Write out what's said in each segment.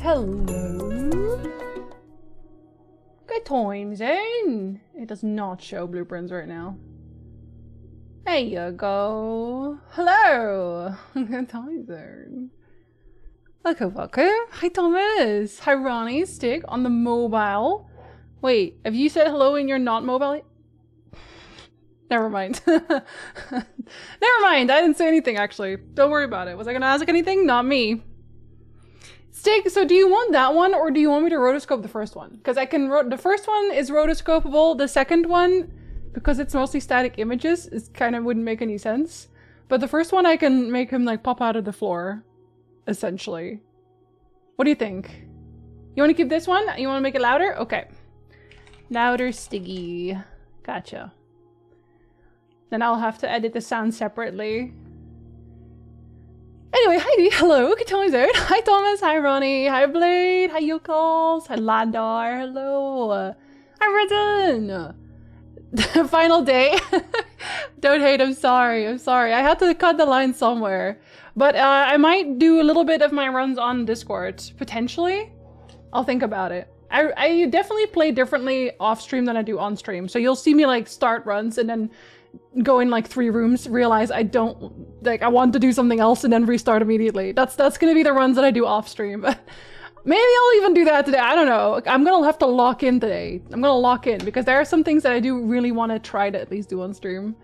Hello. Good times, Zane. It does not show blueprints right now. There you go. Hello. Good times, Zane. Welcome. Hi, Thomas. Hi, Ronnie. Stick on the mobile. Wait, have you said hello and you're not mobile? Never mind. Never mind. I didn't say anything, actually. Don't worry about it. Was I going to ask anything? Not me. Stick, so do you want that one or do you want me to rotoscope the first one? Because I can, the first one is rotoscopable. The second one, because it's mostly static images, it kind of wouldn't make any sense. But the first one I can make him like pop out of the floor, essentially. What do you think? You want to keep this one? You want to make it louder? Okay. Louder, Stiggy. Gotcha. Then I'll have to edit the sound separately. Anyway, hi, hello, good times out. Hi Thomas, hi Ronnie, hi Blade, hi Yokals, hi Landar, hello. Hi Risen. Final day. Don't hate, I'm sorry. I had to cut the line somewhere. But I might do a little bit of my runs on Discord, potentially. I'll think about it. I definitely play differently off stream than I do on stream. So you'll see me like start runs and then go in like 3 rooms, realize I don't, like I want to do something else and then restart immediately. That's gonna be the runs that I do off stream. But maybe I'll even do that today. I don't know. I'm gonna have to lock in today. I'm gonna lock in because there are some things that I do really want to try to at least do on stream.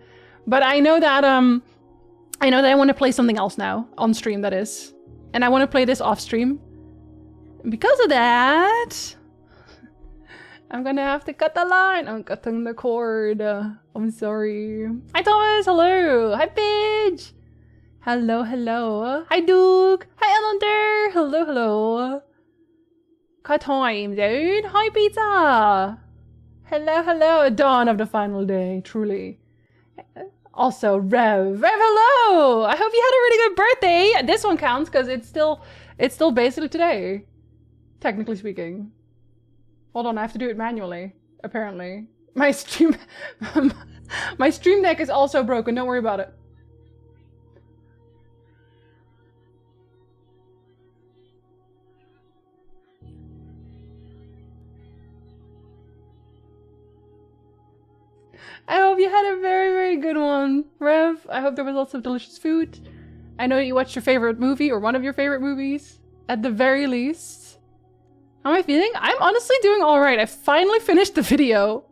But I know that I want to play something else now on stream, that is. And I want to play this off stream. And because of that, I'm gonna have to cut the line. I'm cutting the cord. I'm sorry. Hi Thomas, hello. Hi Pidge. Hello, hello. Hi Duke. Hi Elander. Hello, hello. Cut time, dude. Hi Pizza. Hello, hello. Dawn of the final day, truly. Also, Rev, hello. I hope you had a really good birthday. This one counts because it's still basically today, technically speaking. Hold on, I have to do it manually, apparently. My stream deck is also broken, don't worry about it. I hope you had a very, very good one, Rev. I hope there was lots of delicious food. I know you watched your favorite movie, or one of your favorite movies, at the very least. How am I feeling? I'm honestly doing alright. I finally finished the video.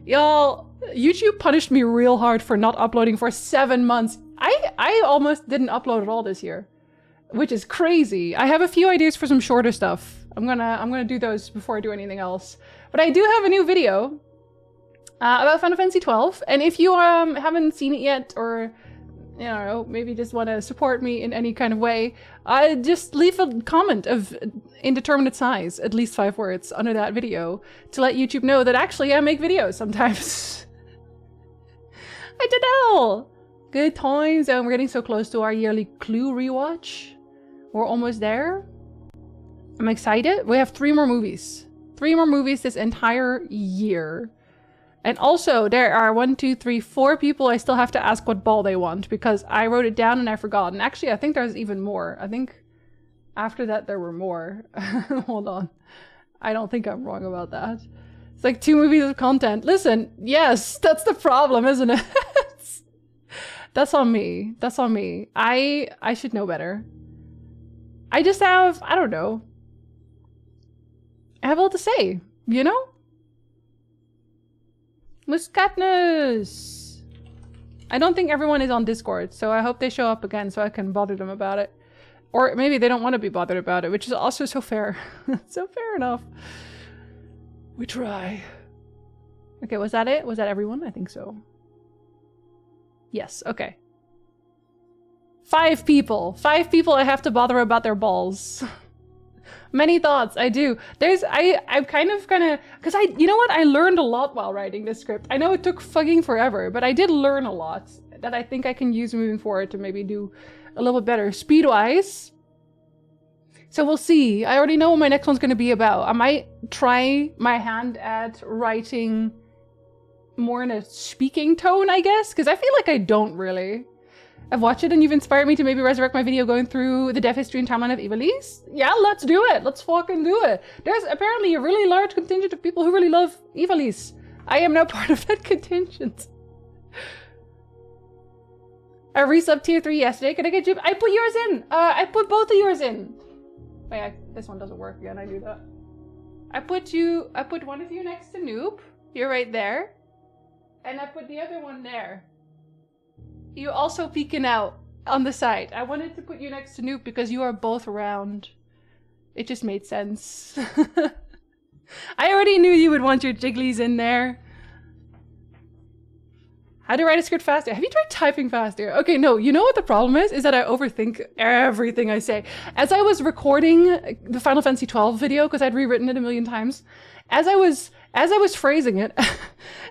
Y'all, YouTube punished me real hard for not uploading for 7 months. I almost didn't upload at all this year, which is crazy. I have a few ideas for some shorter stuff. I'm gonna do those before I do anything else. But I do have a new video about Final Fantasy XII, and if you haven't seen it yet, or you know, maybe just want to support me in any kind of way, just leave a comment of indeterminate size, at least 5 words, under that video to let YouTube know that actually I make videos sometimes. I did all! Good times, and we're getting so close to our yearly Clue rewatch. We're almost there. I'm excited. We have 3 more movies. 3 more movies this entire year. And also, there are 1, 2, 3, 4 people I still have to ask what ball they want, because I wrote it down and I forgot. And actually, I think there's even more. I think after that there were more. Hold on. I don't think I'm wrong about that. It's like 2 movies of content. Listen, yes, that's the problem, isn't it? That's on me. That's on me. I should know better. I just have, I don't know. I have a lot to say, you know? Muscatnus! I don't think everyone is on Discord, so I hope they show up again so I can bother them about it. Or maybe they don't want to be bothered about it, which is also so fair. So fair enough. We try. Okay, was that it? Was that everyone? I think so. Yes, okay. 5 people. 5 people I have to bother about their balls. Many thoughts, I do. I'm kind of because you know what? I learned a lot while writing this script. I know it took fucking forever, but I did learn a lot that I think I can use moving forward to maybe do a little bit better speed-wise. So we'll see. I already know what my next one's going to be about. I might try my hand at writing more in a speaking tone, I guess, because I feel like I don't really. I've watched it and you've inspired me to maybe resurrect my video going through the dev history and timeline of Ivalice. Yeah, let's do it. Let's fucking do it. There's apparently a really large contingent of people who really love Ivalice. I am now part of that contingent. I resubbed tier 3 yesterday. Can I get you? I put yours in. I put both of yours in. Wait, this one doesn't work again. I do that. I put one of you next to Noob. You're right there. And I put the other one there. You also peeking out on the side. I wanted to put you next to Noob because you are both around. It just made sense. I already knew you would want your jigglies in there. How to write a script faster? Have you tried typing faster? Okay, no, you know what the problem is that I overthink everything I say. As I was recording the Final Fantasy XII video, because I'd rewritten it a million times, as I was phrasing it, as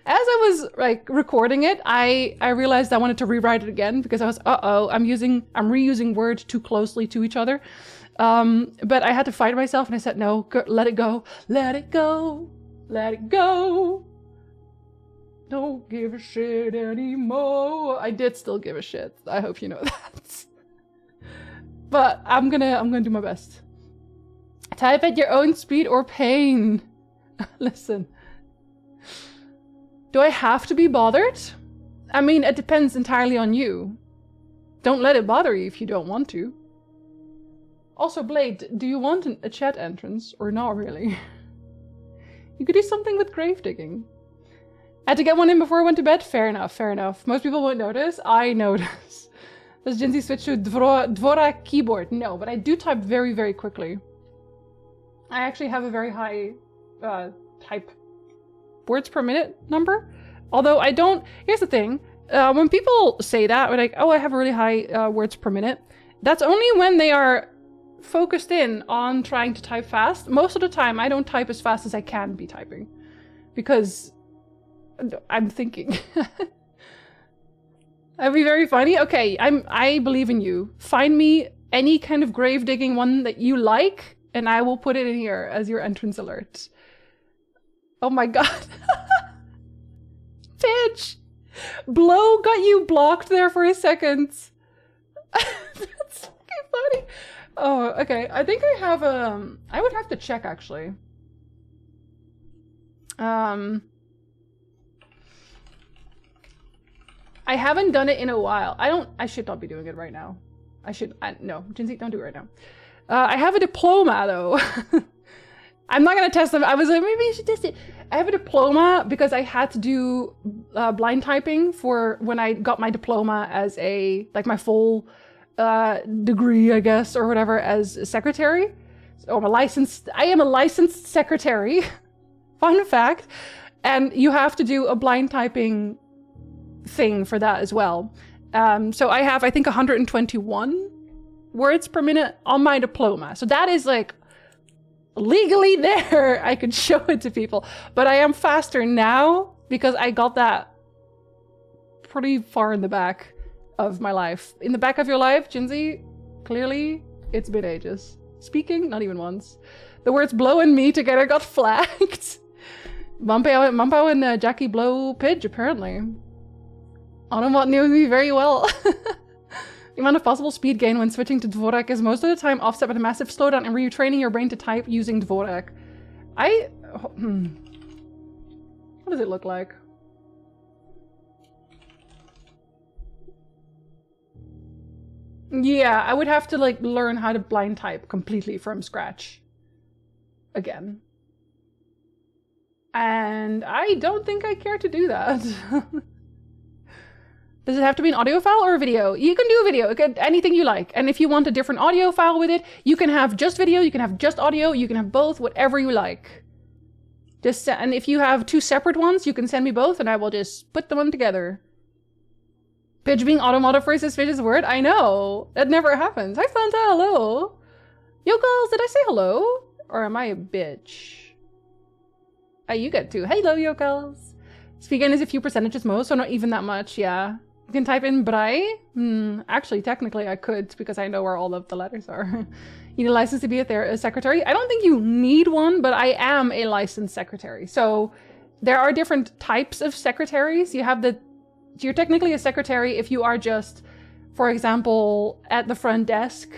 I was like recording it, I realized I wanted to rewrite it again because I was, I'm reusing words too closely to each other. But I had to fight myself and I said, no, let it go, let it go, let it go. Don't give a shit anymore. I did still give a shit. I hope you know that. But I'm gonna do my best. Type at your own speed or pain. Listen. Do I have to be bothered? I mean, it depends entirely on you. Don't let it bother you if you don't want to. Also, Blade, do you want a chat entrance or not really? You could do something with grave digging. I had to get one in before I went to bed? Fair enough, fair enough. Most people won't notice. I notice. Does Jinzee switch to Dvorak keyboard? No, but I do type very, very quickly. I actually have a very high type words per minute number. Although I don't... Here's the thing. When people say that, we're like, oh, I have a really high words per minute. That's only when they are focused in on trying to type fast. Most of the time, I don't type as fast as I can be typing. Because... I'm thinking. That'd be very funny. Okay, I believe in you. Find me any kind of grave digging one that you like, and I will put it in here as your entrance alert. Oh my god. Bitch! Blow got you blocked there for a second. That's fucking funny. Oh, okay. I think I have I would have to check actually. I haven't done it in a while. I should not be doing it right now. No, Jinzee, don't do it right now. I have a diploma though. I'm not gonna test them. I was like, maybe you should test it. I have a diploma because I had to do blind typing for when I got my diploma as like my full degree, I guess, or whatever, as a secretary. So I am a licensed secretary. Fun fact. And you have to do a blind typing thing for that as well. So I have, I think, 121 words per minute on my diploma. So that is like legally there. I could show it to people. But I am faster now because I got that pretty far in the back of my life. In the back of your life, Jinzee, clearly it's been ages. Speaking, not even once. The words blow and me together got flagged. Mumpao and Jackie blow Pidge, apparently. Autobot knew me very well. The amount of possible speed gain when switching to Dvorak is most of the time offset by the massive slowdown and retraining your brain to type using Dvorak. What does it look like? Yeah, I would have to like learn how to blind type completely from scratch. Again. And I don't think I care to do that. Does it have to be an audio file or a video? You can do a video, anything you like. And if you want a different audio file with it, you can have just video, you can have just audio, you can have both, whatever you like. And if you have two separate ones, you can send me both and I will just put them on together. Pidge being automotive for his suspicious word? I know. That never happens. Hi Fanta, hello. Yo girls, did I say hello? Or am I a bitch? You get to. Hello, yo girls. Speaking is a few percentages most, so not even that much, yeah. You can type in Brai? Actually, technically I could, because I know where all of the letters are. You need a license to be a secretary? I don't think you need one, but I am a licensed secretary. So there are different types of secretaries. You're technically a secretary if you are just for example, at the front desk,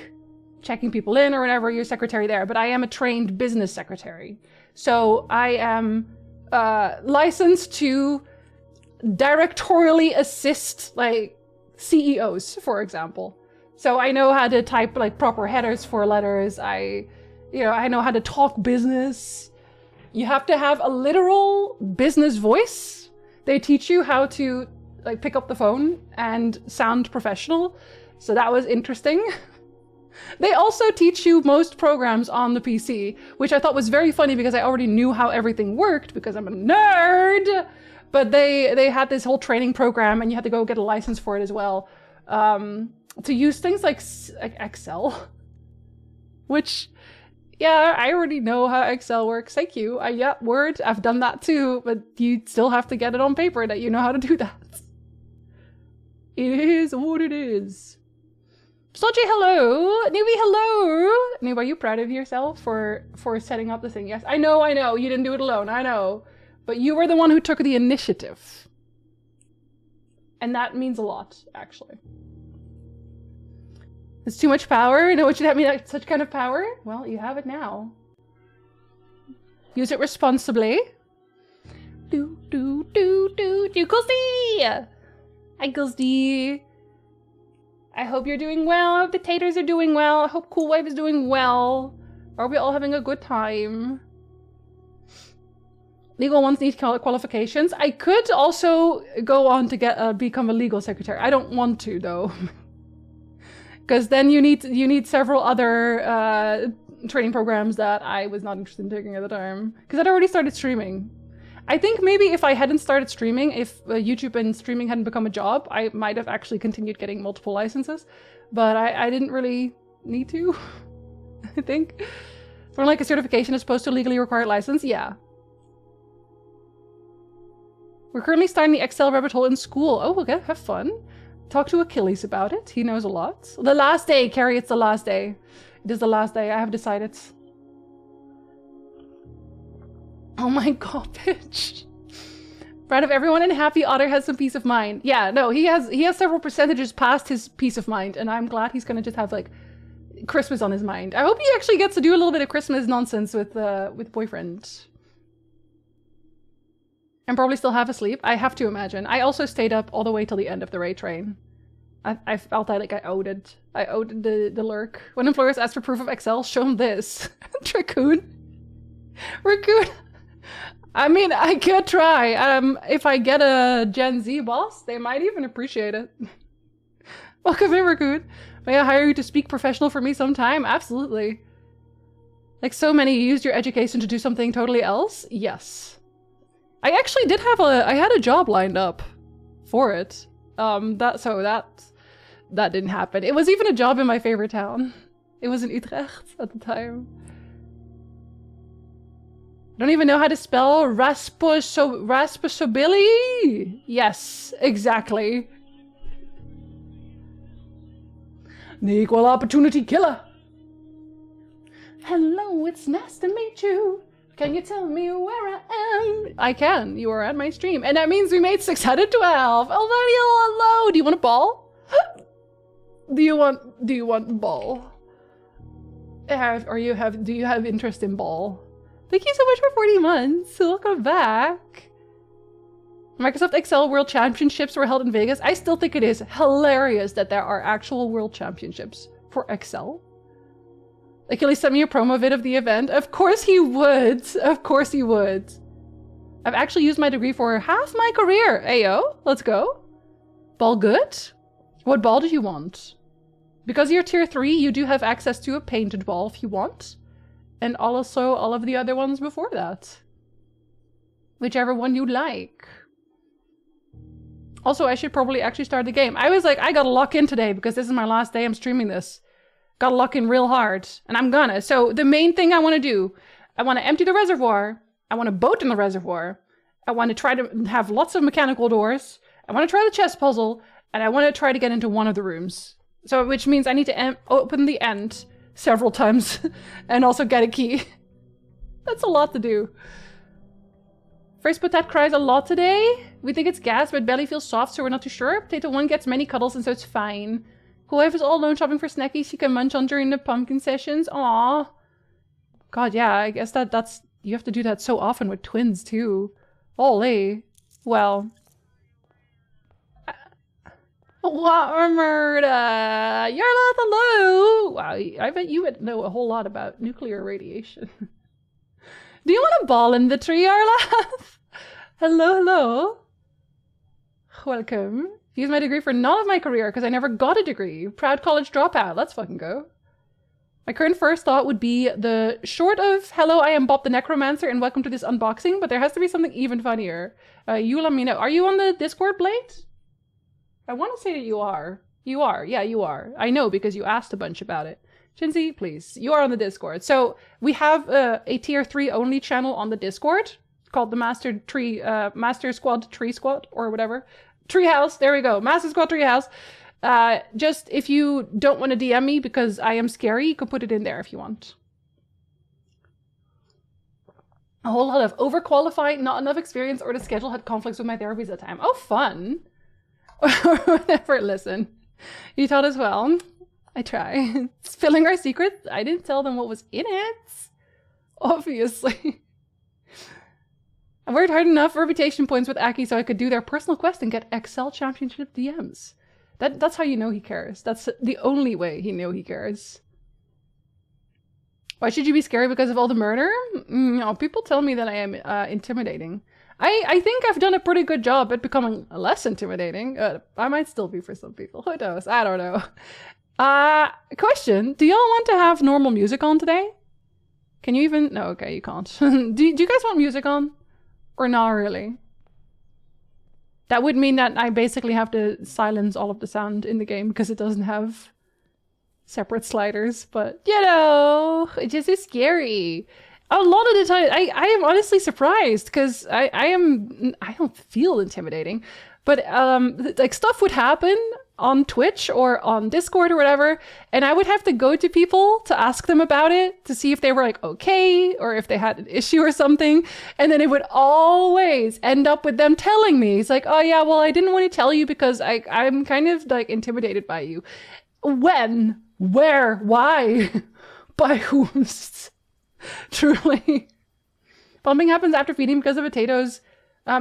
checking people in or whatever, you're secretary there. But I am a trained business secretary. So I am licensed to directorially assist like CEOs, for example. So I know how to type like proper headers for letters. I know how to talk business. You have to have a literal business voice. They teach you how to like pick up the phone and sound professional. So that was interesting. They also teach you most programs on the PC, which I thought was very funny because I already knew how everything worked because I'm a nerd. But they had this whole training program and you had to go get a license for it as well. To use things like Excel, which, yeah, I already know how Excel works. Thank you. Yeah, Word, I've done that too, but you still have to get it on paper that you know how to do that. It is what it is. Sludgy, hello. Newbie, hello. Noob, are you proud of yourself for setting up the thing? Yes, I know. You didn't do it alone, I know. But you were the one who took the initiative. And that means a lot, actually. It's too much power? No, it should have me like such kind of power? Well, you have it now. Use it responsibly. Gulsty! Hi, Gulsty. I hope you're doing well. I hope the taters are doing well. I hope Cool Wife is doing well. Are we all having a good time? Legal ones need qualifications. I could also go on to become a legal secretary. I don't want to, though. Because then you need several other training programs that I was not interested in taking at the time. Because I'd already started streaming. I think maybe if I hadn't started streaming, if YouTube and streaming hadn't become a job, I might have actually continued getting multiple licenses. But I didn't really need to, I think. For like a certification as opposed to a legally required license, yeah. We're currently starting the Excel rabbit hole in school. Oh, okay, have fun. Talk to Achilles about it. He knows a lot. The last day, Carrie, it's the last day. It is the last day, I have decided. Oh my god, bitch. Proud of everyone and happy Otter has some peace of mind. Yeah, no, he has several percentages past his peace of mind, and I'm glad he's gonna just have like Christmas on his mind. I hope he actually gets to do a little bit of Christmas nonsense with boyfriend. And probably still half asleep. I have to imagine. I also stayed up all the way till the end of the raid train. I felt like I owed it. I owed the lurk. When employers ask for proof of Excel, show them this. Raccoon. Raccoon. I mean, I could try. If I get a Jinzee boss, they might even appreciate it. Welcome in, Raccoon. May I hire you to speak professional for me sometime? Absolutely. Like so many, you used your education to do something totally else? Yes. I actually did have I had a job lined up for it. That didn't happen. It was even a job in my favorite town. It was in Utrecht at the time. I don't even know how to spell rasposability. Yes, exactly. The equal opportunity killer. Hello, it's nice to meet you. Can you tell me where I am? I can. You are at my stream. And that means we made 612. Hello. Do you want a ball? Do you want ball? Do you have interest in ball? Thank you so much for 40 months. Welcome back. Microsoft Excel World Championships were held in Vegas. I still think it is hilarious that there are actual World Championships for Excel. Achilles sent me a promo vid of the event. Of course he would. Of course he would. I've actually used my degree for half my career. Ayo, let's go. Ball good? What ball do you want? Because you're tier 3, you do have access to a painted ball if you want. And also all of the other ones before that. Whichever one you like. Also, I should probably actually start the game. I was like, I gotta lock in today because this is my last day I'm streaming this. Gotta lock in real hard, and I'm gonna. So the main thing I want to do, I want to empty the reservoir, I want to boat in the reservoir, I want to try to have lots of mechanical doors, I want to try the chess puzzle, and I want to try to get into one of the rooms. So, which means I need to open the end several times, and also get a key. That's a lot to do. First Potat cries a lot today. We think it's gas, but belly feels soft, so we're not too sure. Potato 1 gets many cuddles, and so it's fine. Whoever's all alone shopping for snackies she can munch on during the pumpkin sessions. Aww. God, yeah, I guess that's... You have to do that so often with twins, too. Holy. Well... What murder? You're not hello. Wow, I bet you would know a whole lot about nuclear radiation. Do you want a ball in the tree, Arla? Hello, hello. Welcome. Use my degree for none of my career because I never got a degree. Proud college dropout. Let's fucking go. My current first thought would be the short of hello, I am Bob the Necromancer and welcome to this unboxing, but there has to be something even funnier. You let me know. Are you on the Discord, Blade? I want to say that you are. You are. Yeah, you are. I know because you asked a bunch about it. Jinzee, please. You are on the Discord. So we have a tier 3 only channel on the Discord called the Master Squad Tree Squad or whatever. Treehouse. There we go. Master Squad Treehouse. Just if you don't want to DM me because I am scary, you can put it in there if you want. A whole lot of overqualified, not enough experience, or the schedule had conflicts with my therapies at the time. Oh, fun. Or whatever, listen. You taught as well. I try. Spilling our secrets. I didn't tell them what was in it. Obviously. I worked hard enough for reputation points with Aki so I could do their personal quest and get Excel Championship DMs. That's how you know he cares. That's the only way he know he cares. Why should you be scary because of all the murder? No, people tell me that I am intimidating. I think I've done a pretty good job at becoming less intimidating. I might still be for some people. Who knows? I don't know. Question. Do y'all want to have normal music on today? Can you even? No, okay, you can't. do you guys want music on? Or not really? That would mean that I basically have to silence all of the sound in the game because it doesn't have separate sliders. But, you know, it just is scary. A lot of the time, I am honestly surprised because I don't feel intimidating. But, like, stuff would happen on Twitch or on Discord or whatever, and I would have to go to people to ask them about it to see if they were, like, okay, or if they had an issue or something, and then it would always end up with them telling me. It's like, oh yeah, well, I didn't want to tell you because I'm kind of, like, intimidated by you. When? Where? Why? By whom? Truly. Pumping happens after feeding because the potatoes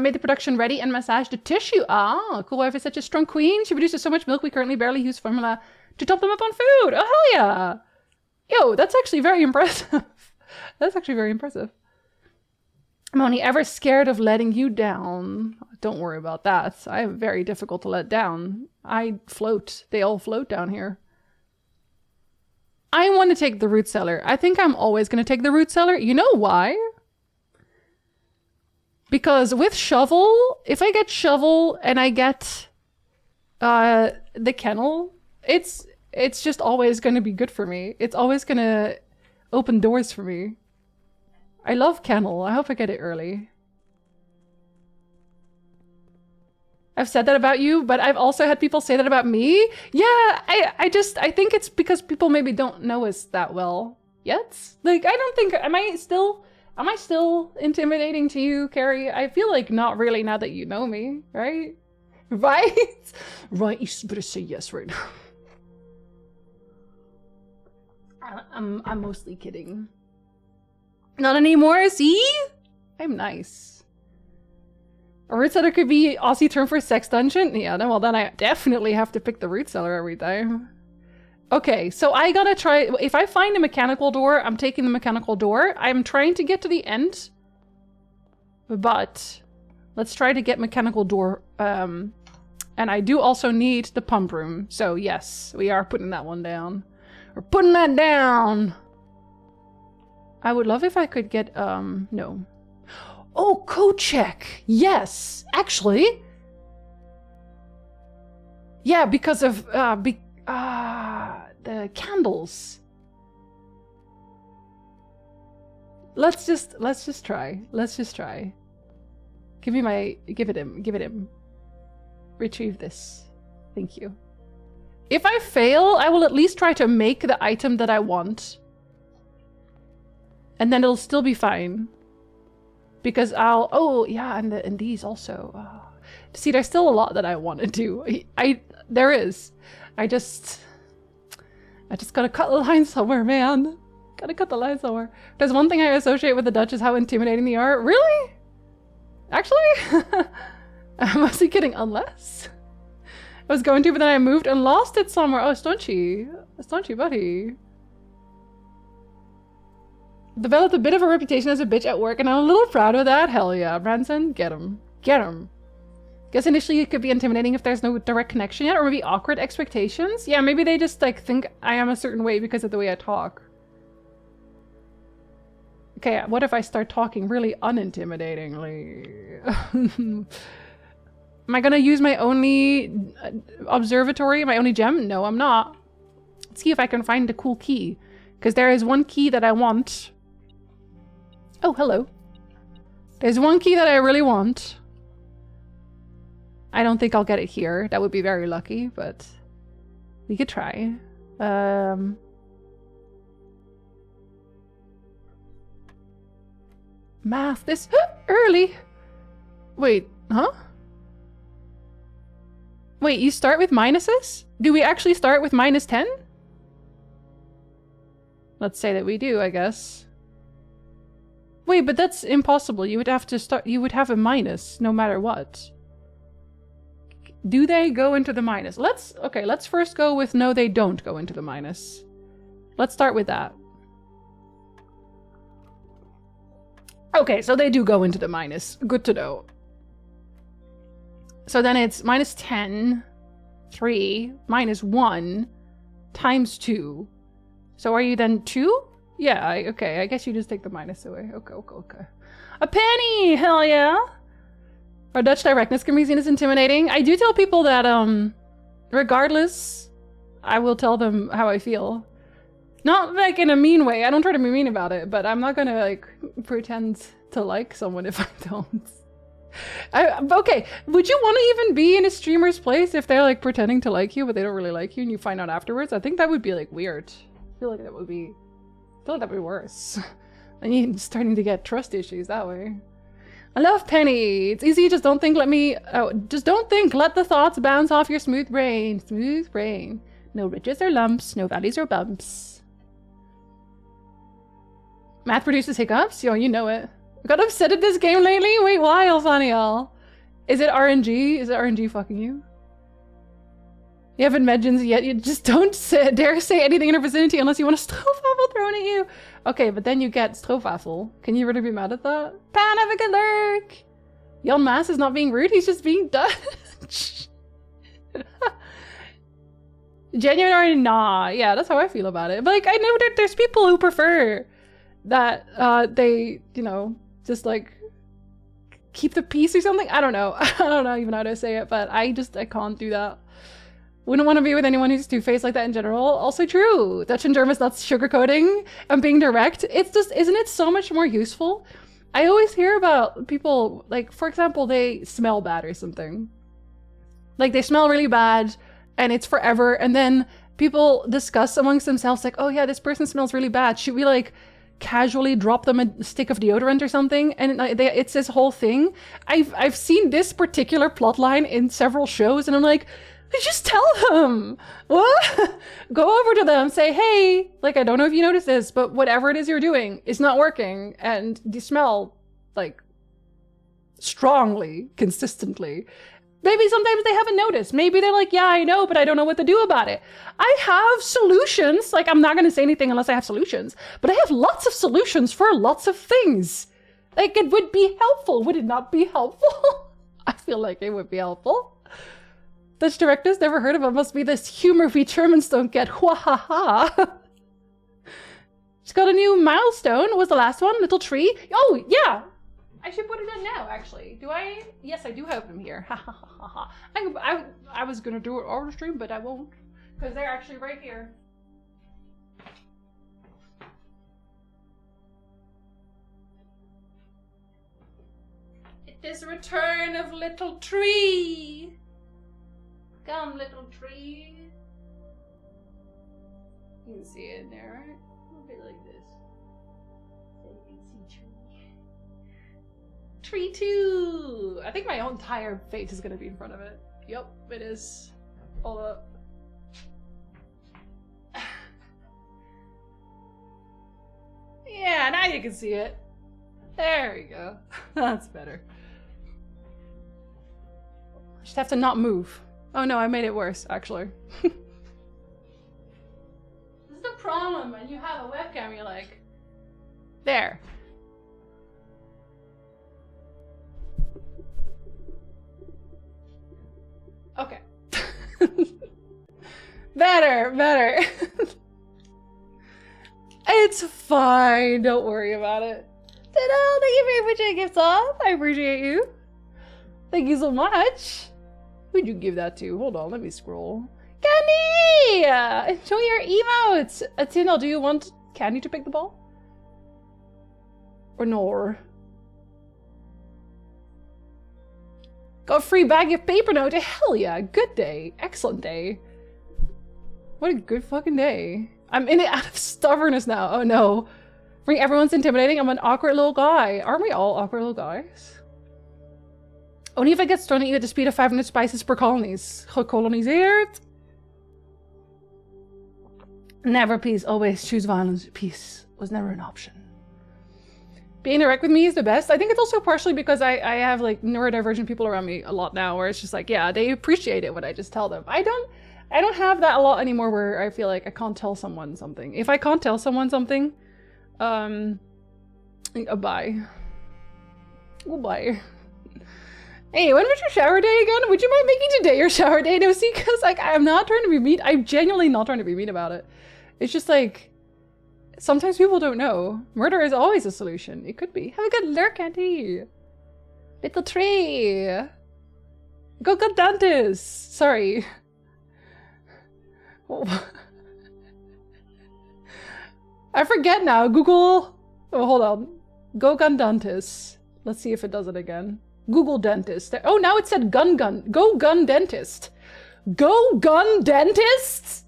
made the production ready and massaged the tissue. Ah, cool wife is such a strong queen. She produces so much milk we currently barely use formula to top them up on food. Oh, hell yeah. Yo, that's actually very impressive. That's actually very impressive. I'm only ever scared of letting you down. Don't worry about that. I am very difficult to let down. I float. They all float down here. I want to take the root cellar. I think I'm always going to take the root cellar. You know why? Because with shovel, if I get shovel and I get the kennel, it's just always going to be good for me. It's always going to open doors for me. I love kennel. I hope I get it early. I've said that about you, but I've also had people say that about me. Yeah, I think it's because people maybe don't know us that well yet. Like, I don't think, am I still intimidating to you, Carrie? I feel like not really now that you know me, right? Right? Right, you better say yes right now. I'm mostly kidding. Not anymore, see? I'm nice. A root cellar could be Aussie term for sex dungeon? Yeah, well then I definitely have to pick the root cellar every time. Okay, so I gotta try, if I find a mechanical door, I'm taking the mechanical door. I'm trying to get to the end, but let's try to get mechanical door. And I do also need the pump room. So yes, we are putting that one down. We're putting that down. I would love if I could get, no. Oh, code check. Yes, actually. Yeah, because of, the candles. Let's just try. Let's just try. Give it him. Retrieve this. Thank you. If I fail, I will at least try to make the item that I want. And then it'll still be fine. Because oh yeah, and these also. See, there's still a lot that I want to do. There is. I just, I just gotta cut the line somewhere, man. Gotta cut the line somewhere. There's one thing I associate with the Dutch is how intimidating they are. Really? Actually? I'm mostly kidding, unless I was going to, but then I moved and lost it somewhere. Oh, Staunchy. Staunchy, buddy. Developed a bit of a reputation as a bitch at work, and I'm a little proud of that. Hell yeah, Branson. Get him. Get him. Guess initially it could be intimidating if there's no direct connection yet, or maybe awkward expectations. Yeah, maybe they just like think I am a certain way because of the way I talk. Okay, what if I start talking really unintimidatingly? Am I gonna use my only observatory, my only gem? No, I'm not. Let's see if I can find the cool key. Because there is one key that I want. Oh, hello. There's one key that I really want. I don't think I'll get it here. That would be very lucky, but we could try. Math this early. Wait, huh? Wait, you start with minuses? Do we actually start with minus 10? Let's say that we do, I guess. Wait, but that's impossible. You would have to start, you would have a minus no matter what. Do they go into the minus? Okay, let's first go with no, they don't go into the minus. Let's start with that. Okay, so they do go into the minus. Good to know. So then it's minus 10, 3, minus 1, times 2. So are you then 2? Yeah, okay, I guess you just take the minus away. Okay. A penny! Hell yeah! Our Dutch directness can be seen as intimidating. I do tell people that, regardless, I will tell them how I feel. Not like in a mean way. I don't try to be mean about it, but I'm not gonna like pretend to like someone if I don't. Okay, would you want to even be in a streamer's place if they're like pretending to like you, but they don't really like you and you find out afterwards? I think that would be like weird. I feel like that would be worse. And you're starting to get trust issues that way. I love Penny. It's easy. Just don't think. Let the thoughts bounce off your smooth brain. Smooth brain. No ridges or lumps. No valleys or bumps. Math produces hiccups? Yo, you know it. I got upset at this game lately? Wait, why, Alfaniel? Is it RNG? Is it RNG fucking you? You haven't met Jinzee yet. You just don't dare say anything in her vicinity unless you want a stroopwafel thrown at you. Okay, but then you get stroopwafel. Can you really be mad at that? Pan, have a good lurk! Jan Maas is not being rude, he's just being Dutch. Genuine or nah? Yeah, that's how I feel about it. But like, I know that there's people who prefer that they, you know, just like keep the peace or something. I don't know. I don't know even how to say it, but I can't do that. Wouldn't want to be with anyone who's two-faced like that in general. Also true. Dutch and German is not sugarcoating and being direct. It's just, isn't it so much more useful? I always hear about people, like, for example, they smell bad or something. Like, they smell really bad and it's forever. And then people discuss amongst themselves, like, oh yeah, this person smells really bad. Should we, like, casually drop them a stick of deodorant or something? And it's this whole thing. I've seen this particular plotline in several shows and I'm like, just tell them. What? Go over to them, say, hey, like, I don't know if you noticed this, but whatever it is you're doing is not working and you smell like strongly, consistently. Maybe sometimes they haven't noticed. Maybe they're like, yeah, I know, but I don't know what to do about it. I have solutions. Like, I'm not going to say anything unless I have solutions, but I have lots of solutions for lots of things. Like, it would be helpful. Would it not be helpful? I feel like it would be helpful. Dutch directors, never heard of it. Must be this humor we Germans don't get. Wahaha. She's got a new milestone. What was the last one? Little tree. Oh, yeah. I should put it in now, actually. Do I? Yes, I do have them here. Ha ha ha ha. I was gonna do it over the stream, but I won't. Because they're actually right here. It is return of little tree. Come, little tree. You can see it in there, right? A bit like this. So you can see tree. Tree 2! I think my whole entire face is gonna be in front of it. Yep, it is. Hold up. you can see it. There you go. That's better. I just have to not move. Oh no, I made it worse, actually. This is the problem when you have a webcam, you're like... There. Okay. Better. It's fine, don't worry about it. Ta-da! Thank you very much for your gifts off. I appreciate you. Thank you so much. Who'd you give that to? Hold on, let me scroll. Candy! Enjoy your emotes! Athena, do you want Candy to pick the ball? Or no? Got a free bag of paper note. Hell yeah, good day. Excellent day. What a good fucking day. I'm in it out of stubbornness now. Oh no. Everyone's intimidating. I'm an awkward little guy. Aren't we all awkward little guys? Only if I get stoned at the speed of 500 spices per colonies. Gekoloniseerd. Never peace. Always choose violence. Peace was never an option. Being direct with me is the best. I think it's also partially because I have like neurodivergent people around me a lot now where it's just like, yeah, they appreciate it when I just tell them. I don't have that a lot anymore where I feel like I can't tell someone something. If I can't tell someone something, bye. Goodbye. Hey, when was your shower day again? Would you mind making today your shower day? No, see, because like I'm not trying to be mean. I'm genuinely not trying to be mean about it. It's just like sometimes people don't know. Murder is always a solution. It could be. Have a good lurk, Auntie. Little tree. Go dentist. Sorry. I forget now. Google. Oh, hold on. Go gun dentist. Let's see if it does it again. Google dentist. Oh, now it said gun. Go gun dentist. Go gun dentist?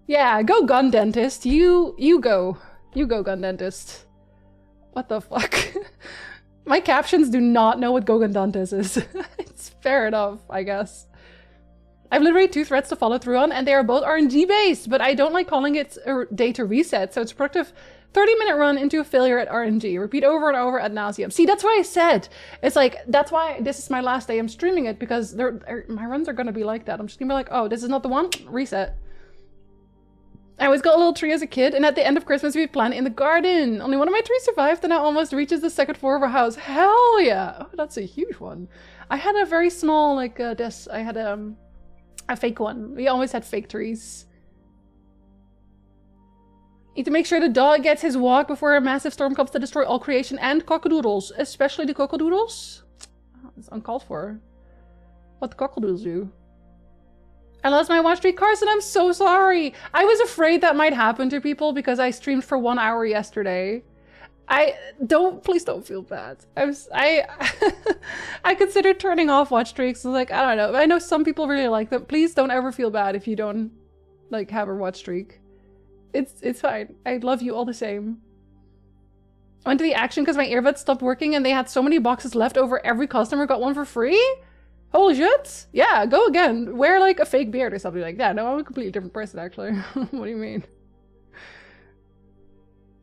Yeah, go gun dentist. You go. You go gun dentist. What the fuck? My captions do not know what go gun dentist is. It's fair enough, I guess. I've literally 2 threads to follow through on, and they are both RNG based, but I don't like calling it a day to reset, so it's a productive 30-minute run into a failure at RNG. Repeat over and over ad nauseum. See, that's what I said. It's like, that's why this is my last day I'm streaming it, because my runs are gonna be like that. I'm just gonna be like, oh, this is not the one? Reset. I always got a little tree as a kid, and at the end of Christmas we plant it in the garden. Only one of my trees survived, and now almost reaches the 2nd floor of our house. Hell yeah! Oh, that's a huge one. I had a very small, like, I had a fake one. We always had fake trees. Need to make sure the dog gets his walk before a massive storm comes to destroy all creation and cockadoodles. Especially the cockadoodles. Oh, it's uncalled for. What the cockadoodles do. I lost my watch streak, Carson. I'm so sorry. I was afraid that might happen to people because I streamed for 1 hour yesterday. Please don't feel bad. I considered turning off watch streaks. I was like, I don't know. I know some people really like them. Please don't ever feel bad if you don't like have a watch streak. It's fine. I love you all the same. I went to the Action because my earbuds stopped working and they had so many boxes left over. Every customer got one for free? Holy shit. Yeah, go again. Wear like a fake beard or something like that. No, I'm a completely different person actually. What do you mean?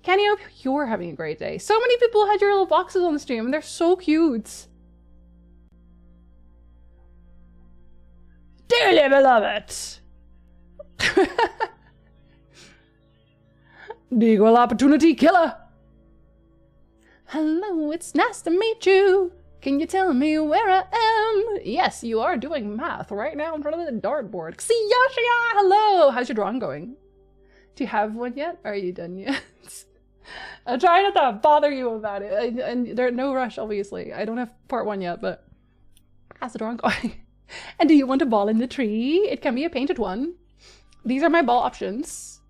Kenny, I hope you're having a great day. So many people had your little boxes on the stream and they're so cute. Dearly beloved. The equal opportunity killer. Hello, it's nice to meet you. Can you tell me where I am? Yes, you are doing math right now in front of the dartboard. See Yoshia! Hello! How's your drawing going? Do you have one yet? Are you done yet? I'm trying not to bother you about it. And there's no rush, obviously. I don't have part 1 yet, but how's the drawing going? And do you want a ball in the tree? It can be a painted one. These are my ball options.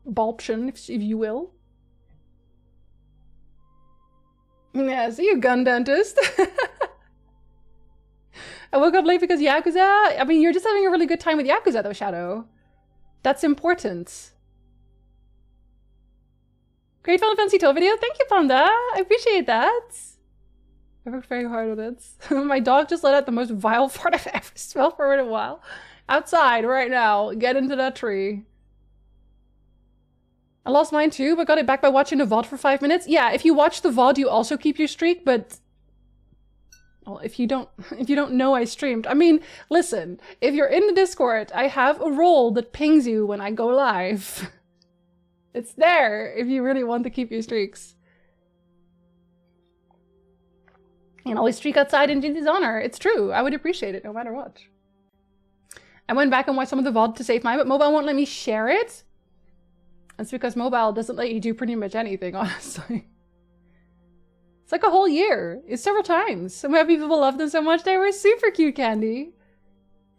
Ball option, if you will. Yeah, see you, gun dentist. I woke up late because Yakuza. I mean, you're just having a really good time with Yakuza, though, Shadow. That's important. Great Final Fantasy 12 video. Thank you, Panda. I appreciate that. I worked very hard on it. My dog just let out the most vile fart I've ever smelled for a while. Outside right now. Get into that tree. I lost mine too, but got it back by watching the VOD for 5 minutes. Yeah, if you watch the VOD, you also keep your streak, but... Well, if you don't know I streamed. I mean, listen, if you're in the Discord, I have a role that pings you when I go live. It's there if you really want to keep your streaks. You can always streak outside in Jinzee's honor. It's true. I would appreciate it no matter what. I went back and watched some of the VOD to save mine, but mobile won't let me share it. That's because mobile doesn't let you do pretty much anything, honestly. It's like a whole year. It's several times. Some happy people love them so much. They were super cute, Candy.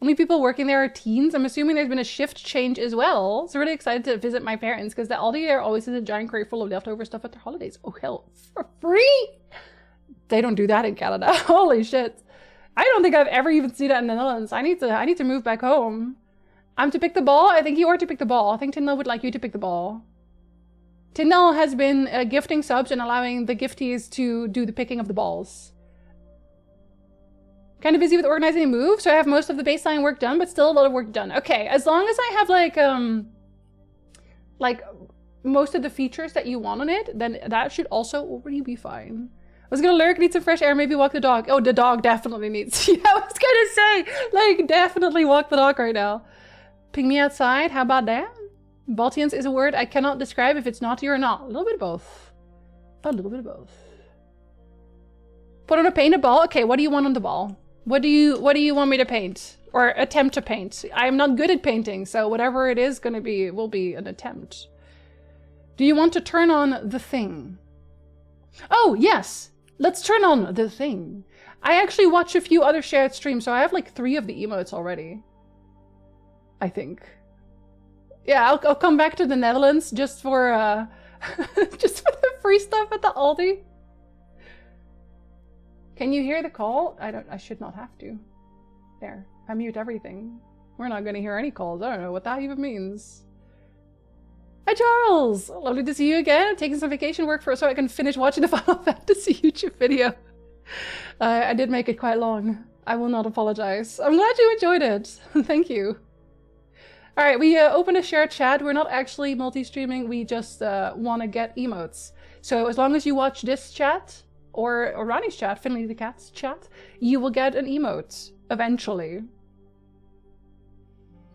Only people working there are teens. I'm assuming there's been a shift change as well. So really excited to visit my parents because the Aldi there always has a giant crate full of leftover stuff at their holidays. Oh, hell. For free? They don't do that in Canada. Holy shit. I don't think I've ever even seen that in the Netherlands. I need to move back home. I'm to pick the ball? I think you are to pick the ball. I think Tyndall would like you to pick the ball. Tyndall has been gifting subs and allowing the gifties to do the picking of the balls. Kind of busy with organizing a move, so I have most of the baseline work done, but still a lot of work done. Okay, as long as I have like most of the features that you want on it, then that should also already be fine. I was gonna lurk, need some fresh air, maybe walk the dog. Oh, the dog definitely needs. Yeah, I was gonna say, like, definitely walk the dog right now. Ping me outside, how about that? Baltians is a word I cannot describe if it's naughty or not. A little bit of both. A little bit of both. Put on a painted ball. Okay, what do you want on the ball? What do you want me to paint? Or attempt to paint? I'm not good at painting, so whatever it is gonna be, will be an attempt. Do you want to turn on the thing? Oh, yes! Let's turn on the thing. I actually watch a few other shared streams, so I have like 3 of the emotes already. I think. Yeah, I'll come back to the Netherlands just for just for the free stuff at the Aldi. Can you hear the call? I should not have to. There, I mute everything. We're not gonna hear any calls. I don't know what that even means. Hi Charles! Lovely to see you again. I'm taking some vacation work so I can finish watching the Final Fantasy YouTube video. I did make it quite long. I will not apologize. I'm glad you enjoyed it. Thank you. Alright, we opened a shared chat. We're not actually multi-streaming, we just want to get emotes. So as long as you watch this chat, or Ronnie's chat, Finley the Cat's chat, you will get an emote, eventually.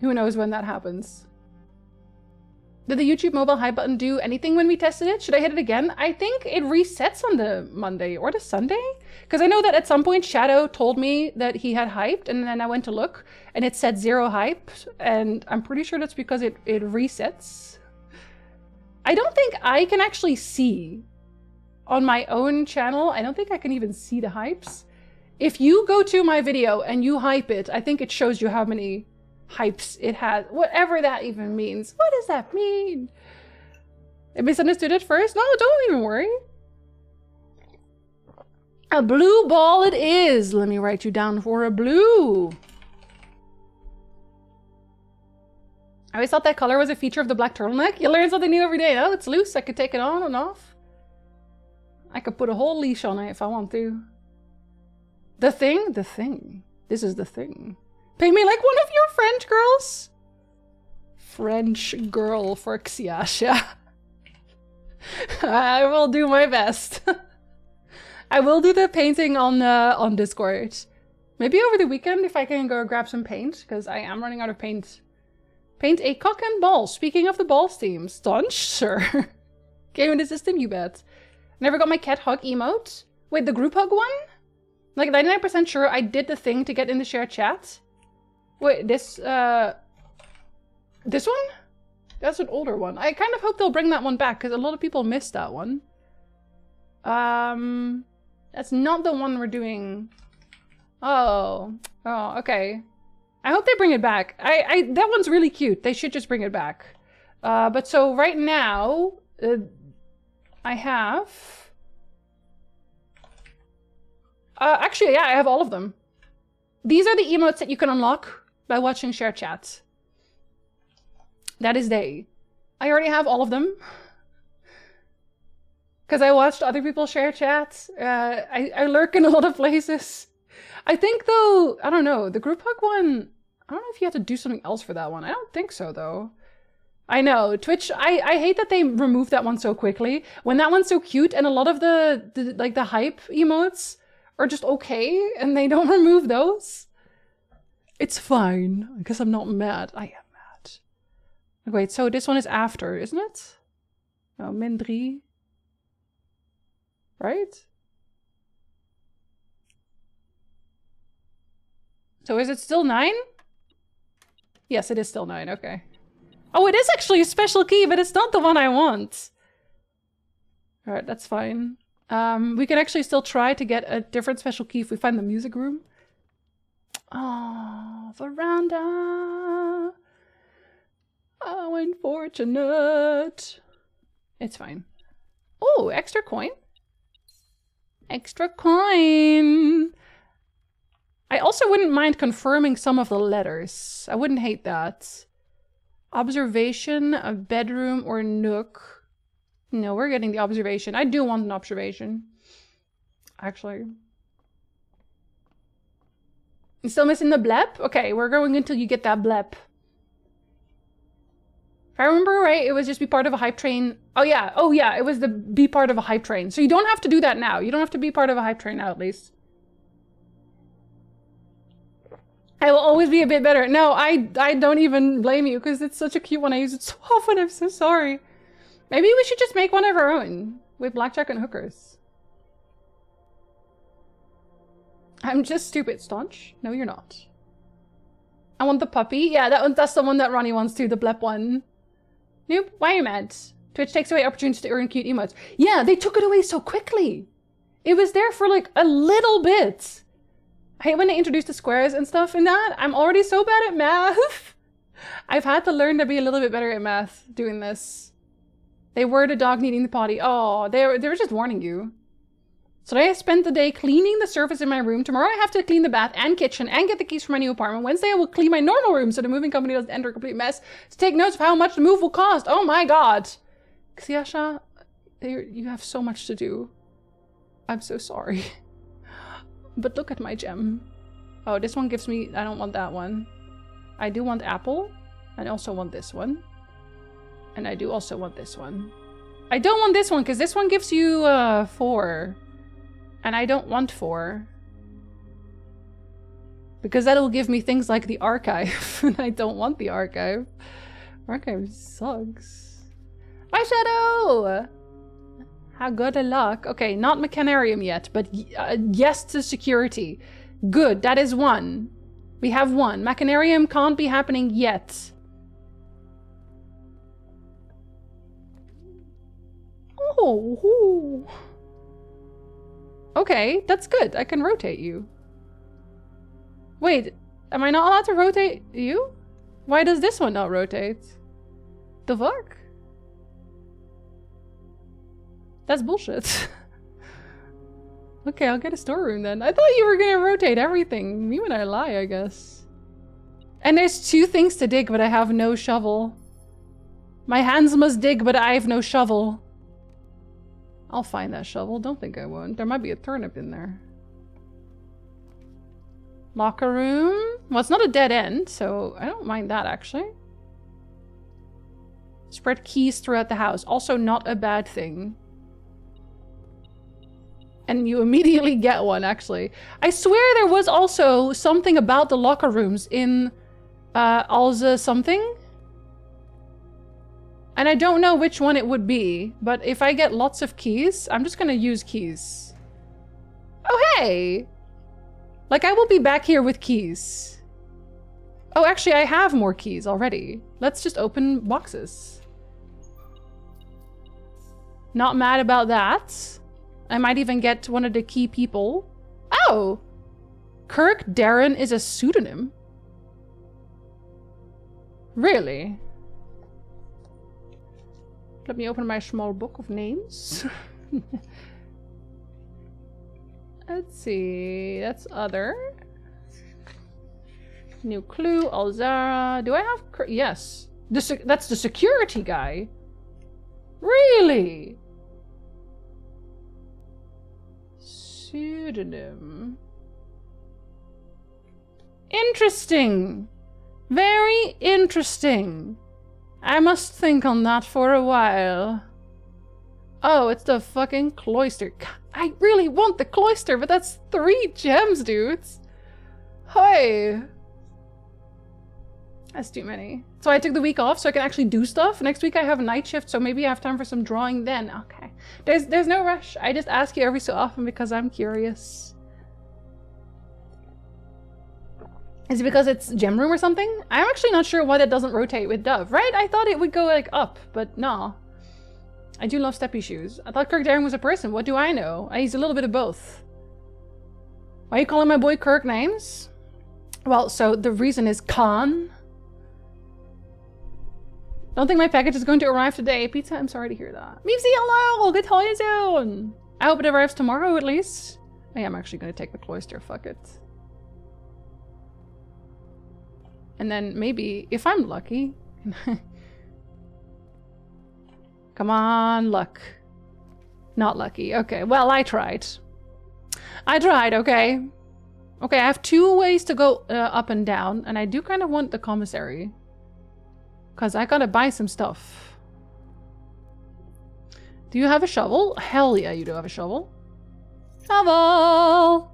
Who knows when that happens. Did the YouTube mobile hype button do anything when we tested it? Should I hit it again? I think it resets on the Monday or the Sunday. Because I know that at some point Shadow told me that he had hyped, and then I went to look and it said 0 hype. And I'm pretty sure that's because it resets. I don't think I can actually see on my own channel. I don't think I can even see the hypes. If you go to my video and you hype it, I think it shows you how many hypes it has, whatever that even means. What does that mean? I misunderstood it first. No, don't even worry. A blue ball it is. Let me write you down for a blue. I always thought that color was a feature of the black turtleneck. You learn something new every day. Oh, it's loose. I could take it on and off. I could put a whole leash on it if I want to. The thing? The thing. This is the thing. Pay me like one of your French girls. French girl for Xiasha. I will do my best. I will do the painting on Discord. Maybe over the weekend if I can go grab some paint, because I am running out of paint. Paint a cock and ball. Speaking of the balls team, staunch, sure. Game in the system, you bet. Never got my cat hug emote. Wait, the group hug one? Like 99% sure I did the thing to get in the shared chat. Wait, this one? That's an older one. I kind of hope they'll bring that one back, because a lot of people missed that one. That's not the one we're doing. Oh, okay. I hope they bring it back. That one's really cute. They should just bring it back. But so right now, I have... actually, yeah, I have all of them. These are the emotes that you can unlock by watching share chats. That is they. I already have all of them. Because I watched other people share chats. I lurk in a lot of places. I think though, I don't know, the group hug one, I don't know if you have to do something else for that one. I don't think so though. I know. Twitch, I hate that they removed that one so quickly. When that one's so cute and a lot of the hype emotes are just okay and they don't remove those. It's fine, because I'm not mad. I am mad. Wait, so this one is after, isn't it? Oh, -3. Right? So is it still 9? Yes, it is still 9, okay. Oh, it is actually a special key, but it's not the one I want. Alright, that's fine. We can actually still try to get a different special key if we find the music room. Oh, veranda. How unfortunate. It's fine. Oh, extra coin. Extra coin. I also wouldn't mind confirming some of the letters. I wouldn't hate that. Observation, a bedroom, or nook. No, we're getting the observation. I do want an observation. Actually. You still missing the blep? Okay, we're going until you get that blep. If I remember right, it was just be part of a hype train. Oh yeah, it was the be part of a hype train. So you don't have to do that now. You don't have to be part of a hype train now, at least. I will always be a bit better. No, I don't even blame you, because it's such a cute one. I use it so often. I'm so sorry. Maybe we should just make one of our own with blackjack and hookers. I'm just stupid, Staunch. No, you're not. I want the puppy. Yeah, that's the one that Ronnie wants too, the blep one. Nope, why are you mad? Twitch takes away opportunities to earn cute emotes. Yeah, they took it away so quickly. It was there for like a little bit. I hate when they introduce the squares and stuff in that. I'm already so bad at math. I've had to learn to be a little bit better at math doing this. They were the dog needing the potty. Oh, they were just warning you. So I spent the day cleaning the surface in my room. Tomorrow I have to clean the bath and kitchen and get the keys for my new apartment. Wednesday I will clean my normal room so the moving company doesn't enter a complete mess. To take notes of how much the move will cost. Oh my god. Xiasha, you have so much to do. I'm so sorry. But look at my gem. Oh, this one gives me... I don't want that one. I do want apple. I also want this one. And I do also want this one. I don't want this one because this one gives you 4. And I don't want 4. Because that'll give me things like the archive. And I don't want the archive. Archive sucks. My shadow! How good a luck. Okay, not Mechanarium yet, but yes to security. Good, that is 1. We have 1. Mechanarium can't be happening yet. Oh. Okay, that's good. I can rotate you. Wait, am I not allowed to rotate you? Why does this one not rotate? The fuck? That's bullshit. Okay, I'll get a storeroom then. I thought you were gonna rotate everything. Me when I lie, I guess. And there's 2 things to dig, but I have no shovel. My hands must dig, but I have no shovel. I'll find that shovel. Don't think I won't. There might be a turnip in there. Locker room. Well, it's not a dead end, so I don't mind that, actually. Spread keys throughout the house. Also not a bad thing. And you immediately get one, actually. I swear there was also something about the locker rooms in Alza something. And I don't know which one it would be, but if I get lots of keys, I'm just gonna use keys. Oh, hey! Like, I will be back here with keys. Oh, actually, I have more keys already. Let's just open boxes. Not mad about that. I might even get one of the key people. Oh! Kirk Darren is a pseudonym. Really? Let me open my small book of names. Let's see. That's other. New clue. Alzara. Do I have... Yes. That's the security guy. Really? Pseudonym. Interesting. Very interesting. I must think on that for a while. Oh, it's the fucking cloister. God, I really want the cloister, but that's 3 gems, dudes. Hi. That's too many. So I took the week off so I can actually do stuff. Next week I have a night shift, so maybe I have time for some drawing then. Okay. There's no rush. I just ask you every so often because I'm curious. Is it because it's gem room or something? I'm actually not sure why that doesn't rotate with Dove, right? I thought it would go like up, but no. I do love steppy shoes. I thought Kirk Darren was a person. What do I know? He's a little bit of both. Why are you calling my boy Kirk names? Well, so the reason is Khan. Don't think my package is going to arrive today. Pizza, I'm sorry to hear that. Meepsy, hello! Good holiday zone! I hope it arrives tomorrow at least. I am actually going to take the cloister. Fuck it. And then maybe, if I'm lucky... Come on, luck. Not lucky. Okay, well, I tried. I tried, okay. Okay, I have 2 ways to go up and down, and I do kind of want the commissary. Because I gotta buy some stuff. Do you have a shovel? Hell yeah, you do have a shovel. Shovel!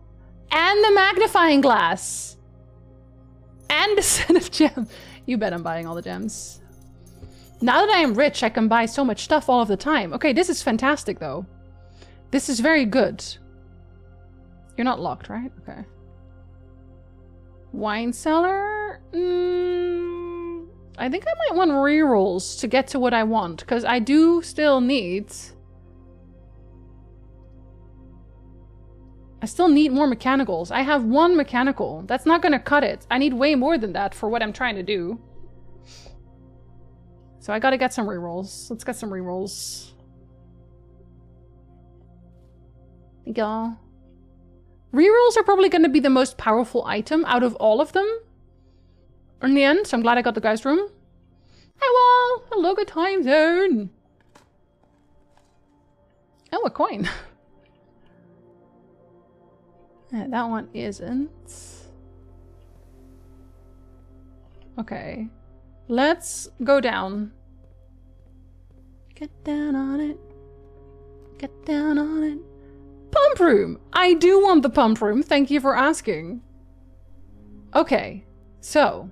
And the magnifying glass! And a set of gems. You bet I'm buying all the gems. Now that I am rich, I can buy so much stuff all of the time. Okay, this is fantastic, though. This is very good. You're not locked, right? Okay. Wine cellar? I think I might want rerolls to get to what I want, because I do still need... I still need more mechanicals. I have 1 mechanical. That's not gonna cut it. I need way more than that for what I'm trying to do. So I gotta get some rerolls. Let's get some rerolls. There you go. Rerolls are probably gonna be the most powerful item out of all of them. In the end, so I'm glad I got the guy's room. Hi, Wall! Hello, good time zone! Oh, a coin. That one isn't. Okay. Let's go down. Get down on it. Get down on it. Pump room! I do want the pump room. Thank you for asking. Okay. So.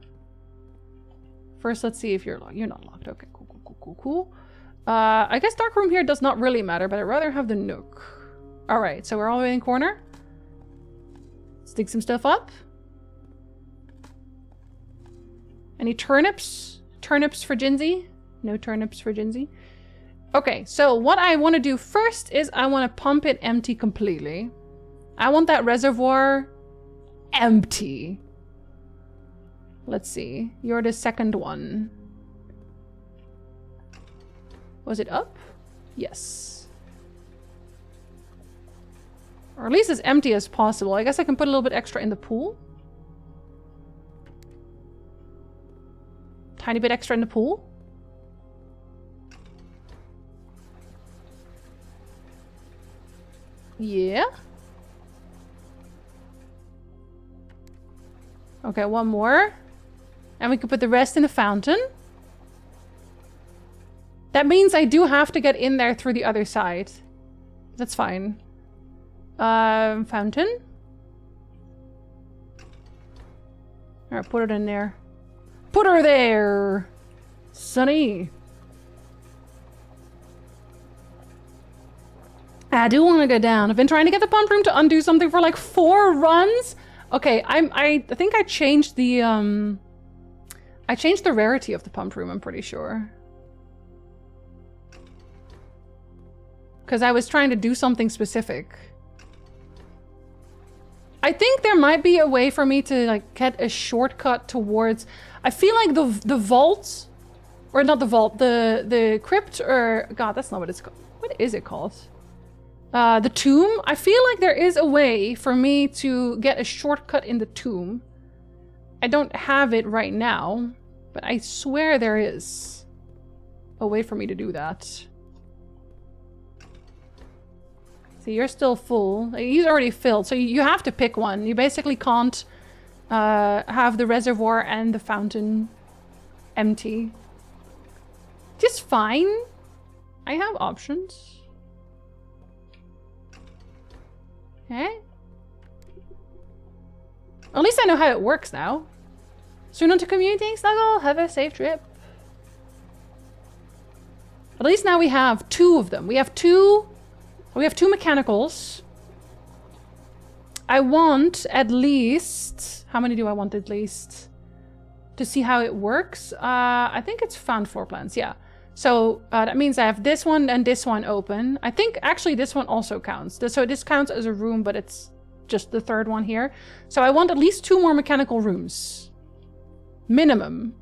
First, let's see if you're locked. You're not locked. Okay, cool, cool, cool, cool, cool. I guess dark room here does not really matter, but I'd rather have the nook. Alright, so we're all in corner. Stick some stuff up. Any turnips? Turnips for Jinzee? No turnips for Jinzee. Okay, so what I want to do first is I want to pump it empty completely. I want that reservoir empty. Let's see. You're the second one. Was it up? Yes. Or at least as empty as possible. I guess I can put a little bit extra in the pool. Tiny bit extra in the pool. Yeah. Okay, one more. And we can put the rest in the fountain. That means I do have to get in there through the other side. That's fine. Fountain. Alright, put it in there. Put her there! Sonny. I do want to go down. I've been trying to get the pump room to undo something for like 4 runs. Okay, I think I changed the rarity of the pump room, I'm pretty sure. Because I was trying to do something specific. I think there might be a way for me to like get a shortcut towards... I feel like the vault... Or not the vault, the crypt, or... God, that's not what it's called. What is it called? The tomb. I feel like there is a way for me to get a shortcut in the tomb. I don't have it right now, but I swear there is a way for me to do that. See, you're still full. He's already filled, so you have to pick one. You basically can't have the reservoir and the fountain empty. Just fine. I have options. Okay. At least I know how it works now. Soon on to commuting, Snuggle. Have a safe trip. At least now we have 2 of them. We have two mechanicals. I want at least... How many do I want at least? To see how it works. I think it's found floor plans, yeah. So that means I have this one and this one open. I think actually this one also counts. So this counts as a room, but it's just the 3rd one here. So I want at least 2 more mechanical rooms. Minimum.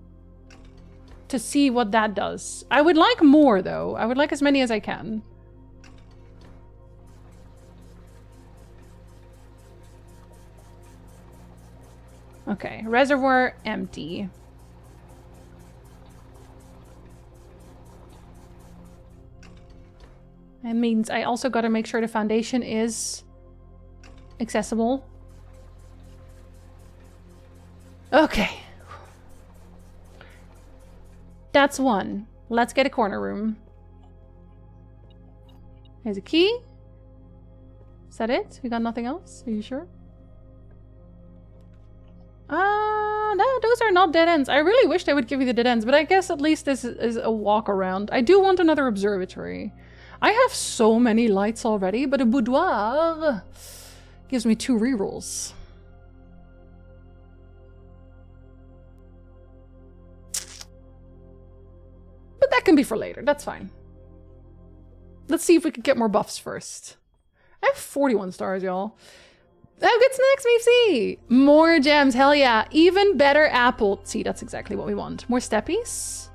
To see what that does. I would like more though. I would like as many as I can. Okay, reservoir empty. That means I also gotta make sure the foundation is accessible. Okay. That's 1. Let's get a corner room. Here's a key. Is that it? We got nothing else? Are you sure? No, those are not dead ends. I really wish they would give you the dead ends, but I guess at least this is a walk around. I do want another observatory. I have so many lights already, but a boudoir gives me 2 rerolls. But that can be for later. That's fine. Let's see if we can get more buffs first. I have 41 stars, y'all. Oh, good snacks, Meepsy! More gems, hell yeah. Even better apple. See, that's exactly what we want. More steppies?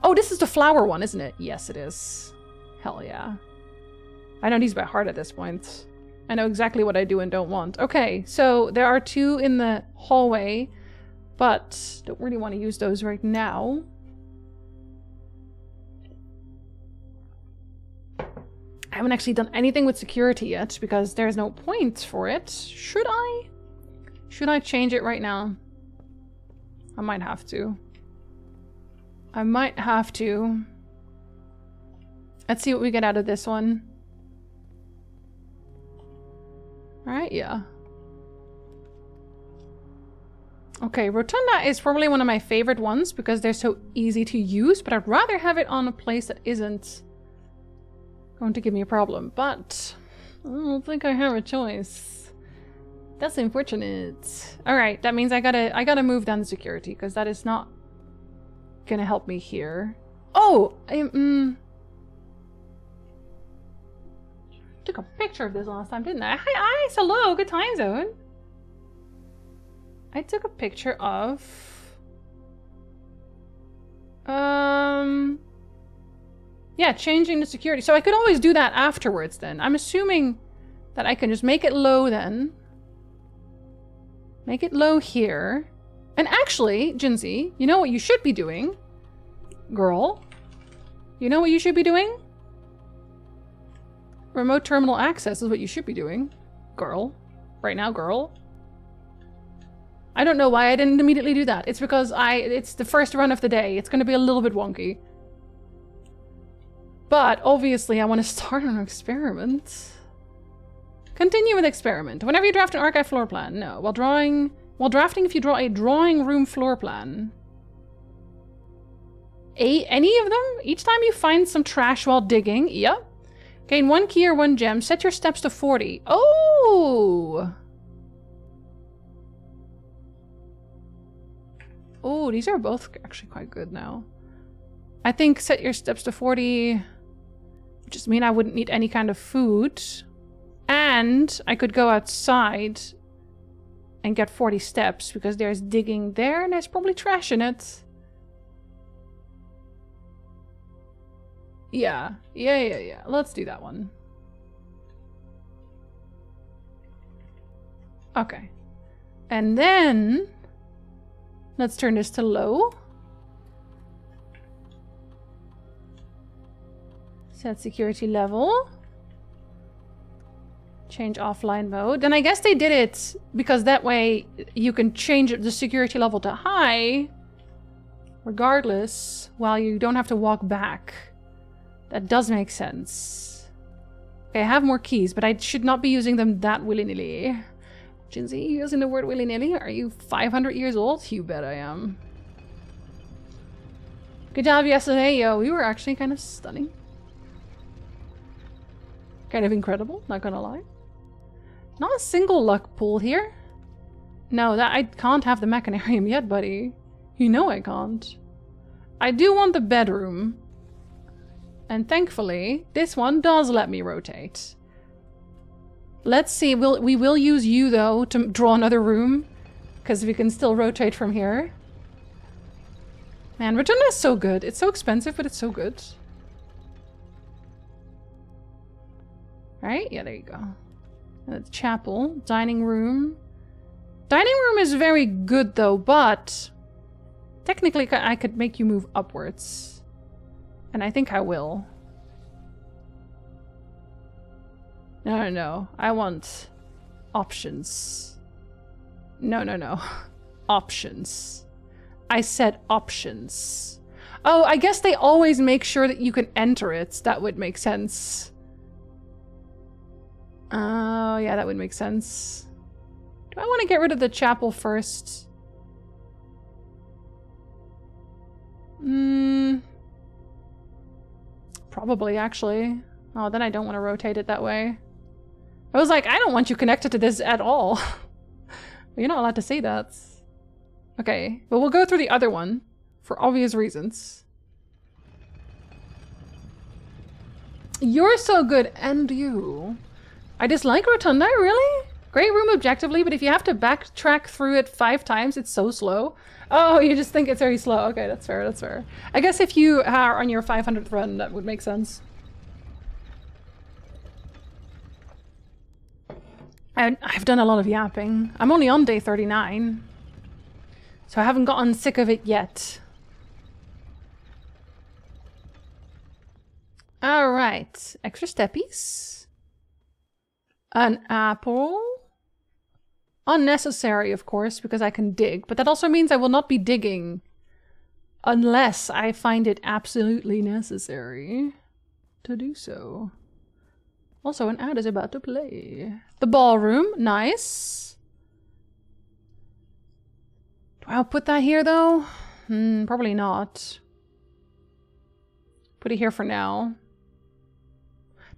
Oh, this is the flower one, isn't it? Yes, it is. Hell yeah. I know these by heart at this point. I know exactly what I do and don't want. Okay, so there are 2 in the hallway, but don't really want to use those right now. I haven't actually done anything with security yet because there's no point for it. Should I? Should I change it right now? I might have to. I might have to. Let's see what we get out of this one. Alright, yeah. Okay, Rotunda is probably one of my favorite ones because they're so easy to use, but I'd rather have it on a place that isn't going to give me a problem, but I don't think I have a choice. That's unfortunate. All right, that means I gotta move down the security because that is not gonna help me here. Oh, took a picture of this last time, didn't I? Hi, Ice, hello, good time zone. I took a picture of yeah, changing the security. So I could always do that afterwards then. I'm assuming that I can just make it low then. Make it low here. And actually, Jinzee, you know what you should be doing? Girl. You know what you should be doing? Remote terminal access is what you should be doing. Girl. Right now, girl. I don't know why I didn't immediately do that. It's because it's the first run of the day. It's going to be a little bit wonky. But obviously I want to start an experiment. Continue with experiment. Whenever you draft an archive floor plan. No. While drafting, if you draw a drawing room floor plan. Any of them? Each time you find some trash while digging. Yep. Gain 1 key or 1 gem. Set your steps to 40. Oh! Oh, these are both actually quite good now. I think set your steps to 40... just mean I wouldn't need any kind of food. And I could go outside and get 40 steps because there's digging there and there's probably trash in it. Yeah. Let's do that one. Okay. And then let's turn this to low. Set security level. Change offline mode. Then I guess they did it because that way you can change the security level to high. Regardless, while you don't have to walk back. That does make sense. Okay, I have more keys, but I should not be using them that willy-nilly. Jinzee, you using the word willy-nilly? Are you 500 years old? You bet I am. Good job yesterday, yo. You were actually kind of stunning. Kind of incredible, not gonna lie. Not a single luck pool here. No, that I can't have the mechanarium yet, buddy. You know I can't. I do want the bedroom. And thankfully, this one does let me rotate. Let's see, we will use you though to draw another room. Because we can still rotate from here. Man, Rotunda is so good. It's so expensive, but it's so good. Right? Yeah, there you go. And the chapel, dining room. Dining room is very good though, but technically I could make you move upwards. And I think I will. No. I want options. No. Options. I said options. Oh, I guess they always make sure that you can enter it. That would make sense. Oh, yeah, that would make sense. Do I want to get rid of the chapel first? Probably, actually. Oh, then I don't want to rotate it that way. I was like, I don't want you connected to this at all. You're not allowed to say that. Okay, but we'll go through the other one for obvious reasons. You're so good, and you. I dislike Rotunda, really? Great room objectively, but if you have to backtrack through it 5 times, it's so slow. Oh, you just think it's very slow. Okay, that's fair, that's fair. I guess if you are on your 500th run, that would make sense. I've done a lot of yapping. I'm only on day 39. So I haven't gotten sick of it yet. Alright, extra steppies. An apple. Unnecessary, of course, because I can dig. But that also means I will not be digging unless I find it absolutely necessary to do so. Also, an ad is about to play. The ballroom, nice. Do I put that here, though? Probably not. Put it here for now.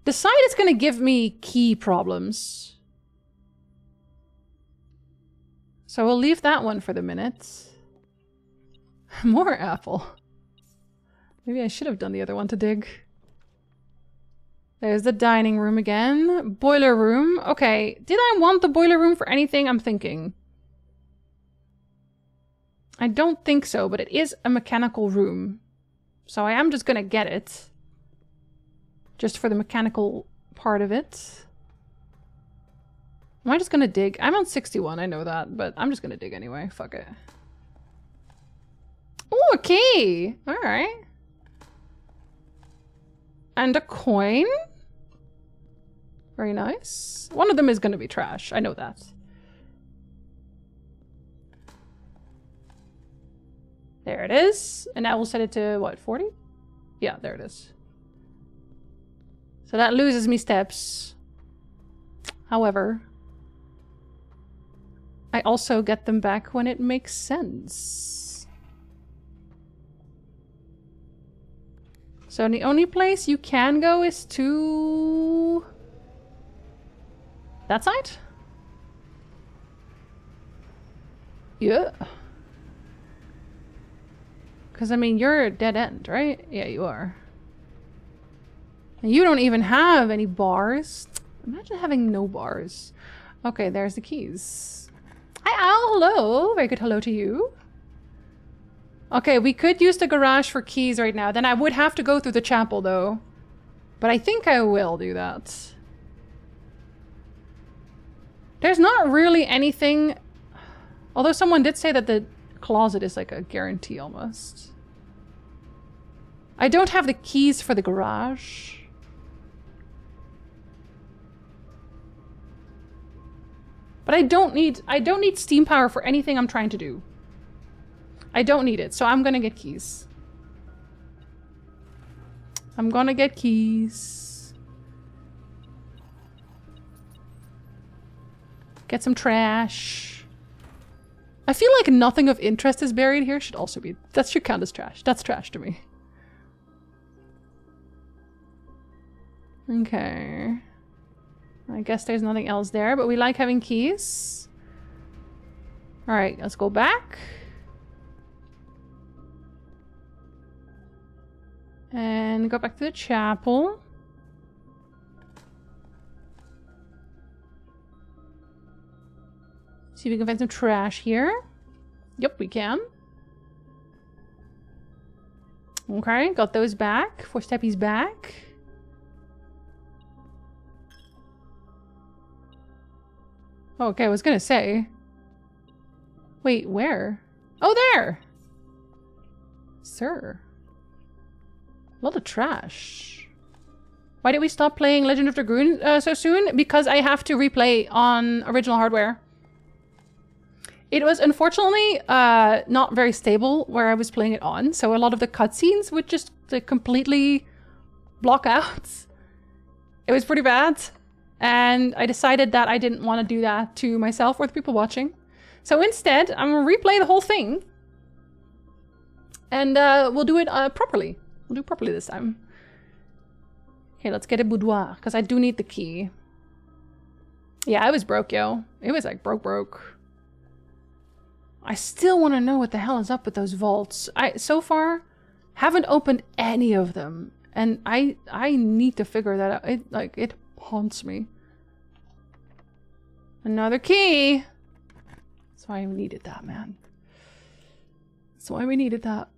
The side is going to give me key problems. So we'll leave that one for the minute. More apple. Maybe I should have done the other one to dig. There's the dining room again. Boiler room. Okay, did I want the boiler room for anything? I'm thinking. I don't think so, but it is a mechanical room. So I am just gonna get it. Just for the mechanical part of it. Am I just gonna dig? I'm on 61, I know that, but I'm just gonna dig anyway. Fuck it. Oh, a key! Alright. And a coin. Very nice. One of them is gonna be trash. I know that. There it is. And now we'll set it to, what, 40? Yeah, there it is. So that loses me steps. However, I also get them back when it makes sense. So the only place you can go is to that side? Yeah. Because, I mean, you're a dead end, right? Yeah, you are. And you don't even have any bars. Imagine having no bars. Okay, there's the keys. Hi, Al. Hello. Very good hello to you. Okay, we could use the garage for keys right now. Then I would have to go through the chapel, though. But I think I will do that. There's not really anything... Although someone did say that the closet is like a guarantee almost. I don't have the keys for the garage. But I don't need steam power for anything I'm trying to do. I don't need it, so I'm gonna get keys. I'm gonna get keys. Get some trash. I feel like nothing of interest is buried here. Should also be... That should count as trash. That's trash to me. Okay. I guess there's nothing else there, but we like having keys. Alright, let's go back. And go back to the chapel. See if we can find some trash here. Yep, we can. Okay, got those back. 4 steppies back. Okay, I was gonna say. Wait, where? Oh, there! Sir. A lot of trash. Why did we stop playing Legend of Dragoon so soon? Because I have to replay on original hardware. It was unfortunately not very stable where I was playing it on, so a lot of the cutscenes would just completely block out. It was pretty bad, and I decided that I didn't want to do that to myself or the people watching. So instead, I'm gonna replay the whole thing, and we'll do it properly. We'll do it properly this time. Okay, let's get a boudoir, because I do need the key. Yeah, I was broke, yo. It was like broke. I still want to know what the hell is up with those vaults. I so far haven't opened any of them, and I need to figure that out. It haunts me. Another key. That's why we needed that, man. That's why we needed that.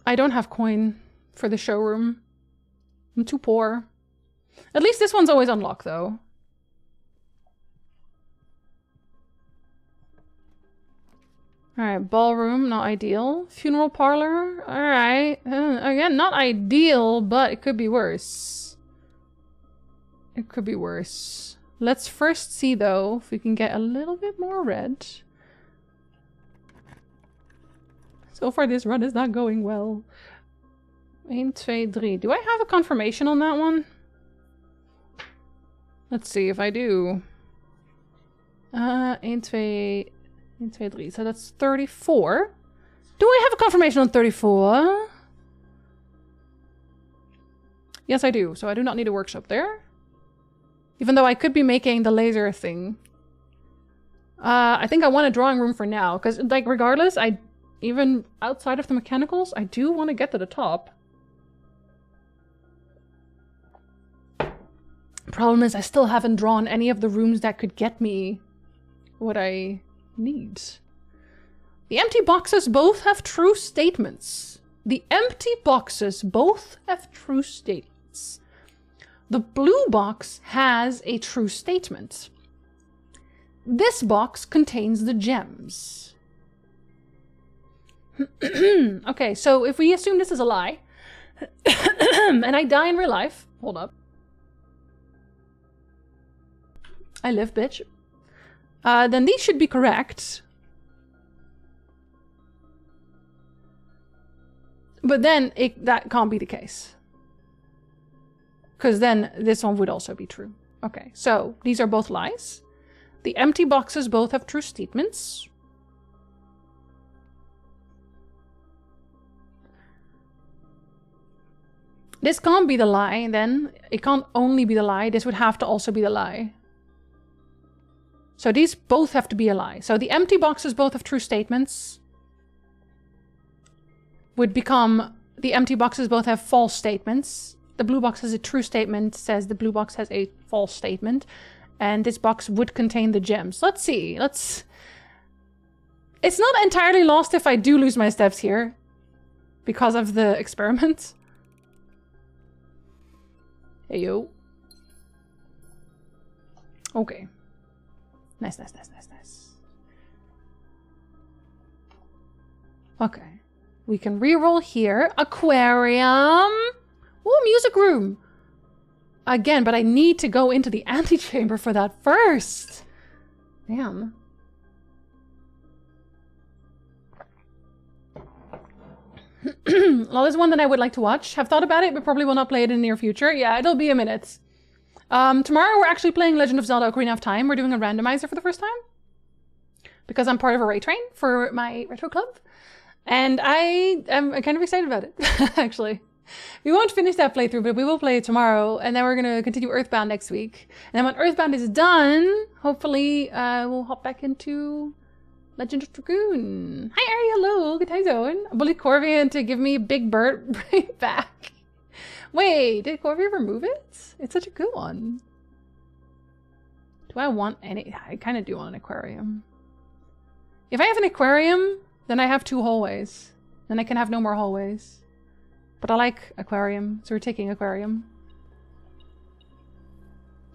I don't have coin for the showroom. I'm too poor. At least this one's always unlocked, though. Alright, ballroom, not ideal. Funeral parlor, alright. Again, not ideal, but it could be worse. It could be worse. Let's first see, though, if we can get a little bit more red. So far, this run is not going well. 1, 2, 3. Do I have a confirmation on that one? Let's see if I do. 1, 2... 1, 2, 3. So that's 34. Do I have a confirmation on 34? Yes, I do. So I do not need a workshop there. Even though I could be making the laser thing. I think I want a drawing room for now. Because, like, regardless, even outside of the mechanicals, I do want to get to the top. Problem is, I still haven't drawn any of the rooms that could get me what I need. The empty boxes both have true statements. The empty boxes both have true statements. The blue box has a true statement. This box contains the gems. Okay, so if we assume this is a lie, and I die in real life, hold up. I live, bitch. Then these should be correct. But then that can't be the case. Because then this one would also be true. Okay, so these are both lies. The empty boxes both have true statements. This can't be the lie, then. It can't only be the lie. This would have to also be the lie. So these both have to be a lie. So the empty boxes both have true statements. Would become the empty boxes both have false statements. The blue box has a true statement, says the blue box has a false statement. And this box would contain the gems. Let's see. It's not entirely lost if I do lose my steps here. Because of the experiment. Hey, yo. Okay. Nice. Okay. We can reroll here. Aquarium. Ooh, music room. Again, but I need to go into the antechamber for that first. Damn. Well, there's one that I would like to watch. Have thought about it, but probably will not play it in the near future. Yeah, it'll be a minute. Tomorrow we're actually playing Legend of Zelda Ocarina of Time. We're doing a randomizer for the first time. Because I'm part of a raid train for my retro club. And I am kind of excited about it, actually. We won't finish that playthrough, but we will play it tomorrow. And then we're going to continue Earthbound next week. And then when Earthbound is done, hopefully we'll hop back into Legend of Dragoon. Hi, Ari. Hello. Good time zone. I bullied Corvian to give me a big bird right back. Wait, did Corvian remove it? It's such a good one. Do I want any? I kind of do want an aquarium. If I have an aquarium, then I have 2 hallways. Then I can have no more hallways. But I like aquarium, so we're taking aquarium.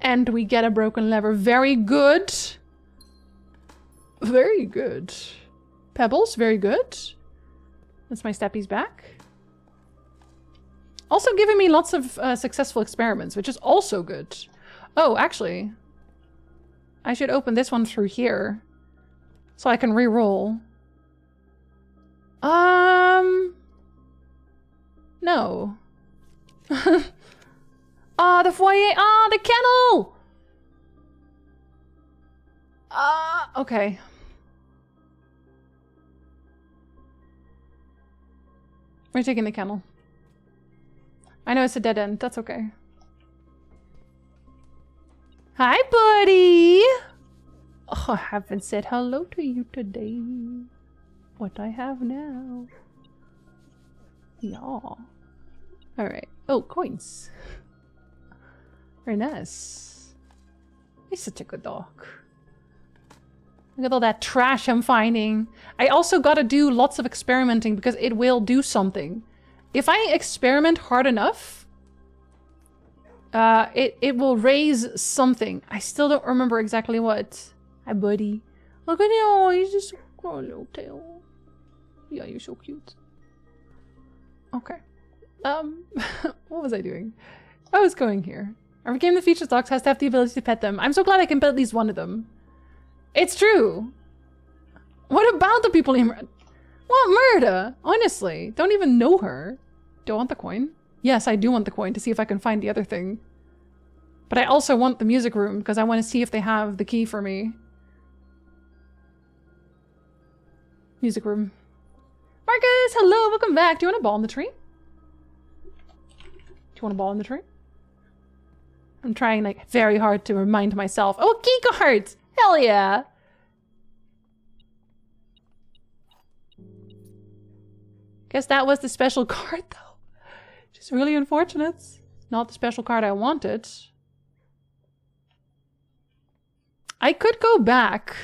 And we get a broken lever. Very good. Very good. Pebbles, very good. That's my steppies back. Also giving me lots of successful experiments, which is also good. Oh, actually, I should open this one through here. So I can re-roll. No. Ah, the foyer. Ah, the kennel. Okay. We're taking the kennel. I know it's a dead end. That's okay. Hi, buddy. Oh, I haven't said hello to you today. What I have now. Yeah. Alright. Oh, coins. Very nice. He's such a good dog. Look at all that trash I'm finding. I also gotta do lots of experimenting because it will do something. If I experiment hard enough, it will raise something. I still don't remember exactly what. Hi, buddy. Look at him. Oh, he's just got a little tail. Yeah, you're so cute. Okay. What was I doing? I was going here. Every game that features dogs has to have the ability to pet them. I'm so glad I can pet at least one of them. It's true. What about the people in What murder? Honestly, don't even know her. Do I want the coin? Yes, I do want the coin to see if I can find the other thing. But I also want the music room because I want to see if they have the key for me. Music room. Marcus, hello, welcome back. Do you want a ball in the tree? Do you want a ball in the tree? I'm trying like very hard to remind myself. Oh, Kiko hearts! Hell yeah! Guess that was the special card though. Just really unfortunate. Not the special card I wanted. I could go back.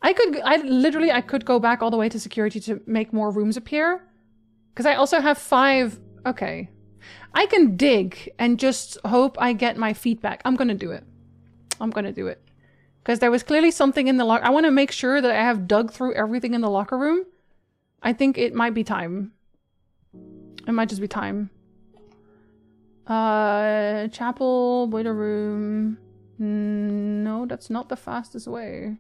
I could go back all the way to security to make more rooms appear. Because I also have 5. Okay. I can dig and just hope I get my feet back. I'm gonna do it. I'm gonna do it. Because there was clearly something in the locker. I want to make sure that I have dug through everything in the locker room. I think it might be time. It might just be time. Chapel, boiler room. No, that's not the fastest way.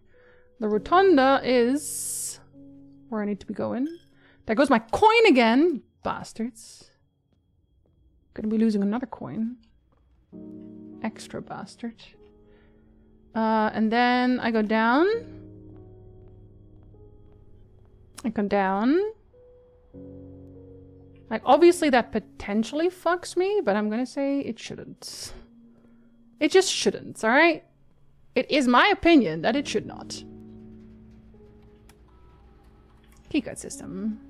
The rotunda is where I need to be going. There goes my coin again. Bastards. Gonna be losing another coin. Extra bastard. And then I go down. I go down. Like, obviously that potentially fucks me, but I'm gonna say it shouldn't. It just shouldn't, alright? It is my opinion that it should not. Keycard system.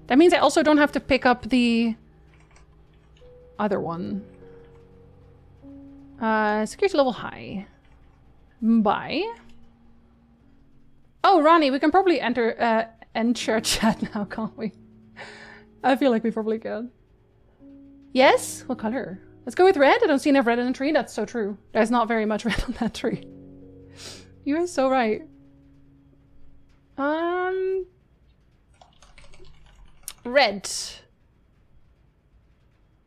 That means I also don't have to pick up the other one. Security level high. Bye. Oh, Ronnie, we can probably enter chat now, can't we? I feel like we probably can. Yes? What color? Let's go with red. I don't see enough red in the tree. That's so true. There's not very much red on that tree. You are so right. Red.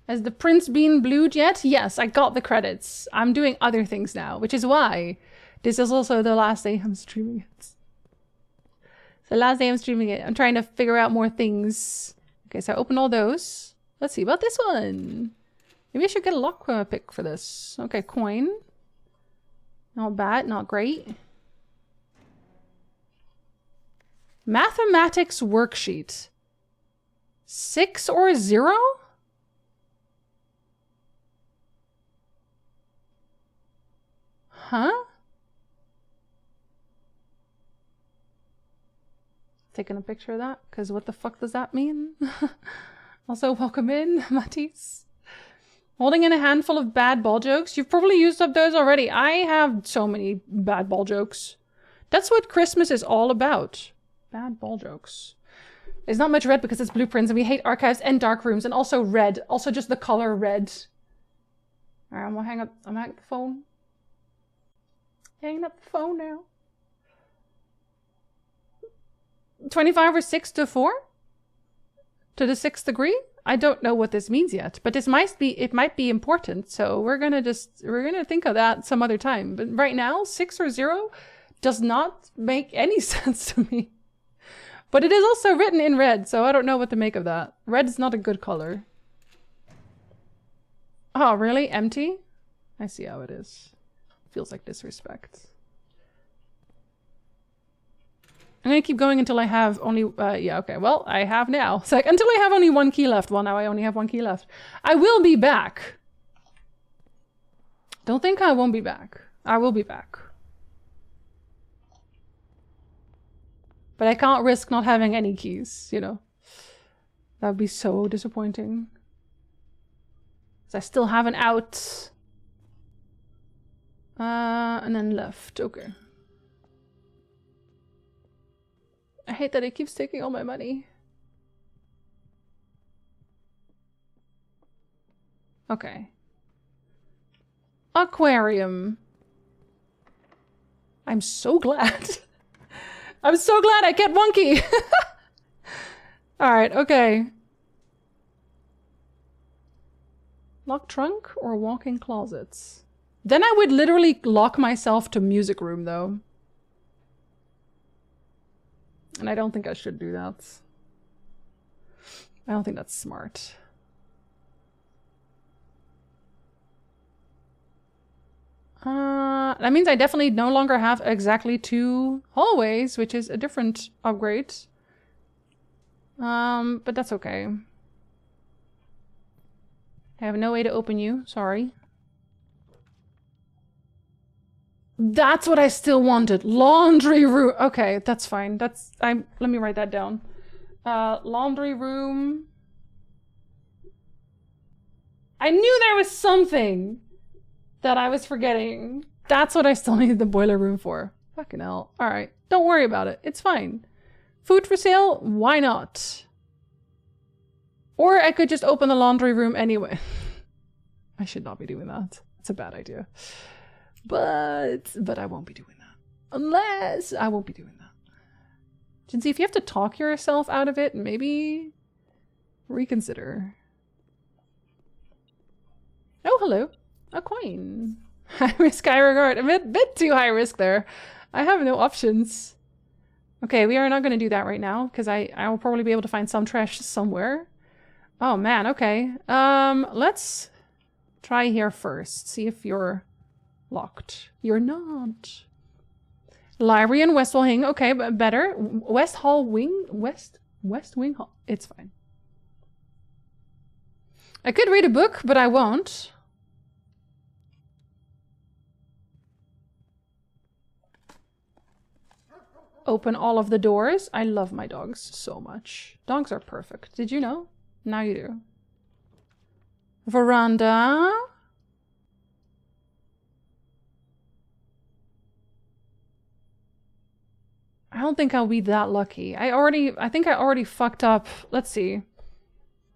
Has the prince been blued yet? Yes, I got the credits. I'm doing other things now, which is why this is also the last day I'm streaming it. So last day I'm streaming it. I'm trying to figure out more things. Okay, so I opened all those. Let's see about this one. Maybe I should get a lock pick for this. Okay, coin. Not bad, not great. Mathematics worksheet. 6 or 0? Huh? Taking a picture of that, because what the fuck does that mean? Also, welcome in, Matisse. Holding in a handful of bad ball jokes. You've probably used up those already. I have so many bad ball jokes. That's what Christmas is all about. Bad ball jokes. There's not much red because it's blueprints and we hate archives and dark rooms and also red. Also just the color red. Alright, I'm gonna hang up. I'm hanging up the phone. Hanging up the phone now. 25 or 6 to 4? To the 6th degree? I don't know what this means yet, but this might be, it might be important. So we're gonna think of that some other time. But right now, 6 or 0 does not make any sense to me. But it is also written in red, so I don't know what to make of that. Red is not a good color. Oh, really? Empty? I see how it is. Feels like disrespect. I'm gonna keep going until I have only, yeah, okay, well, I have now. It's like, until I have only 1 key left. Well, now I only have 1 key left. I will be back. Don't think I won't be back. I will be back. But I can't risk not having any keys, you know. That would be so disappointing. So I still have an out. And then left, okay. I hate that it keeps taking all my money. Okay. Aquarium. I'm so glad. I'm so glad I kept 1 key. Alright, okay. Lock trunk or walk-in closets? Then I would literally lock myself to music room though. And I don't think I should do that. I don't think that's smart. That means I definitely no longer have exactly 2 hallways, which is a different upgrade. But that's okay. I have no way to open you, sorry. That's what I still wanted. Laundry room. Okay, that's fine. Let me write that down. Laundry room. I knew there was something that I was forgetting. That's what I still needed the boiler room for. Fucking hell. Alright. Don't worry about it. It's fine. Food for sale? Why not? Or I could just open the laundry room anyway. I should not be doing that. It's a bad idea. But I won't be doing that. Unless I won't be doing that. Jinzee, if you have to talk yourself out of it, maybe reconsider. Oh, hello. A coin. High risk, high regard. A bit too high risk there. I have no options. Okay, we are not going to do that right now because I will probably be able to find some trash somewhere. Oh man, okay. Let's try here first. See if you're locked. You're not. Library and West Wing. Okay, but better. West Hall Wing? West Wing Hall. It's fine. I could read a book, but I won't. Open all of the doors. I love my dogs so much. Dogs are perfect. Did you know? Now you do. Veranda. I don't think I'll be that lucky. I think I already fucked up. Let's see.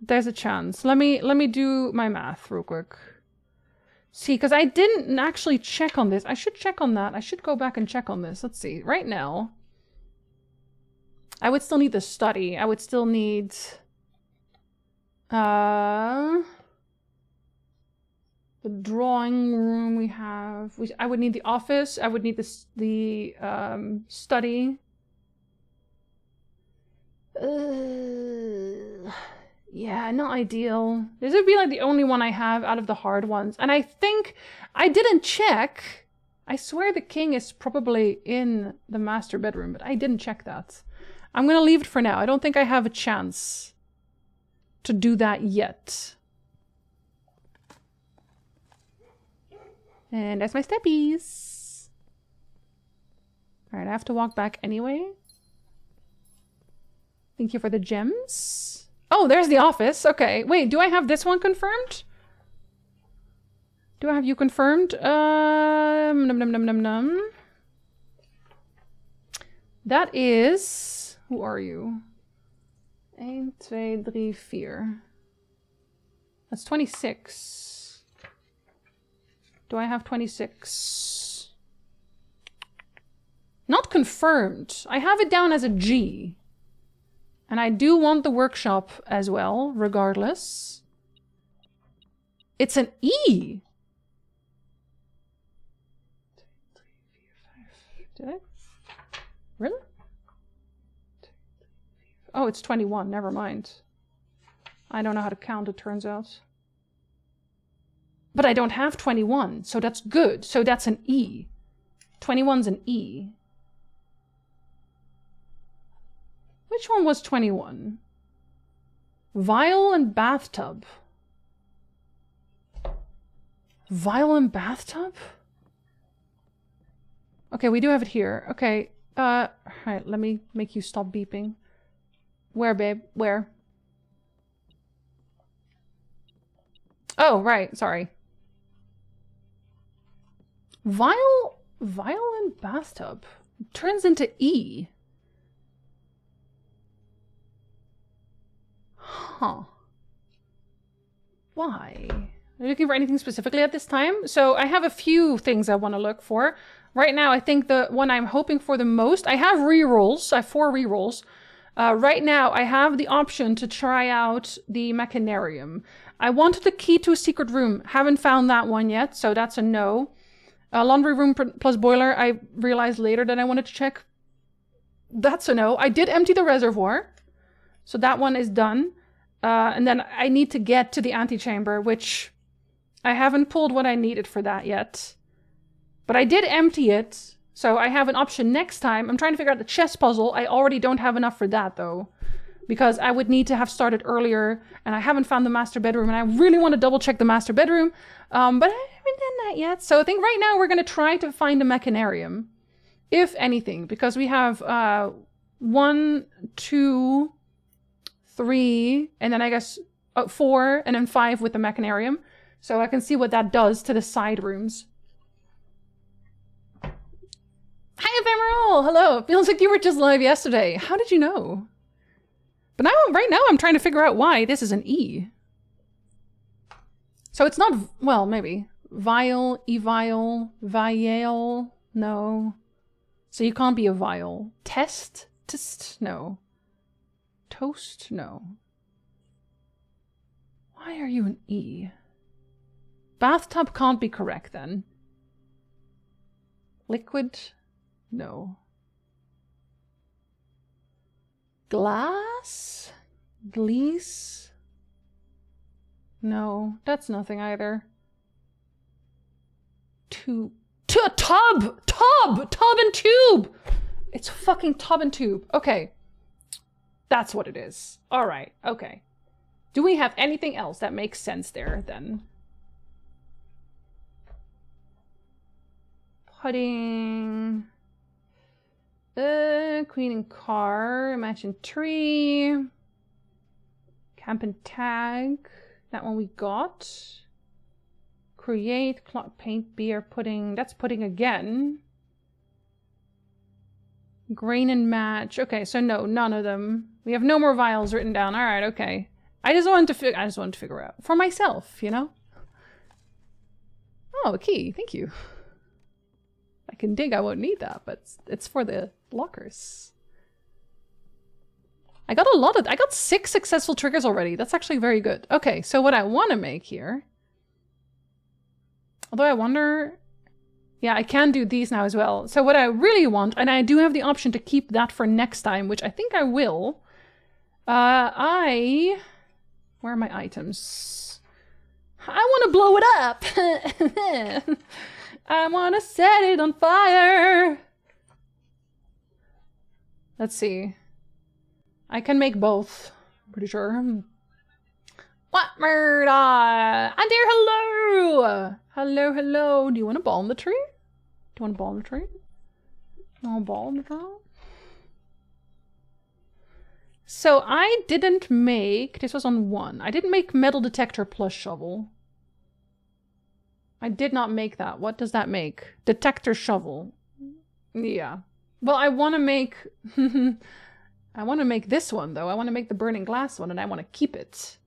There's a chance. Let me do my math real quick. See, because I didn't actually check on this. I should check on that. I should go back and check on this. Let's see. Right now, I would still need the study. I would still need the drawing room we have. I would need the office. I would need the study. Yeah, not ideal. This would be like the only one I have out of the hard ones. And I think I didn't check. I swear the king is probably in the master bedroom, but I didn't check that. I'm gonna leave it for now. I don't think I have a chance to do that yet. And that's my steppies. All right, I have to walk back anyway. Thank you for the gems. Oh, there's the office. Okay, wait, do I have this one confirmed? Do I have you confirmed? That is... Who are you? 1, 2, 3, 4. That's 26. Do I have 26? Not confirmed. I have it down as a G. And I do want the workshop as well, regardless. It's an E. Did I? Really? Oh, it's 21. Never mind. I don't know how to count, it turns out. But I don't have 21, so that's good. So that's an E. 21's an E. Which one was 21? Vial and bathtub. Vial and bathtub? Okay, we do have it here. Okay, alright, let me make you stop beeping. Where, babe? Where? Oh, right, sorry. Vial and bathtub. Turns into E. Huh. Why? Are you looking for anything specifically at this time? So I have a few things I want to look for. Right now, I think the one I'm hoping for the most, I have rerolls. I have 4 rerolls. Right now, I have the option to try out the Machinarium. I wanted the key to a secret room. Haven't found that one yet, so that's a no. Laundry room plus boiler, I realized later that I wanted to check. That's a no. I did empty the reservoir, so that one is done. And then I need to get to the antechamber, which I haven't pulled what I needed for that yet. But I did empty it, so I have an option next time. I'm trying to figure out the chess puzzle. I already don't have enough for that, though. Because I would need to have started earlier, and I haven't found the master bedroom, and I really want to double check the master bedroom. But I haven't done that yet. So I think right now we're going to try to find a Machinarium. If anything, because we have 1, 2, 3, and then I guess 4, and then 5 with the Machinarium. So I can see what that does to the side rooms. Hi, Ephemeral! Hello! Feels like you were just live yesterday. How did you know? But now, right now, I'm trying to figure out why this is an E. So it's not, well, maybe. Vial, E-vial, vial, no. So you can't be a vial. Test? No. Toast? No. Why are you an E? Bathtub can't be correct then. Liquid? No. Glass? Glees? No, that's nothing either. Tub and tube! It's fucking tub and tube. Okay. That's what it is. Alright, okay. Do we have anything else that makes sense there, then? Pudding... queen and car, imagine tree, camp and tag, that one we got. Create, clock, paint, beer, pudding, that's pudding again. Grain and match, okay, so no, none of them. We have no more vials written down, alright, okay. I just wanted to figure out, for myself, you know? Oh, a key, thank you. I can dig, I won't need that, but it's for the lockers. I got 6 successful triggers already. That's actually very good. Okay, so what I want to make here... Although I wonder... Yeah, I can do these now as well. So what I really want, and I do have the option to keep that for next time, which I think I will, Where are my items? I want to blow it up! I want to set it on fire! Let's see. I can make both. I'm pretty sure. What murder? And dear hello! Hello, hello. Do you want a ball in the tree? Do you want a ball in the tree? No ball in the tree? So I didn't make... This was on 1. I didn't make metal detector plus shovel. I did not make that. What does that make? Detector shovel. Yeah. Well, I want to make... I want to make this one, though. I want to make the burning glass one, and I want to keep it.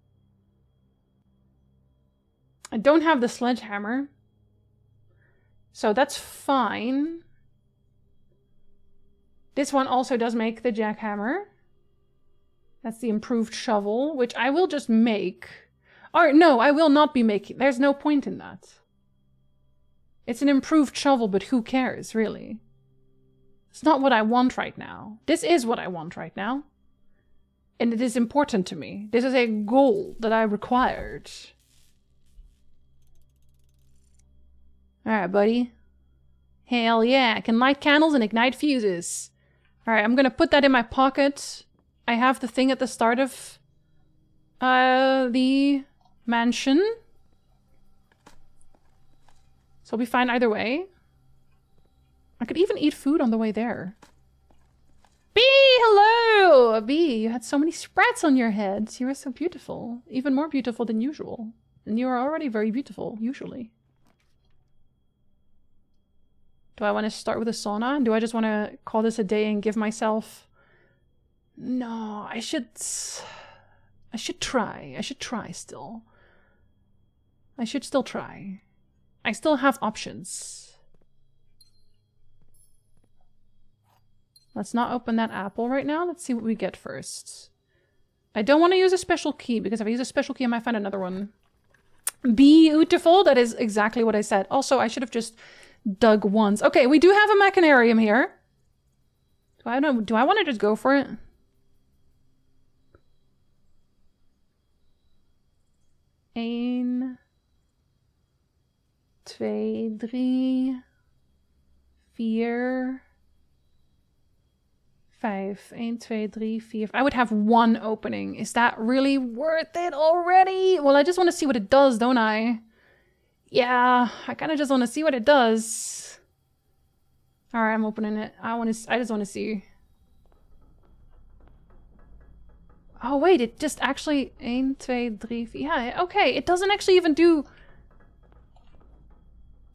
I don't have the sledgehammer. So that's fine. This one also does make the jackhammer. That's the improved shovel, which I will just make. Or no, I will not be making. There's no point in that. It's an improved shovel, but who cares, really? It's not what I want right now. This is what I want right now. And it is important to me. This is a goal that I required. Alright, buddy. Hell yeah, I can light candles and ignite fuses. Alright, I'm gonna put that in my pocket. I have the thing at the start of the mansion. So I'll be fine either way. I could even eat food on the way there. Bee, hello! Bee, you had so many sprats on your head. You are so beautiful. Even more beautiful than usual. And you are already very beautiful, usually. Do I want to start with a sauna? Do I just want to call this a day and give myself... No, I should try. I should try still. I should still try. I still have options. Let's not open that apple right now. Let's see what we get first. I don't want to use a special key, because if I use a special key, I might find another one. Beautiful. That is exactly what I said. Also, I should have just dug once. Okay, we do have a mechanarium here. Do I want to just go for it? 1, 2, 3, 4, 5. 1, 2, 3, 4. I would have 1 opening. Is that really worth it already? Well, I just want to see what it does, don't I? Yeah, I kind of just want to see what it does. All right, I'm opening it. I just want to see. Oh wait, it just actually 1, 2, 3, 4. Yeah, okay. It doesn't actually even do.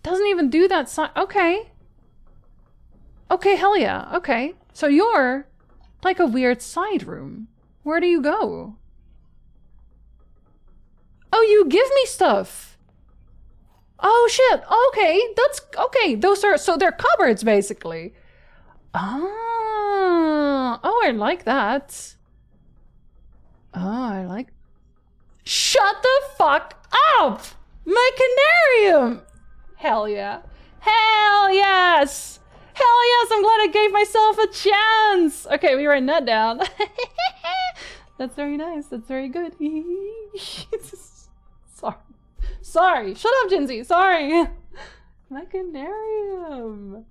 Doesn't even do that side. Okay. Okay, hell yeah. Okay. So you're like a weird side room. Where do you go? Oh, you give me stuff. Oh shit. Okay, that's okay. Those are so they're cupboards basically. Ah. Oh, I like that. Oh, I like... Shut the fuck up! My canarium! Hell yeah. Hell yes! Hell yes, I'm glad I gave myself a chance! Okay, we write that down. That's very nice, that's very good. Sorry. Sorry, shut up, Jinzee, sorry! My canarium!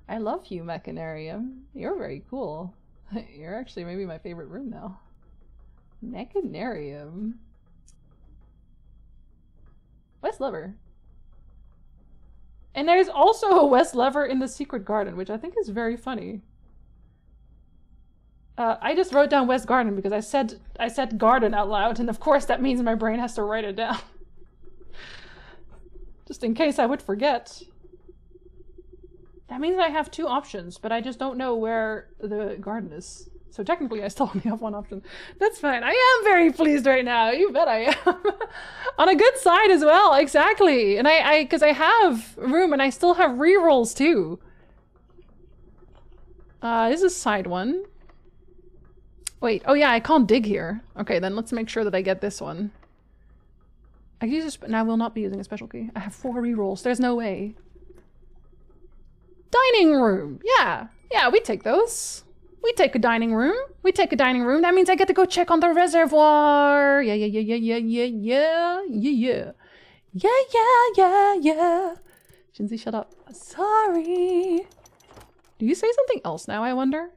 I love you, Mechanarium. You're very cool. You're actually maybe my favorite room now. Mechanarium. West Lever. And there's also a West Lever in the Secret Garden, which I think is very funny. I just wrote down West Garden because I said garden out loud, and of course that means my brain has to write it down. Just in case I would forget. That means I have 2 options, but I just don't know where the garden is. So technically I still only have 1 option. That's fine. I am very pleased right now. You bet I am. On a good side as well, exactly. And because I have room and I still have rerolls too. This is side 1. Wait, oh yeah, I can't dig here. Okay, then let's make sure that I get this one. I can use and I will not be using a special key. I have 4 rerolls. There's no way. Dining room. Yeah. Yeah, we take those. We take a dining room. We take a dining room. That means I get to go check on the reservoir. Yeah, yeah, yeah, yeah, yeah, yeah, yeah, yeah. Yeah, yeah, yeah, yeah. Jinzee, shut up. Sorry. Do you say something else now, I wonder?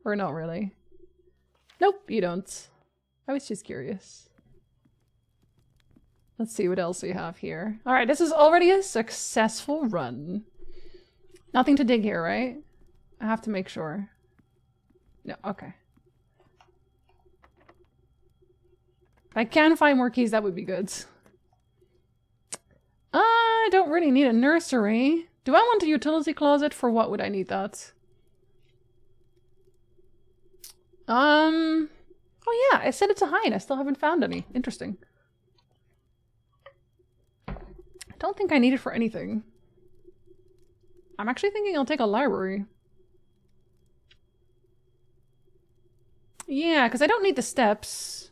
Or not really? Nope, you don't. I was just curious. Let's see what else we have here. Alright, this is already a successful run. Nothing to dig here, right? I have to make sure. No, okay. If I can find more keys, that would be good. I don't really need a nursery. Do I want a utility closet? For what would I need that? Oh yeah, I set it to hide. I still haven't found any. Interesting. I don't think I need it for anything. I'm actually thinking I'll take a library. Yeah, because I don't need the steps.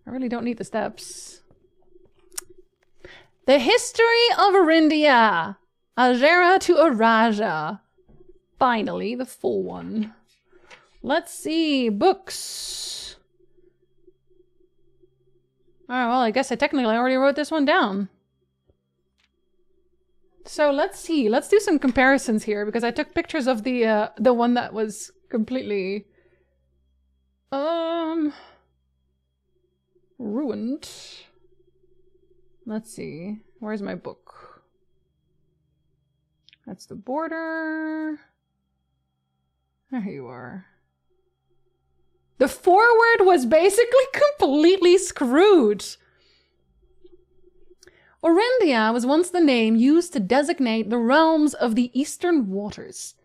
I really don't need the steps. The History of Arindia. Ajera to Araja. Finally, the full one. Let's see. Books. Alright, well, I guess I technically already wrote this one down. So let's see. Let's do some comparisons here, because I took pictures of the one that was completely ruined. Let's see. Where's my book? That's the border. There you are. The foreword was basically completely screwed. Orindia was once the name used to designate the realms of the eastern waters.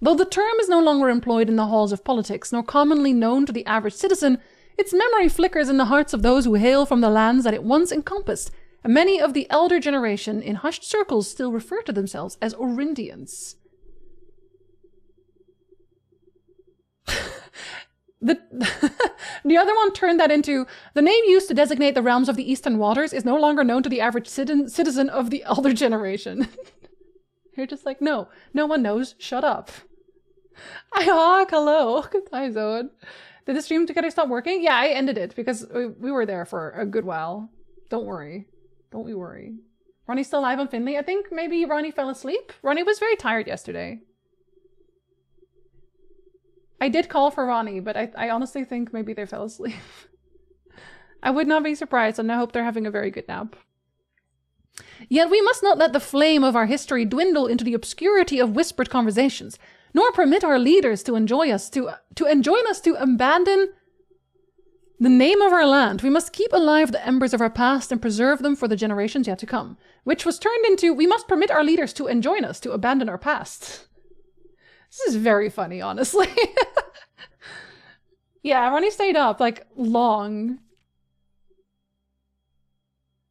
Though the term is no longer employed in the halls of politics, nor commonly known to the average citizen, its memory flickers in the hearts of those who hail from the lands that it once encompassed, and many of the elder generation in hushed circles still refer to themselves as Orindians. The other one turned that into, the name used to designate the realms of the eastern waters is no longer known to the average citizen of the elder generation. You're just like, no, no one knows, shut up. Hello, hi Zoe. Did the stream together stop working? Yeah, I ended it because we were there for a good while. Don't worry. Don't we worry. Ronnie's still live on Finley? I think maybe Ronnie fell asleep. Ronnie was very tired yesterday. I did call for Ronnie, but I honestly think maybe they fell asleep. I would not be surprised, and I hope they're having a very good nap. Yet we must not let the flame of our history dwindle into the obscurity of whispered conversations, nor permit our leaders to enjoin us to abandon the name of our land. We must keep alive the embers of our past and preserve them for the generations yet to come, which was turned into, we must permit our leaders to enjoin us to abandon our past. This is very funny, honestly. Yeah, Ronnie stayed up, like, long.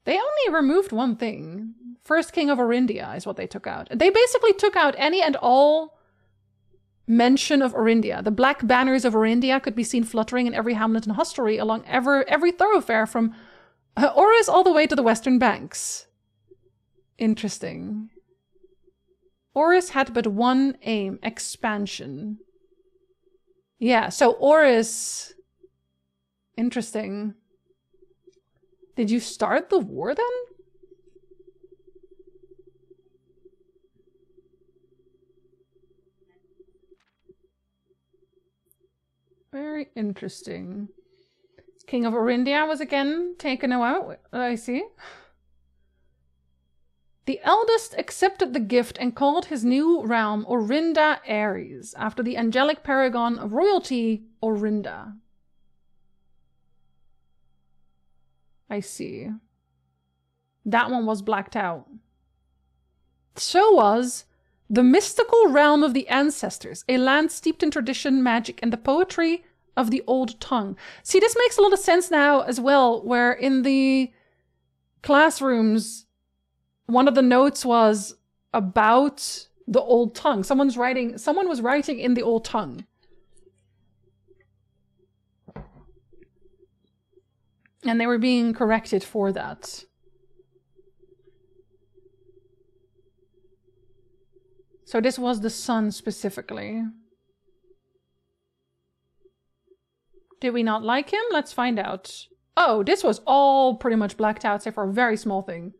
They only removed one thing. First King of Orindia is what they took out. They basically took out any and all mention of Orindia. The black banners of Orindia could be seen fluttering in every hamlet and hostelry along every thoroughfare from Oris all the way to the western banks. Interesting. Oris had but one aim, expansion. Yeah, so Oris... Interesting. Did you start the war then? Very interesting. King of Orindia was again taken away. I see. The eldest accepted the gift and called his new realm Orinda Ares, after the angelic paragon of royalty, Orinda. I see. That one was blacked out. So was the mystical realm of the ancestors, a land steeped in tradition, magic, and the poetry of the old tongue. See, this makes a lot of sense now as well, where in the classrooms, one of the notes was about the old tongue. Someone was writing in the old tongue. And they were being corrected for that. So this was the sun specifically. Did we not like him? Let's find out. Oh, this was all pretty much blacked out, save for a very small thing.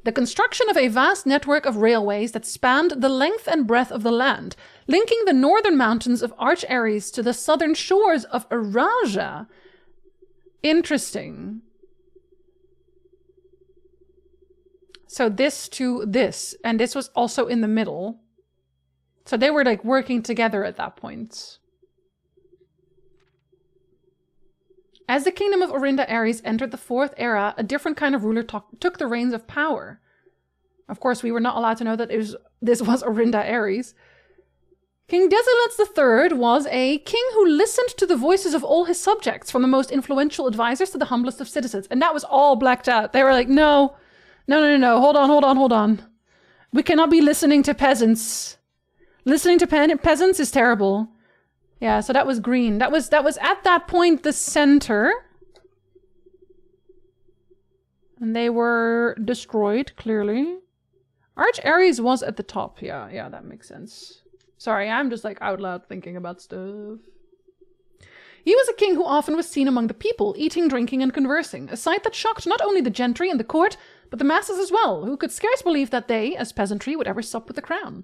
The construction of a vast network of railways that spanned the length and breadth of the land, linking the northern mountains of Arch Ares to the southern shores of Araja. Interesting. So this to this, and this was also in the middle. So they were like working together at that point. As the kingdom of Orinda Ares entered the fourth era, a different kind of ruler took the reins of power. Of course, we were not allowed to know that this was Orinda Ares. King Desilets III was a king who listened to the voices of all his subjects, from the most influential advisors to the humblest of citizens. And that was all blacked out. They were like, no, hold on. We cannot be listening to peasants. Listening to peasants is terrible. Yeah, so that was green. That was at that point the center. And they were destroyed, clearly. Arch Ares was at the top. Yeah, that makes sense. Sorry, I'm just like out loud thinking about stuff. He was a king who often was seen among the people, eating, drinking, and conversing, a sight that shocked not only the gentry and the court, but the masses as well, who could scarce believe that they, as peasantry, would ever sup with the crown.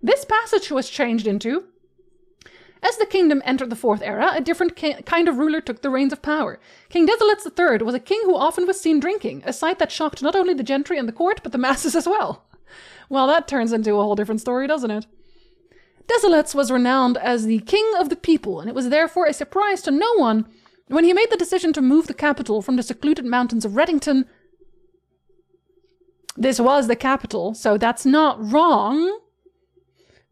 This passage was changed into: as the kingdom entered the fourth era, a different kind of ruler took the reins of power. King Desilets III was a king who often was seen drinking, a sight that shocked not only the gentry and the court, but the masses as well. Well, that turns into a whole different story, doesn't it? Desilets was renowned as the king of the people, and it was therefore a surprise to no one when he made the decision to move the capital from the secluded mountains of Reddington. This was the capital, so that's not wrong.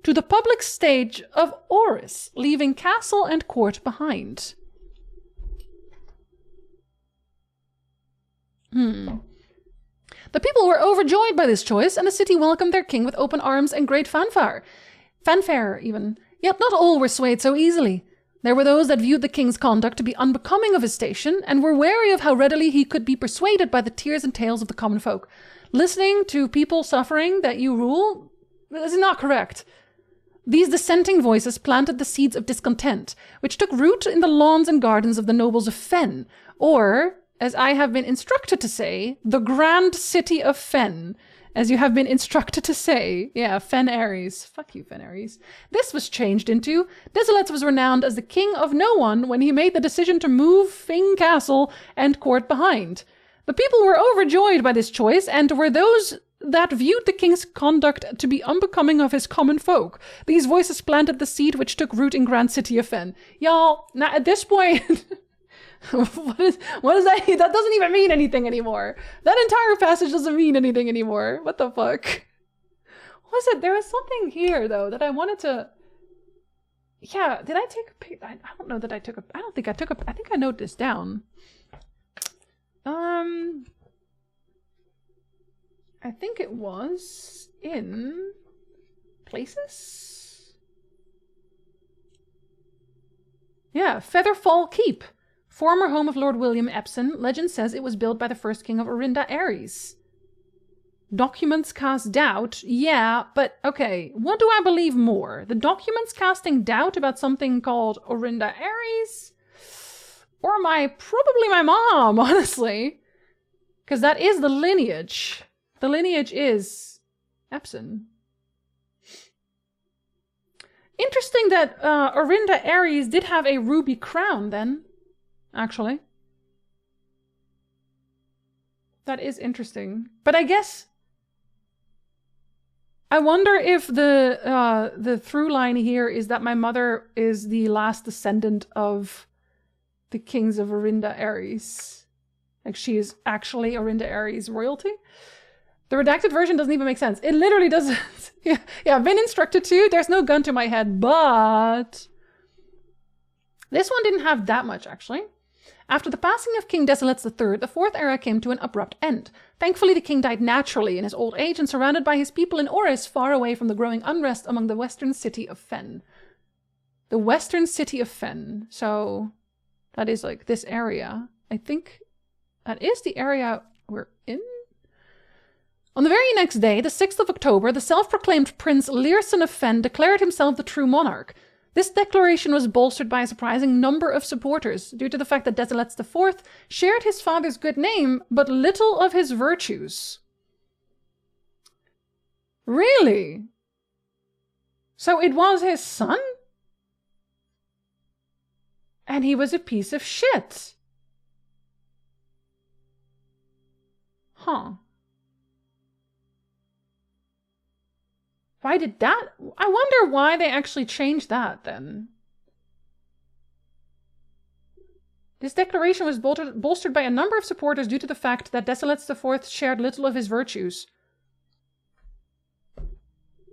To the public stage of Oris, leaving castle and court behind. The people were overjoyed by this choice, and the city welcomed their king with open arms and great fanfare. Fanfare, even. Yet not all were swayed so easily. There were those that viewed the king's conduct to be unbecoming of his station, and were wary of how readily he could be persuaded by the tears and tales of the common folk. Listening to people suffering that you rule is not correct. These dissenting voices planted the seeds of discontent, which took root in the lawns and gardens of the nobles of Fen, or, as I have been instructed to say, the grand city of Fen. As you have been instructed to say. Yeah, Fen Ares. Fuck you, Fen Ares. This was changed into: Desilets was renowned as the king of no one when he made the decision to move Fing Castle and court behind. The people were overjoyed by this choice, and were those that viewed the king's conduct to be unbecoming of his common folk. These voices planted the seed which took root in grand city of Fen. Y'all, now at this point... what is that? That doesn't even mean anything anymore. That entire passage doesn't mean anything anymore. What the fuck? What was it? There was something here though that I wanted to. Yeah, did I take a pic? I don't know that I took a. I don't think I took a. I think I noted this down. I think it was in places. Yeah, Featherfall Keep. Former home of Lord William Epson, legend says it was built by the first king of Orinda Ares. Documents cast doubt, yeah, but okay, what do I believe more? The documents casting doubt about something called Orinda Ares? Or probably my mom, honestly. Because that is the lineage. The lineage is Epson. Interesting that Orinda Ares did have a ruby crown then. Actually. That is interesting. But I guess... I wonder if the through line here is that my mother is the last descendant of the kings of Orinda Ares. Like she is actually Orinda Ares royalty. The redacted version doesn't even make sense. It literally doesn't. Yeah, I've been instructed to. There's no gun to my head, but... This one didn't have that much, actually. After the passing of King Desilets III, the fourth era came to an abrupt end. Thankfully, the king died naturally in his old age and surrounded by his people in Oris, far away from the growing unrest among the western city of Fen. The western city of Fen. So, that is like this area. I think that is the area we're in? On the very next day, the 6th of October, the self-proclaimed Prince Learson of Fen declared himself the true monarch. This declaration was bolstered by a surprising number of supporters due to the fact that Desilets IV shared his father's good name, but little of his virtues. Really? So it was his son? And he was a piece of shit. Huh. Why did that? I wonder why they actually changed that then. This declaration was bolstered by a number of supporters due to the fact that Desilets IV shared little of his virtues.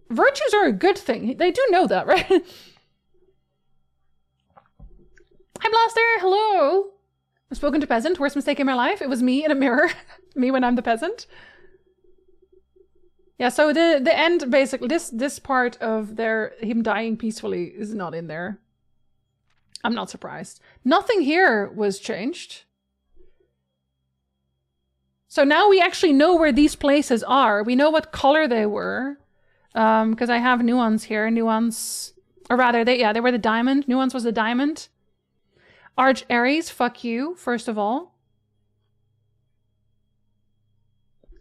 Virtues are a good thing. They do know that, right? Hi, Blaster. Hello. I've spoken to peasant. Worst mistake in my life. It was me in a mirror. Me when I'm the peasant. Yeah, so the end, basically, this part of him dying peacefully is not in there. I'm not surprised. Nothing here was changed. So now we actually know where these places are. We know what color they were. Because I have nuance here. Nuance, or rather, they were the diamond. Nuance was the diamond. Arch Aries, fuck you, first of all.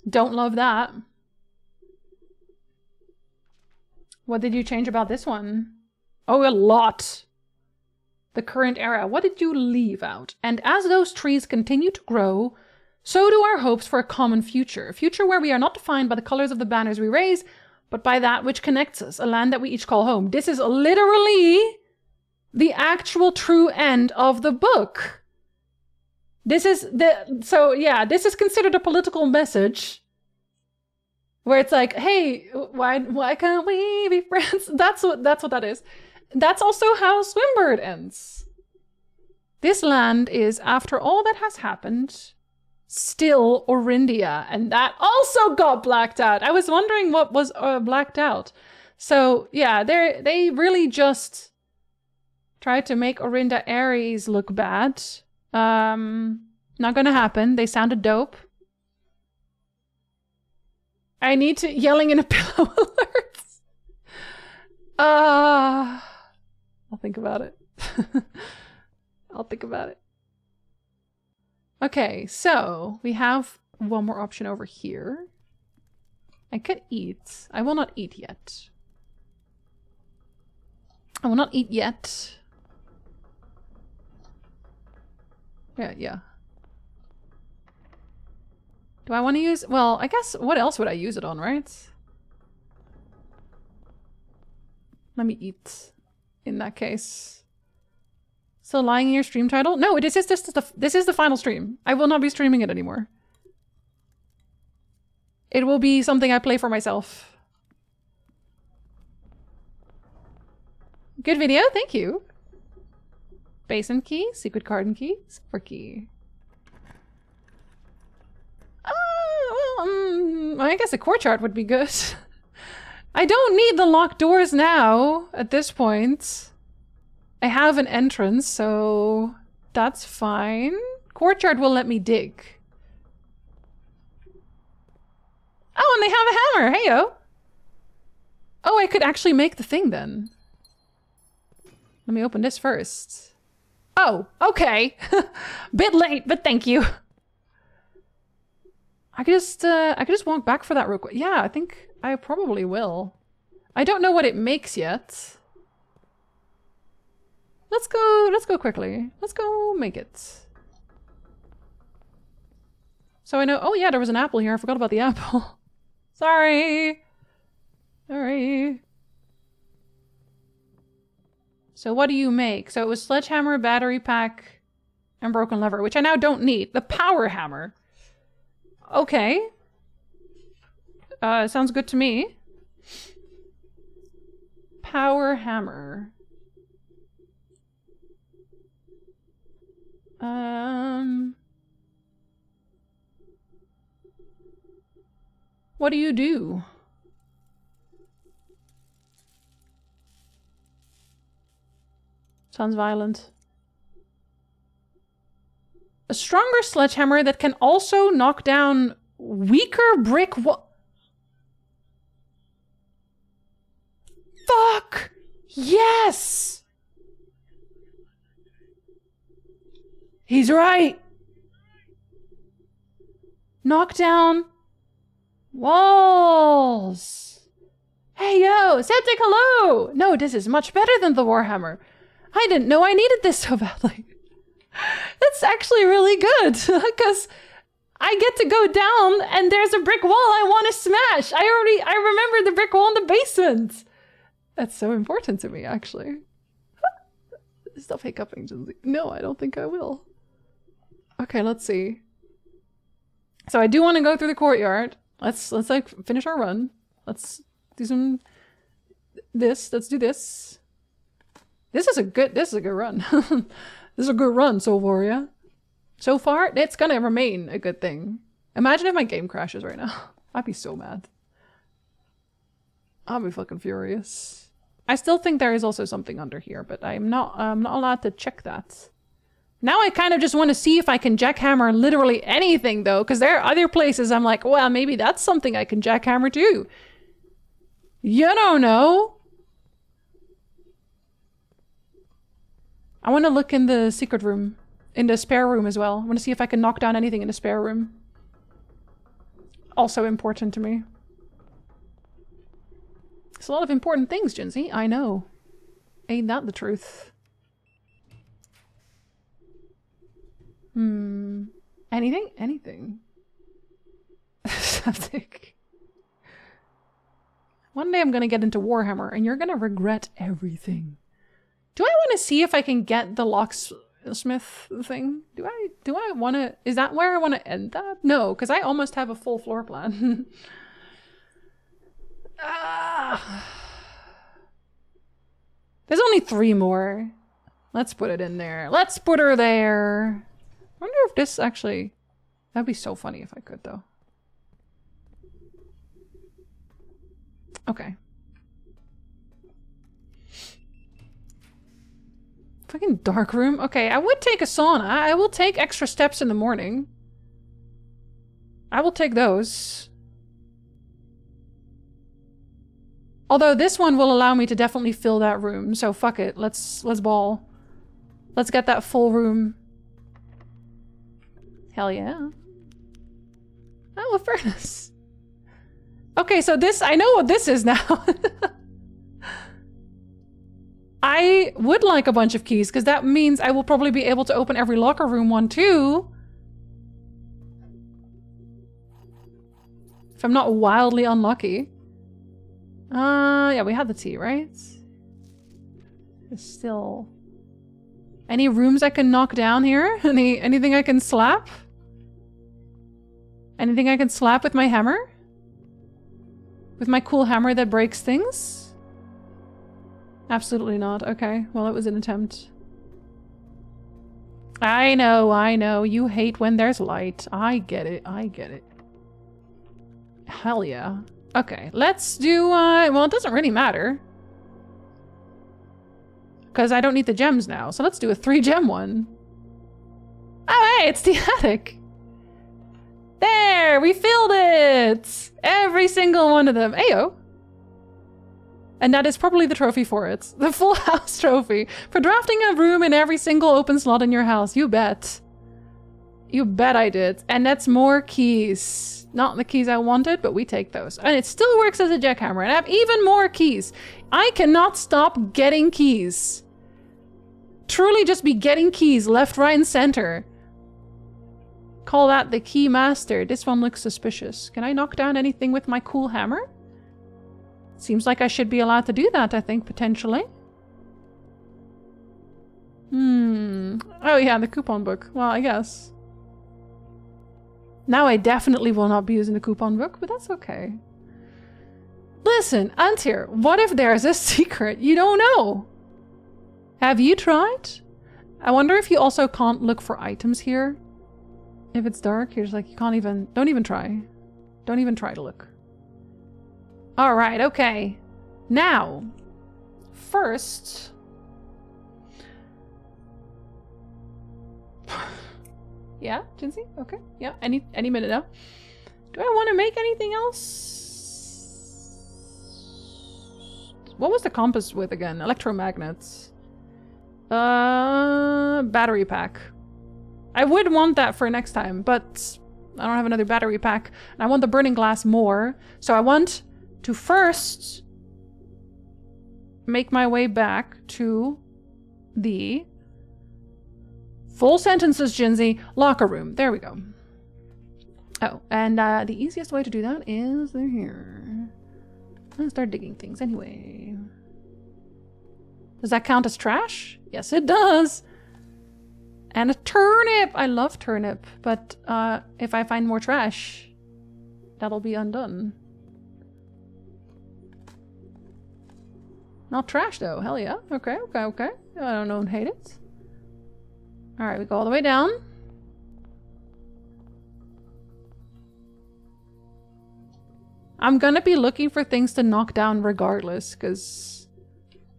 Don't love that. What did you change about this one? Oh, a lot. The current era. What did you leave out? And as those trees continue to grow, so do our hopes for a common future. A future where we are not defined by the colors of the banners we raise, but by that which connects us. A land that we each call home. This is literally the actual true end of the book. This is this is considered a political message. Where it's like, hey, why can't we be friends? That's what that is. That's also how Swimbird ends. This land is, after all that has happened, still Orindia, and that also got blacked out. I was wondering what was blacked out. So yeah, they really just tried to make Orinda Aries look bad. Not gonna happen. They sounded dope. I need to yelling in a pillow alerts. I'll think about it. I'll think about it. Okay, so we have one more option over here. I could eat. I will not eat yet. I will not eat yet. Yeah. Do I want to use... Well, I guess what else would I use it on, right? Let me eat in that case. So lying in your stream title? No, this is the final stream. I will not be streaming it anymore. It will be something I play for myself. Good video, thank you. Basin key, secret card and key, silver key. I guess a courtyard would be good. I don't need the locked doors now, at this point. I have an entrance, so that's fine. Courtyard will let me dig. Oh, and they have a hammer, hey-yo! Oh, I could actually make the thing then. Let me open this first. Oh, okay. Bit late, but thank you. I could just walk back for that real quick. Yeah, I think I probably will. I don't know what it makes yet. Let's go quickly. Let's go make it. So I know, oh yeah, there was an apple here. I forgot about the apple. Sorry. So what do you make? So it was sledgehammer, battery pack, and broken lever, which I now don't need. The power hammer. Okay. Sounds good to me. Power hammer. What do you do? Sounds violent. A stronger sledgehammer that can also knock down weaker brick wall. Fuck! Yes! He's right. Knock down walls. Hey, yo, Septic, hello. No, this is much better than the Warhammer. I didn't know I needed this so badly. It's actually really good because I get to go down and there's a brick wall I want to smash. I remember the brick wall in the basement. That's so important to me, actually. Stop hiccuping, Jinzee. No, I don't think I will. Okay, let's see. So I do want to go through the courtyard. Let's like finish our run. Let's do some let's do this. This is a good run. This is a good run, Soul Warrior. So far, it's gonna remain a good thing. Imagine if my game crashes right now. I'd be so mad. I'll be fucking furious. I still think there is also something under here, but I'm not allowed to check that. Now I kind of just want to see if I can jackhammer literally anything though, because there are other places I'm like, well, maybe that's something I can jackhammer too. You don't know. I want to look in the secret room, in the spare room as well. I want to see if I can knock down anything in the spare room. Also important to me. It's a lot of important things, Jinzee. I know. Ain't that the truth? Anything? Anything. Septic. One day I'm gonna get into Warhammer and you're gonna regret everything. Do I want to see if I can get the locksmith thing? Do I want to... Is that where I want to end that? No, because I almost have a full floor plan. There's only 3 more. Let's put it in there. Let's put her there. I wonder if this actually... That'd be so funny if I could, though. Okay. Fucking dark room. Okay, I would take a sauna. I will take extra steps in the morning. I will take those. Although this one will allow me to definitely fill that room, so fuck it. Let's ball. Let's get that full room. Hell yeah. Oh, a furnace. Okay, so this, I know what this is now. I would like a bunch of keys, because that means I will probably be able to open every locker room one too. If I'm not wildly unlucky. Yeah, we had the tea, right? There's still... Any rooms I can knock down here? Anything I can slap? Anything I can slap with my hammer? With my cool hammer that breaks things? Absolutely not. Okay, well, it was an attempt. I know. You hate when there's light. I get it. I get it. Hell yeah. Okay, let's do, well, it doesn't really matter. Because I don't need the gems now, so let's do a 3-gem one. Oh, hey, it's the attic. There, we filled it! Every single one of them. Ayo. And that is probably the trophy for it. The full house trophy. For drafting a room in every single open slot in your house. You bet. You bet I did. And that's more keys. Not the keys I wanted, but we take those. And it still works as a jackhammer. And I have even more keys. I cannot stop getting keys. Truly just be getting keys left, right, and center. Call that the key master. This one looks suspicious. Can I knock down anything with my cool hammer? Seems like I should be allowed to do that, I think, potentially. Oh yeah, the coupon book. Well, I guess. Now I definitely will not be using the coupon book, but that's okay. Listen, Antir, what if there's a secret you don't know? Have you tried? I wonder if you also can't look for items here. If it's dark, you're just like, you can't even... Don't even try. Don't even try to look. Alright, okay. Now, first... Yeah, Jinzee? Okay. Yeah, any minute now. Do I want to make anything else? What was the compass with again? Electromagnets. Battery pack. I would want that for next time, but I don't have another battery pack. And I want the burning glass more. So I want to first make my way back to the full sentences, Jinzee, locker room. There we go. Oh, and the easiest way to do that is they're here. I'll start digging things anyway. Does that count as trash? Yes, it does. And a turnip! I love turnip, but if I find more trash, that'll be undone. Not trash though, hell yeah. Okay, okay, okay. I don't hate it. Alright, we go all the way down. I'm gonna be looking for things to knock down regardless, because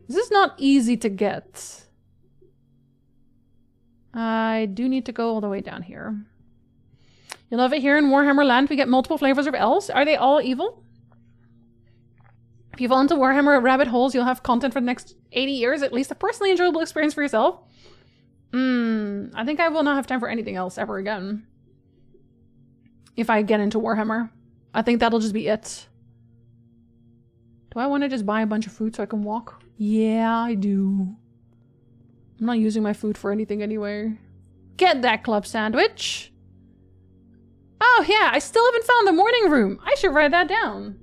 this is not easy to get. I do need to go all the way down here. You love it here in Warhammer Land. We get multiple flavors of elves. Are they all evil? If you fall into Warhammer rabbit holes, you'll have content for the next 80 years. At least a personally enjoyable experience for yourself. I think I will not have time for anything else ever again. If I get into Warhammer. I think that'll just be it. Do I want to just buy a bunch of food so I can walk? Yeah, I do. I'm not using my food for anything anyway. Get that club sandwich. Oh yeah, I still haven't found the morning room. I should write that down.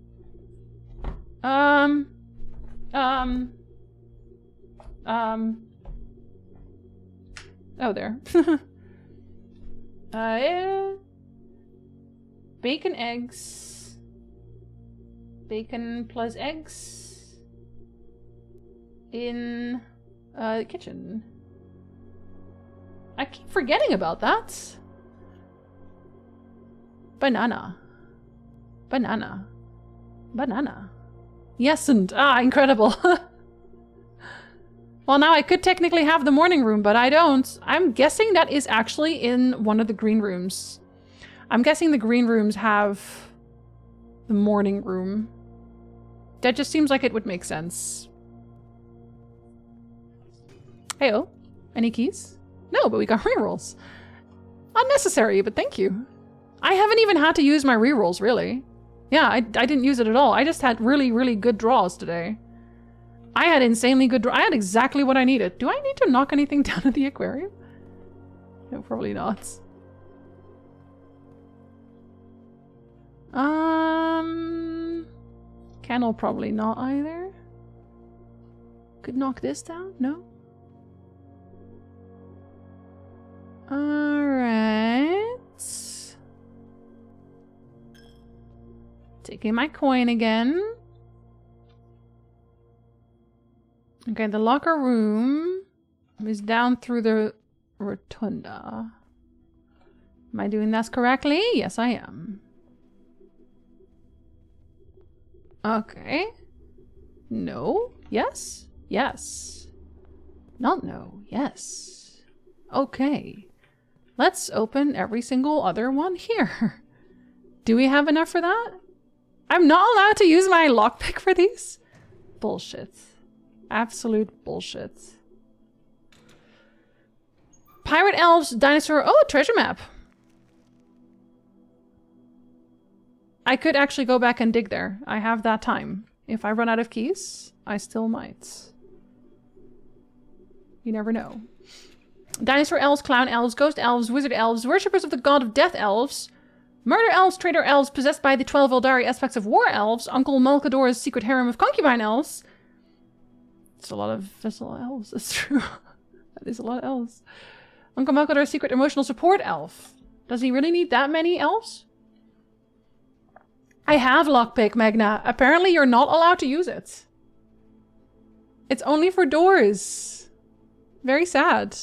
Oh, there. Yeah. Bacon, eggs. Bacon plus eggs. In the kitchen. I keep forgetting about that. Banana. Banana. Banana. Yes, and incredible. Well, now I could technically have the morning room, but I don't. I'm guessing that is actually in one of the green rooms. I'm guessing the green rooms have the morning room. That just seems like it would make sense. Heyo. Any keys? No, but we got rerolls. Unnecessary, but thank you. I haven't even had to use my rerolls, really. Yeah, I didn't use it at all. I just had really, really good draws today. I had insanely good draws. I had exactly what I needed. Do I need to knock anything down at the aquarium? No, probably not. Kennel probably not either. Could knock this down? No? Alright. Taking my coin again. Okay, the locker room is down through the rotunda. Am I doing this correctly? Yes, I am. Okay. No. Yes. Yes. Not no. Yes. Okay. Let's open every single other one here. Do we have enough for that? I'm not allowed to use my lockpick for these? Bullshit. Absolute bullshit. Pirate elves, dinosaur. Oh, treasure map. I could actually go back and dig there. I have that time. If I run out of keys, I still might. You never know. Dinosaur elves, clown elves, ghost elves, wizard elves, worshippers of the god of death elves, murder elves, traitor elves, possessed by the 12 Eldari aspects of war elves, Uncle Malkador's secret harem of concubine elves. That's a lot of elves, that's true. That is a lot of elves. Uncle Malkador's secret emotional support elf. Does he really need that many elves? I have lockpick, Magna. Apparently you're not allowed to use it. It's only for doors. Very sad.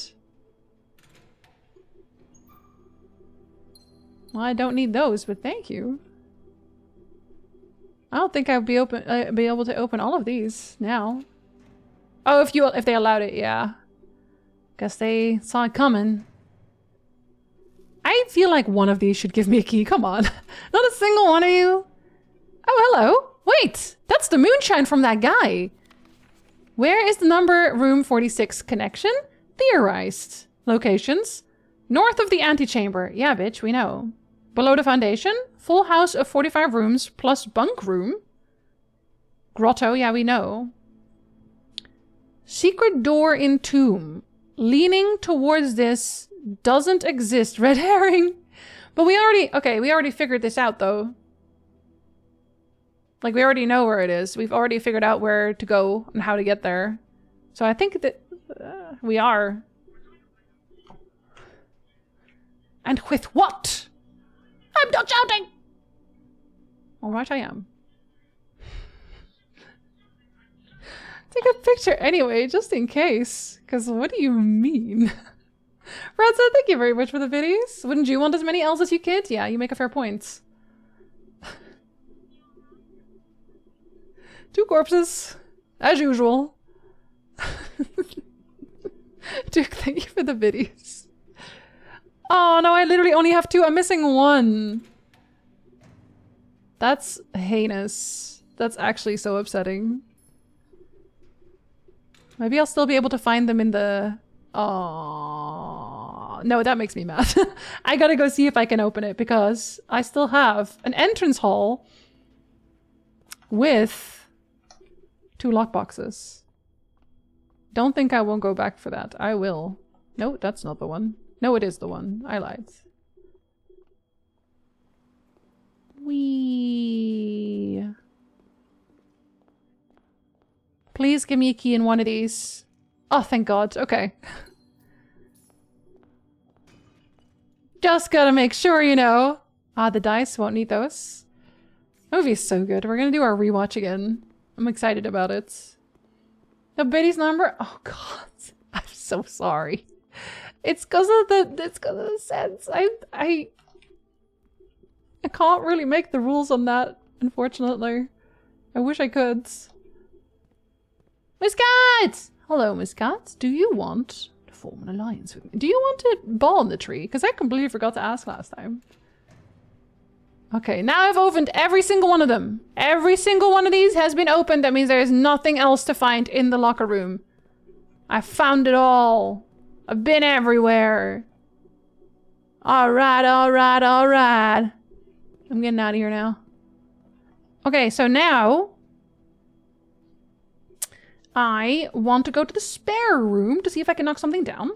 Well, I don't need those, but thank you. I don't think I'd be able to open all of these now. Oh, if they allowed it, yeah. Guess they saw it coming. I feel like one of these should give me a key. Come on. Not a single one of you. Oh, hello. Wait, that's the moonshine from that guy. Where is the number room 46 connection? Theorized. Locations. North of the antechamber. Yeah, bitch, we know. Below the foundation. Full house of 45 rooms plus bunk room. Grotto, yeah, we know. Secret door in tomb. Leaning towards this doesn't exist. Red herring. But we already figured this out though. Like we already know where it is. We've already figured out where to go and how to get there. So I think that we are. And with what? I'm not shouting! Alright, I am. Take a picture anyway, just in case. Because what do you mean? Radza, thank you very much for the videos. Wouldn't you want as many L's as you could? Yeah, you make a fair point. 2 corpses. As usual. Duke, thank you for the videos. Oh no, I literally only have 2. I'm missing 1. That's heinous. That's actually so upsetting. Maybe I'll still be able to find them in the... Oh no, that makes me mad. I gotta go see if I can open it because I still have an entrance hall with 2 lockboxes. Don't think I won't go back for that. I will. No, that's not the one. No, it is the one. I lied. Wee. Please give me a key in one of these. Oh, thank God. Okay. Just gotta make sure, you know. Ah, the dice won't need those. Movie is so good. We're gonna do our rewatch again. I'm excited about it. The Betty's number? Oh God. I'm so sorry. It's cause of the sense. I can't really make the rules on that, unfortunately. I wish I could. Miss Cat! Hello, Miss Cat. Do you want to form an alliance with me? Do you want a ball in the tree? Because I completely forgot to ask last time. Okay, now I've opened every single one of them. Every single one of these has been opened. That means there is nothing else to find in the locker room. I found it all. I've been everywhere. Alright, alright, alright. I'm getting out of here now. Okay, so now I want to go to the spare room to see if I can knock something down.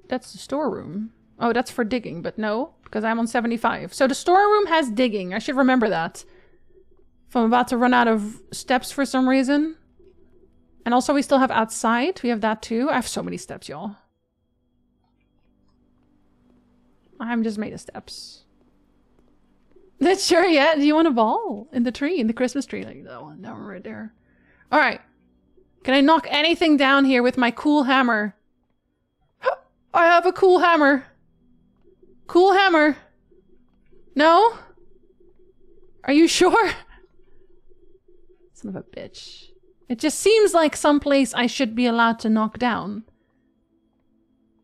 That's the storeroom. Oh, that's for digging, but no, because I'm on 75. So the storeroom has digging. I should remember that. If I'm about to run out of steps for some reason. And also we still have outside. We have that too. I have so many steps, y'all. I'm just made of steps. That's sure, yeah. Do you want a ball in the tree, in the Christmas tree? Like that one down right there. All right. Can I knock anything down here with my cool hammer? I have a cool hammer. Cool hammer. No? Are you sure? Son of a bitch. It just seems like someplace I should be allowed to knock down.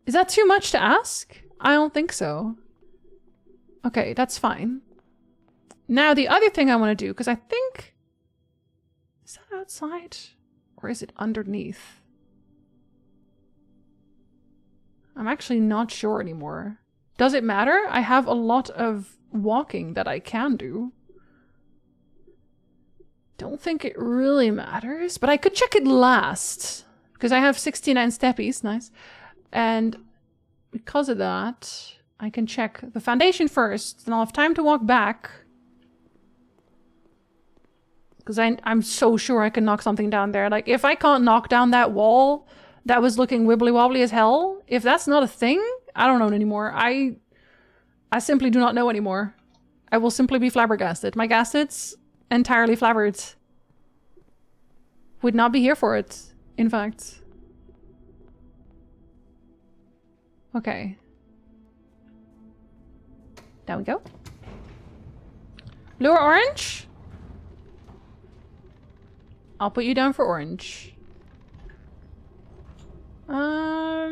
Is that too much to ask? I don't think so. Okay, that's fine. Now the other thing I want to do, because I think... Is that outside? Or is it underneath? I'm actually not sure anymore. Does it matter? I have a lot of walking that I can do. Don't think it really matters, but I could check it last. Because I have 69 steppies, nice. And because of that, I can check the foundation first, then I'll have time to walk back. Because I'm so sure I can knock something down there. Like, if I can't knock down that wall that was looking wibbly wobbly as hell, if that's not a thing, I don't know anymore. I simply do not know anymore. I will simply be flabbergasted. My gasteds entirely flabbered. Would not be here for it, in fact. Okay. Down we go. Blue or orange? I'll put you down for orange. Orange.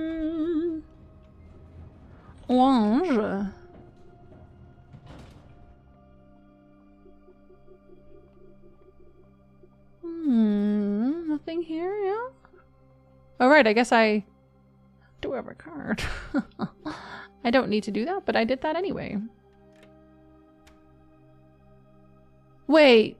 Nothing here, yeah? All right, I guess I do have a card. I don't need to do that, but I did that anyway. Wait.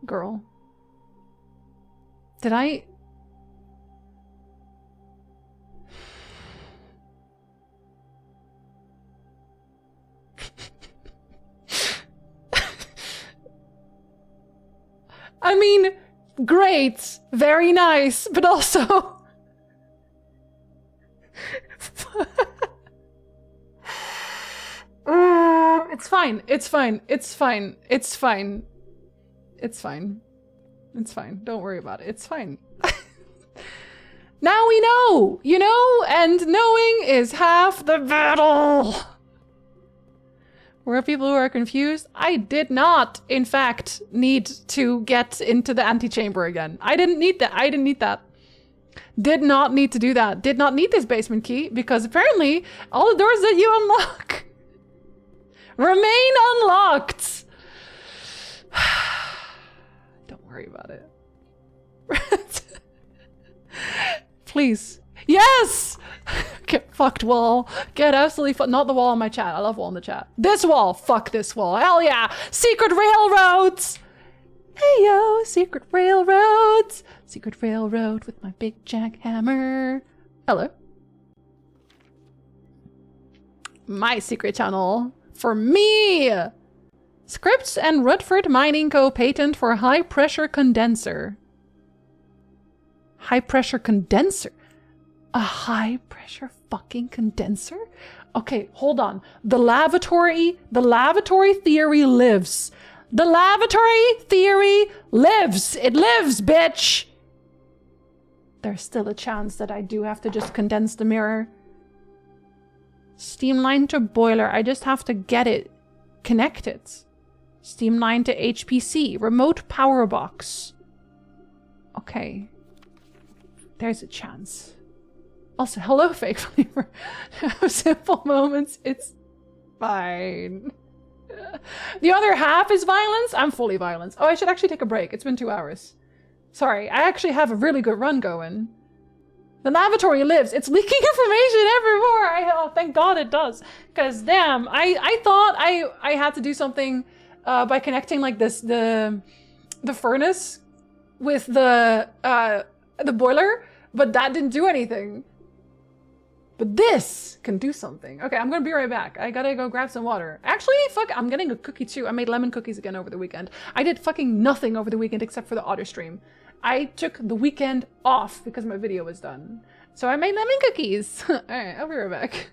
Girl. Did I... I mean, great, very nice, but also... it's fine, it's fine, it's fine, it's fine. It's fine. It's fine. Don't worry about it. It's fine. Now we know, you know, and knowing is half the battle. Were people who are confused? I did not, in fact, need to get into the antechamber again. I didn't need that. I didn't need that. Did not need to do that. Did not need this basement key because apparently all the doors that you unlock remain unlocked. Don't worry about it. Please. Yes! Get fucked, wall. Get absolutely fucked. Not the wall on my chat. I love wall in the chat. This wall. Fuck this wall. Hell yeah. Secret railroads. Hey yo, secret railroads. Secret railroad with my big jackhammer. Hello. My secret tunnel. For me. Scripps and Rutford Mining Co. patent for high pressure condenser. High pressure condenser? A high pressure fucking condenser? Okay, hold on. The lavatory theory lives. The lavatory theory lives. It lives, bitch. There's still a chance that I do have to just condense the mirror. Steam line to boiler. I just have to get it connected. Steam line to HPC. Remote power box. Okay. There's a chance. Also, hello, fake flavor. Simple moments. It's fine. The other half is violence. I'm fully violence. Oh, I should actually take a break. It's been 2 hours. Sorry, I actually have a really good run going. The lavatory lives. It's leaking information everywhere. Oh, thank God it does. Because damn, I thought I had to do something by connecting like this the furnace with the boiler, but that didn't do anything. But this can do something. Okay, I'm gonna be right back. I gotta go grab some water. Actually, fuck, I'm getting a cookie too. I made lemon cookies again over the weekend. I did fucking nothing over the weekend except for the otter stream. I took the weekend off because my video was done. So I made lemon cookies. All right, I'll be right back.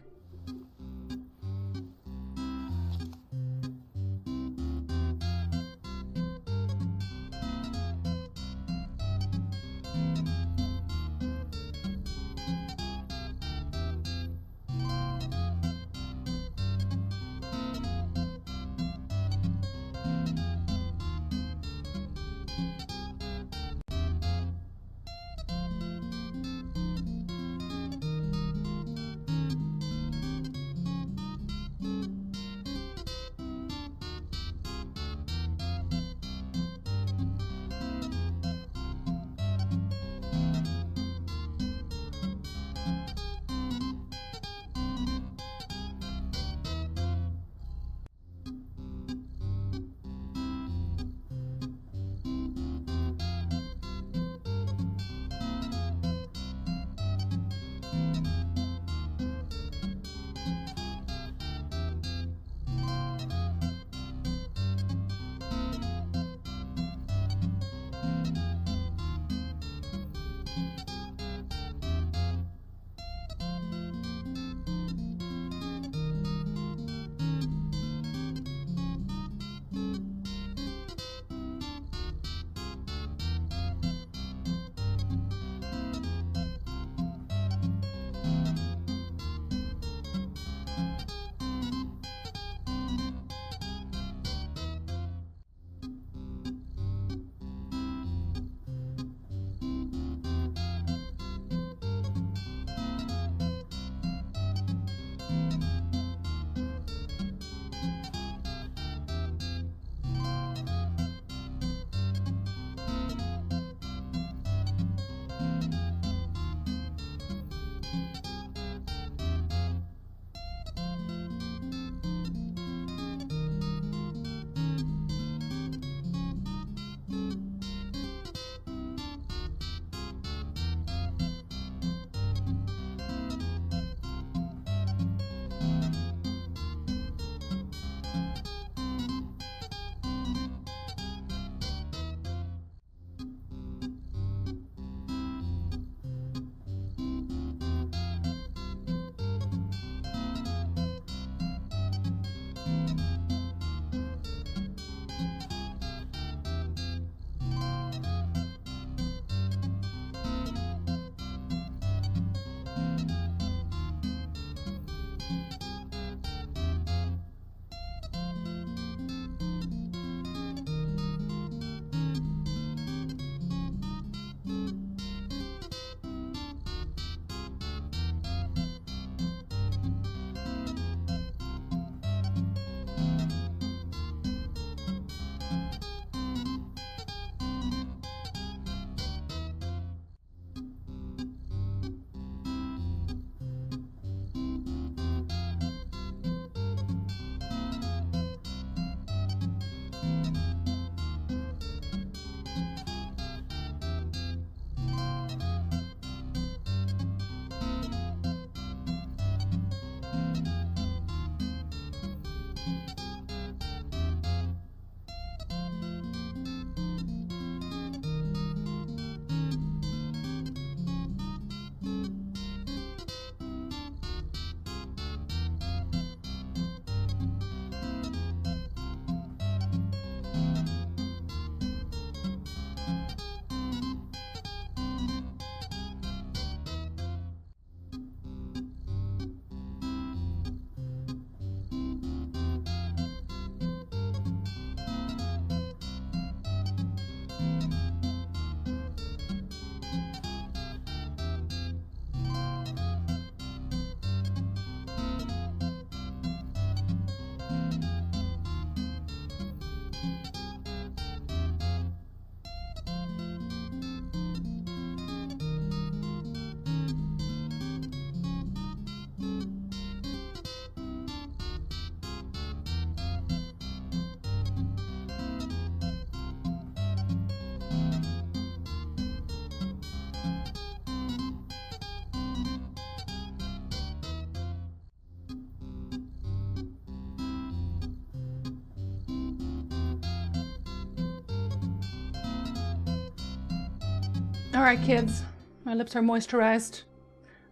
Alright, kids. My lips are moisturized.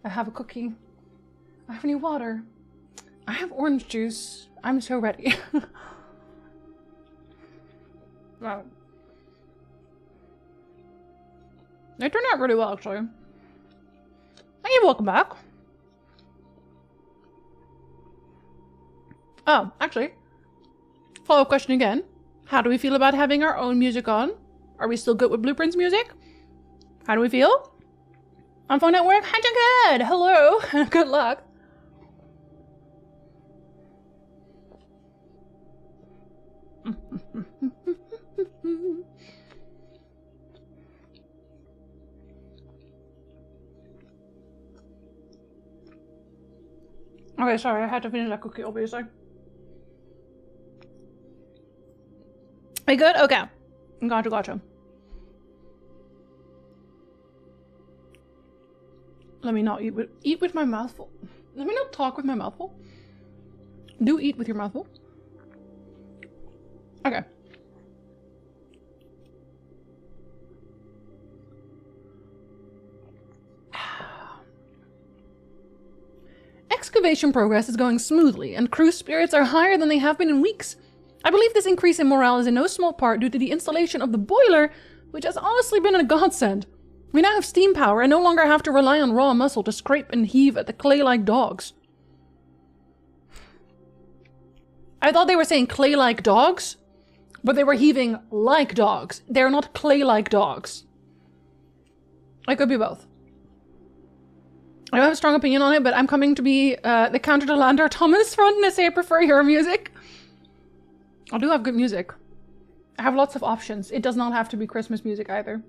I have a cookie. I have any water. I have orange juice. I'm so ready. Wow. They turned out really well, actually. Hey, welcome back. Oh, actually. Follow-up question again. How do we feel about having our own music on? Are we still good with Blueprint's music? How do we feel? On phone network? Hi, good. Hello. Good luck. Okay, sorry, I had to finish that cookie, obviously. Are you good? Okay. Gotcha. Let me not eat with my mouth full. Let me not talk with my mouth full. Do eat with your mouth full. Okay. Excavation progress is going smoothly, and crew spirits are higher than they have been in weeks. I believe this increase in morale is in no small part due to the installation of the boiler, which has honestly been a godsend. We now have steam power and no longer have to rely on raw muscle to scrape and heave at the clay-like dogs. I thought they were saying clay-like dogs, but they were heaving like dogs. They're not clay-like dogs. I could be both. I don't have a strong opinion on it, but I'm coming to be the counter to Landar Thomas front and I say I prefer your music. I do have good music. I have lots of options. It does not have to be Christmas music either.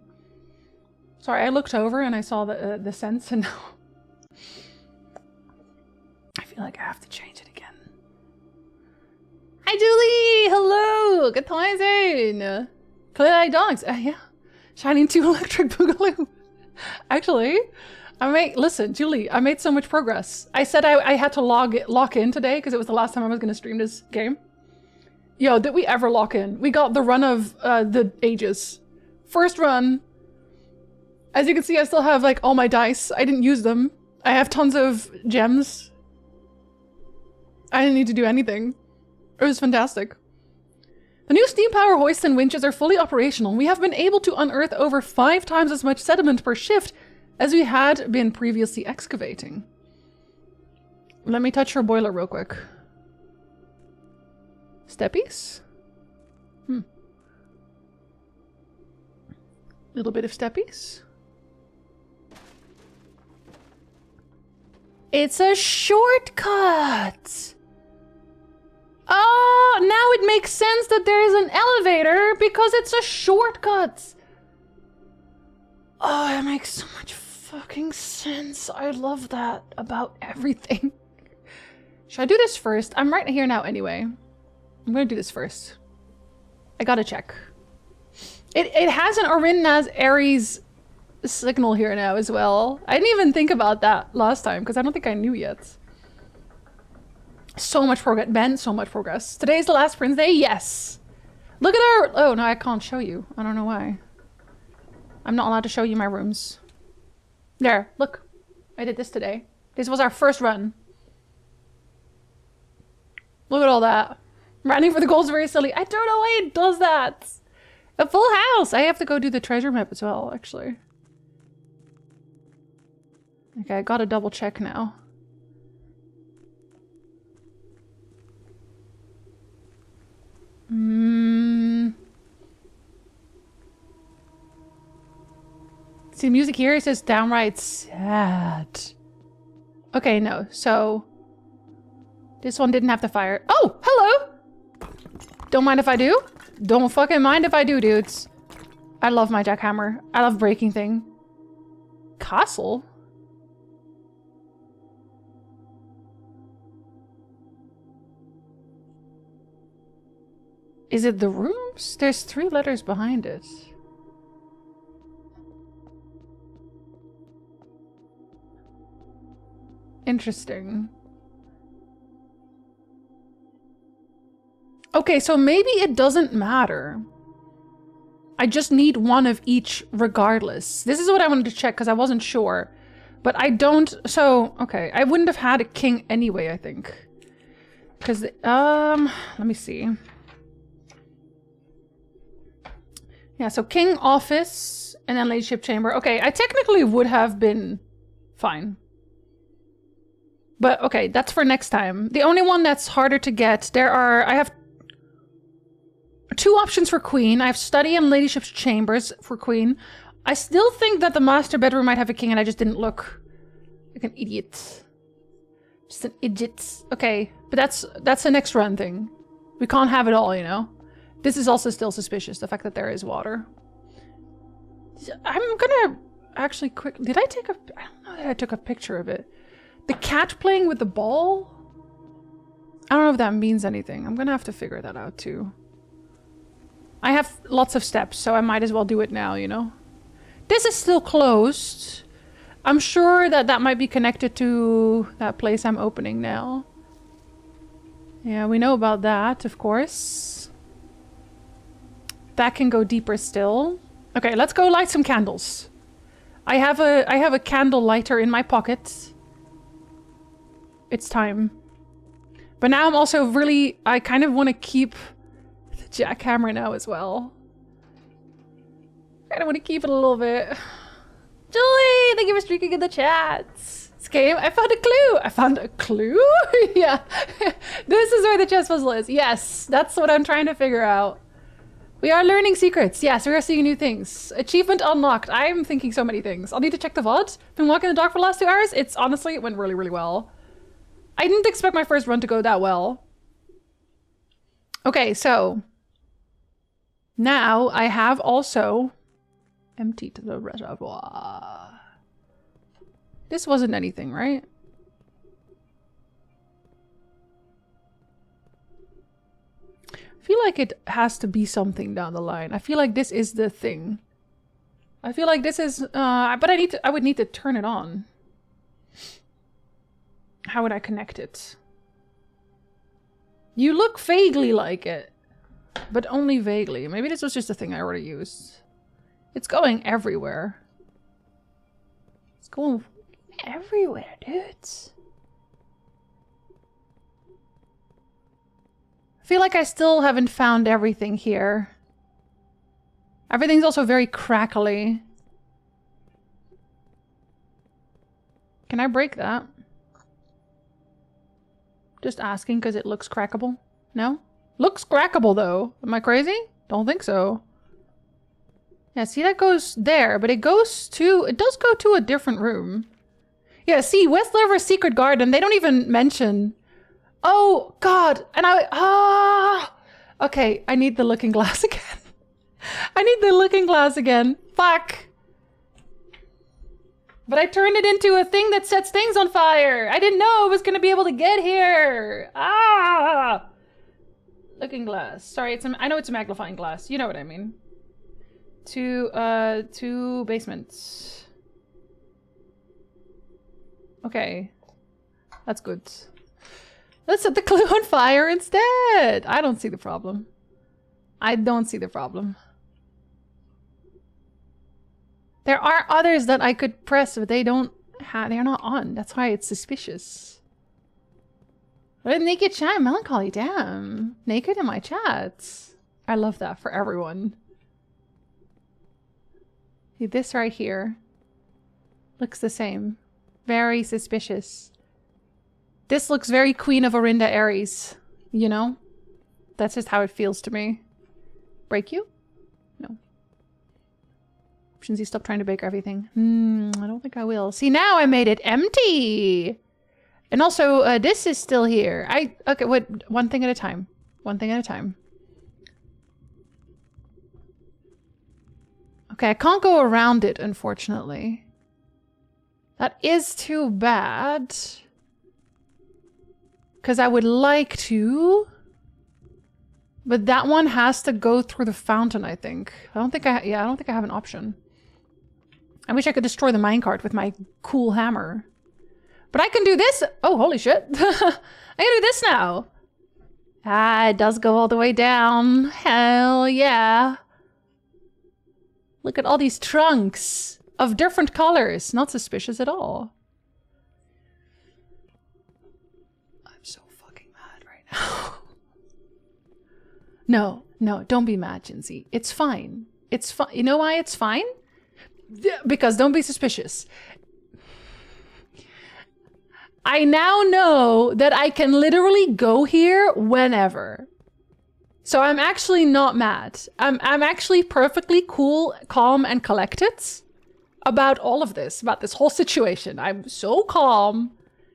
Sorry, I looked over and I saw the sense and now I feel like I have to change it again. Hi Julie! Hello! Good times in! Clay-like dogs. Yeah. Shining 2 electric boogaloo. Actually, listen, Julie, I made so much progress. I said I had to lock in today because it was the last time I was going to stream this game. Yo, did we ever lock in? We got the run of the ages. First run. As you can see, I still have like all my dice. I didn't use them. I have tons of gems. I didn't need to do anything. It was fantastic. The new steam power hoists and winches are fully operational. We have been able to unearth over 5 times as much sediment per shift as we had been previously excavating. Let me touch her boiler real quick. Steppies? Little bit of steppies. It's a shortcut! Oh, now it makes sense that there is an elevator because it's a shortcut! Oh, it makes so much fucking sense. I love that about everything. Should I do this first? I'm right here now anyway. I'm gonna do this first. I gotta check. It has an Orin-Naz Ares signal here now as well. I didn't even think about that last time because I don't think I knew yet. So much progress. Ben, so much progress. Today's the last Prince Day? Yes. Look at our... Oh, no, I can't show you. I don't know why. I'm not allowed to show you my rooms. There, look. I did this today. This was our first run. Look at all that. Running for the goals is very silly. I don't know why it does that. A full house. I have to go do the treasure map as well, actually. Okay, I gotta double check now. See, the music here, it says downright sad. Okay, no, so... This one didn't have the fire. Oh, hello! Don't mind if I do. Don't fucking mind if I do, dudes. I love my jackhammer. I love breaking thing. Castle? Is it the rooms? There's 3 letters behind it. Interesting. Okay, so maybe it doesn't matter. I just need one of each regardless. This is what I wanted to check because I wasn't sure. But I don't... So, okay. I wouldn't have had a king anyway, I think. Because, let me see. Yeah, so king office and then ladyship chamber. Okay, I technically would have been fine. But, okay, that's for next time. The only one that's harder to get, I have 2 options for queen. I have study and ladyship's chambers for queen. I still think that the master bedroom might have a king and I just didn't look like an idiot. Just an idiot. Okay, but that's the next run thing. We can't have it all, you know? This is also still suspicious, the fact that there is water. I'm gonna actually did I take a... I don't know that I took a picture of it. The cat playing with the ball? I don't know if that means anything. I'm gonna have to figure that out too. I have lots of steps, so I might as well do it now, you know? This is still closed. I'm sure that that might be connected to that place I'm opening now. Yeah, we know about that, of course. That can go deeper still. Okay, let's go light some candles. I have a candle lighter in my pocket. It's time. But now I'm also really... I kind of want to keep the jackhammer now as well. I kind of want to keep it a little bit. Julie, thank you for streaking in the chat. This game, I found a clue. I found a clue? Yeah. This is where the chess puzzle is. Yes, that's what I'm trying to figure out. We are learning secrets. Yes, we are seeing new things. Achievement unlocked. I'm thinking so many things. I'll need to check the VOD. Been walking in the dark for the last 2 hours. It's honestly, it went really, really well. I didn't expect my first run to go that well. Okay, so now I have also emptied the reservoir. This wasn't anything, right? I feel like it has to be something down the line. I feel like this is the thing. I feel like this is, but I would need to turn it on. How would I connect it? You look vaguely like it, but only vaguely. Maybe this was just a thing I already used. It's going everywhere. It's going everywhere, dudes. I feel like I still haven't found everything here. Everything's also very crackly. Can I break that? Just asking because it looks crackable. No? Looks crackable though. Am I crazy? Don't think so. Yeah, see that goes there, but it does go to a different room. Yeah, see, West River's Secret Garden, they don't even mention. Oh, God. And okay, I need the looking glass again. I need the looking glass again. Fuck. But I turned it into a thing that sets things on fire. I didn't know I was going to be able to get here. Ah! Looking glass. Sorry, I know it's a magnifying glass. You know what I mean. Two basements. Okay. That's good. Let's set the clue on fire instead. I don't see the problem. I don't see the problem. There are others that I could press, but they don't have, they're not on. That's why it's suspicious. What a naked chat, melancholy, damn. Naked in my chats. I love that for everyone. See, this right here looks the same. Very suspicious. This looks very Queen of Orinda Aries, you know? That's just how it feels to me. Break you? No. Jinzee, stop trying to bake everything. I don't think I will. See, now I made it empty! And also, this is still here. Okay, wait, one thing at a time. One thing at a time. Okay, I can't go around it, unfortunately. That is too bad. Because I would like to. But that one has to go through the fountain, I think. I don't think I have an option. I wish I could destroy the minecart with my cool hammer. But I can do this. Oh, holy shit. I can do this now. Ah, it does go all the way down. Hell yeah. Look at all these trunks of different colors. Not suspicious at all. I'm so fucking mad right now. No, don't be mad, Jinzee. It's fine. It's fine. You know why it's fine? Because don't be suspicious. I now know that I can literally go here whenever. So I'm actually not mad. I'm actually perfectly cool, calm, and collected about all of this, about this whole situation. I'm so calm.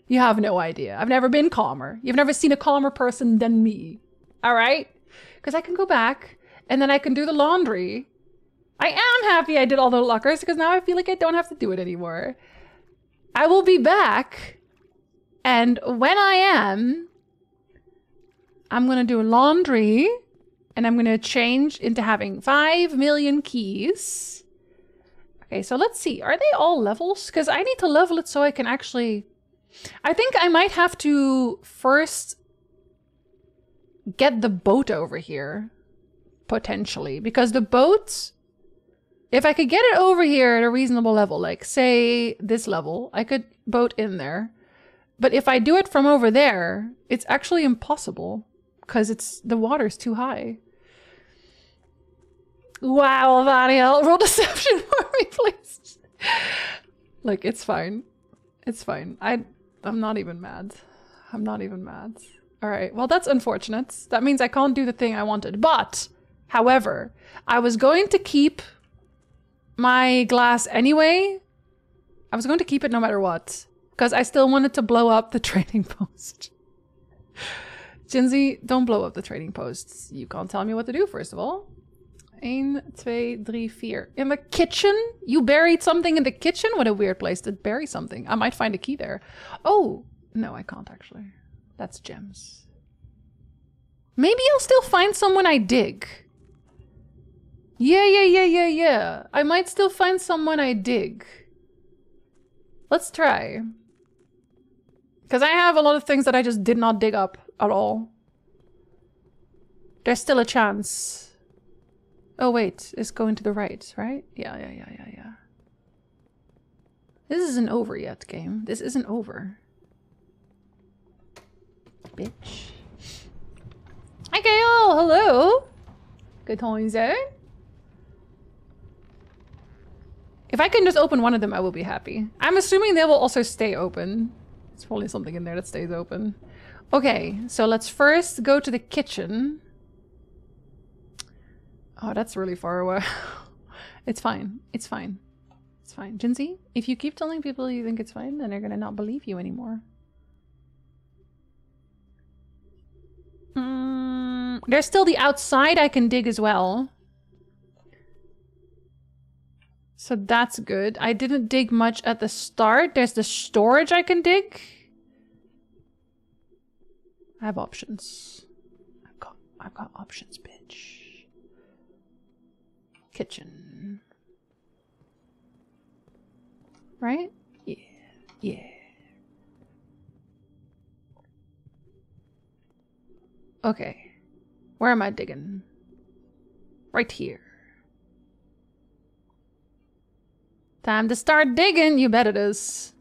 You have no idea. I've never been calmer. You've never seen a calmer person than me. All right? Because I can go back and then I can do the laundry. I am happy I did all the lockers because now I feel like I don't have to do it anymore. I will be back. And when I am, I'm going to do laundry and I'm going to change into having 5 million keys. Okay, so let's see. Are they all levels? Because I need to level it so I can actually... I think I might have to first get the boat over here, potentially. Because the boat, if I could get it over here at a reasonable level, like say this level, I could boat in there. But if I do it from over there, it's actually impossible because the water's too high. Wow, Vaniel, roll deception for me, please. Like, it's fine. It's fine. I'm not even mad. I'm not even mad. All right, well, that's unfortunate. That means I can't do the thing I wanted. But, however, I was going to keep my glass anyway. I was going to keep it no matter what. Because I still wanted to blow up the trading post. Jinzee, don't blow up the trading posts. You can't tell me what to do, first of all. 1, 2, 3, 4. In the kitchen? You buried something in the kitchen? What a weird place to bury something. I might find a key there. Oh, no, I can't actually. That's gems. Maybe I'll still find some when I dig. Yeah. I might still find some when I dig. Let's try. Because I have a lot of things that I just did not dig up at all. There's still a chance. Oh wait, it's going to the right, right? Yeah. This isn't over yet, game. This isn't over. Bitch. Hi Gail, hello. Good times, eh? If I can just open one of them, I will be happy. I'm assuming they will also stay open. There's probably something in there that stays open. Okay, so let's first go to the kitchen. Oh, that's really far away. It's fine. It's fine. It's fine. Jinzee, if you keep telling people you think it's fine, then they're gonna not believe you anymore. There's still the outside I can dig as well. So that's good. I didn't dig much at the start. There's the storage I can dig. I have options. I've got options, bitch. Kitchen. Right? Yeah. Okay. Where am I digging? Right here. Time to start digging, you bet it is.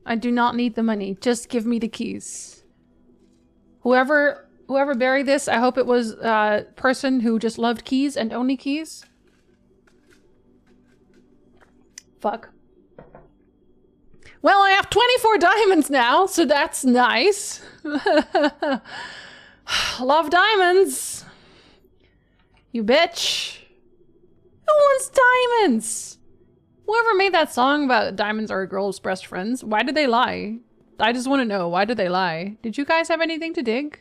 I do not need the money, just give me the keys. Whoever buried this, I hope it was a person who just loved keys and only keys. Fuck. Well, I have 24 diamonds now, so that's nice. Love diamonds. You bitch. Who wants diamonds? Whoever made that song about diamonds are a girl's best friends, why did they lie? I just want to know, why did they lie? Did you guys have anything to dig?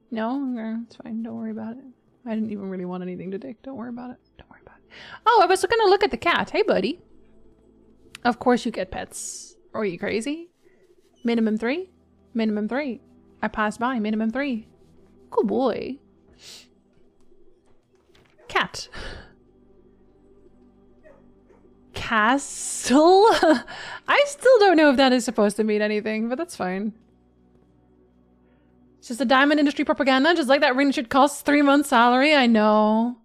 No? It's fine, don't worry about it. I didn't even really want anything to dig. Don't worry about it. Don't worry about it. Oh, I was gonna look at the cat. Hey, buddy. Of course you get pets. Are you crazy? Minimum 3? Minimum 3. I passed by, minimum 3. Good boy. Cat. Castle? I still don't know if that is supposed to mean anything, but that's fine. just a diamond industry propaganda, just like that ring should cost 3 months' salary. I know.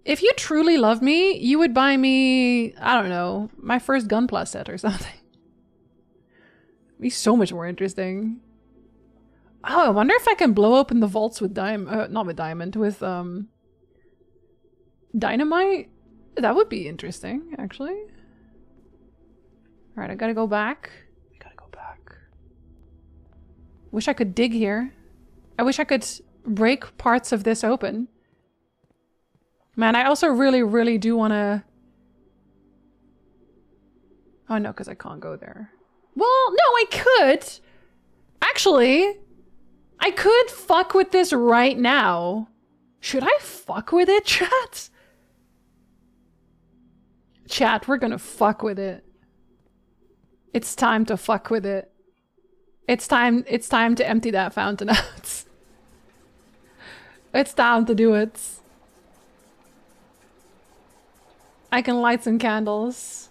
If you truly love me, you would buy me, I don't know, my first Gunpla set or something. It'd be so much more interesting. Oh, I wonder if I can blow open the vaults with not with diamond, with dynamite. That would be interesting, actually. All right, I gotta go back. Wish I could dig here. I wish I could break parts of this open. Man, I also really do want to... Oh no, because I can't go there. Well, no, I could. Actually, I could fuck with this right now. Should I fuck with it, chat? Chat, we're gonna fuck with it. It's time to fuck with it. It's time to empty that fountain out. It's time to do it. I can light some candles.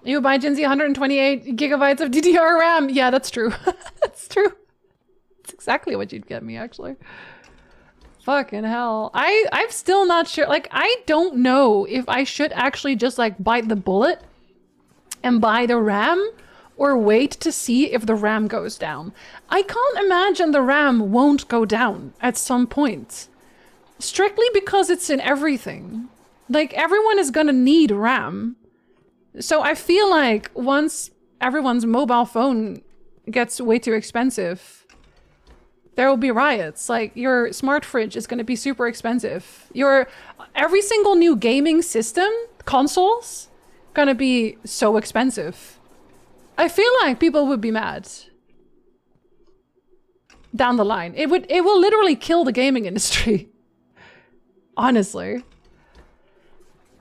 You buy Jinzee 128 gigabytes of DDR RAM. Yeah, that's true. That's true. That's exactly what you'd get me, actually. Fucking hell. I'm still not sure. Like, I don't know if I should actually just like bite the bullet and buy the RAM or wait to see if the RAM goes down. I can't imagine the RAM won't go down at some point. Strictly because it's in everything. Like, everyone is gonna need RAM. So I feel like once everyone's mobile phone gets way too expensive, there will be riots. Like, your smart fridge is gonna be super expensive. Every single new gaming system, consoles, gonna be so expensive. I feel like people would be mad. Down the line. It will literally kill the gaming industry. Honestly.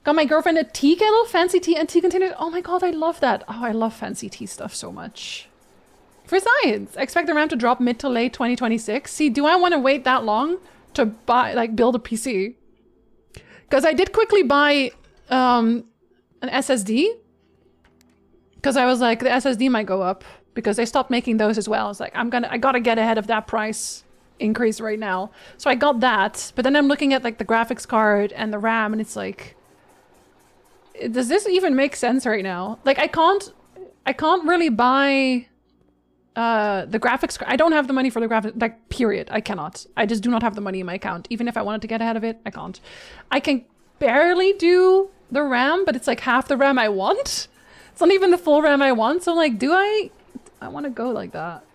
Got my girlfriend a tea kettle, fancy tea and tea containers. Oh my god, I love that. Oh, I love fancy tea stuff so much. For science, I expect the RAM to drop mid to late 2026. See, do I want to wait that long to build a PC? Because I did quickly buy an SSD. Because I was like, the SSD might go up because they stopped making those as well. It's like, I gotta get ahead of that price increase right now. So I got that, but then I'm looking at like the graphics card and the RAM and it's like, does this even make sense right now? Like, I can't really buy the graphics card. I don't have the money for the graphics, like, period. I cannot. I just do not have the money in my account. Even if I wanted to get ahead of it, I can't. I can barely do the RAM, but it's like half the RAM I want. It's not even the full RAM I want. So I'm like, I want to go like that.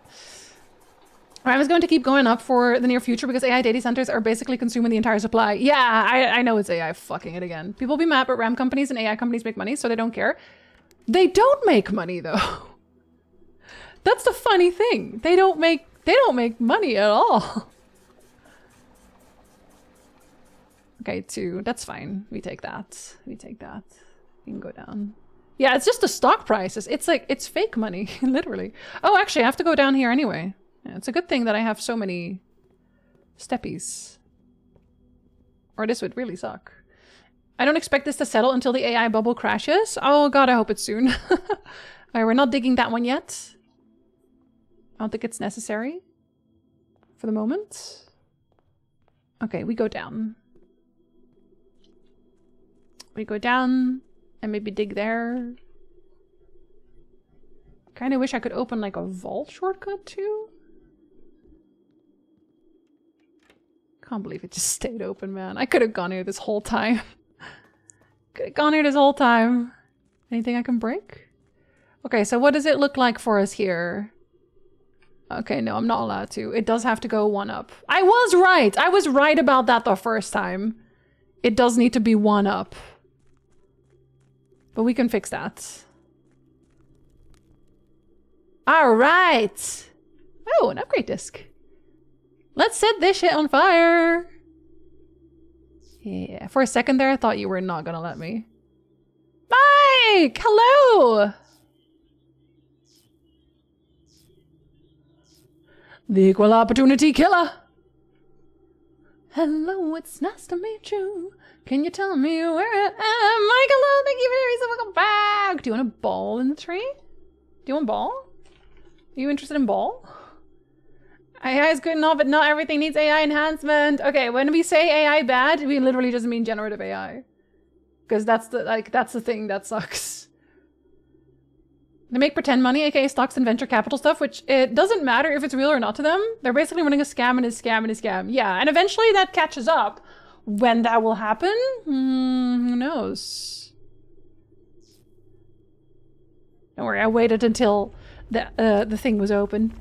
RAM is going to keep going up for the near future because AI data centers are basically consuming the entire supply. Yeah, I know it's AI fucking it again. People be mad, but RAM companies and AI companies make money, so they don't care. They don't make money though. That's the funny thing. They don't make money at all. Okay, 2. That's fine. We take that. We take that. We can go down. Yeah, it's just the stock prices. It's like, it's fake money, literally. Oh, actually, I have to go down here anyway. Yeah, it's a good thing that I have so many steppies. Or this would really suck. I don't expect this to settle until the AI bubble crashes. Oh god, I hope it's soon. Alright, we're not digging that one yet. I don't think it's necessary for the moment. Okay, we go down. We go down and maybe dig there. Kind of wish I could open like a vault shortcut too. Can't believe it just stayed open, man. I could have gone here this whole time. Could have gone here this whole time. Anything I can break? Okay, so what does it look like for us here? Okay, no, I'm not allowed to. It does have to go 1 up. I was right! I was right about that the first time. It does need to be 1 up. But we can fix that. Alright! Oh, an upgrade disc. Let's set this shit on fire! Yeah, for a second there I thought you were not gonna let me. Mike! Hello! The equal opportunity killer! Hello, it's nice to meet you. Can you tell me where I am? Mike, hello, thank you very much. Welcome back! Do you want a ball in the tree? Do you want a ball? Are you interested in ball? AI is good and all, but not everything needs AI enhancement. Okay, when we say AI bad, we literally just mean generative AI. Because that's the thing that sucks. They make pretend money, aka stocks and venture capital stuff, which it doesn't matter if it's real or not to them. They're basically running a scam and a scam and a scam. Yeah, and eventually that catches up. When that will happen, who knows? Don't worry, I waited until the thing was open.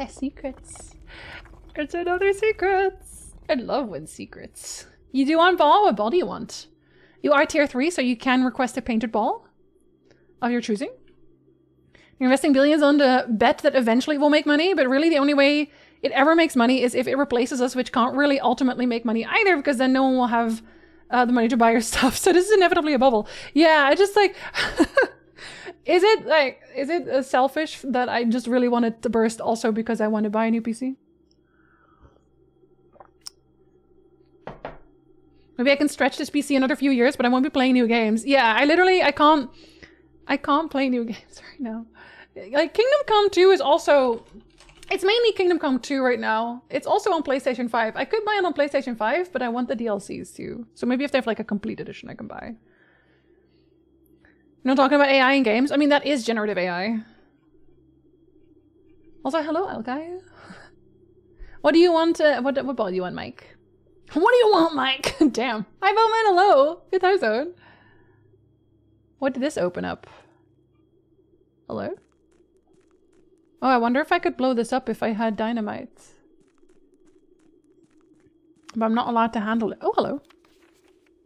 Secrets. It's another secrets. I love when secrets. You do want ball? What ball do you want? You are tier 3, so you can request a painted ball of your choosing. You're investing billions on the bet that eventually we'll make money, but really the only way it ever makes money is if it replaces us, which can't really ultimately make money either, because then no one will have the money to buy your stuff. So this is inevitably a bubble. Yeah, I just like... is it selfish that I just really want it to burst also because I want to buy a new PC? Maybe I can stretch this PC another few years, but I won't be playing new games. Yeah, I can't play new games right now. Like, Kingdom Come 2 is also... It's mainly Kingdom Come 2 right now. It's also on PlayStation 5. I could buy it on PlayStation 5, but I want the DLCs too. So maybe if they have like a complete edition I can buy. You know, talking about AI in games? I mean, that is generative AI. Also, hello, Elkai. What do you want? What ball do you want, Mike? What do you want, Mike? Damn. Hi, Bowman, hello. Good time zone. What did this open up? Hello? Oh, I wonder if I could blow this up if I had dynamite. But I'm not allowed to handle it. Oh, hello.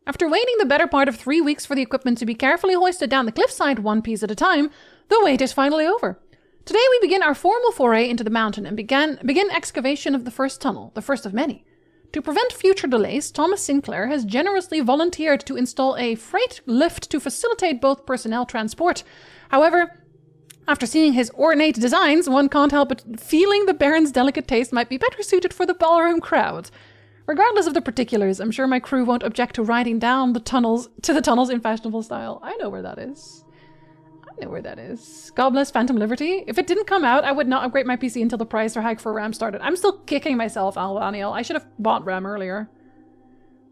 After waiting the better part of 3 weeks for the equipment to be carefully hoisted down the cliffside one piece at a time, the wait is finally over. Today we begin our formal foray into the mountain and begin excavation of the first tunnel, the first of many. To prevent future delays, Thomas Sinclair has generously volunteered to install a freight lift to facilitate both personnel transport. However, after seeing his ornate designs, one can't help but feeling the Baron's delicate taste might be better suited for the ballroom crowd. Regardless of the particulars, I'm sure my crew won't object to riding down the tunnels in fashionable style. I know where that is. I know where that is. God bless Phantom Liberty. If it didn't come out, I would not upgrade my PC until the price hike for RAM started. I'm still kicking myself, Albaniel. I should have bought RAM earlier.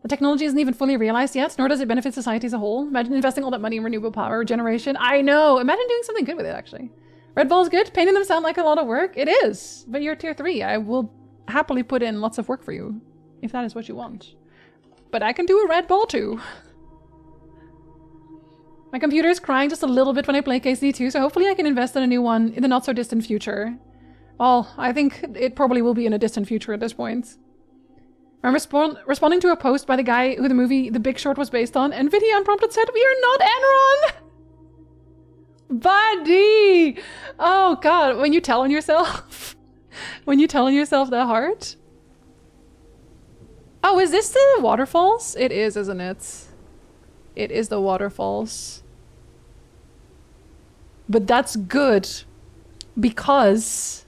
The technology isn't even fully realized yet, nor does it benefit society as a whole. Imagine investing all that money in renewable power generation. I know! Imagine doing something good with it, actually. Red Ball's good. Painting them sound like a lot of work. It is. But you're tier 3. I will happily put in lots of work for you, if that is what you want. But I can do a red ball too. My computer is crying just a little bit when I play KC2, so hopefully I can invest in a new one in the not so distant future. Well, I think it probably will be in a distant future at this point. I'm responding to a post by the guy who the movie The Big Short was based on, and Nvidia unprompted said, "We are not Enron!" Buddy! Oh god, when you tell on yourself. When you tell on yourself that hard. Oh, is this the waterfalls? It is, isn't it? It is the waterfalls. But that's good. Because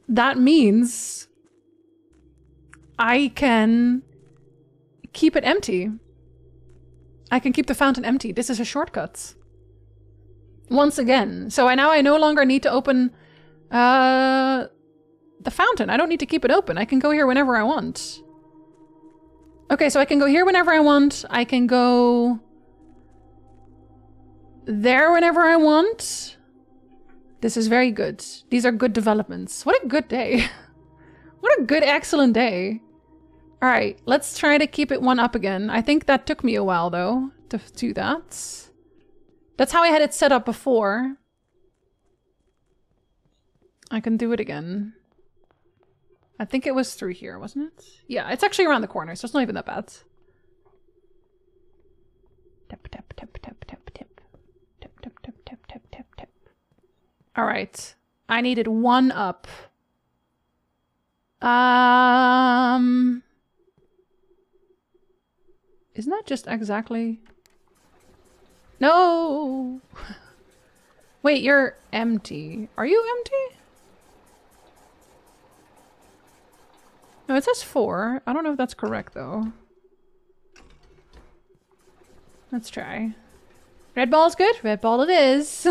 that means I can keep it empty. I can keep the fountain empty. This is a shortcut. Once again. So I no longer need to open the fountain. I don't need to keep it open. I can go here whenever I want. Okay, so I can go here whenever I want. I can go there whenever I want. This is very good. These are good developments. What a good day. What a good, excellent day. All right, let's try to keep it one up again. I think that took me a while, though, to do that. That's how I had it set up before. I can do it again. I think it was through here, wasn't it? Yeah, it's actually around the corner, so it's not even that bad. Tap, tap, tap, tap, tap, tap. Tap, tap, tap, tap, tap, tap, tap. All right. I needed one up. Isn't that just exactly... No! Wait, you're empty. Are you empty? No, it says 4. I don't know if that's correct, though. Let's try. Red ball is good. Red ball it is.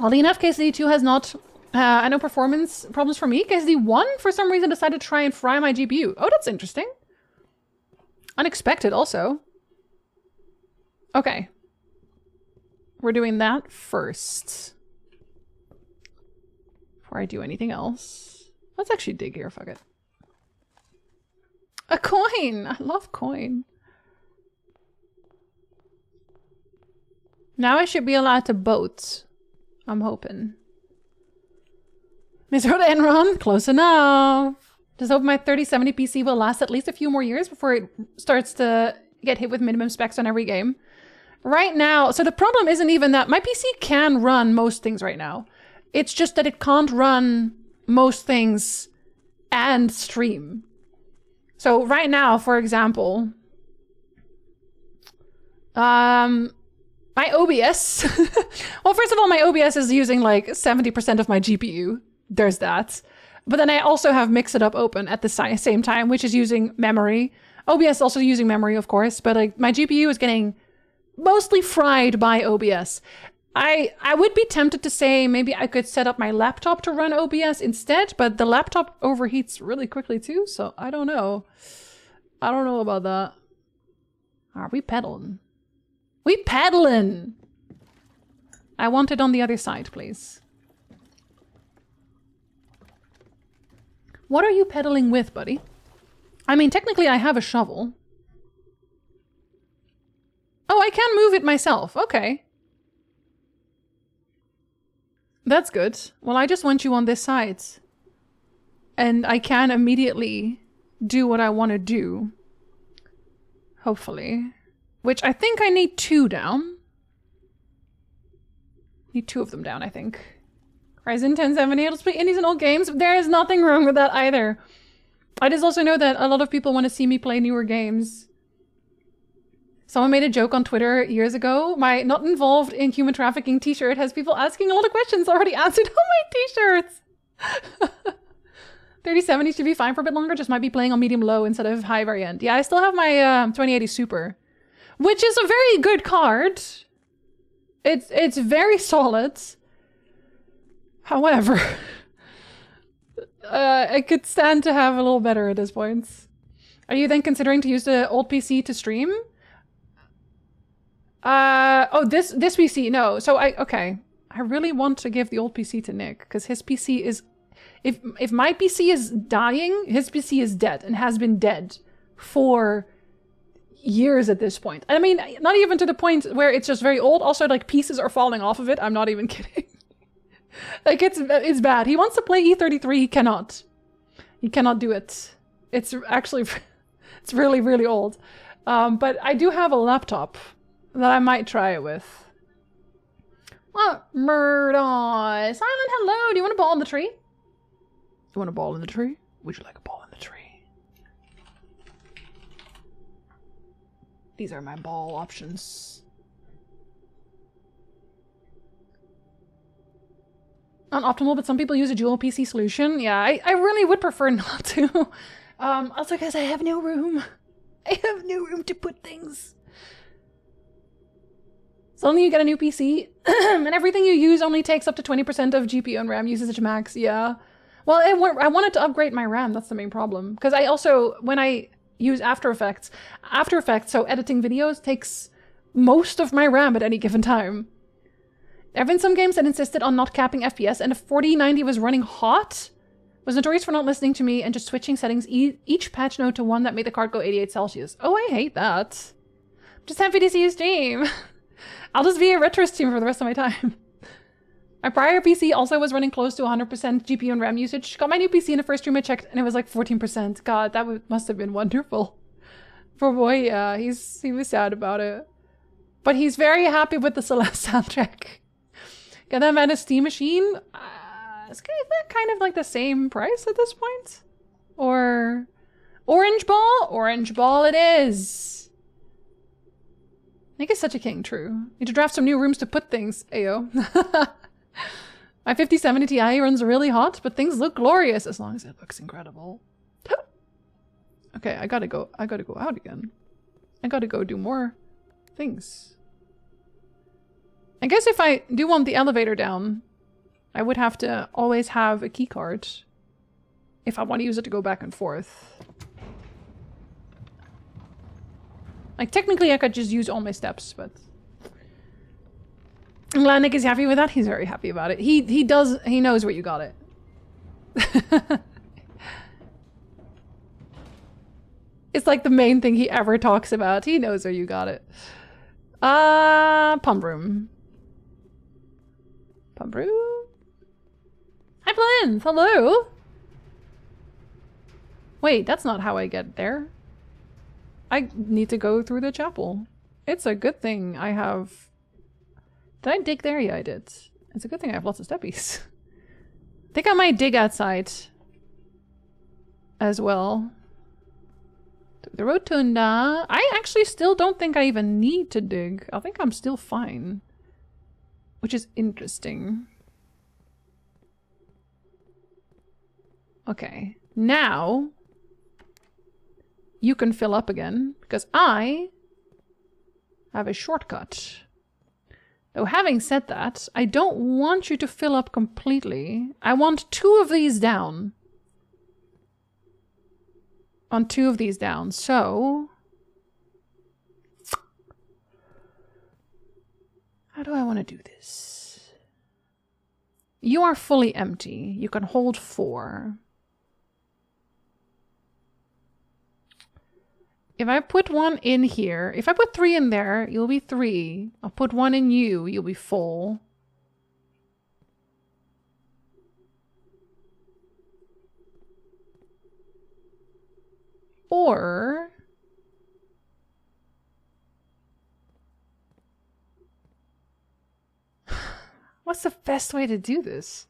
Oddly enough, KSD2 has not no performance problems for me. KSD1, for some reason, decided to try and fry my GPU. Oh, that's interesting. Unexpected, also. Okay. We're doing that first. Before I do anything else. Let's actually dig here, fuck it. A coin! I love coin. Now I should be allowed to boat. I'm hoping. Miss Rhoda Enron, close enough. Just hope my 3070 PC will last at least a few more years before it starts to get hit with minimum specs on every game. Right now, so the problem isn't even that my PC can run most things right now. It's just that it can't run most things and stream. So right now, for example, my OBS. Well, first of all, my OBS is using like 70% of my GPU. There's that. But then I also have Mix It Up open at the same time, which is using memory. OBS is also using memory, of course, but like my GPU is getting mostly fried by OBS. I would be tempted to say maybe I could set up my laptop to run OBS instead, but the laptop overheats really quickly too, so I don't know. I don't know about that. Are we pedaling? We pedaling! I want it on the other side, please. What are you pedaling with, buddy? I mean, technically I have a shovel. Oh, I can move it myself. Okay. That's good. Well, I just want you on this side. And I can immediately do what I want to do. Hopefully. Which I think I need 2 down. Need 2 of them down, I think. Ryzen 1070, it'll play indies and old games. There is nothing wrong with that either. I just also know that a lot of people want to see me play newer games. Someone made a joke on Twitter years ago. My not involved in human trafficking t-shirt has people asking a lot of questions already answered on my t-shirts. 3070 should be fine for a bit longer, just might be playing on medium low instead of high variant. Yeah, I still have my 2080 Super, which is a very good card. It's very solid. However, I could stand to have a little better at this point. Are you then considering to use the old PC to stream? Oh, this PC, no. So okay. I really want to give the old PC to Nick, because his PC is, if my PC is dying, his PC is dead, and has been dead for years at this point. I mean, not even to the point where it's just very old, also like pieces are falling off of it. I'm not even kidding. Like it's bad. He wants to play E33, he cannot. He cannot do it. It's actually, it's really, really old. But I do have a laptop that I might try it with. Well, Murdoch. Silent, hello. Do you want a ball in the tree? You want a ball in the tree? Would you like a ball in the tree? These are my ball options. Not optimal, but some people use a dual PC solution. Yeah, I really would prefer not to. Also, guys, I have no room. I have no room to put things. Suddenly you get a new PC, and everything you use only takes up to 20% of GPU and RAM usage max. Yeah. Well, I wanted to upgrade my RAM. That's the main problem. Because I also, when I use After Effects, so editing videos takes most of my RAM at any given time. There have been some games that insisted on not capping FPS, and if 4090 was running hot, was notorious for not listening to me and just switching settings each patch note to one that made the card go 88 Celsius. Oh, I hate that. I'm just happy to see you stream. I'll just be a retro streamer for the rest of my time. My prior PC also was running close to 100% GPU and RAM usage. Got my new PC in the first stream I checked, and it was like 14%. God, that must have been wonderful. Poor boy, yeah, he was sad about it. But he's very happy with the Celeste soundtrack. Get that man a Steam machine? Is that kind of like the same price at this point? Or Orange Ball? Orange Ball it is. Nick is such a king, true. Need to draft some new rooms to put things. Ayo. My 5070 Ti runs really hot, but things look glorious as long as it looks incredible. Okay, I gotta go out again. I gotta go do more things. I guess if I do want the elevator down, I would have to always have a key card if I want to use it to go back and forth. Like, technically I could just use all my steps, but... I'm glad Nick is happy with that. He's very happy about it. He knows where you got it. It's like the main thing he ever talks about. He knows where you got it. Pump room. Pump room? Hi, Blins! Hello! Wait, that's not how I get there. I need to go through the chapel. It's a good thing I have... Did I dig there? Yeah, I did. It's a good thing I have lots of steppies. I think I might dig outside as well. The rotunda. I actually still don't think I even need to dig. I think I'm still fine. Which is interesting. Okay. Now you can fill up again because I have a shortcut. Though having said that, I don't want you to fill up completely. I want 2 of these down. On 2 of these down, so... How do I want to do this? You are fully empty. You can hold 4. If I put 1 in here, if I put 3 in there, you'll be 3. I'll put 1 in you, you'll be full. Or... What's the best way to do this?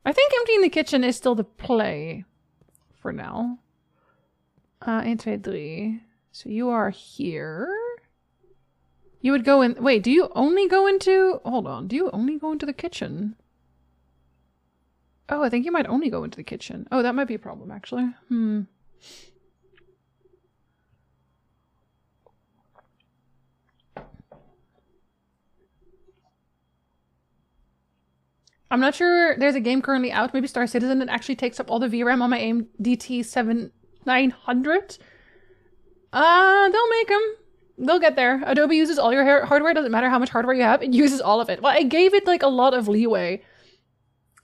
I think emptying the kitchen is still the play for now. 1, 2, 3. So you are here. You would go in... Wait, do you only go into... Hold on. Do you only go into the kitchen? Oh, I think you might only go into the kitchen. Oh, that might be a problem, actually. I'm not sure there's a game currently out, maybe Star Citizen, that actually takes up all the VRAM on my AMD 7900. They'll make them. They'll get there. Adobe uses all your hardware. Doesn't matter how much hardware you have. It uses all of it. Well, I gave it like a lot of leeway,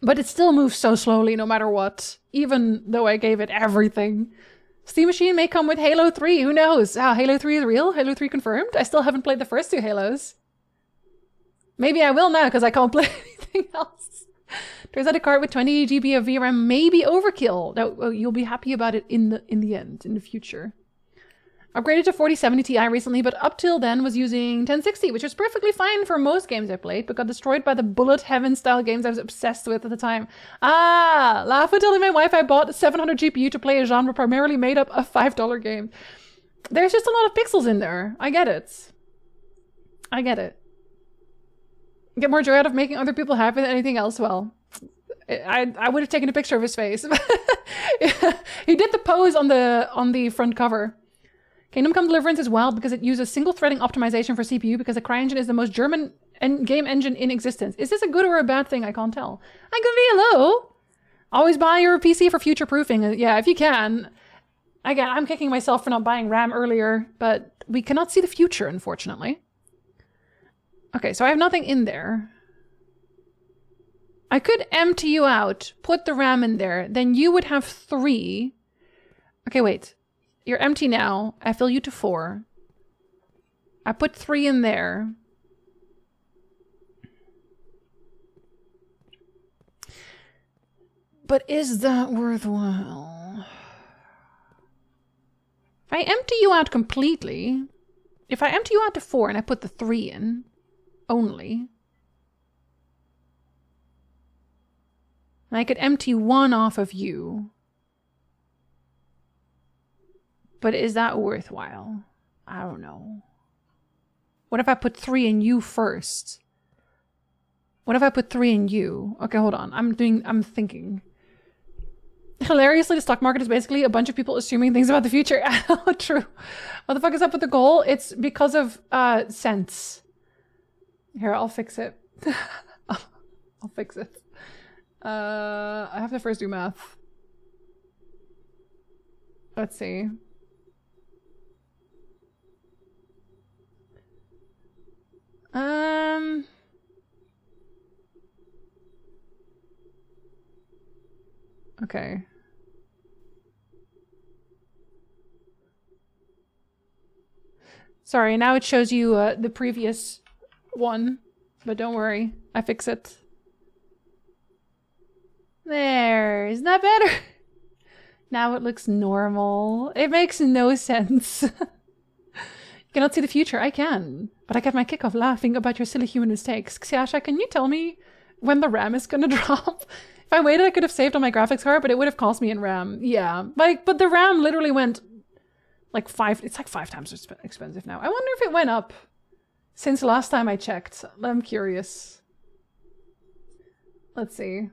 but it still moves so slowly no matter what, even though I gave it everything. Steam Machine may come with Halo 3. Who knows? Halo 3 is real? Halo 3 confirmed? I still haven't played the first 2 Halos. Maybe I will now because I can't play anything else. Turns out a card with 20 GB of VRAM may be overkill. No, you'll be happy about it in the end, in the future. Upgraded to 4070 Ti recently, but up till then was using 1060, which was perfectly fine for most games I played, but got destroyed by the bullet heaven style games I was obsessed with at the time. Laugh until telling my wife I bought a 700 GPU to play a genre primarily made up of $5 game. There's just a lot of pixels in there. I get it. I get it. Get more joy out of making other people happy than anything else. Well, I would have taken a picture of his face. He did the pose on the front cover. Kingdom Come Deliverance is wild because it uses single threading optimization for CPU because the CryEngine is the most German game engine in existence. Is this a good or a bad thing? I can't tell. I could be hello. Always buy your PC for future proofing. Yeah, if you can. Again, I'm kicking myself for not buying RAM earlier, but we cannot see the future, unfortunately. Okay, so I have nothing in there. I could empty you out, put the RAM in there, then you would have 3. Okay, wait. You're empty now. I fill you to 4. I put 3 in there. But is that worthwhile? If I empty you out completely, if I empty you out to 4 and I put the 3 in, only, and I could empty 1 off of you. But is that worthwhile? I don't know. What if I put 3 in you first? What if I put 3 in you? Okay, hold on. I'm thinking. Hilariously, the stock market is basically a bunch of people assuming things about the future. True. What the fuck is up with the goal? It's because of sense. Here, I'll fix it. I'll fix it. I have to first do math. Let's see. Okay. Sorry, now it shows you the previous one, but don't worry, I fix it. There, isn't that better? Now it looks normal. It makes no sense. You cannot see the future. I can, but I get my kick off laughing about your silly human mistakes. Xiasha, can you tell me when the RAM is gonna drop? If I waited, I could have saved on my graphics card, but it would have cost me in RAM. Yeah, like, but the RAM literally went like it's like 5 times expensive now. I wonder if it went up since last time I checked. I'm curious. Let's see.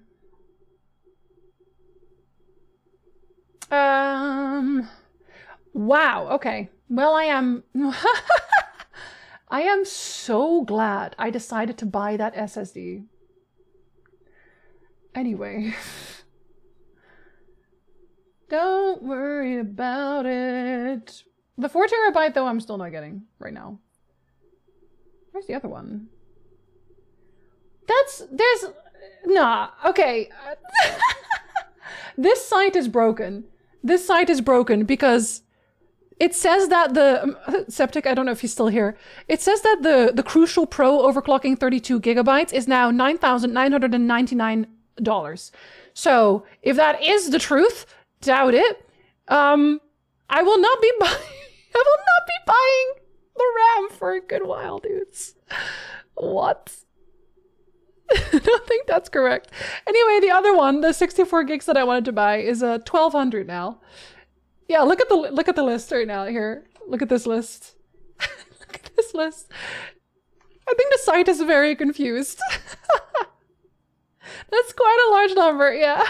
Wow, okay. Well, I am I am so glad I decided to buy that SSD. Anyway. Don't worry about it. The 4 terabyte though I'm still not getting right now. Where's the other one? Nah, okay. This site is broken. This site is broken because it says that the Septic, I don't know if he's still here. It says that the Crucial Pro overclocking 32 gigabytes is now $9,999. So if that is the truth, doubt it. I will not be buying the RAM for a good while, dudes. What? I don't think that's correct. Anyway, the other one, the 64 gigs that I wanted to buy, is a 1200 now. Yeah, look at the list right now. Here, look at this list. Look at this list. I think the site is very confused. That's quite a large number. Yeah.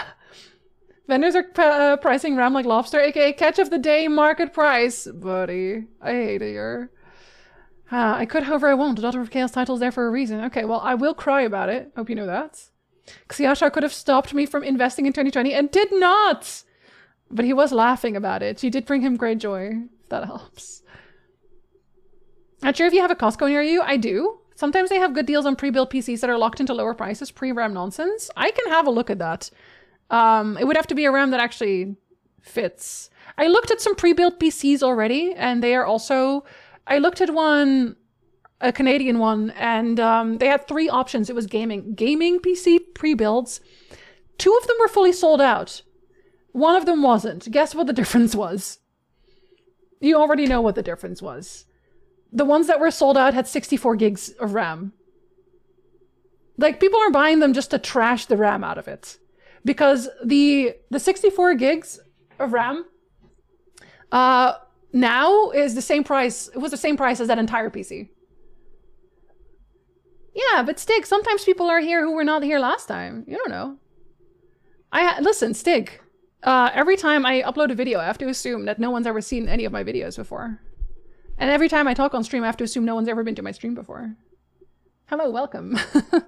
Vendors are pricing RAM like lobster, aka catch of the day market price. Buddy, I hate it here. I could, however I won't. The Daughter of Chaos title is there for a reason. Okay, well, I will cry about it. Hope you know that. Xiasha could have stopped me from investing in 2020 and did not! But he was laughing about it. She did bring him great joy, if that helps. Not sure if you have a Costco near you. I do. Sometimes they have good deals on pre-built PCs that are locked into lower prices, pre-RAM nonsense. I can have a look at that. It would have to be a RAM that actually fits. I looked at some pre-built PCs already, and they are also... I looked at one, a Canadian one, and they had 3 options. It was gaming PC pre-builds. 2 of them were fully sold out. 1 of them wasn't. Guess what the difference was? You already know what the difference was. The ones that were sold out had 64 gigs of RAM. Like, people are buying them just to trash the RAM out of it. Because the 64 gigs of RAM now is the same price. It was the same price as that entire PC. Yeah, but Stig, sometimes people are here who were not here last time. You don't know. Listen, Stig. Every time I upload a video, I have to assume that no one's ever seen any of my videos before. And every time I talk on stream, I have to assume no one's ever been to my stream before. Hello, welcome. A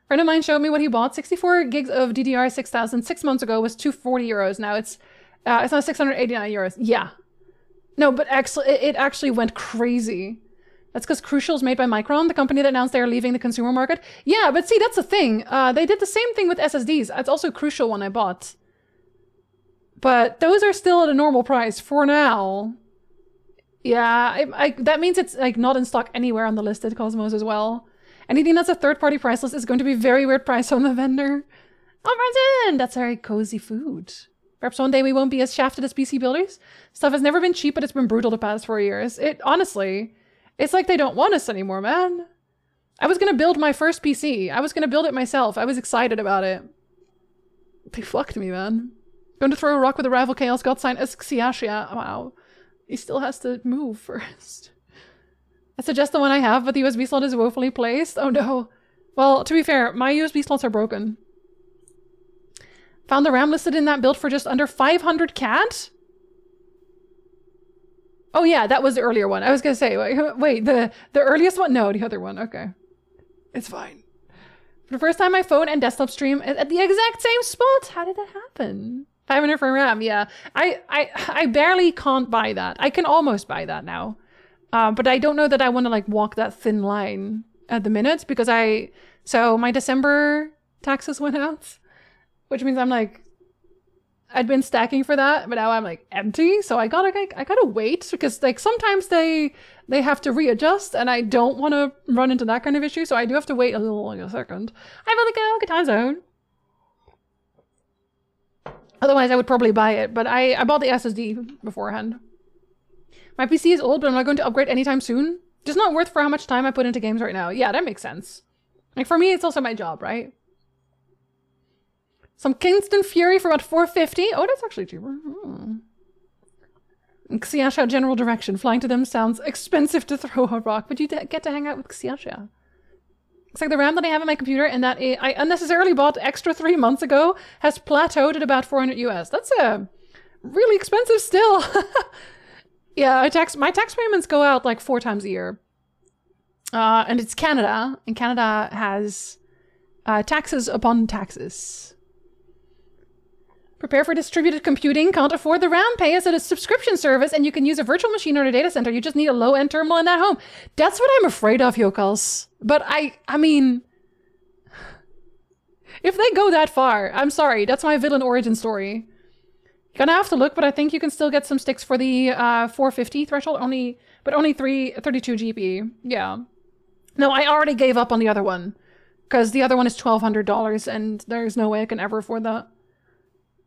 friend of mine showed me what he bought. 64 gigs of DDR 6000 6 months ago was 240 euros. Now it's now 689 euros. Yeah. No, but it actually went crazy. That's because Crucial is made by Micron, the company that announced they're leaving the consumer market. Yeah, but see, that's the thing. They did the same thing with SSDs. It's also a Crucial one I bought. But those are still at a normal price for now. Yeah, that means it's like not in stock anywhere on the listed Cosmos as well. Anything that's a third-party price list is going to be very weird price on the vendor. Oh, Brenton! That's very cozy food. Perhaps one day we won't be as shafted as PC builders. Stuff has never been cheap, but it's been brutal the past 4 years. Honestly, it's like they don't want us anymore, man. I was gonna build my first PC. I was gonna build it myself. I was excited about it. They fucked me, man. Going to throw a rock with a rival Chaos God sign as Xiasha. Wow. He still has to move first. I suggest the one I have, but the USB slot is woefully placed. Oh no. Well, to be fair, my USB slots are broken. Found the RAM listed in that build for just under 500 CAD? Oh yeah, that was the earlier one. I was gonna say, wait, the earliest one? No, the other one, okay. It's fine. For the first time, my phone and desktop stream at the exact same spot. How did that happen? 500 for RAM, yeah. I barely can't buy that. I can almost buy that now. But I don't know that I want to like walk that thin line at the minute because so my December taxes went out, which means I'm like, I'd been stacking for that, but now I'm like empty. So I gotta wait because like sometimes they have to readjust and I don't want to run into that kind of issue. So I do have to wait a little like a second. I really go, good time zone. Otherwise I would probably buy it, but I bought the SSD beforehand. My PC is old, but I'm not going to upgrade anytime soon. Just not worth for how much time I put into games right now. Yeah, that makes sense. Like for me, it's also my job, right? Some Kingston Fury for about $4.50. Oh, that's actually cheaper. Xiaxia general direction. Flying to them sounds expensive to throw a rock, but you get to hang out with Xiaxia. It's like the RAM that I have on my computer and that I unnecessarily bought extra 3 months ago has plateaued at about 400 US. That's really expensive still. Yeah, my tax payments go out like 4 times a year. And it's Canada, and Canada has taxes upon taxes. Prepare for distributed computing. Can't afford the RAM. Pay us at a subscription service, and you can use a virtual machine or a data center. You just need a low-end terminal in that home. That's what I'm afraid of, Yokals. But I mean, if they go that far, I'm sorry. That's my villain origin story. Gonna have to look, but I think you can still get some sticks for the 450 threshold. But only 32 GB. Yeah. No, I already gave up on the other one because the other one is $1,200, and there's no way I can ever afford that.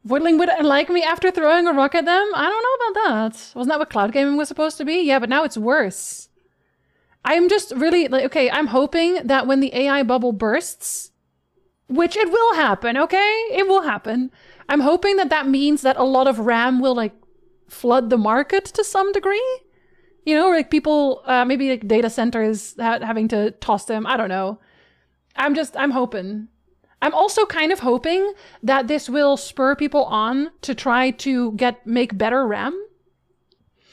Voidling would like me after throwing a rock at them? I don't know about that. Wasn't that what cloud gaming was supposed to be? Yeah, but now it's worse. I'm just really like, okay, I'm hoping that when the AI bubble bursts, which it will happen, okay? It will happen. I'm hoping that that means that a lot of RAM will like flood the market to some degree. You know, like people, maybe like data centers having to toss them. I don't know. I'm hoping. I'm also kind of hoping that this will spur people on to try to make better RAM.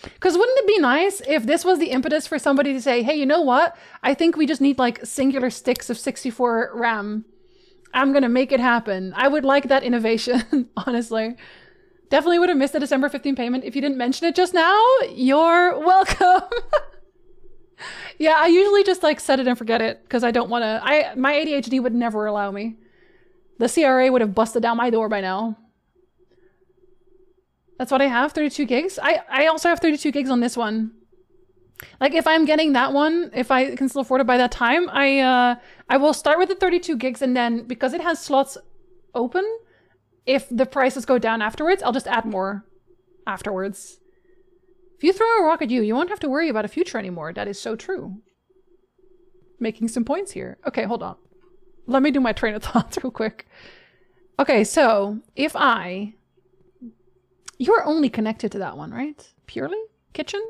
Because wouldn't it be nice if this was the impetus for somebody to say, hey, you know what? I think we just need like singular sticks of 64 RAM. I'm going to make it happen. I would like that innovation, honestly. Definitely would have missed the December 15 payment if you didn't mention it just now. You're welcome. Yeah, I usually just like set it and forget it because I don't want to. My ADHD would never allow me. The CRA would have busted down my door by now. That's what I have, 32 gigs. I also have 32 gigs on this one. Like if I'm getting that one, if I can still afford it by that time, I will start with the 32 gigs and then because it has slots open, if the prices go down afterwards, I'll just add more afterwards. If you throw a rock at you, you won't have to worry about a future anymore. That is so true. Making some points here. Okay, hold on. Let me do my train of thought real quick. Okay, so if you're only connected to that one, right? Purely? Kitchen?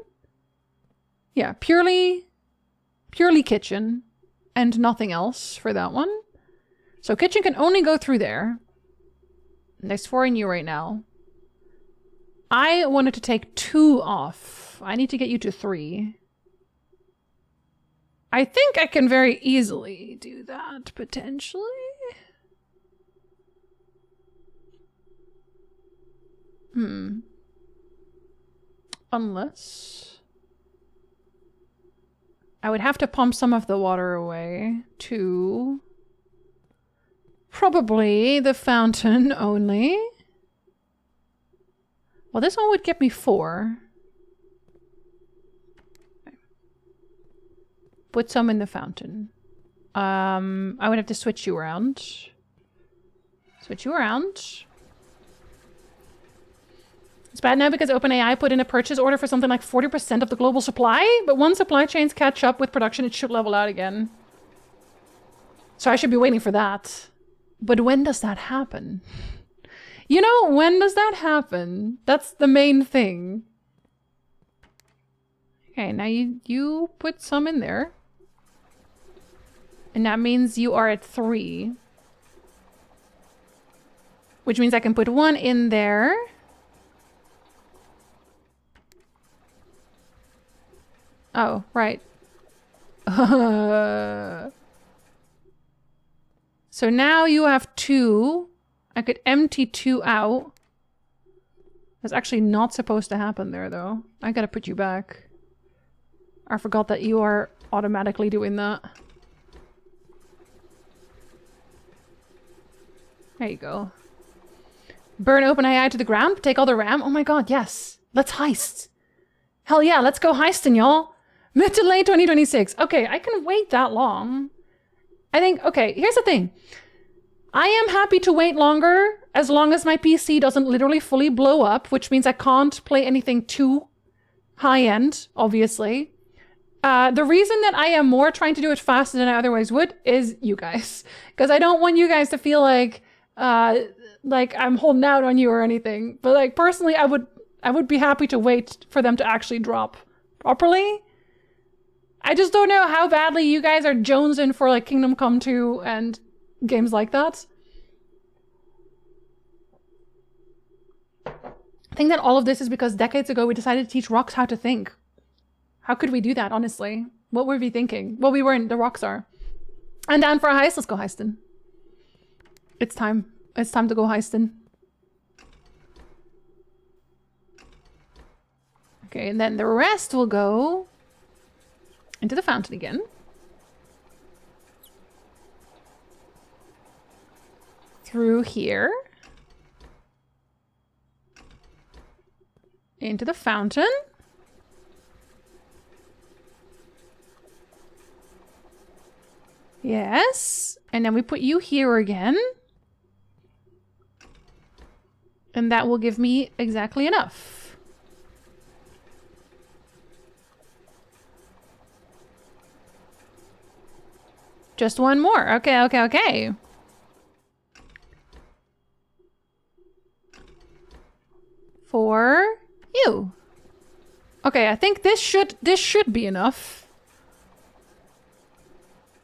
Yeah, purely kitchen and nothing else for that one. So kitchen can only go through there. There's 4 in you right now. I wanted to take 2 off. I need to get you to 3. I think I can very easily do that, potentially. Unless... I would have to pump some of the water away to... probably the fountain only. Well, this one would get me 4. Okay. Put some in the fountain. I would have to switch you around. Switch you around. It's bad now because OpenAI put in a purchase order for something like 40% of the global supply, but once supply chains catch up with production, it should level out again. So I should be waiting for that. But when does that happen? You know, when does that happen? That's the main thing. Okay, now you put some in there. And that means you are at 3. Which means I can put 1 in there. Oh, right. So So now you have 2. I could empty 2 out. That's actually not supposed to happen there, though. I gotta put you back. I forgot that you are automatically doing that. There you go. Burn OpenAI to the ground, take all the RAM. Oh my god, yes. Let's heist. Hell yeah, let's go heisting, y'all. Mid to late 2026. Okay, I can wait that long. I think, okay, here's the thing. I am happy to wait longer as long as my PC doesn't literally fully blow up, which means I can't play anything too high-end, obviously. The reason that I am more trying to do it faster than I otherwise would is you guys. Because I don't want you guys to feel like I'm holding out on you or anything. But like, personally, I would be happy to wait for them to actually drop properly. I just don't know how badly you guys are jonesing for like Kingdom Come 2 and games like that. I think that all of this is because decades ago we decided to teach rocks how to think. How could we do that, honestly? What were we thinking? Well, we weren't. The rocks are. And down for a heist. Let's go heisting. It's time. It's time to go heisting. Okay, and then the rest will go into the fountain again. Through here. Into the fountain. Yes. And then we put you here again. And that will give me exactly enough. Just one more. Okay, okay, okay. For you. Okay, I think this should be enough.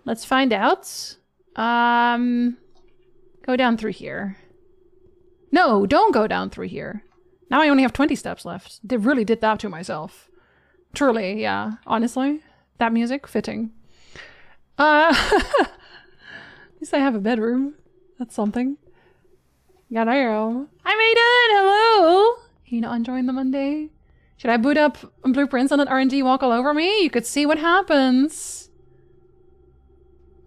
Let's find out. Go down through here. No, don't go down through here. Now I only have 20 steps left. They really did that to myself. Truly, yeah. Honestly, that music fitting. At least I have a bedroom. That's something. Yeah, damn. I made it! Hello! You not enjoying the Monday? Should I boot up blueprints and let RNG walk all over me? You could see what happens.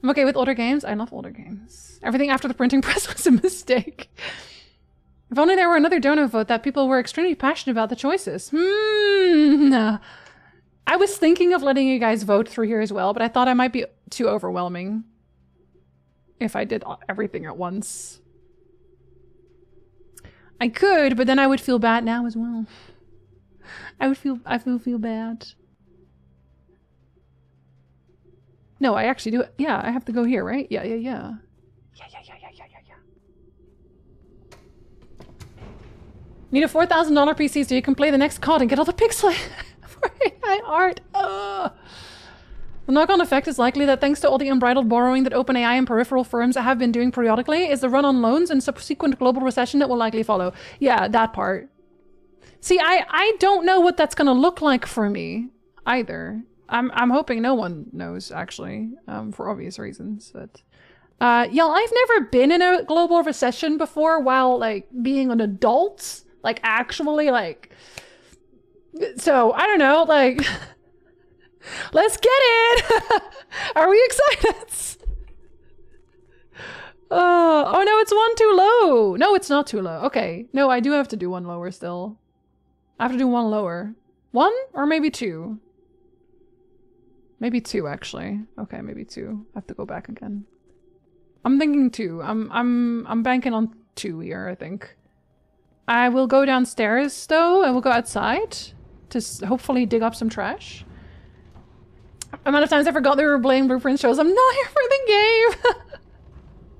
I'm okay with older games. I love older games. Everything after the printing press was a mistake. If only there were another dono vote that people were extremely passionate about the choices. I was thinking of letting you guys vote through here as well, but I thought I might be too overwhelming if I did everything at once. I could, but then I would feel bad now as well. I feel bad. No, I actually do it. Yeah, I have to go here, right? Yeah. Yeah. Need a $4,000 PC so you can play the next COD and get all the pixel for AI art. Ugh. The knock-on effect is likely that thanks to all the unbridled borrowing that OpenAI and peripheral firms have been doing periodically is the run on loans and subsequent global recession that will likely follow. Yeah, that part. See, I don't know what that's gonna look like for me either. I'm hoping no one knows, actually, for obvious reasons. But y'all, I've never been in a global recession before while like being an adult. Like actually, like, so I don't know, like, let's get it. Are we excited? Oh no, it's one too low. No, it's not too low. Okay, no, I do have to do one lower still. I have to do one lower. One or maybe two. Maybe two actually. Okay, maybe two. I have to go back again. I'm thinking two. I'm banking on two here, I think. I will go downstairs though. I will go outside to hopefully dig up some trash. Amount of times I forgot they were playing blueprint shows. I'm not here for the game.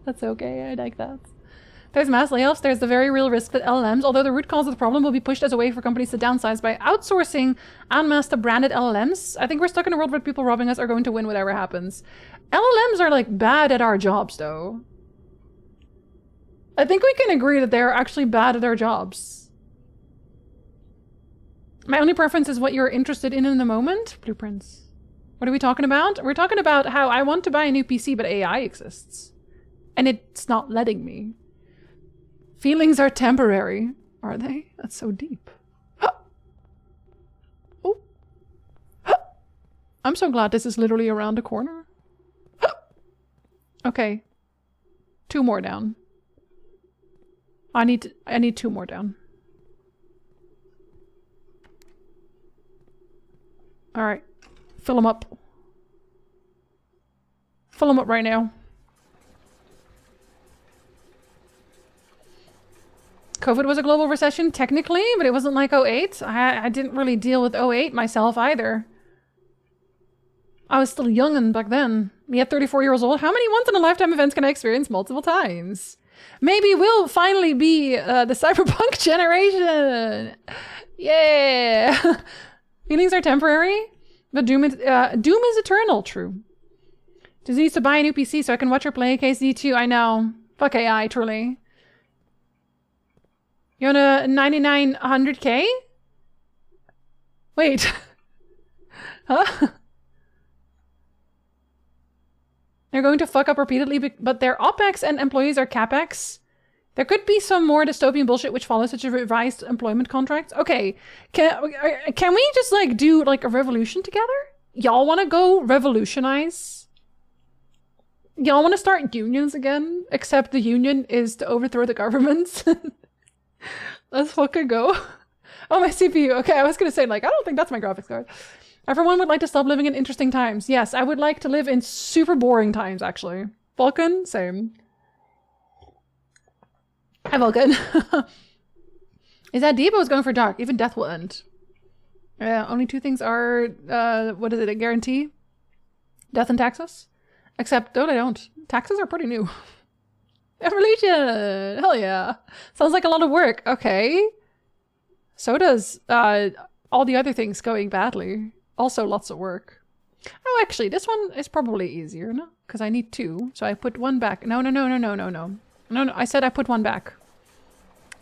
That's okay. I like that. There's mass layoffs. There's the very real risk that LLMs, although the root cause of the problem will be pushed as a way for companies to downsize by outsourcing en masse to branded LLMs. I think we're stuck in a world where people robbing us are going to win whatever happens. LLMs are like bad at our jobs though. I think we can agree that they're actually bad at their jobs. My only preference is what you're interested in the moment. Blueprints. What are we talking about? We're talking about how I want to buy a new PC, but AI exists. And it's not letting me. Feelings are temporary. Are they? That's so deep. Oh. I'm so glad this is literally around the corner. Okay. 2 more down. I need 2 more down. All right. Fill them up. Fill them up right now. COVID was a global recession, technically, but it wasn't like 08. I didn't really deal with 08 myself either. I was still young back then. Me at 34 years old. How many once-in-a-lifetime events can I experience multiple times? Maybe we'll finally be the cyberpunk generation. Yeah. Feelings are temporary, but doom is eternal. True. Jinzee needs to buy a new PC so I can watch her play KSD2. I know. Fuck AI, truly. You want a 9900K? Wait. Huh? They're going to fuck up repeatedly, but their OPEX and employees are CAPEX. There could be some more dystopian bullshit which follows, such as revised employment contracts. Okay, can we just like do like a revolution together? Y'all want to go revolutionize? Y'all want to start unions again? Except the union is to overthrow the government. Let's fucking go. Oh, my CPU. Okay, I was gonna say like, I don't think that's my graphics card. Everyone would like to stop living in interesting times. Yes, I would like to live in super boring times, actually. Vulcan, same. Hi, Vulcan. Is that deep? I was going for dark. Even death will end. Only 2 things are, what is it, a guarantee? Death and taxes? Except, no, they don't. Taxes are pretty new. Evolution! Hell yeah. Sounds like a lot of work. Okay. So does, all the other things going badly. Also lots of work. Oh, actually, this one is probably easier, no? Because I need 2, so I put 1 back. No. No, I said I put 1 back.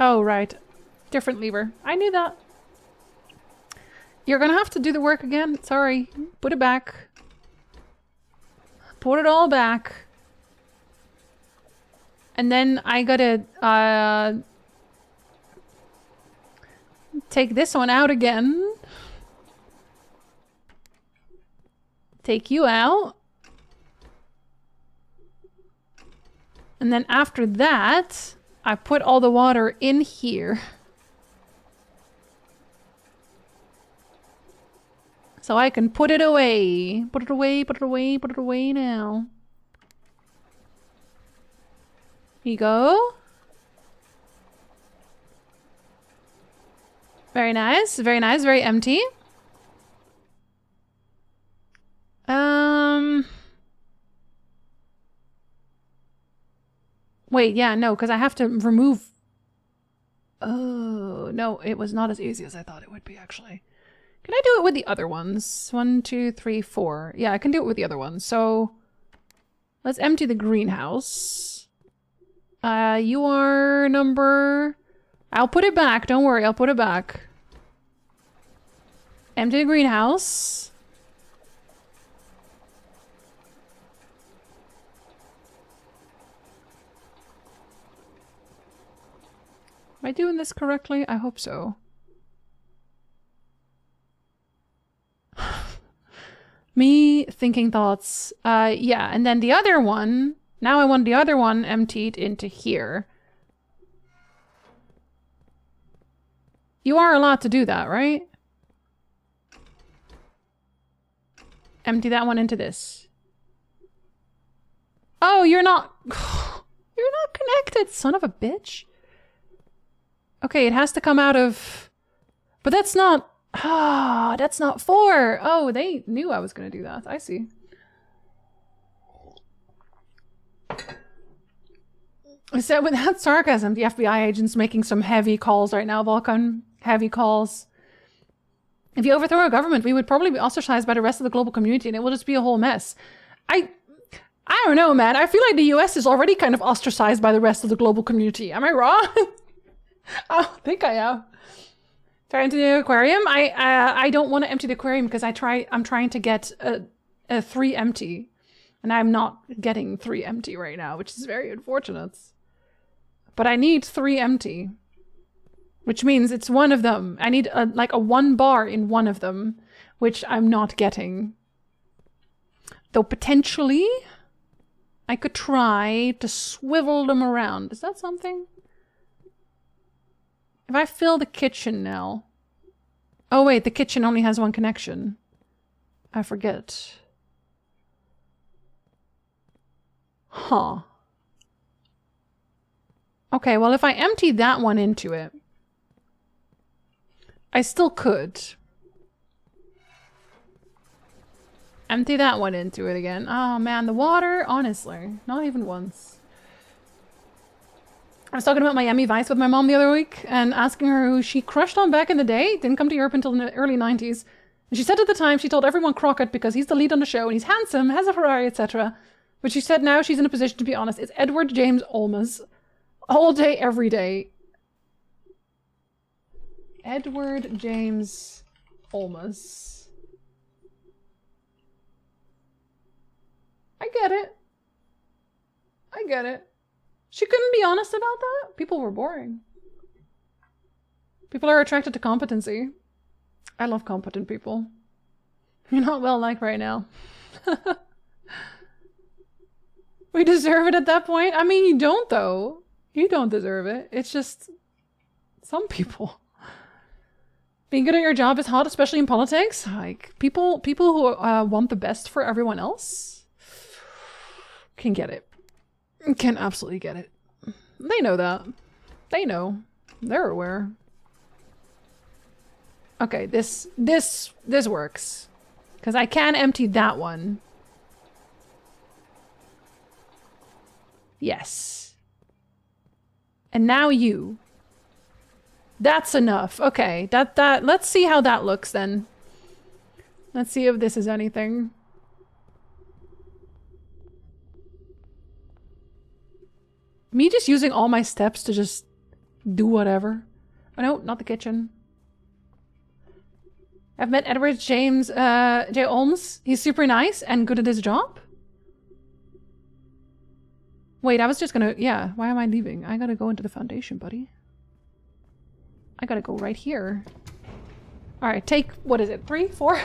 Oh, right. Different lever. I knew that. You're gonna have to do the work again. Sorry. Put it back. Put it all back. And then I gotta, take this one out again. Take you out. And then after that, I put all the water in here. So I can put it away. Put it away, put it away, put it away now. Here you go. Very nice, very empty. Wait, yeah, no, because I have to remove... Oh, no, it was not as easy as I thought it would be, actually. Can I do it with the other ones? 1, 2, 3, 4. Yeah, I can do it with the other ones. So, let's empty the greenhouse. You are number... I'll put it back, don't worry, I'll put it back. Empty the greenhouse. Am I doing this correctly? I hope so. Me thinking thoughts. Yeah, and then the other one, now I want the other one emptied into here. You are allowed to do that, right? Empty that one into this. Oh, you're not... You're not connected, son of a bitch. Okay, it has to come out of... But that's not... Ah, that's not 4. Oh, they knew I was going to do that. I see. I said without sarcasm, the FBI agent's making some heavy calls right now, Vulcan. Heavy calls. If you overthrow our government, we would probably be ostracized by the rest of the global community and it will just be a whole mess. I don't know, man. I feel like the US is already kind of ostracized by the rest of the global community. Am I wrong? I don't think I am. Try empty the aquarium? I don't want to empty the aquarium because I'm trying to get a 3 empty. And I'm not getting 3 empty right now, which is very unfortunate. But I need 3 empty. Which means it's one of them. I need like a 1 bar in one of them, which I'm not getting. Though potentially, I could try to swivel them around. Is that something? If I fill the kitchen now... Oh wait, the kitchen only has 1 connection. I forget. Huh. Okay, well if I empty that one into it, I still could. Empty that one into it again. Oh man, the water, honestly, not even once. I was talking about Miami Vice with my mom the other week and asking her who she crushed on back in the day. Didn't come to Europe until the early 90s. And she said at the time she told everyone Crockett because he's the lead on the show and he's handsome, has a Ferrari, etc. But she said now she's in a position to be honest. It's Edward James Olmos. All day, every day. Edward James Olmos. I get it. I get it. She couldn't be honest about that? People were boring. People are attracted to competency. I love competent people. You're not well liked right now. We deserve it at that point? I mean, you don't though. You don't deserve it. It's just some people. Being good at your job is hot, especially in politics. Like people who want the best for everyone else can get it. Can absolutely get it. They know that. They know. They're aware. Okay, this works. Because I can empty that one. Yes. And now you. That's enough. Okay, that let's see how that looks then. Let's see if this is anything. Me just using all my steps to just do whatever. Oh no, not the kitchen. I've met Edward James J. Olmos. He's super nice and good at his job. Wait, I was just gonna... Yeah, why am I leaving? I gotta go into the foundation, buddy. I gotta go right here. Alright, take... What is it? 3? 4?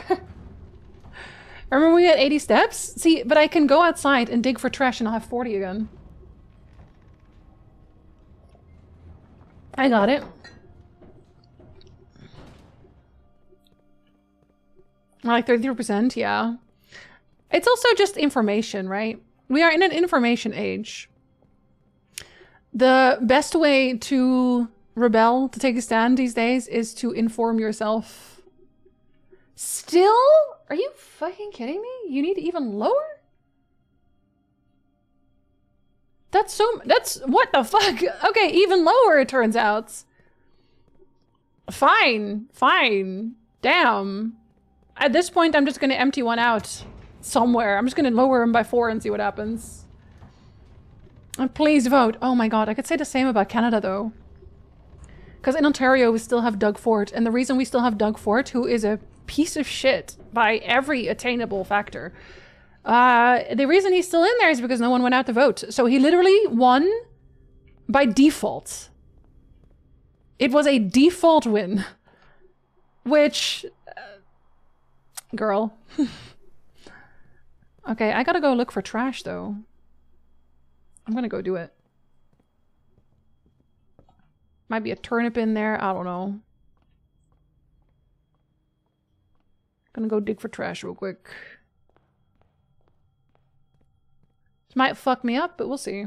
Remember we had 80 steps? See, but I can go outside and dig for trash and I'll have 40 again. I got it. Like 33%, yeah. It's also just information, right? We are in an information age. The best way to rebel, to take a stand these days, is to inform yourself. Still? Are you fucking kidding me? You need even lower? That's what the fuck? Okay, even lower it turns out. Fine, fine. Damn. At this point, I'm just gonna empty one out somewhere. I'm just gonna lower him by 4 and see what happens. And please vote. Oh my god, I could say the same about Canada though. Because in Ontario, we still have Doug Ford. And the reason we still have Doug Ford, who is a piece of shit by every attainable factor, the reason he's still in there is because no one went out to vote. So he literally won by default. It was a default win. Which... girl. Okay, I gotta go look for trash though. I'm gonna go do it. Might be a turnip in there, I don't know. Gonna go dig for trash real quick. This might fuck me up, but we'll see.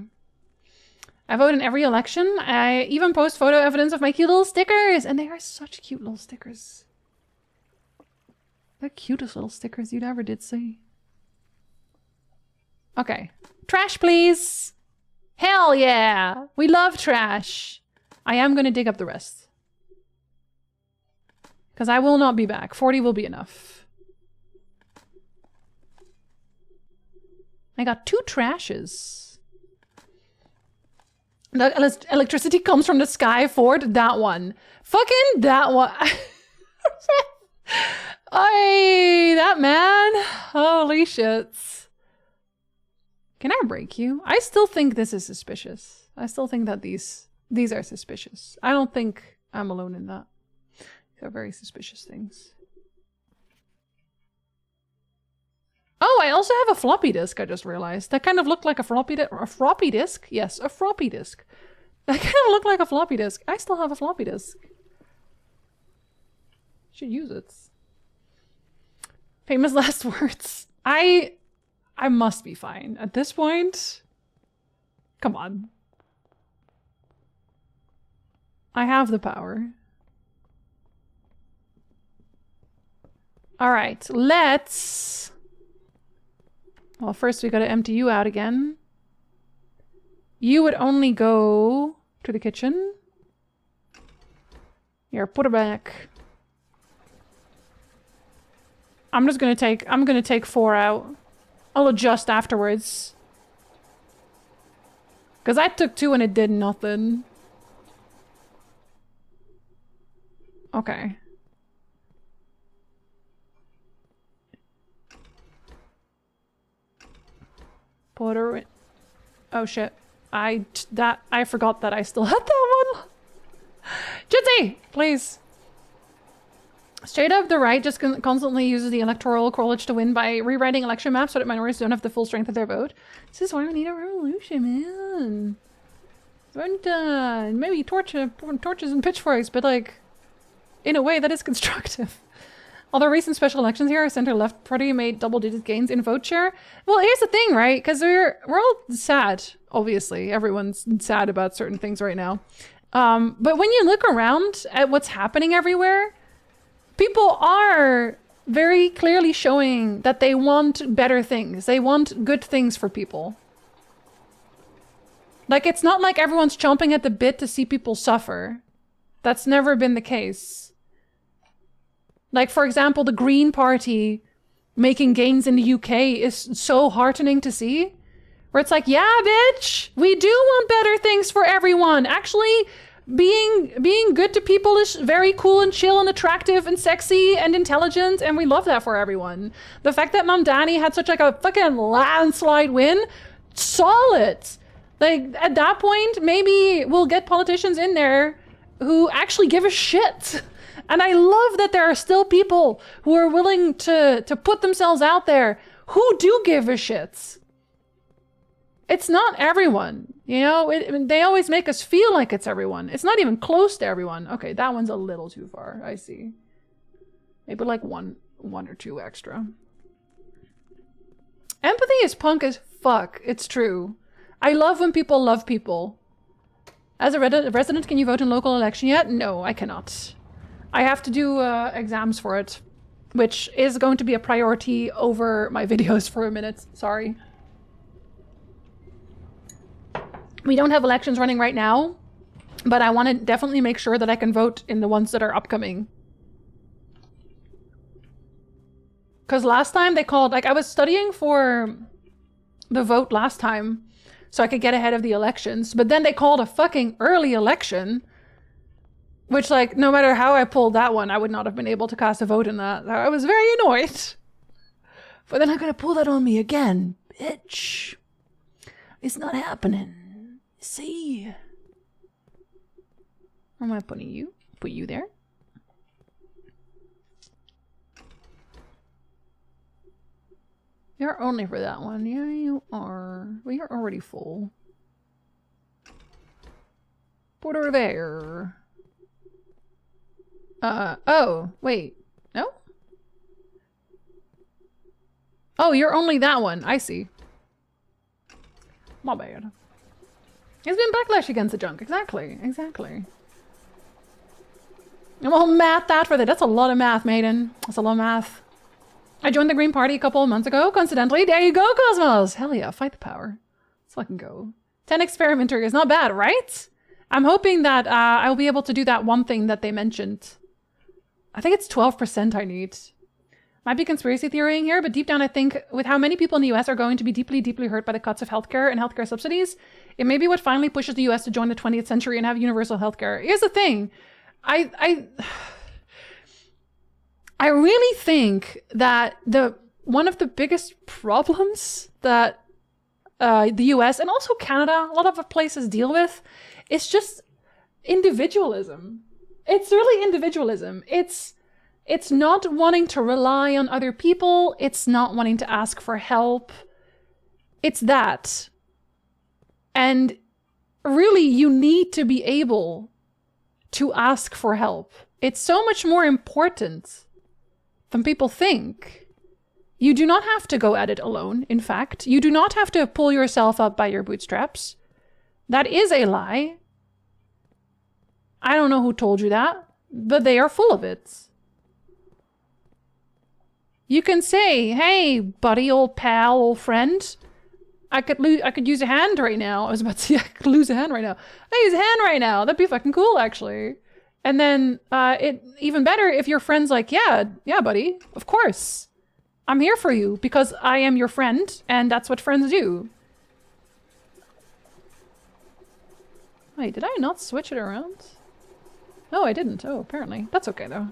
I vote in every election. I even post photo evidence of my cute little stickers, and they are such cute little stickers. They're the cutest little stickers you'd ever did see. Okay. Trash, please! Hell yeah! We love trash! I am gonna dig up the rest. Because I will not be back. 40 will be enough. I got 2 trashes. The electricity comes from the sky, Ford. That one. Fucking that one. Aye, that man. Holy shit. Can I break you? I still think this is suspicious. I still think that these are suspicious. I don't think I'm alone in that. These are very suspicious things. Oh, I also have a floppy disk, I just realized. That kind of looked like a floppy disk? Yes, a floppy disk. That kind of looked like a floppy disk. I still have a floppy disk. Should use it. Famous last words. I must be fine. At this point, come on. I have the power. All right, let's... Well, first we gotta empty you out again. You would only go to the kitchen. Here, put her back. I'm gonna take 4 out. I'll adjust afterwards. Cause I took 2 and it did nothing. Okay. Put her in. Oh shit. I forgot that I still had that one. Jinzee, please. Straight up, the right just constantly uses the electoral college to win by rewriting election maps so that minorities don't have the full strength of their vote. This is why we need a revolution, man. And maybe torches and pitchforks, but like, in a way that is constructive. Although recent special elections here, our center-left party made double-digit gains in vote share. Well, here's the thing, right? Because we're all sad, obviously. Everyone's sad about certain things right now. But when you look around at what's happening everywhere, people are very clearly showing that they want better things. They want good things for people. Like, it's not like everyone's chomping at the bit to see people suffer. That's never been the case. Like, for example, the Green Party making gains in the UK is so heartening to see. Where it's like, yeah, bitch, we do want better things for everyone. Actually, being good to people is very cool and chill and attractive and sexy and intelligent, and we love that for everyone. The fact that Mamdani had such like a fucking landslide win, solid. Like, at that point, maybe we'll get politicians in there who actually give a shit. And I love that there are still people who are willing to put themselves out there who do give a shit. It's not everyone, you know? They always make us feel like it's everyone. It's not even close to everyone. Okay, that one's a little too far. I see. Maybe like one or 2 extra. Empathy is punk as fuck. It's true. I love when people love people. As a resident, can you vote in local election yet? No, I cannot. I have to do exams for it, which is going to be a priority over my videos for a minute. Sorry. We don't have elections running right now, but I want to definitely make sure that I can vote in the ones that are upcoming. Because last time they called, like I was studying for the vote last time so I could get ahead of the elections, but then they called a fucking early election. Which, like, no matter how I pulled that one, I would not have been able to cast a vote in that. I was very annoyed. But then I'm gonna pull that on me again. Bitch. It's not happening. See? Where am I putting you? Put you there. You're only for that one. Yeah, you are. Well, you're already full. Put her there. Oh, wait. No? Oh, you're only that one. I see. My bad. There's been backlash against the junk. Exactly. Exactly. And we'll math that for that. That's a lot of math, maiden. That's a lot of math. I joined the Green Party a couple of months ago, coincidentally. There you go, Cosmos! Hell yeah, fight the power. Let's fucking go. 10 experimenter is not bad, right? I'm hoping that I'll be able to do that one thing that they mentioned. I think it's 12% I need. Might be conspiracy theorying here, but deep down I think with how many people in the US are going to be deeply, deeply hurt by the cuts of healthcare and healthcare subsidies, it may be what finally pushes the US to join the 20th century and have universal healthcare. Here's the thing. I really think that one of the biggest problems that the US and also Canada, a lot of places deal with, it's just individualism. It's really individualism. It's not wanting to rely on other people. It's not wanting to ask for help. It's that. And really, you need to be able to ask for help. It's so much more important than people think. You do not have to go at it alone, in fact. You do not have to pull yourself up by your bootstraps. That is a lie. I don't know who told you that, but they are full of it. You can say, hey, buddy, old pal, old friend, I could use a hand right now. I was about to say, I could lose a hand right now. I use a hand right now. That'd be fucking cool, actually. And then it even better if your friend's like, yeah, buddy, of course. I'm here for you because I am your friend, and that's what friends do. Wait, did I not switch it around? No, I didn't. Oh, apparently. That's okay, though.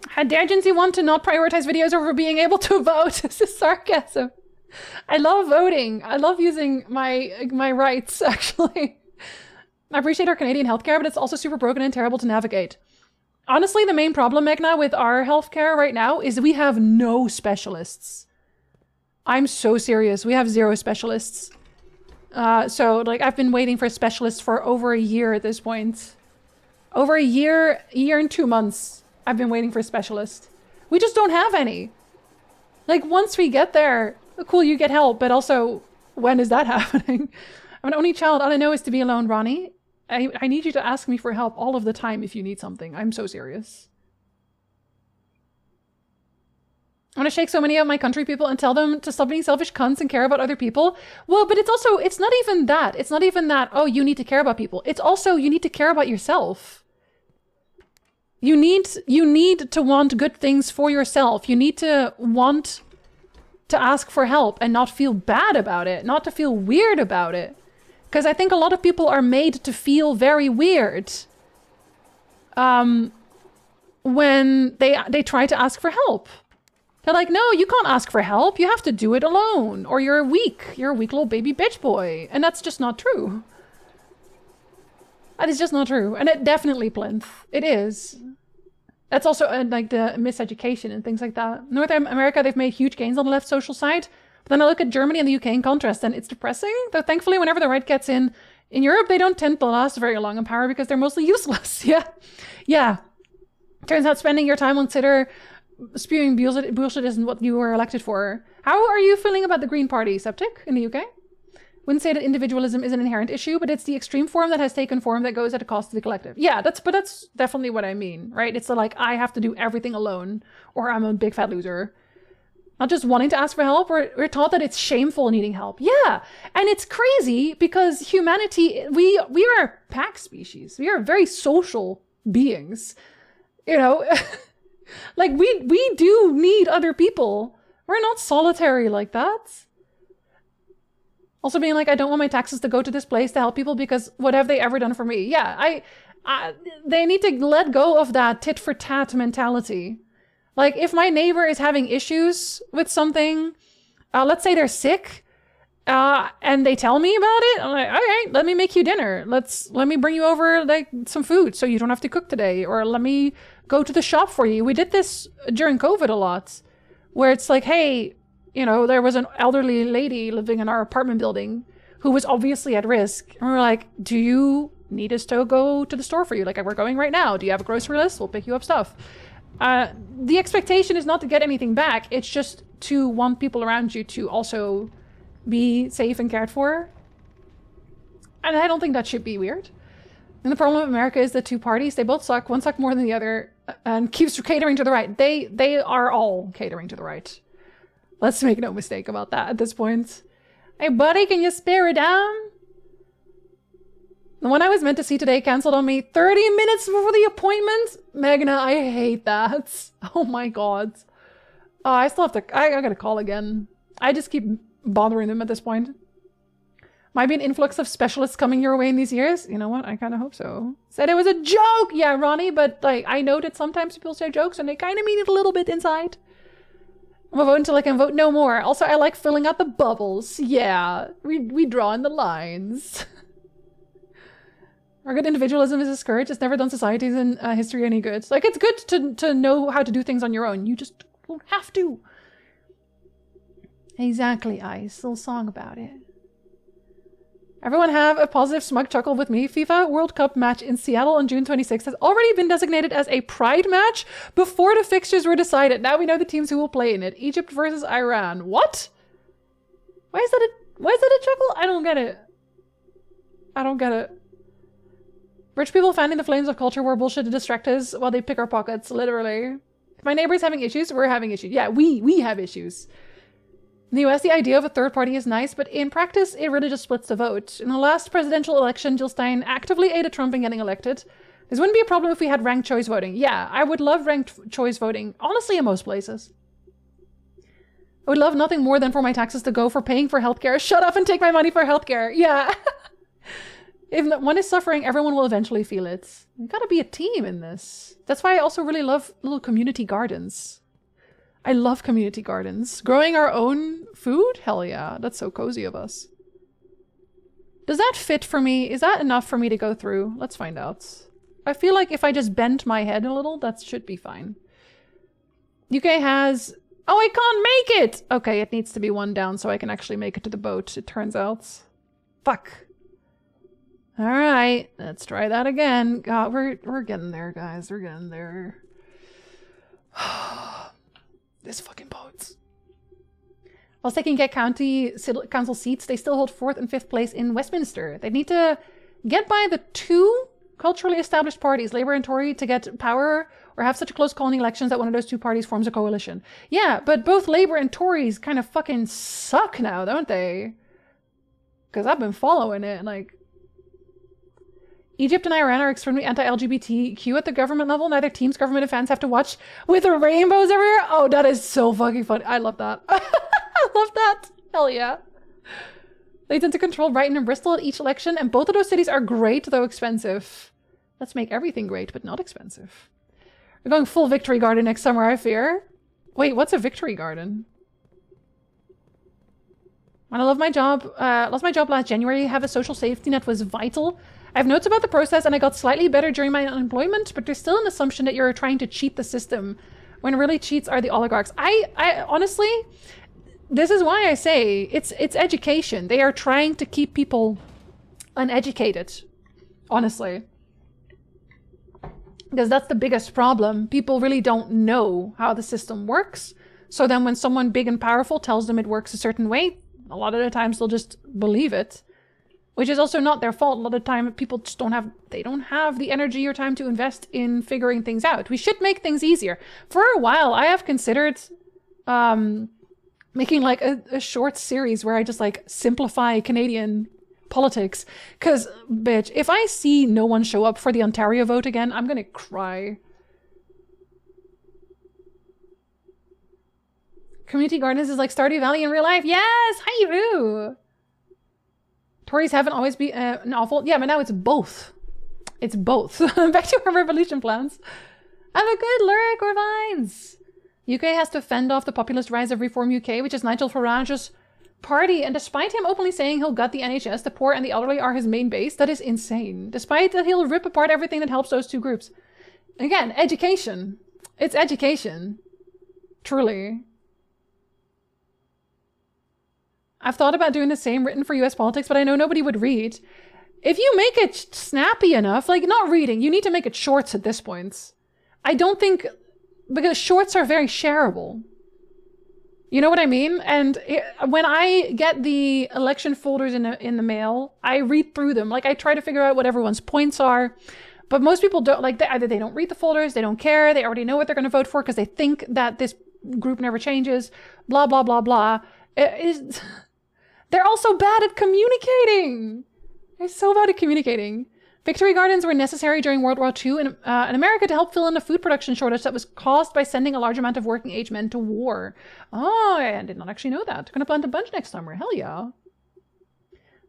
How dare Jinzee want to not prioritize videos over being able to vote? This is sarcasm. I love voting. I love using my rights, actually. I appreciate our Canadian healthcare, but it's also super broken and terrible to navigate. Honestly, the main problem, Megna, with our healthcare right now is we have no specialists. I'm so serious. We have 0 specialists. So, like, I've been waiting for specialists for over a year at this point. Over a year and 2 months, I've been waiting for a specialist. We just don't have any. Like, once we get there, cool, you get help, but also, when is that happening? I'm an only child. All I know is to be alone, Ronnie. I need you to ask me for help all of the time if you need something. I'm so serious. I want to shake so many of my country people and tell them to stop being selfish cunts and care about other people. Well, but it's not even that. It's not even that, oh, you need to care about people. It's also, you need to care about yourself. You need to want good things for yourself. You need to want to ask for help and not feel bad about it, not to feel weird about it. Because I think a lot of people are made to feel very weird when they try to ask for help. They're like, no, you can't ask for help. You have to do it alone. Or you're weak. You're a weak little baby bitch boy. And that's just not true. That is just not true. And it definitely plinth. It is. That's also like the miseducation and things like that. North America, they've made huge gains on the left social side. But then I look at Germany and the UK in contrast, and it's depressing. Though thankfully, whenever the right gets in Europe, they don't tend to last very long in power because they're mostly useless. Yeah. Turns out spending your time on Twitter spewing bullshit isn't what you were elected for. How are you feeling about the Green Party, Septic, in the UK? Wouldn't say that individualism is an inherent issue, but it's the extreme form that has taken form that goes at the cost of the collective. Yeah, that's definitely what I mean, right? It's like, I have to do everything alone, or I'm a big fat loser. Not just wanting to ask for help, we're taught that it's shameful needing help. Yeah, and it's crazy because humanity, we are a pack species. We are very social beings, you know? Like, we do need other people. We're not solitary like that. Also being like, I don't want my taxes to go to this place to help people because what have they ever done for me? Yeah, they need to let go of that tit for tat mentality. Like, if my neighbor is having issues with something, let's say they're sick, and they tell me about it, I'm like, all right, let me make you dinner. Let me bring you over like some food so you don't have to cook today, or let me go to the shop for you. We did this during COVID a lot, where it's like, hey, you know, there was an elderly lady living in our apartment building who was obviously at risk, and we were like, do you need us to go to the store for you? Like, we're going right now. Do you have a grocery list? We'll pick you up stuff. The expectation is not to get anything back. It's just to want people around you to also be safe and cared for. And I don't think that should be weird. And the problem with America is the two parties, they both suck. One suck more than the other and keeps catering to the right. They are all catering to the right. Let's make no mistake about that at this point. Hey, buddy, can you spare it down? The one I was meant to see today canceled on me 30 minutes before the appointment. Magna, I hate that. Oh my god. Oh, I still have to, I gotta call again. I just keep bothering them at this point. Might be an influx of specialists coming your way in these years. You know what? I kind of hope so. Said it was a joke. Yeah, Ronnie, but like, I know that sometimes people say jokes and they kind of mean it a little bit inside. I'm gonna vote until I can vote no more. Also, I like filling out the bubbles. Yeah, we draw in the lines. Our good individualism is a scourge. It's never done societies and history any good. Like, it's good to know how to do things on your own. You just don't have to. Exactly, Ice. Little song about it. Everyone have a positive smug chuckle with me. FIFA World Cup match in Seattle on June 26th has already been designated as a pride match before the fixtures were decided. Now we know the teams who will play in it. Egypt versus Iran. What? Why is that a chuckle? I don't get it. I don't get it. Rich people fanning the flames of culture war bullshit to distract us while they pick our pockets, literally. If my neighbor's having issues, we're having issues. Yeah, we have issues. In the US, the idea of a third party is nice, but in practice, it really just splits the vote. In the last presidential election, Jill Stein actively aided Trump in getting elected. This wouldn't be a problem if we had ranked choice voting. Yeah, I would love ranked choice voting, honestly, in most places. I would love nothing more than for my taxes to go for paying for healthcare. Shut up and take my money for healthcare. Yeah. If one is suffering, everyone will eventually feel it. We've got to be a team in this. That's why I also really love little community gardens. I love community gardens. Growing our own food? Hell yeah. That's so cozy of us. Does that fit for me? Is that enough for me to go through? Let's find out. I feel like if I just bend my head a little, that should be fine. UK has... Oh, I can't make it! Okay, it needs to be one down so I can actually make it to the boat, it turns out. Fuck. Alright, let's try that again. God, we're getting there, guys. We're getting there. This fucking boats. While taking Kent County Council seats, they still hold 4th and 5th place in Westminster. They need to get by the two culturally established parties, Labour and Tory, to get power or have such a close call in elections that one of those two parties forms a coalition. Yeah, but both Labour and Tories kind of fucking suck now, don't they? Because I've been following it, like... Egypt and Iran are extremely anti-LGBTQ at the government level. Neither team's government and fans have to watch with rainbows everywhere. Oh, that is so fucking funny. I love that. I love that. Hell yeah. They tend to control Brighton and Bristol at each election, and both of those cities are great, though expensive. Let's make everything great, but not expensive. We're going full victory garden next summer, I fear. Wait, what's a victory garden? When I lost my job last January, have a social safety net was vital. I have notes about the process and I got slightly better during my unemployment, but there's still an assumption that you're trying to cheat the system when really cheats are the oligarchs. I honestly, this is why I say it's education. They are trying to keep people uneducated, honestly. Because that's the biggest problem. People really don't know how the system works. So then when someone big and powerful tells them it works a certain way, a lot of the times they'll just believe it. Which is also not their fault. A lot of the time people just don't have the energy or time to invest in figuring things out. We should make things easier. For a while, I have considered making like a short series where I just like simplify Canadian politics. Cause bitch, if I see no one show up for the Ontario vote again, I'm gonna cry. Community gardens is like Stardew Valley in real life. Yes, hi you. Tories haven't always been an awful... Yeah, but now it's both. It's both. Back to our revolution plans. Have a good lyric or vines. UK has to fend off the populist rise of Reform UK, which is Nigel Farage's party. And despite him openly saying he'll gut the NHS, the poor and the elderly are his main base, that is insane. Despite that he'll rip apart everything that helps those two groups. Again, education. It's education. Truly. I've thought about doing the same written for US politics, but I know nobody would read. If you make it snappy enough, like not reading, you need to make it shorts at this point. I don't think, because shorts are very shareable. You know what I mean? And when I get the election folders in the mail, I read through them. Like I try to figure out what everyone's points are. But most people don't, like either they don't read the folders, they don't care, they already know what they're going to vote for because they think that this group never changes, blah, blah, blah, blah. They're also bad at communicating. They're so bad at communicating. Victory gardens were necessary during World War II in America to help fill in the food production shortage that was caused by sending a large amount of working age men to war. Oh, I did not actually know that. Gonna plant a bunch next summer. Hell yeah.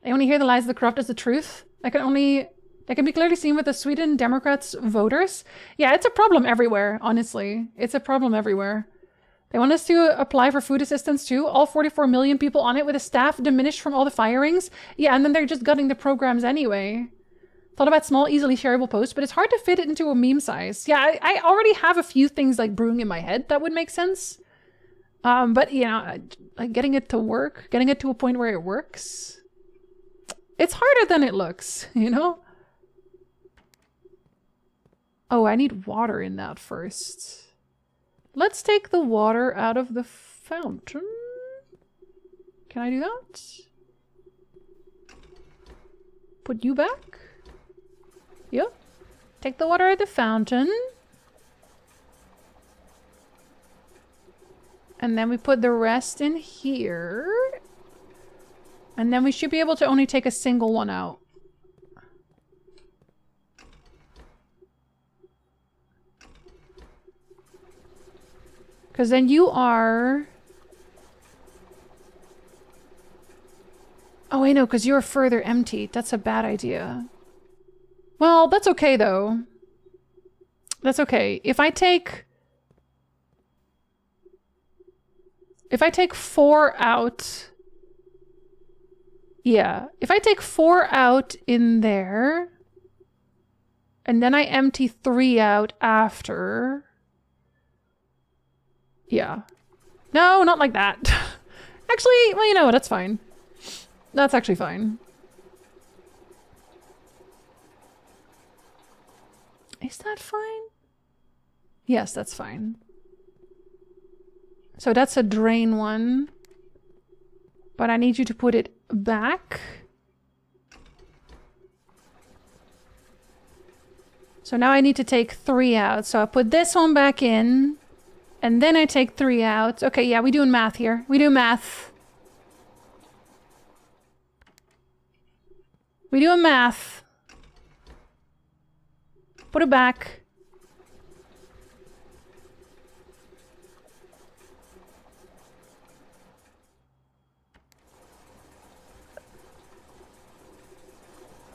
I only hear the lies of the corrupt as the truth. That can be clearly seen with the Sweden Democrats voters. Yeah, it's a problem everywhere, honestly. It's a problem everywhere. They want us to apply for food assistance too. All 44 million people on it with a staff diminished from all the firings. Yeah, and then they're just gutting the programs anyway. Thought about small, easily shareable posts, but it's hard to fit it into a meme size. Yeah, I already have a few things like brewing in my head that would make sense. But, you know, like getting it to work, getting it to a point where it works, it's harder than it looks, you know? Oh, I need water in that first. Let's take the water out of the fountain. Can I do that? Put you back. Yep. Take the water out of the fountain. And then we put the rest in here. And then we should be able to only take a single one out. Because then you are... Oh, I know, because you're further empty. That's a bad idea. Well, that's okay, though. That's okay. If I take 4 out... Yeah. If I take 4 out in there, and then I empty 3 out after... Yeah. No, not like that. Actually, well, you know what? That's fine. That's actually fine. Is that fine? Yes, that's fine. So that's a drain one. But I need you to put it back. So now I need to take 3 out. So I put this one back in. And then I take 3 out. Okay, yeah, we're doing math here. We do math. We do math. Put it back.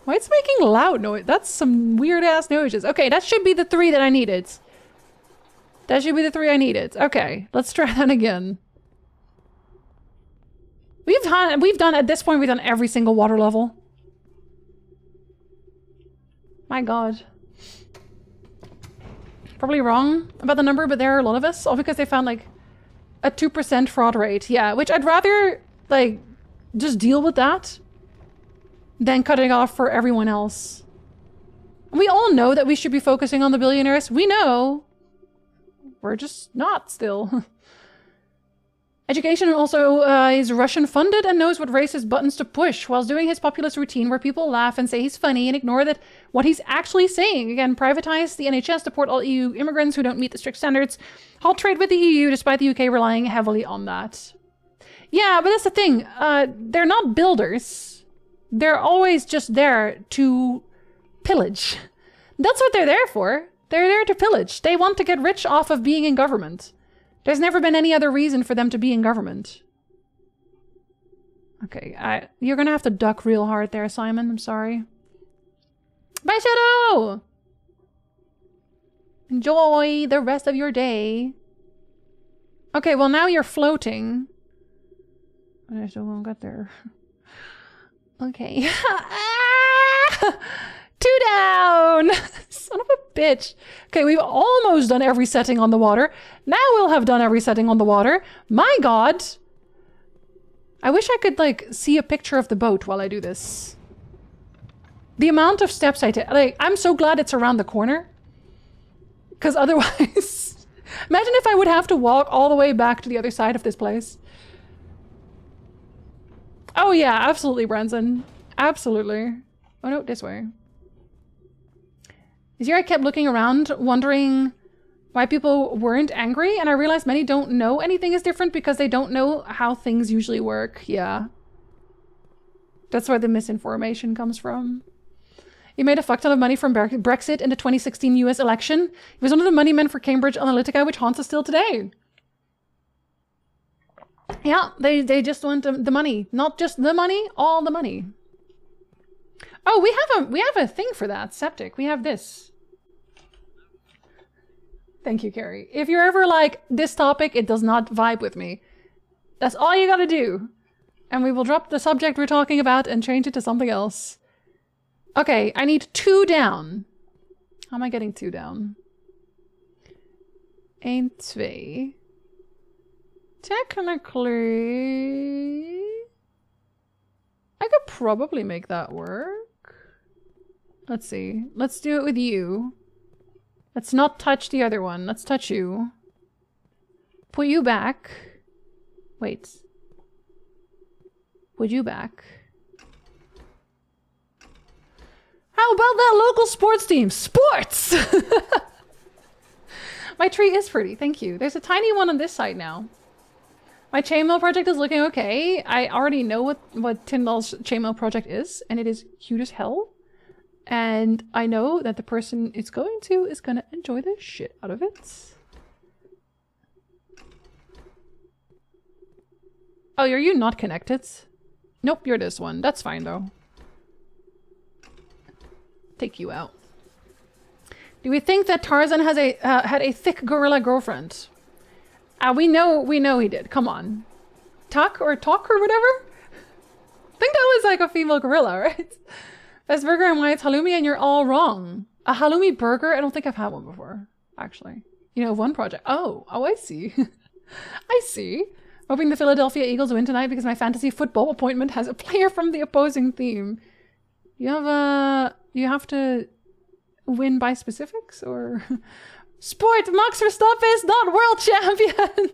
Why it's making loud noise? That's some weird ass noises. Okay, that should be the 3 that I needed. That should be the 3 I needed. Okay, let's try that again. We've done, at this point, we've done every single water level. My god. Probably wrong about the number, but there are a lot of us. All because they found, like, a 2% fraud rate. Yeah, which I'd rather, like, just deal with that than cutting off for everyone else. We all know that we should be focusing on the billionaires. We know. We're just not still. Education also is Russian funded and knows what racist buttons to push whilst doing his populist routine where people laugh and say he's funny and ignore that what he's actually saying. Again, privatize the NHS, deport all EU immigrants who don't meet the strict standards, halt trade with the EU despite the UK relying heavily on that. Yeah, but that's the thing. They're not builders. They're always just there to pillage. That's what they're there for. They're there to pillage. They want to get rich off of being in government. There's never been any other reason for them to be in government. Okay, you're gonna have to duck real hard there, Simon. I'm sorry. Bye, Shadow! Enjoy the rest of your day. Okay, well now you're floating. But I still won't get there. Okay. 2 down! Son of a bitch. Okay, we've almost done every setting on the water. Now we'll have done every setting on the water. My god! I wish I could, like, see a picture of the boat while I do this. The amount of steps I take. Like, I'm so glad it's around the corner. Because otherwise... Imagine if I would have to walk all the way back to the other side of this place. Oh yeah, absolutely, Branson. Absolutely. Oh no, this way. This year I kept looking around, wondering why people weren't angry, and I realized many don't know anything is different because they don't know how things usually work. Yeah. That's where the misinformation comes from. He made a fuck ton of money from Brexit in the 2016 US election. He was one of the money men for Cambridge Analytica, which haunts us still today. Yeah, they just want the money. Not just the money, all the money. Oh, we have a thing for that, septic. We have this. Thank you, Carrie. If you're ever like, this topic, it does not vibe with me, that's all you gotta do. And we will drop the subject we're talking about and change it to something else. Okay, I need 2 down. How am I getting 2 down? 1, 2. Technically, I could probably make that work. Let's see. Let's do it with you. Let's not touch the other one. Let's touch you. Put you back. Wait. Put you back. How about that local sports team? Sports! My tree is pretty, thank you. There's a tiny one on this side now. My chainmail project is looking okay. I already know what Tyndall's chainmail project is, and it is cute as hell. And I know that the person it's going to is gonna enjoy the shit out of it. Oh, are you not connected? Nope, you're this one. That's fine though. Take you out. Do we think that Tarzan has had a thick gorilla girlfriend? We know he did. Come on. Talk or whatever? I think that was like a female gorilla, right? Best burger and why it's halloumi, and you're all wrong. A halloumi burger? I don't think I've had one before, actually. You know, one project. Oh, I see. I see. Hoping the Philadelphia Eagles win tonight because my fantasy football appointment has a player from the opposing team. You have to win by specifics, or sport? Max Verstappen is not world champion.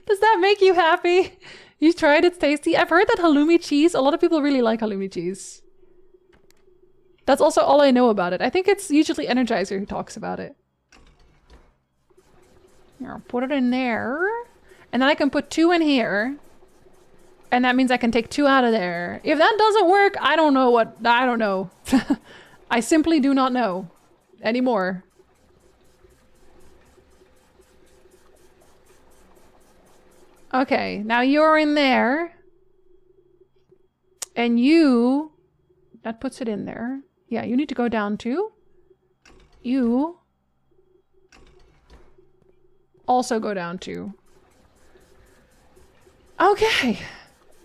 Does that make you happy? You tried, it's tasty. I've heard that halloumi cheese, a lot of people really like halloumi cheese. That's also all I know about it. I think it's usually Energizer who talks about it. Here, I'll put it in there. And then I can put 2 in here. And that means I can take 2 out of there. If that doesn't work, I don't know. I simply do not know anymore. Okay, now you're in there. And you... That puts it in there. Yeah, you need to go down too. You... also go down too. Okay.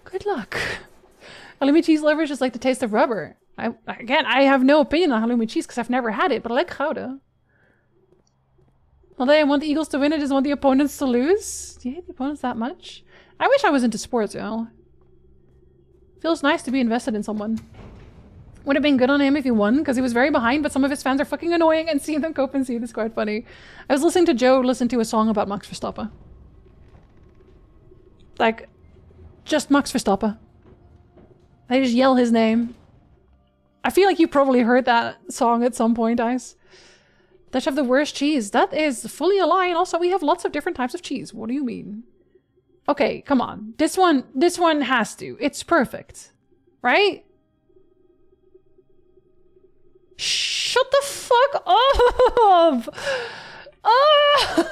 Good luck. Halloumi cheese lovers just like the taste of rubber. I have no opinion on halloumi cheese because I've never had it, but I like gouda. Although I want the Eagles to win, I just want the opponents to lose. Do you hate the opponents that much? I wish I was into sports, you know. Feels nice to be invested in someone. Would have been good on him if he won, because he was very behind, but some of his fans are fucking annoying, and seeing them cope and see it is quite funny. I was listening to Joe listen to a song about Max Verstappen. Like, just Max Verstappen. They just yell his name. I feel like you probably heard that song at some point, guys. Dutch have the worst cheese. That is fully a lie, and also we have lots of different types of cheese. What do you mean? Okay, come on. This one has to. It's perfect. Right? Shut the fuck up! Oh!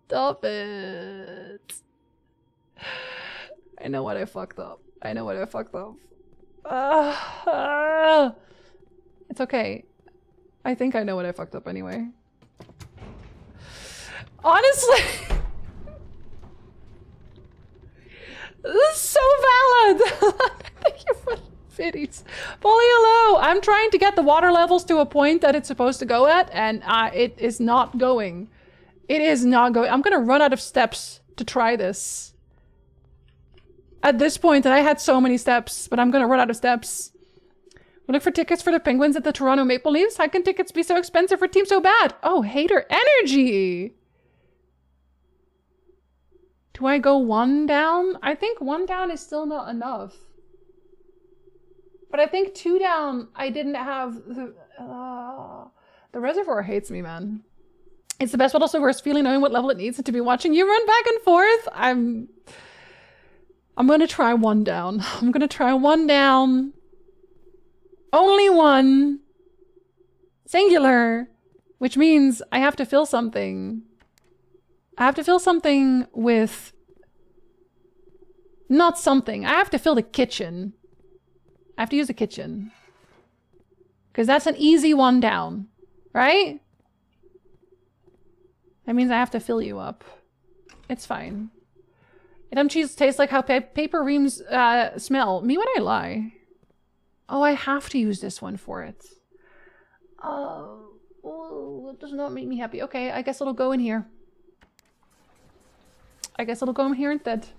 Stop it. I know what I fucked up. I know what I fucked up. It's okay. I think I know what I fucked up anyway. Honestly! This is so valid! Thank you for the biddies. Polly, hello! I'm trying to get the water levels to a point that it's supposed to go at, and it is not going. It is not going. I'm gonna run out of steps to try this. At this point, and I had so many steps, but I'm gonna run out of steps. We look for tickets for the Penguins at the Toronto Maple Leafs. How can tickets be so expensive for teams so bad? Oh, hater energy! Do I go 1 down? I think 1 down is still not enough. But I think 2 down, I didn't have the reservoir hates me, man. It's the best but also worst feeling knowing what level it needs to be watching you run back and forth. I'm gonna try 1 down. I'm gonna try 1 down. Only 1. Singular. Which means I have to fill something. I have to fill something with... Not something. I have to fill the kitchen. I have to use the kitchen. Because that's an easy one down, right? That means I have to fill you up. It's fine. Edam cheese tastes like how paper reams smell. Me when I lie. Oh, I have to use this one for it. Oh, it does not make me happy. Okay, I guess it'll go in here. I guess it'll go in here instead.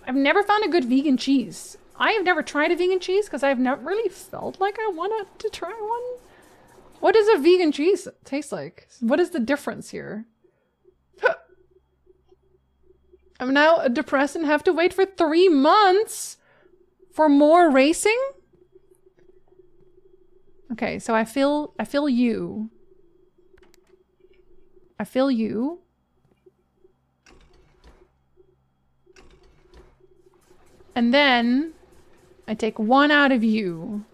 I've never found a good vegan cheese. I have never tried a vegan cheese because I've never really felt like I wanted to try one. What does a vegan cheese taste like? What is the difference here? I'm now depressed and have to wait for 3 months for more racing? Okay, so I feel you. I feel you. And then I take 1 out of you.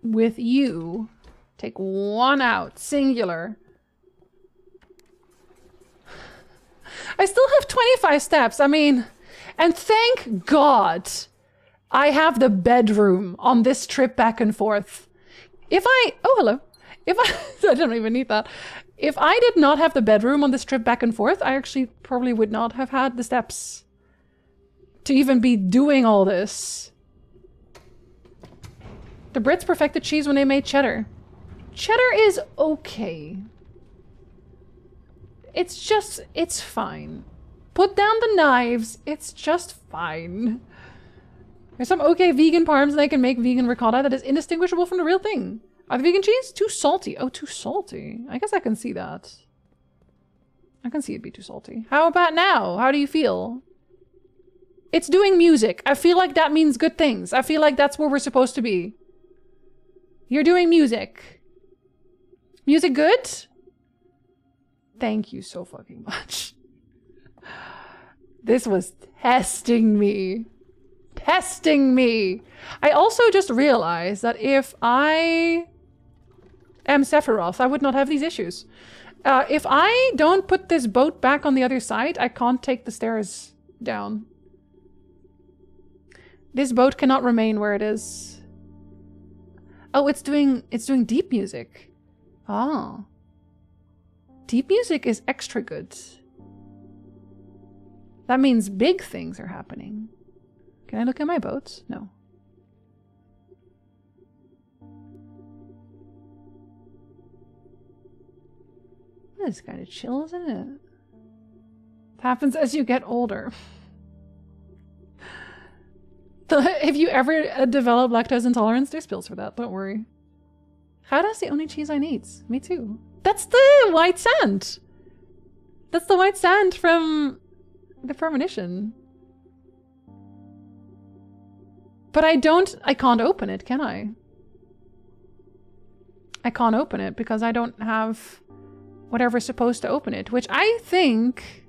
With you, take 1 out, singular. I still have 25 steps. I mean, and thank God I have the bedroom on this trip back and forth. Oh, hello. I don't even need that. If I did not have the bedroom on this trip back and forth, I actually probably would not have had the steps to even be doing all this. The Brits perfected cheese when they made cheddar. Cheddar is okay. It's fine. Put down the knives, it's just fine. There's some okay vegan parms and I can make vegan ricotta that is indistinguishable from the real thing. Are the vegan cheese too salty? Oh, too salty. I guess I can see that. I can see it be too salty. How about now? How do you feel? It's doing music. I feel like that means good things. I feel like that's where we're supposed to be. You're doing music. Music good? Thank you so fucking much. This was testing me. Testing me. I also just realized that if I am Sephiroth, I would not have these issues. If I don't put this boat back on the other side, I can't take the stairs down. This boat cannot remain where it is. Oh, it's doing deep music. Ah. Deep music is extra good. That means big things are happening. Can I look at my boats? No. This is kind of chill, isn't it? It happens as you get older. If you ever develop lactose intolerance, there's pills for that. Don't worry. Gouda's the only cheese I need. Me too. That's the white sand. That's the white sand from the premonition. But I can't open it, can I? I can't open it because I don't have whatever's supposed to open it, which I think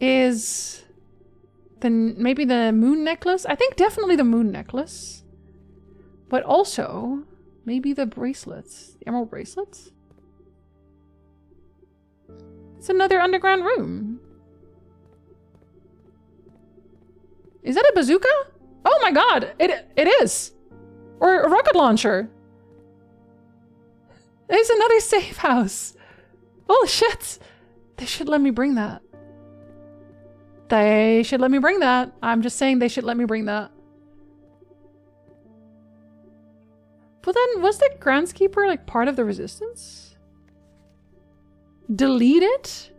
is maybe the moon necklace. I think definitely the moon necklace. But also maybe the bracelets, the emerald bracelets. It's another underground room. Is that a bazooka? Oh my god, it is. Or a rocket launcher. There's another safe house. Oh shit. They should let me bring that. They should let me bring that. I'm just saying they should let me bring that. But then, was the groundskeeper like part of the resistance? Delete it?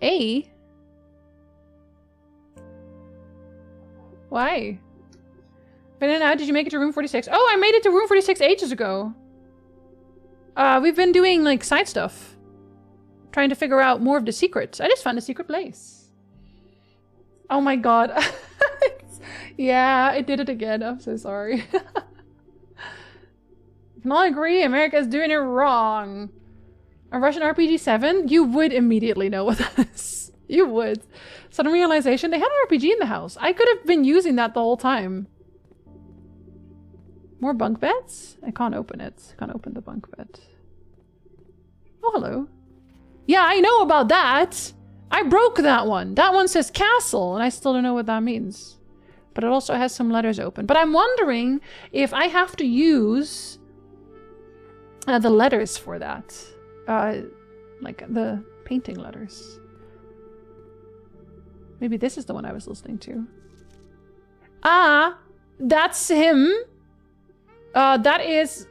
A? Why? But then how did you make it to room 46? Oh, I made it to room 46 ages ago. We've been doing like side stuff. Trying to figure out more of the secrets. I just found a secret place. Oh my god. Yeah, I did it again. I'm so sorry. We can all agree America's doing it wrong. A Russian RPG 7? You would immediately know what that is. You would. Sudden realization, they had an RPG in the house. I could have been using that the whole time. More bunk beds? I can't open it. I can't open the bunk bed. Oh, hello. Yeah, I know about that. I broke that one. That one says castle, and I still don't know what that means. But it also has some letters open. But I'm wondering if I have to use the letters for that. Like the painting letters. Maybe this is the one I was listening to. Ah, that's him. That is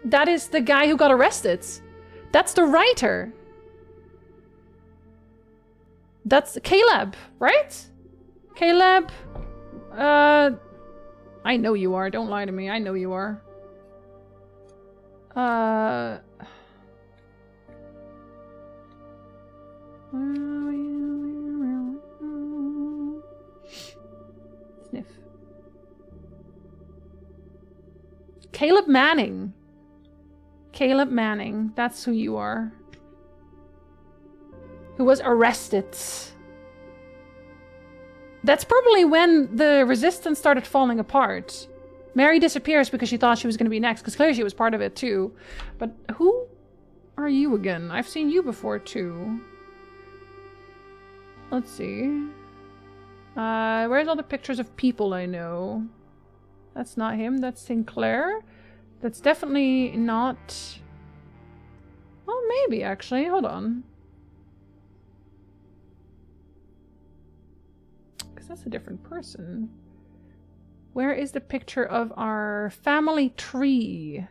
the guy who got arrested. That's the writer. That's Caleb, right? Caleb. I know you are. Don't lie to me. I know you are. Sniff. Caleb Manning. Caleb Manning. That's who you are. Who was arrested. That's probably when the resistance started falling apart. Mary disappears because she thought she was going to be next, because clearly she was part of it too. But who are you again? I've seen you before too. Let's see. Where's all the pictures of people I know? That's not him. That's Sinclair. That's definitely not... Well, maybe actually. Hold on. Because that's a different person. Where is the picture of our family tree?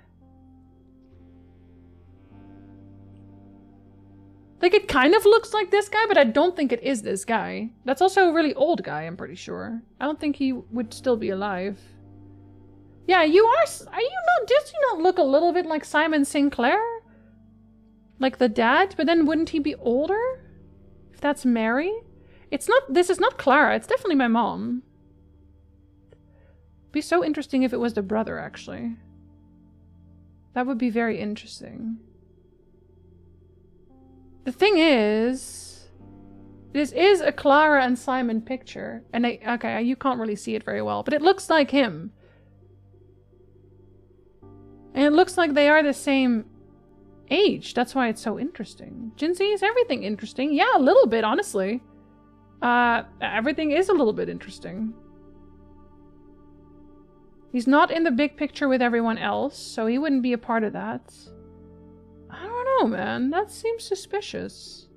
Like, it kind of looks like this guy, but I don't think it is this guy. That's also a really old guy, I'm pretty sure. I don't think he would still be alive. Yeah, you are you not, does you not look a little bit like Simon Sinclair? Like the dad? But then wouldn't he be older? If that's Mary? It's not, this is not Clara, it's definitely my mom. Be so interesting if it was the brother, actually. That would be very interesting. The thing is, this is a Clara and Simon picture. And okay, you can't really see it very well, but it looks like him. And it looks like they are the same age. That's why it's so interesting. Jinzee, is everything interesting? Yeah, a little bit, honestly. Everything is a little bit interesting. He's not in the big picture with everyone else, so he wouldn't be a part of that. I don't know, man. That seems suspicious.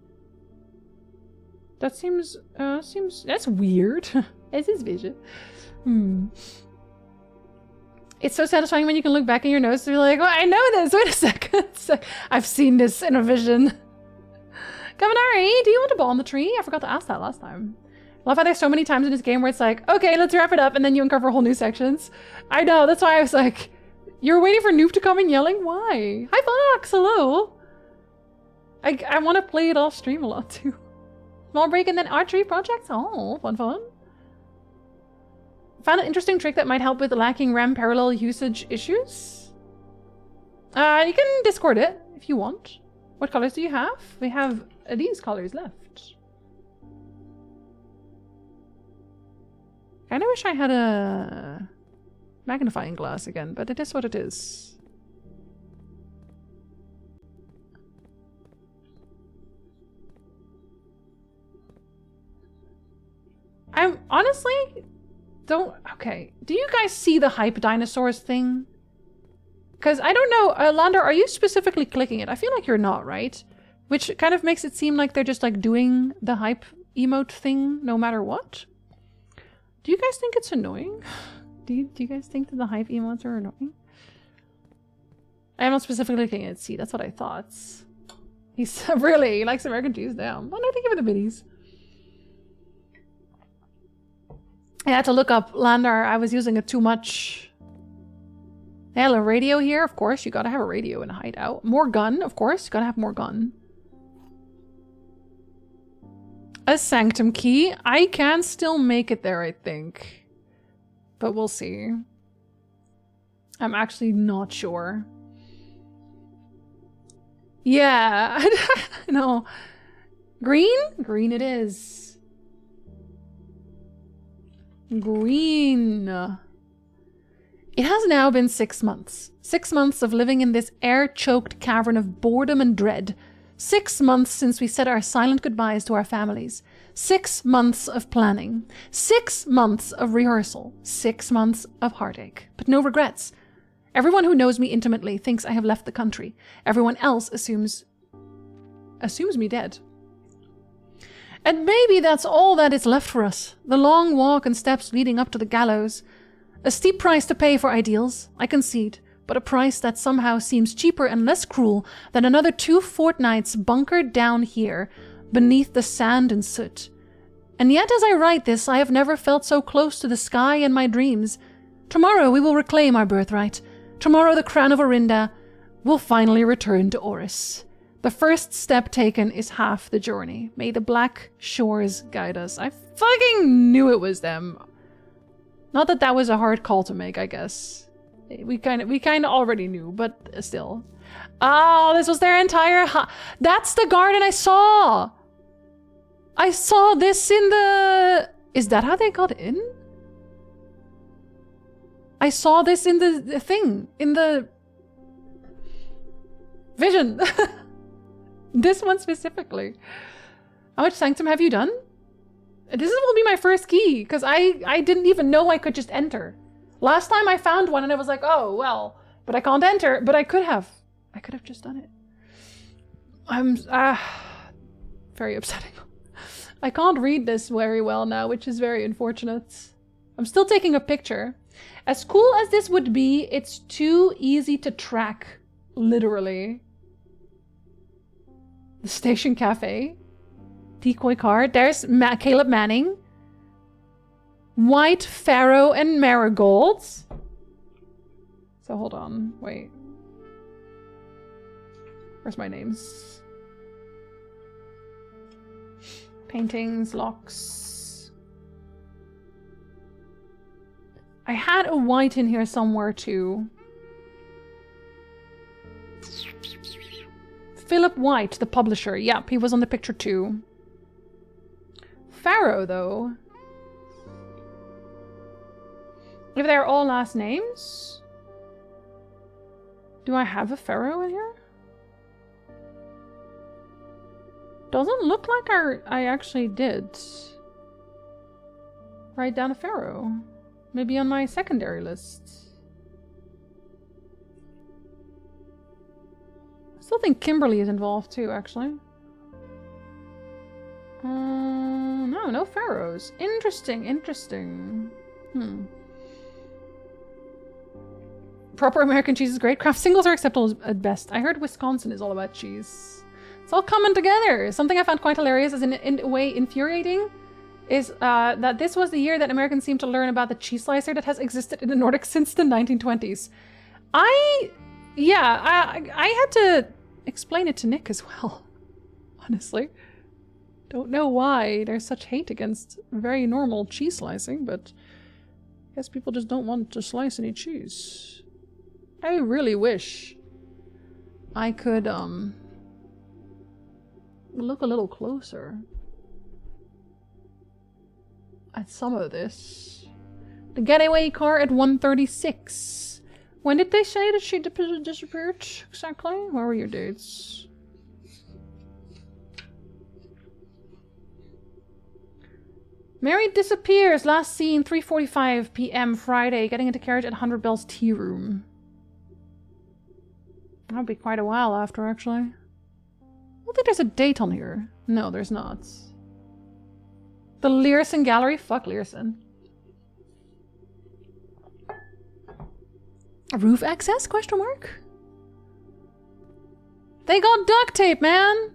That seems, that's weird. It's his vision. It's so satisfying when you can look back in your notes and be like, well, I know this. Wait a second. I've seen this in a vision. Kaminari, do you want a ball on the tree? I forgot to ask that last time. I love how there's so many times in this game where it's like, okay, let's wrap it up, and then you uncover whole new sections. I know, that's why I was like, you're waiting for Noob to come in yelling? Why? Hi, Fox, hello. I want to play it off stream a lot, too. Small break and then archery projects? Oh, fun. Found an interesting trick that might help with lacking RAM parallel usage issues. You can Discord it, if you want. What colors do you have? We have these colors left. I kinda wish I had a magnifying glass again, but it is what it is. I'm honestly okay. Do you guys see the hype dinosaurs thing? Because I don't know, Lander, are you specifically clicking it? I feel like you're not, right? Which kind of makes it seem like they're just like doing the hype emote thing no matter what. Do you guys think it's annoying? Do you guys think that the hype emotes are annoying? I'm not specifically looking at C, that's what I thought. He's really, he likes American cheese, damn. Well, no, thank you for the biddies. I had to look up Landar, I was using it too much. Yeah, a radio here, of course, you gotta have a radio in a hideout. More gun, of course, you gotta have more gun. A sanctum key. I can still make it there, I think. But we'll see. I'm actually not sure. Yeah, no. Green? Green it is. Green. It has now been 6 months. 6 months of living in this air-choked cavern of boredom and dread. 6 months since we said our silent goodbyes to our families. 6 months of planning, 6 months of rehearsal, 6 months of heartache, but no regrets. Everyone who knows me intimately thinks I have left the country. Everyone else assumes me dead. And maybe that's all that is left for us. The long walk and steps leading up to the gallows. A steep price to pay for ideals, I concede, but a price that somehow seems cheaper and less cruel than another 2 fortnights bunkered down here beneath the sand and soot. And yet as I write this, I have never felt so close to the sky in my dreams. Tomorrow we will reclaim our birthright. Tomorrow the crown of Orinda will finally return to Oris. The first step taken is half the journey. May the black shores guide us. I fucking knew it was them. Not that that was a hard call to make, I guess. We kind of already knew, but still. Oh, this was their entire that's the garden I saw! I saw this in the... Is that how they got in? I saw this in the thing. In the... vision. This one specifically. How much Sanctum have you done? This will be my first key, because I didn't even know I could just enter. Last time I found one and I was like, oh, well, but I can't enter. But I could have. I could have just done it. I'm very upsetting. I can't read this very well now, which is very unfortunate. I'm still taking a picture. As cool as this would be, it's too easy to track, literally. The Station Cafe. Decoy card. There's Caleb Manning. White Pharaoh and Marigolds. So hold on. Wait. Where's my names? Paintings, locks. I had a white in here somewhere too. Philip White, the publisher. Yep, he was on the picture too. Pharaoh, though. If they're all last names? Do I have a Pharaoh in here? Doesn't look like I actually did. Write down a Pharaoh. Maybe on my secondary list. I still think Kimberly is involved too, actually. No pharaohs. Interesting, interesting. Proper American cheese is great. Craft singles are acceptable at best. I heard Wisconsin is all about cheese. It's all coming together. Something I found quite hilarious, as in a way infuriating, is that this was the year that Americans seemed to learn about the cheese slicer that has existed in the Nordics since the 1920s. I had to explain it to Nick as well, honestly. Don't know why there's such hate against very normal cheese slicing, but I guess people just don't want to slice any cheese. I really wish I could look a little closer at some of this. The getaway car at 1:36. When did they say that she disappeared exactly? Where were your dates? Mary disappears. Last seen 3:45 p.m. Friday. Getting into carriage at 100 Bell's tea room. That'll be quite a while after, actually. I don't think there's a date on here. No, there's not. The Learson Gallery? Fuck Learson. Roof access? Question mark? They got duct tape, man!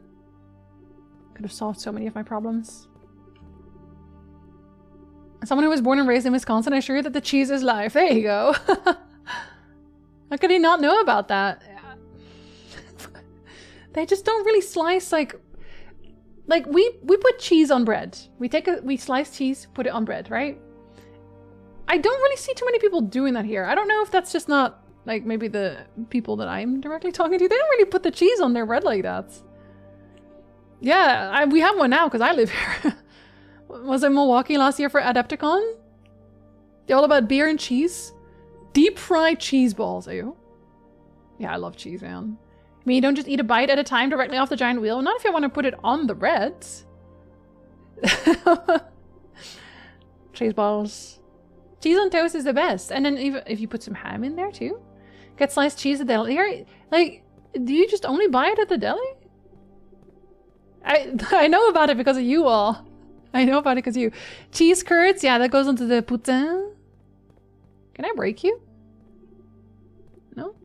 Could have solved so many of my problems. As someone who was born and raised in Wisconsin, I assure you that the cheese is life. There you go. How could he not know about that? They just don't really slice like we put cheese on bread. We slice cheese, put it on bread, right? I don't really see too many people doing that here. I don't know if that's just not like maybe the people that I'm directly talking to. They don't really put the cheese on their bread like that. Yeah, we have one now because I live here. Was I in Milwaukee last year for Adepticon? They're all about beer and cheese. Deep fried cheese balls, are you? Yeah, I love cheese, man. I mean, you don't just eat a bite at a time directly off the giant wheel. Not if you want to put it on the bread. Cheese balls. Cheese on toast is the best. And then even if you put some ham in there too. Get sliced cheese at the deli. Like, do you just only buy it at the deli? I know about it because of you all. I know about it because of you. Cheese curds, yeah, that goes into the poutine. Can I break you? No?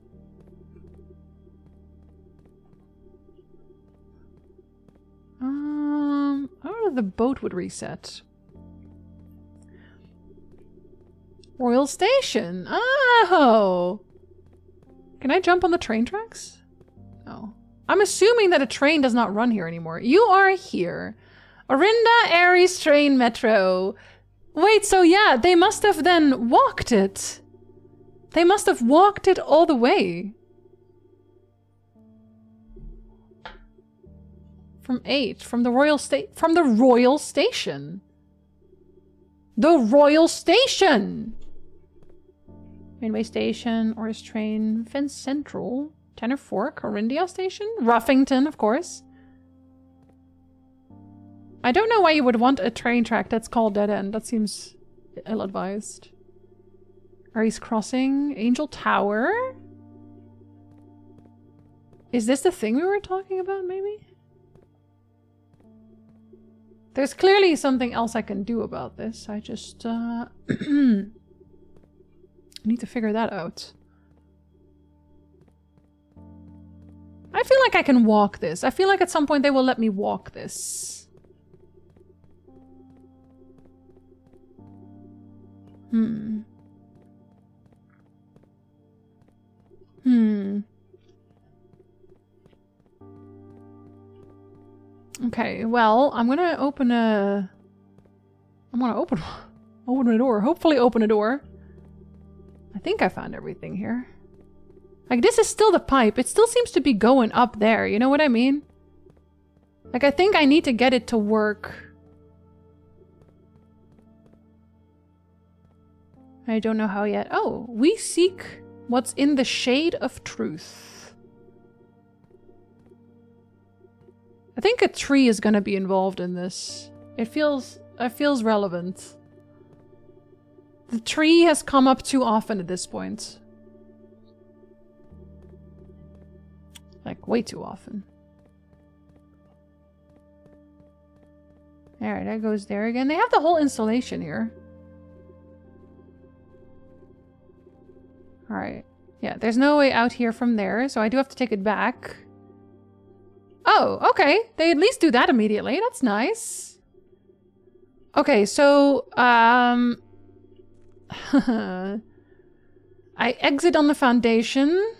I don't know if the boat would reset. Royal Station. Oh! Can I jump on the train tracks? No. I'm assuming that a train does not run here anymore. You are here. Orinda Aries train metro. Wait, so yeah, they must have then walked it. They must have walked it all the way. From 8, from the Royal Station. The Royal Station! Railway Station, Oris Train, Fence Central, Tanner Fork, Orindia Station, Ruffington, of course. I don't know why you would want a train track that's called Dead End. That seems ill-advised. Aries Crossing, Angel Tower. Is this the thing we were talking about, maybe? There's clearly something else I can do about this. I just, need to figure that out. I feel like I can walk this. I feel like at some point they will let me walk this. Okay, well, I'm gonna open a... I'm gonna open a door. Hopefully open a door. I think I found everything here. Like, this is still the pipe. It still seems to be going up there. You know what I mean? Like, I think I need to get it to work. I don't know how yet. Oh, we seek what's in the shade of truth. I think a tree is gonna be involved in this. It feels relevant. The tree has come up too often at this point. Like, way too often. Alright, that goes there again. They have the whole installation here. Alright. Yeah, there's no way out here from there, so I do have to take it back. Oh, okay. They at least do that immediately. That's nice. Okay, so, I exit on the foundation,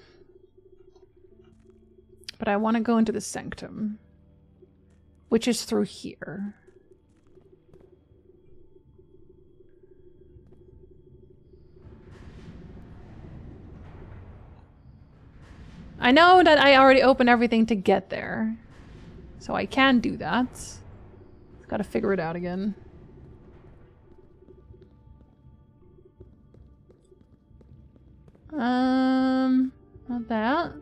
but I want to go into the sanctum, which is through here. I know that I already opened everything to get there, so I can do that. Gotta figure it out again. Not that.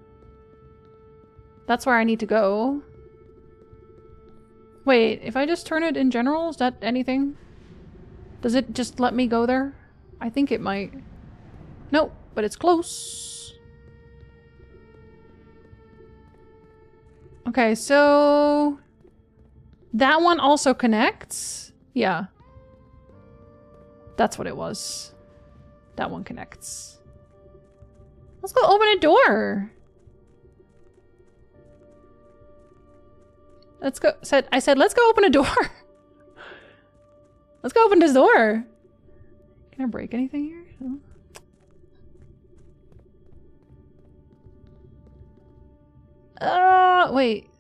That's where I need to go. Wait, if I just turn it in general, is that anything? Does it just let me go there? I think it might. Nope, but it's close. Okay, so that one also connects. Yeah. That's what it was. That one connects. Let's go open a door. Let's go. I said, let's go open a door. Let's go open this door. Can I break anything here? Wait.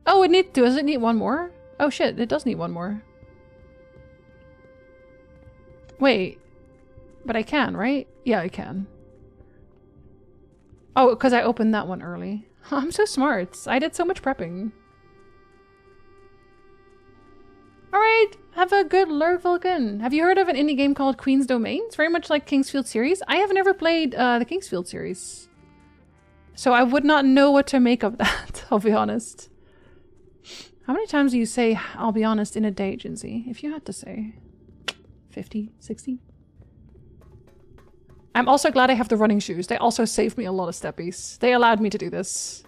Oh, does it need one more? Oh shit, it does need one more. Wait. But I can, right? Yeah, I can. Oh, because I opened that one early. I'm so smart. I did so much prepping. Alright, have a good lurk, Vulcan. Have you heard of an indie game called Queen's Domain? It's very much like Kingsfield series. I have never played the Kingsfield series. So I would not know what to make of that, I'll be honest. How many times do you say, I'll be honest, in a day, Jinzee? If you had to say 50, 60? I'm also glad I have the running shoes. They also saved me a lot of steppies. They allowed me to do this.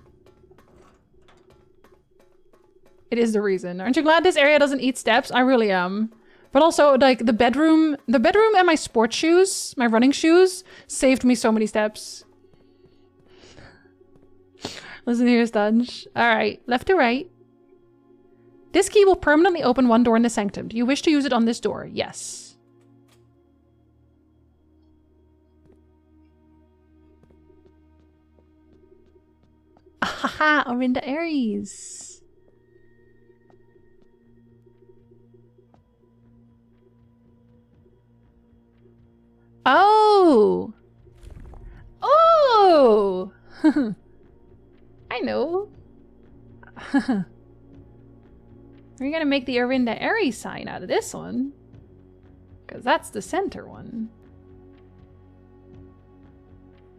It is the reason. Aren't you glad this area doesn't eat steps? I really am. But also, like, the bedroom and my sports shoes, my running shoes, saved me so many steps. Listen here, Studge. Alright, left to right. This key will permanently open one door in the sanctum. Do you wish to use it on this door? Yes. Ahaha, Orinda Aries. Oh! Oh! I know. We're gonna make the Orinda Aries sign out of this one. Because that's the center one.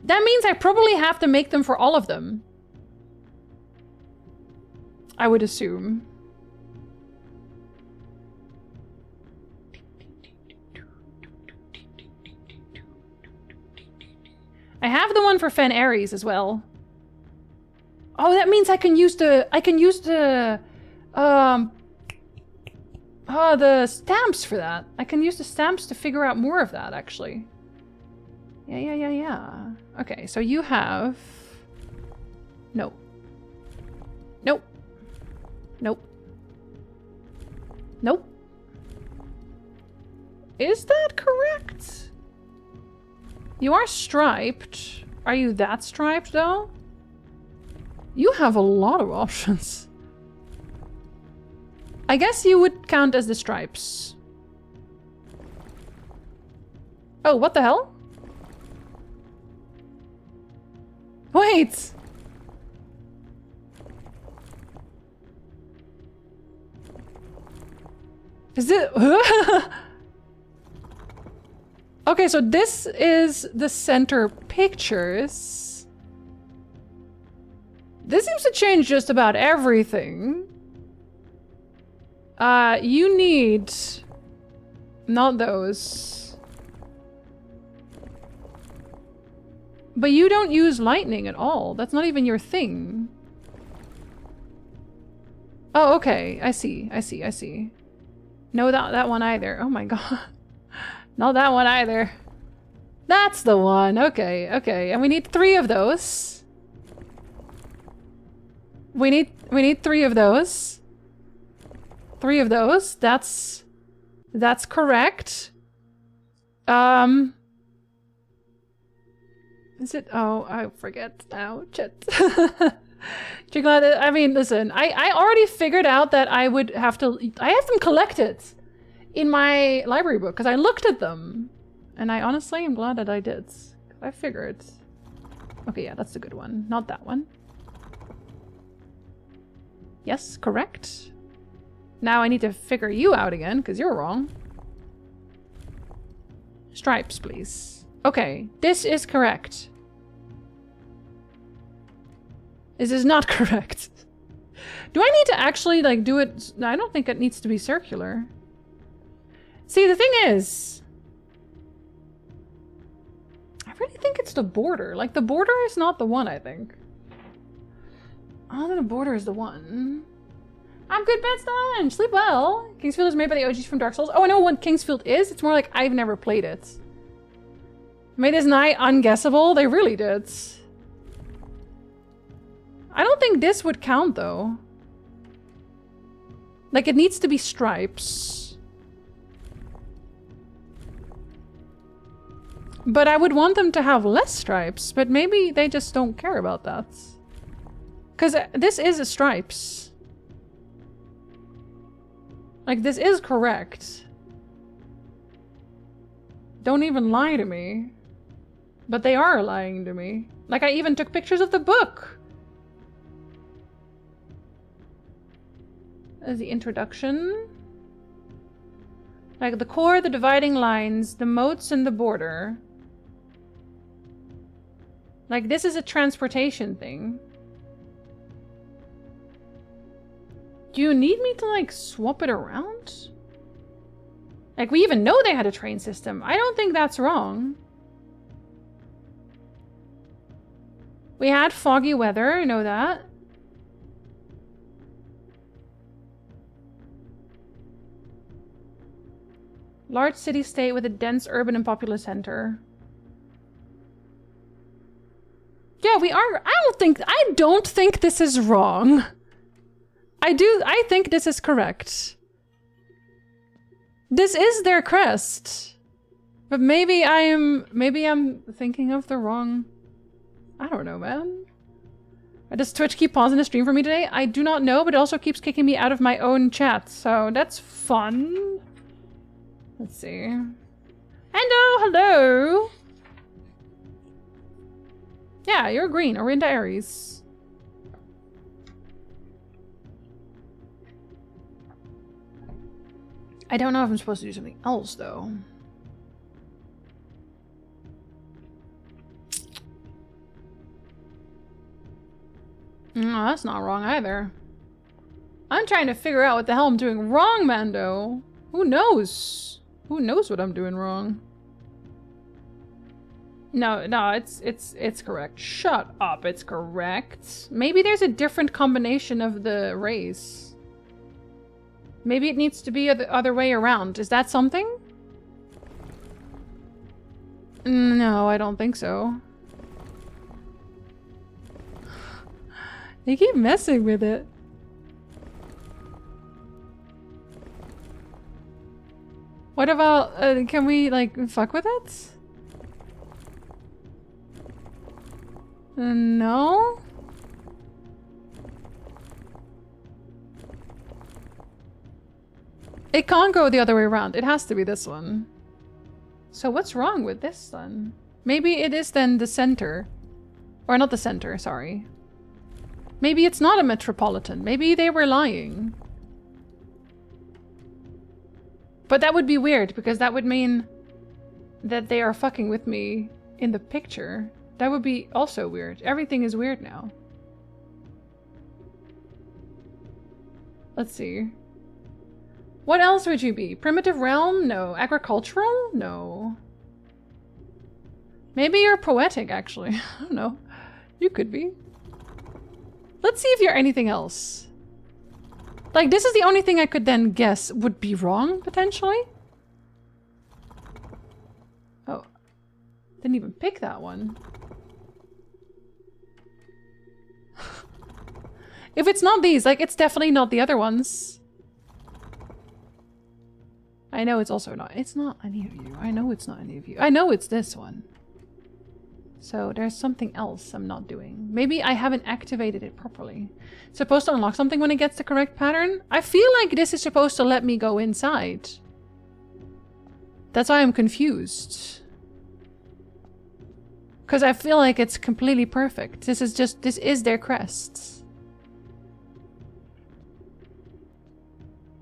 That means I probably have to make them for all of them. I would assume. I have the one for Fen Aries as well. Oh, that means I can use the stamps for that. I can use the stamps to figure out more of that, actually. Yeah. Okay, so you have... No. Nope. Nope. Nope. Is that correct? You are striped. Are you that striped, though? You have a lot of options. I guess you would count as the stripes. Oh, what the hell? Wait! Is it... Okay, so this is the center pictures. This seems to change just about everything. You need... Not those. But you don't use lightning at all. That's not even your thing. Oh, okay. I see. No, that one either. Oh my god. Not that one either. That's the one. Okay. And we need 3 of those. We need 3 of those. 3 of those. That's correct. Is it? Oh, I forget now. Shit. I mean, listen, I already figured out that I would have to... I have them collected in my library book because I looked at them. And I honestly am glad that I did. I figured. Okay, yeah, that's the good one. Not that one. Yes, correct. Now I need to figure you out again because you're wrong. Stripes, please. Okay, this is correct. This is not correct. Do I need to actually, like, do it? I don't think it needs to be circular. See, the thing is... I really think it's the border. Like, the border is not the one, I think. I don't think the border is the one. I'm good, Bad Stunge. Sleep well. Kingsfield is made by the OGs from Dark Souls. Oh, I know what Kingsfield is. It's more like I've never played it. Made this night unguessable. They really did. I don't think this would count, though. Like, it needs to be stripes. But I would want them to have less stripes, but maybe they just don't care about that. Because this is a stripes. Like, this is correct. Don't even lie to me. But they are lying to me. Like, I even took pictures of the book. As the introduction. Like, the core, the dividing lines, the moats, and the border. Like, this is a transportation thing. Do you need me to, like, swap it around? Like, we even know they had a train system. I don't think that's wrong. We had foggy weather, I know that. Large city-state with a dense urban and populous center. Yeah, we are. I don't think this is wrong. I think this is correct. This is their crest. But maybe I'm thinking of the wrong... I don't know, man. Does Twitch keep pausing the stream for me today? I do not know, but it also keeps kicking me out of my own chat, so that's fun. Let's see. Hello! Yeah, you're green. We're into Aries. I don't know if I'm supposed to do something else, though. No, that's not wrong either. I'm trying to figure out what the hell I'm doing wrong, Mando. Who knows? Who knows what I'm doing wrong? No, it's correct. Shut up, it's correct. Maybe there's a different combination of the rays. Maybe it needs to be the other way around. Is that something? No, I don't think so. They keep messing with it. What about, can we, like, fuck with it? No? It can't go the other way around. It has to be this one. So what's wrong with this then? Maybe it is then the center. Or not the center, sorry. Maybe it's not a metropolitan. Maybe they were lying. But that would be weird, because that would mean that they are fucking with me in the picture. That would be also weird. Everything is weird now. Let's see. What else would you be? Primitive realm? No. Agricultural? No. Maybe you're poetic, actually. I don't know. You could be. Let's see if you're anything else. Like, this is the only thing I could then guess would be wrong, potentially. Oh. Didn't even pick that one. If it's not these, like, it's definitely not the other ones. I know it's also not. It's not any of you. I know it's not any of you. I know it's this one. So there's something else I'm not doing. Maybe I haven't activated it properly. It's supposed to unlock something when it gets the correct pattern. I feel like this is supposed to let me go inside. That's why I'm confused. Because I feel like it's completely perfect. This is their crest.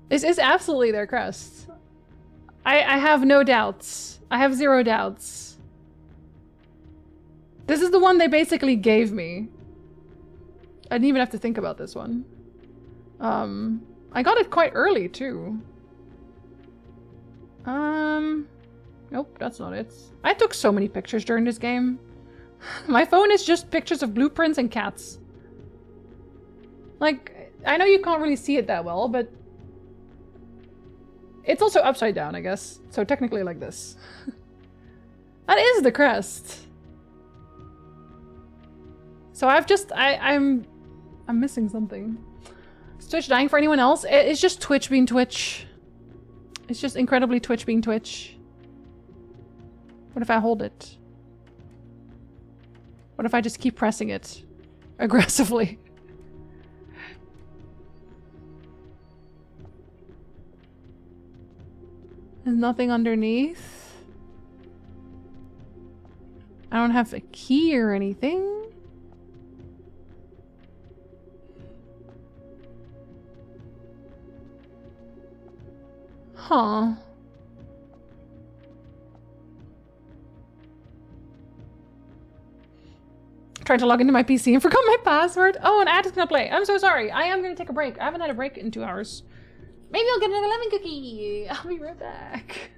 This is absolutely their crest. I have no doubts. I have zero doubts. This is the one they basically gave me. I didn't even have to think about this one. I got it quite early too. Nope, that's not it. I took so many pictures during this game. My phone is just pictures of blueprints and cats. Like, I know you can't really see it that well, but it's also upside down, I guess. So technically like this. That is the crest. So I'm missing something. Is Twitch dying for anyone else? It's just Twitch being Twitch. It's just incredibly Twitch being Twitch. What if I hold it? What if I just keep pressing it aggressively? There's nothing underneath. I don't have a key or anything. Huh. Tried to log into my PC and forgot my password. Oh, and Ad is gonna play. I'm so sorry. I am gonna take a break. I haven't had a break in 2 hours. Maybe I'll get another lemon cookie. I'll be right back.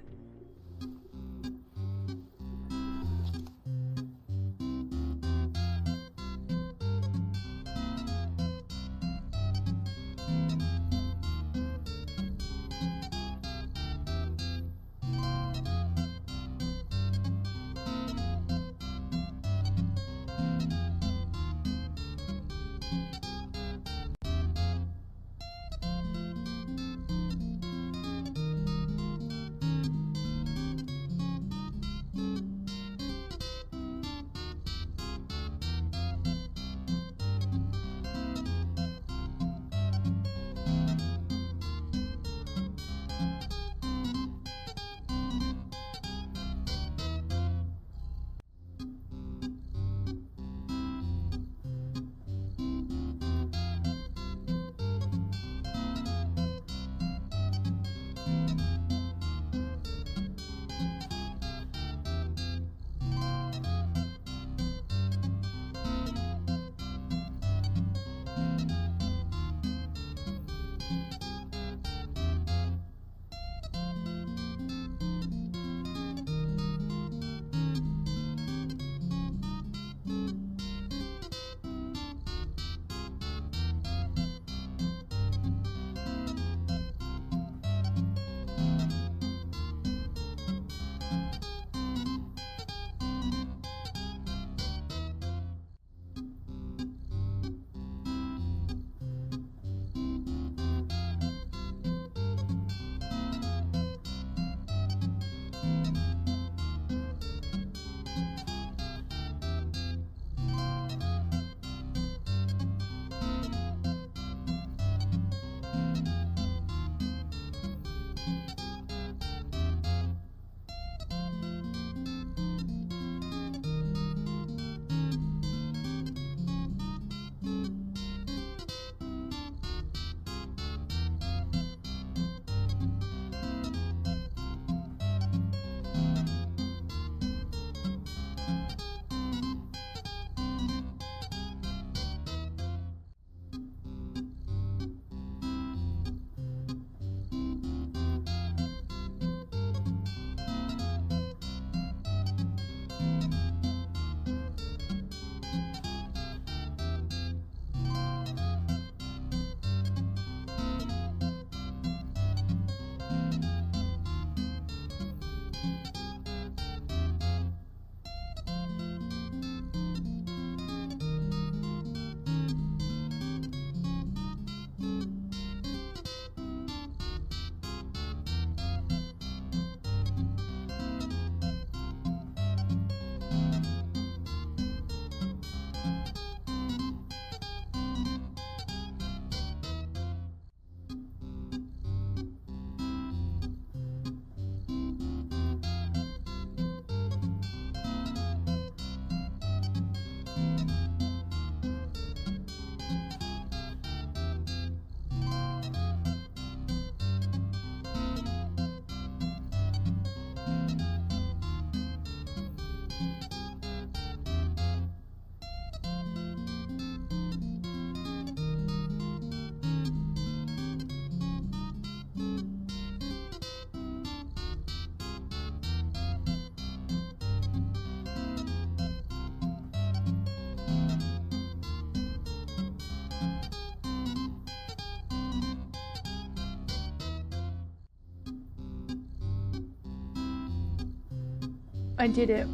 I did it.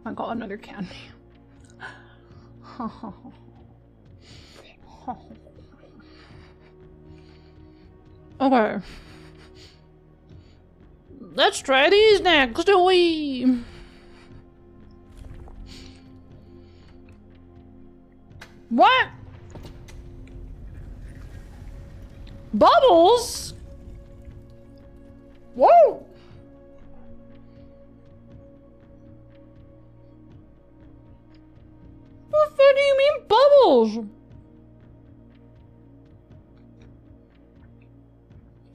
I got another candy. Okay. Let's try these next, do we? What? Bubbles? Whoa! What the fuck do you mean bubbles?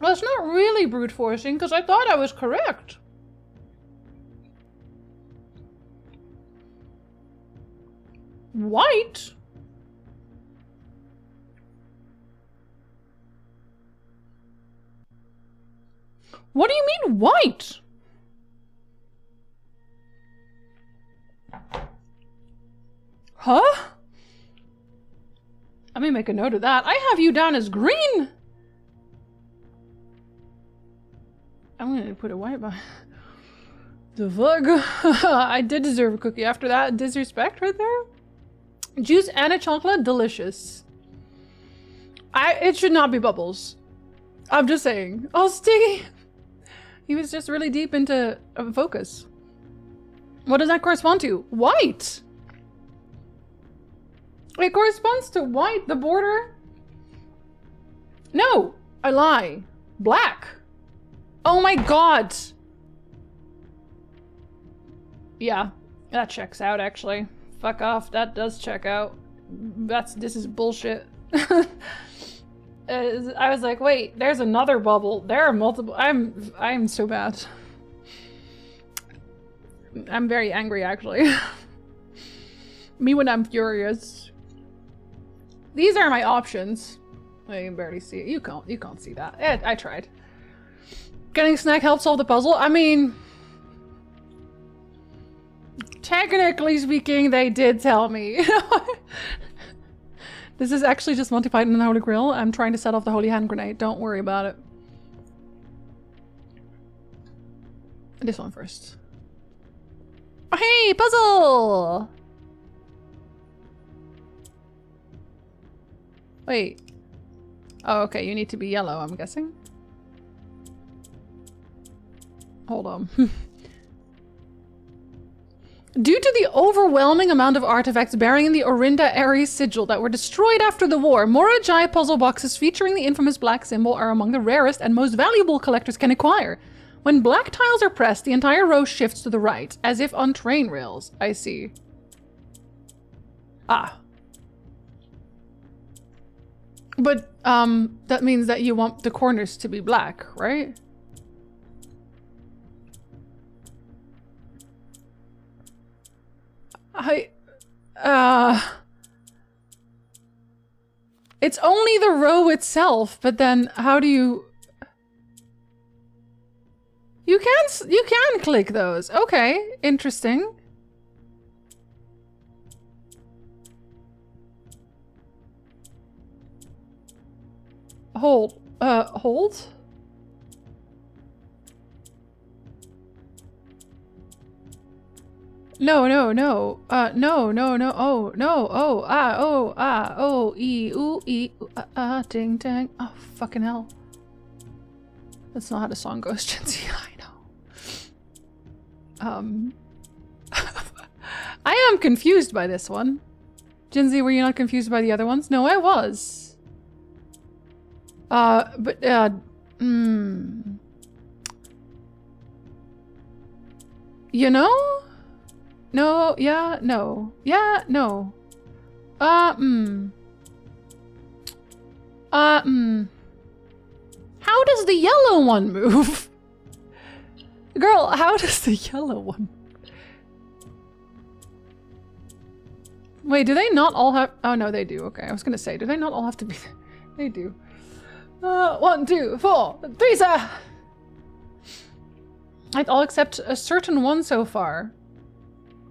That's not really brute forcing, because I thought I was correct. White? What do you mean white? Huh? Let me make a note of that. I have you down as green. I'm gonna put a white by. The fuck? I did deserve a cookie after that disrespect right there. Juice and a chocolate, delicious. It should not be bubbles. I'm just saying. Oh, Stiggy. He was just really deep into focus. What does that correspond to? White. It corresponds to white, the border. No, I lie. Black. Oh my god. Yeah, that checks out actually. Fuck off, that does check out. This is bullshit. I was like, wait, there's another bubble. There are multiple. I'm so bad. I'm very angry actually. Me when I'm furious. These are my options. I can barely see it. You can't see that. I tried. Getting a snack helped solve the puzzle. I mean, technically speaking, they did tell me. This is actually just Monty Python and the Holy Grail. I'm trying to set off the holy hand grenade. Don't worry about it. This one first. Oh, hey, puzzle! Wait. Oh, okay, you need to be yellow, I'm guessing. Hold on. Due to the overwhelming amount of artifacts bearing the Orinda Ares sigil that were destroyed after the war, Morajai puzzle boxes featuring the infamous black symbol are among the rarest and most valuable collectors can acquire. When black tiles are pressed, the entire row shifts to the right, as if on train rails. I see. Ah. But, that means that you want the corners to be black, right? It's only the row itself, but then how do you... You can click those. Okay, interesting. Hold. Hold? No. No. Oh, no. Oh, ding, dang. Oh, fucking hell. That's not how the song goes, Jinzee. I know. I am confused by this one. Jinzee, were you not confused by the other ones? No, I was. You know? No, yeah, no. Yeah, no. How does the yellow one move? Girl, how does the yellow one? Wait, do they not all have... Oh, no, they do. Okay, I was gonna say, do they not all have to be... They do. 1, 2, 4, 3, sir! I'll accept a certain one so far.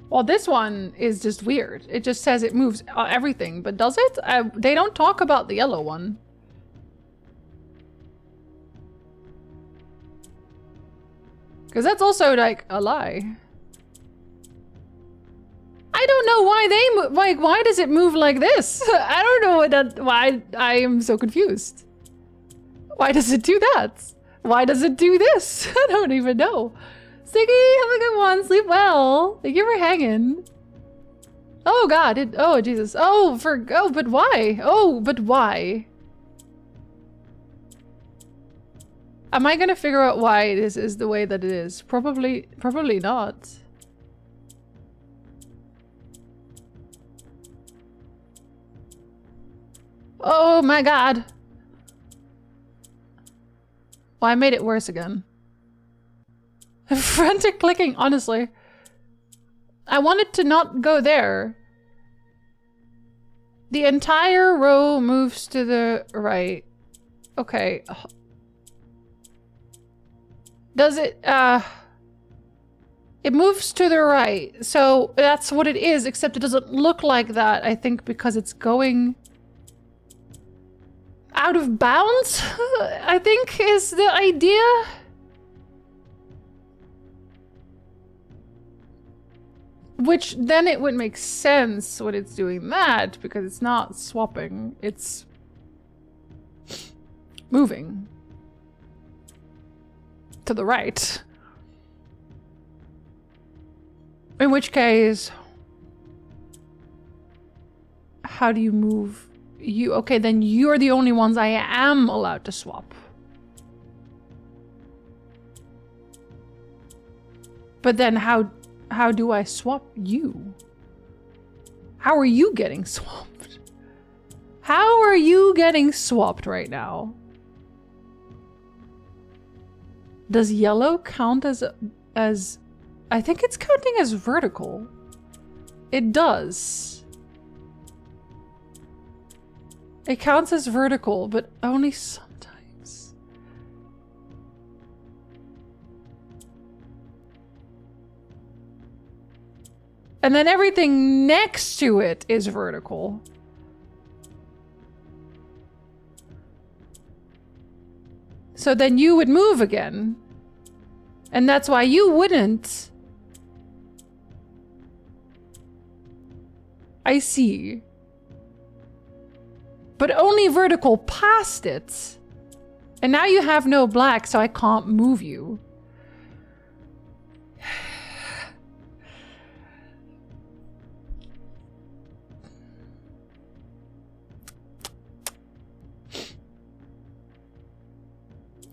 Well, this one is just weird. It just says it moves everything, but does it? They don't talk about the yellow one. Because that's also, like, a lie. I don't know why they move. Like, why does it move like this? I don't know why I am so confused. Why does it do that? Why does it do this? I don't even know. Siggy, have a good one. Sleep well. Thank you for hanging. Oh God! Oh Jesus! Oh, but why? Oh, but why? Am I gonna figure out why this is the way that it is? Probably not. Oh my God! Well, I made it worse again. Frantic clicking, honestly. I wanted to not go there. The entire row moves to the right. Okay. Does it, it moves to the right. So that's what it is, except it doesn't look like that, I think, because it's going out of bounds, I think is the idea. Which then it would make sense when it's doing that, because it's not swapping, it's moving to the right. In which case, how do you move you? Okay, then you're the only ones I am allowed to swap. But then how do I swap you? How are you getting swapped? How are you getting swapped right now? Does yellow count as I think it's counting as vertical. It does. It counts as vertical, but only sometimes. And then everything next to it is vertical. So then you would move again. And that's why you wouldn't. I see. But only vertical past it. And now you have no black, so I can't move you.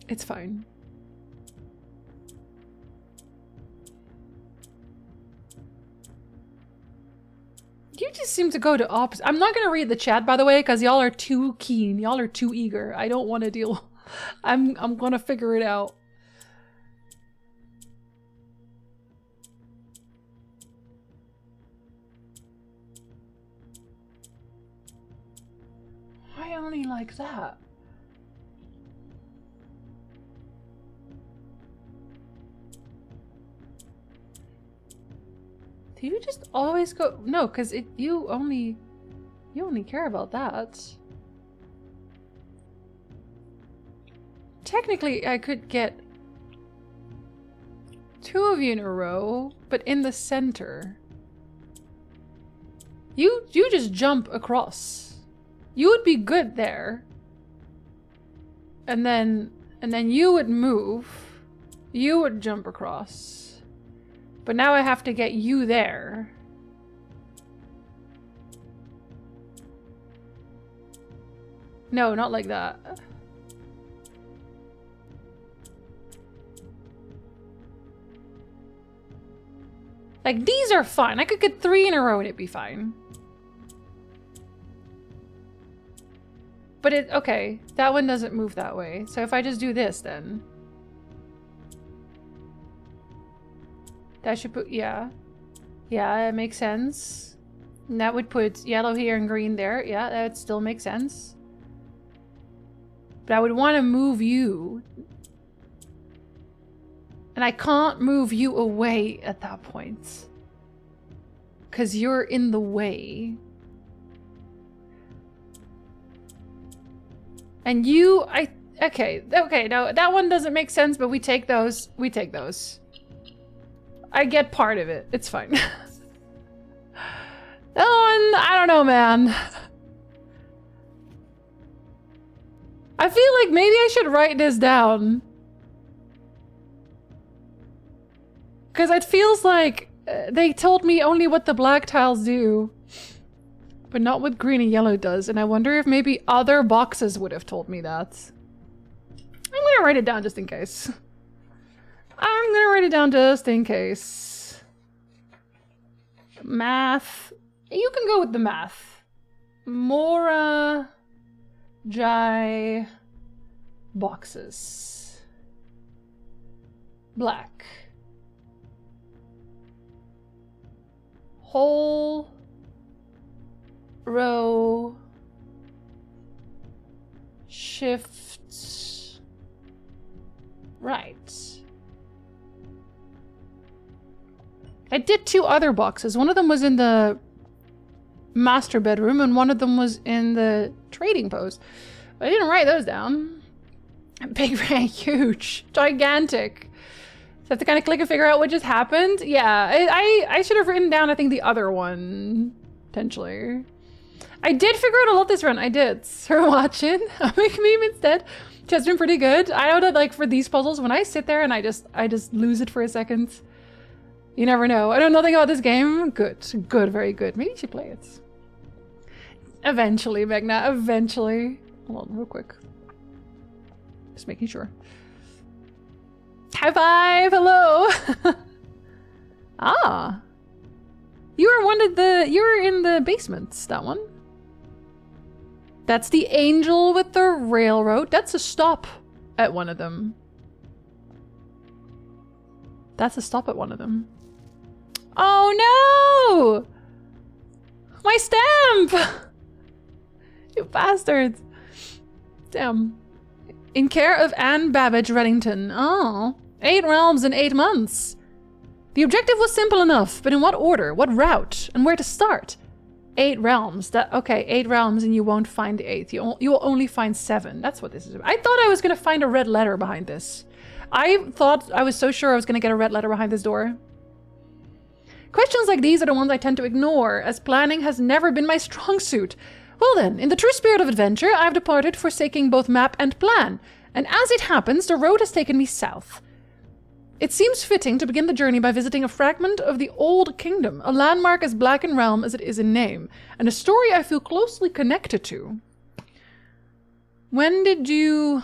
It's fine. You just seem to go to opposite. I'm not gonna read the chat, by the way, because y'all are too keen. Y'all are too eager. I don't want to deal. I'm gonna figure it out. Why only like that? Do you just always go? No, because you only care about that. Technically, I could get 2 of you in a row, but in the center. You just jump across. You would be good there. And then you would move. You would jump across. But now I have to get you there. No, not like that. Like, these are fine. I could get 3 in a row and it'd be fine. But okay, that one doesn't move that way. So if I just do this then. That should put, yeah. Yeah, it makes sense. And that would put yellow here and green there. Yeah, that would still make sense. But I would want to move you. And I can't move you away at that point. Because you're in the way. And you, okay, no, that one doesn't make sense, but we take those. We take those. I get part of it. It's fine. That one, I don't know, man. I feel like maybe I should write this down. Because it feels like they told me only what the black tiles do. But not what green and yellow does. And I wonder if maybe other boxes would have told me that. I'm gonna write it down just in case. I'm gonna write it down just in case. Math. You can go with the math. Mora Jai boxes. Black. Whole row shift right. I did 2 other boxes. One of them was in the master bedroom and one of them was in the trading post. But I didn't write those down. Big, very huge, gigantic. So I have to kind of click and figure out what just happened. Yeah, I should have written down, I think, the other one, potentially. I did figure out a lot this run. I did. So watching. I'll make a meme instead. Which has been pretty good. I know that, like, for these puzzles, when I sit there and I just lose it for a second. You never know. I know nothing about this game. Good. Good. Very good. Maybe you should play it. Eventually, Megna. Eventually. Hold on real quick. Just making sure. High five! Hello! Ah. You were in the basement, that one. That's the angel with the railroad. That's a stop at one of them. That's a stop at one of them. Oh no! My stamp! You bastards. Damn. In care of Anne Babbage Reddington. Oh. 8 realms in 8 months. The objective was simple enough, but in what order, what route, and where to start? 8 realms. Okay, 8 realms and you won't find the 8th. You will only find 7. That's what this is about. I thought I was going to find a red letter behind this. I thought I was so sure I was going to get a red letter behind this door. Questions like these are the ones I tend to ignore, as planning has never been my strong suit. Well then, in the true spirit of adventure, I have departed, forsaking both map and plan. And as it happens, the road has taken me south. It seems fitting to begin the journey by visiting a fragment of the Old Kingdom, a landmark as black in realm as it is in name, and a story I feel closely connected to. When did you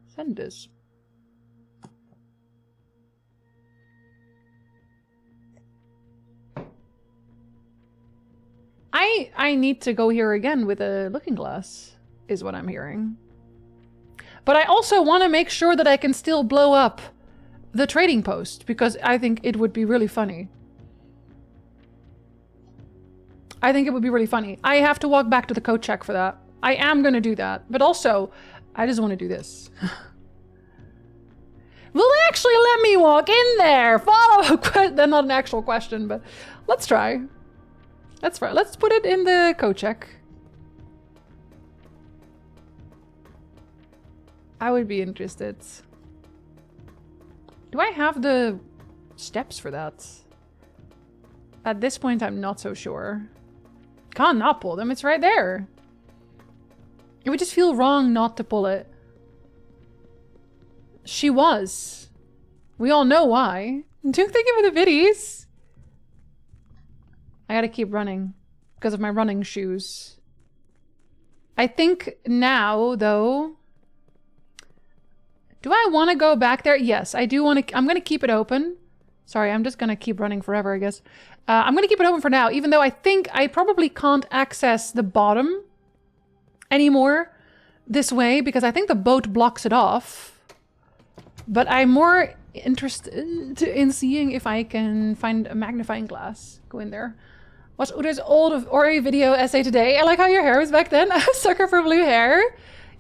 send this? I need to go here again with a looking glass, is what I'm hearing. But I also want to make sure that I can still blow up the trading post, because I think it would be really funny. I think it would be really funny. I have to walk back to the code check for that. I am going to do that. But also, I just want to do this. Will they actually let me walk in there? Follow-up question. They're not an actual question, but let's try. Let's try. Let's put it in the code check. I would be interested. Do I have the steps for that? At this point, I'm not so sure. Can't not pull them. It's right there. It would just feel wrong not to pull it. She was. We all know why. Don't think of the biddies. I gotta keep running because of my running shoes. I think now, though... Do I want to go back there? Yes, I do want to... I'm going to keep it open. Sorry, I'm just going to keep running forever, I guess. I'm going to keep it open for now, even though I think I probably can't access the bottom anymore this way, because I think the boat blocks it off. But I'm more interested in seeing if I can find a magnifying glass. Go in there. Watch Uder's old Ori video essay today. I like how your hair was back then. I'm a sucker for blue hair.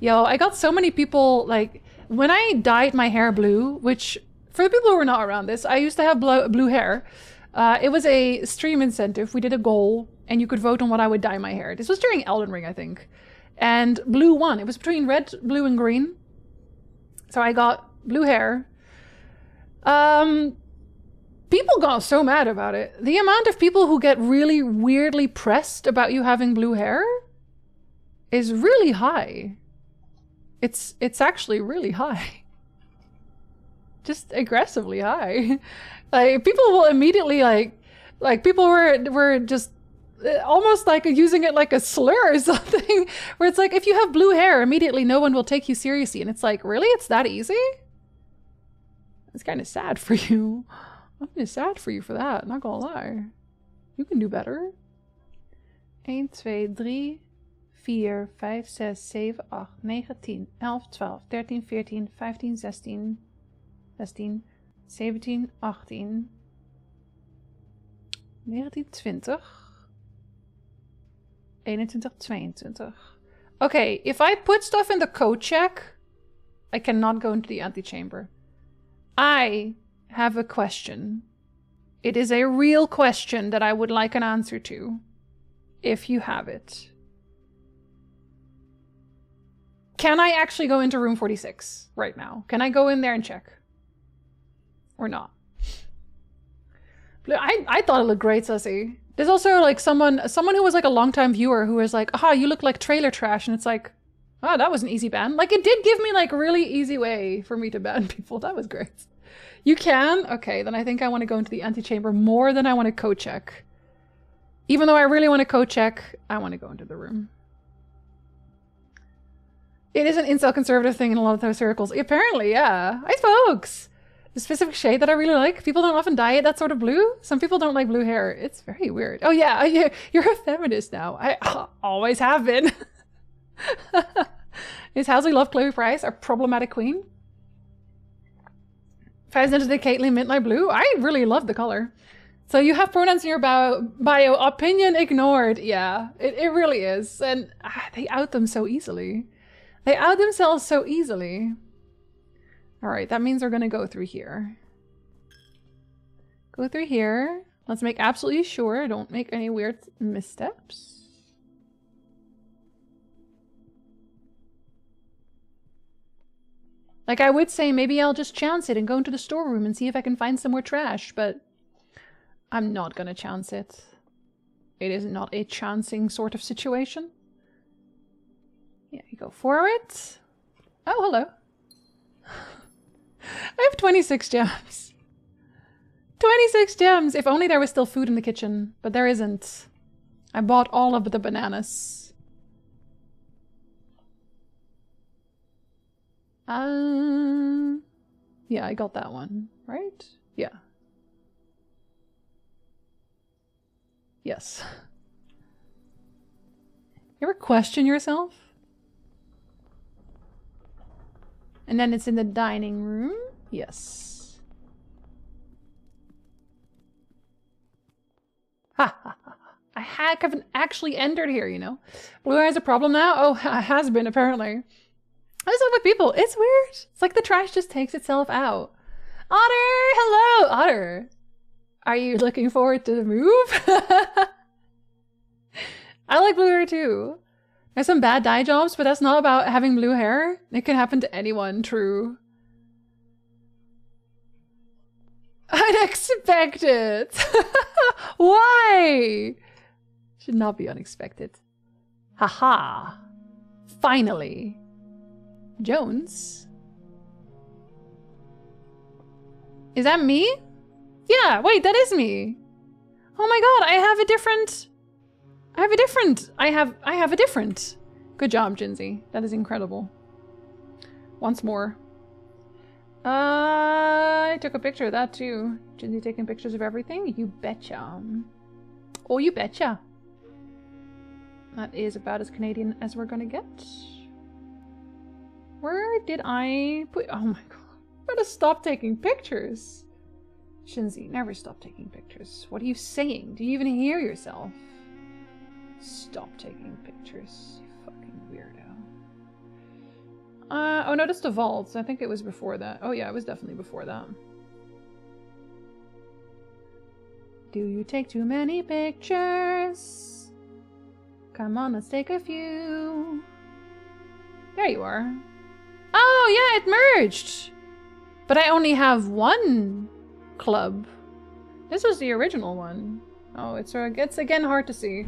Yo, I got so many people, like... When I dyed my hair blue, which, for the people who were not around this, I used to have blue hair. It was a stream incentive. We did a goal, and you could vote on what I would dye my hair. This was during Elden Ring, I think. And blue won. It was between red, blue, and green. So I got blue hair. People got so mad about it. The amount of people who get really weirdly pressed about you having blue hair is really high. It's actually really high. Just aggressively high. Like, people will immediately like people were just almost like using it like a slur or something, where it's like, if you have blue hair, immediately no one will take you seriously. And it's like, really? It's that easy? It's kind of sad for you. I'm kind of sad for you for that, not gonna lie. You can do better. 1, 2, 3... 4, 5, 6, 7, 8, 9, 10, 11, 12, 13, 14, 15, 16, 17, 18, 19, 20, 21, 22. Okay, if I put stuff in the code check, I cannot go into the antechamber. I have a question. It is a real question that I would like an answer to, if you have it. Can I actually go into room 46 right now? Can I go in there and check? Or not? I thought it looked great, Sussy. There's also like someone who was like a longtime viewer who was like, aha, you look like trailer trash. And it's like, oh, that was an easy ban. Like it did give me like a really easy way for me to ban people. That was great. You can? Okay, then I think I want to go into the antechamber more than I want to code check. Even though I really want to code check, I want to go into the room. It is an incel conservative thing in a lot of those circles. Apparently, yeah. Hi, folks! The specific shade that I really like. People don't often dye it that sort of blue. Some people don't like blue hair. It's very weird. Oh yeah, you're a feminist now. I always have been. Is Housley Love Chloe Price our problematic queen? 5 into the Caitlyn Midnight Blue. I really love the color. So you have pronouns in your bio. Opinion ignored. Yeah, it really is. And they out them so easily. They out themselves so easily. All right, that means we're gonna go through here. Go through here. Let's make absolutely sure. Don't make any weird missteps. Like I would say, maybe I'll just chance it and go into the storeroom and see if I can find some more trash, but I'm not gonna chance it. It is not a chancing sort of situation. Yeah, you go for it. Oh, hello. I have 26 gems. 26 gems! If only there was still food in the kitchen, but there isn't. I bought all of the bananas. Yeah, I got that one, right? Yeah. Yes. You ever question yourself? And then it's in the dining room? Yes. Ha ha ha. I haven't actually entered here, you know? Blue eye is a problem now? Oh, it has been, apparently. What's up with people? It's weird. It's like the trash just takes itself out. Otter! Hello! Otter! Are you looking forward to the move? I like blue hair too. There's some bad dye jobs, but that's not about having blue hair. It can happen to anyone, true. Unexpected! Why? Should not be unexpected. Haha. Finally. Jones? Is that me? Yeah, wait, that is me. Oh my god, I have a different... Good job, Jinzee. That is incredible. Once more. I took a picture of that too. Jinzee taking pictures of everything? You betcha. Oh, you betcha. That is about as Canadian as we're gonna get. Where did I put... Oh my god. I gotta stop taking pictures. Jinzee, never stop taking pictures. What are you saying? Do you even hear yourself? Stop taking pictures, you fucking weirdo. Oh, notice the vaults. I think it was before that. Oh yeah, it was definitely before that. Do you take too many pictures? Come on, let's take a few. There you are. Oh yeah, it merged! But I only have one club. This was the original one. Oh, it's again hard to see.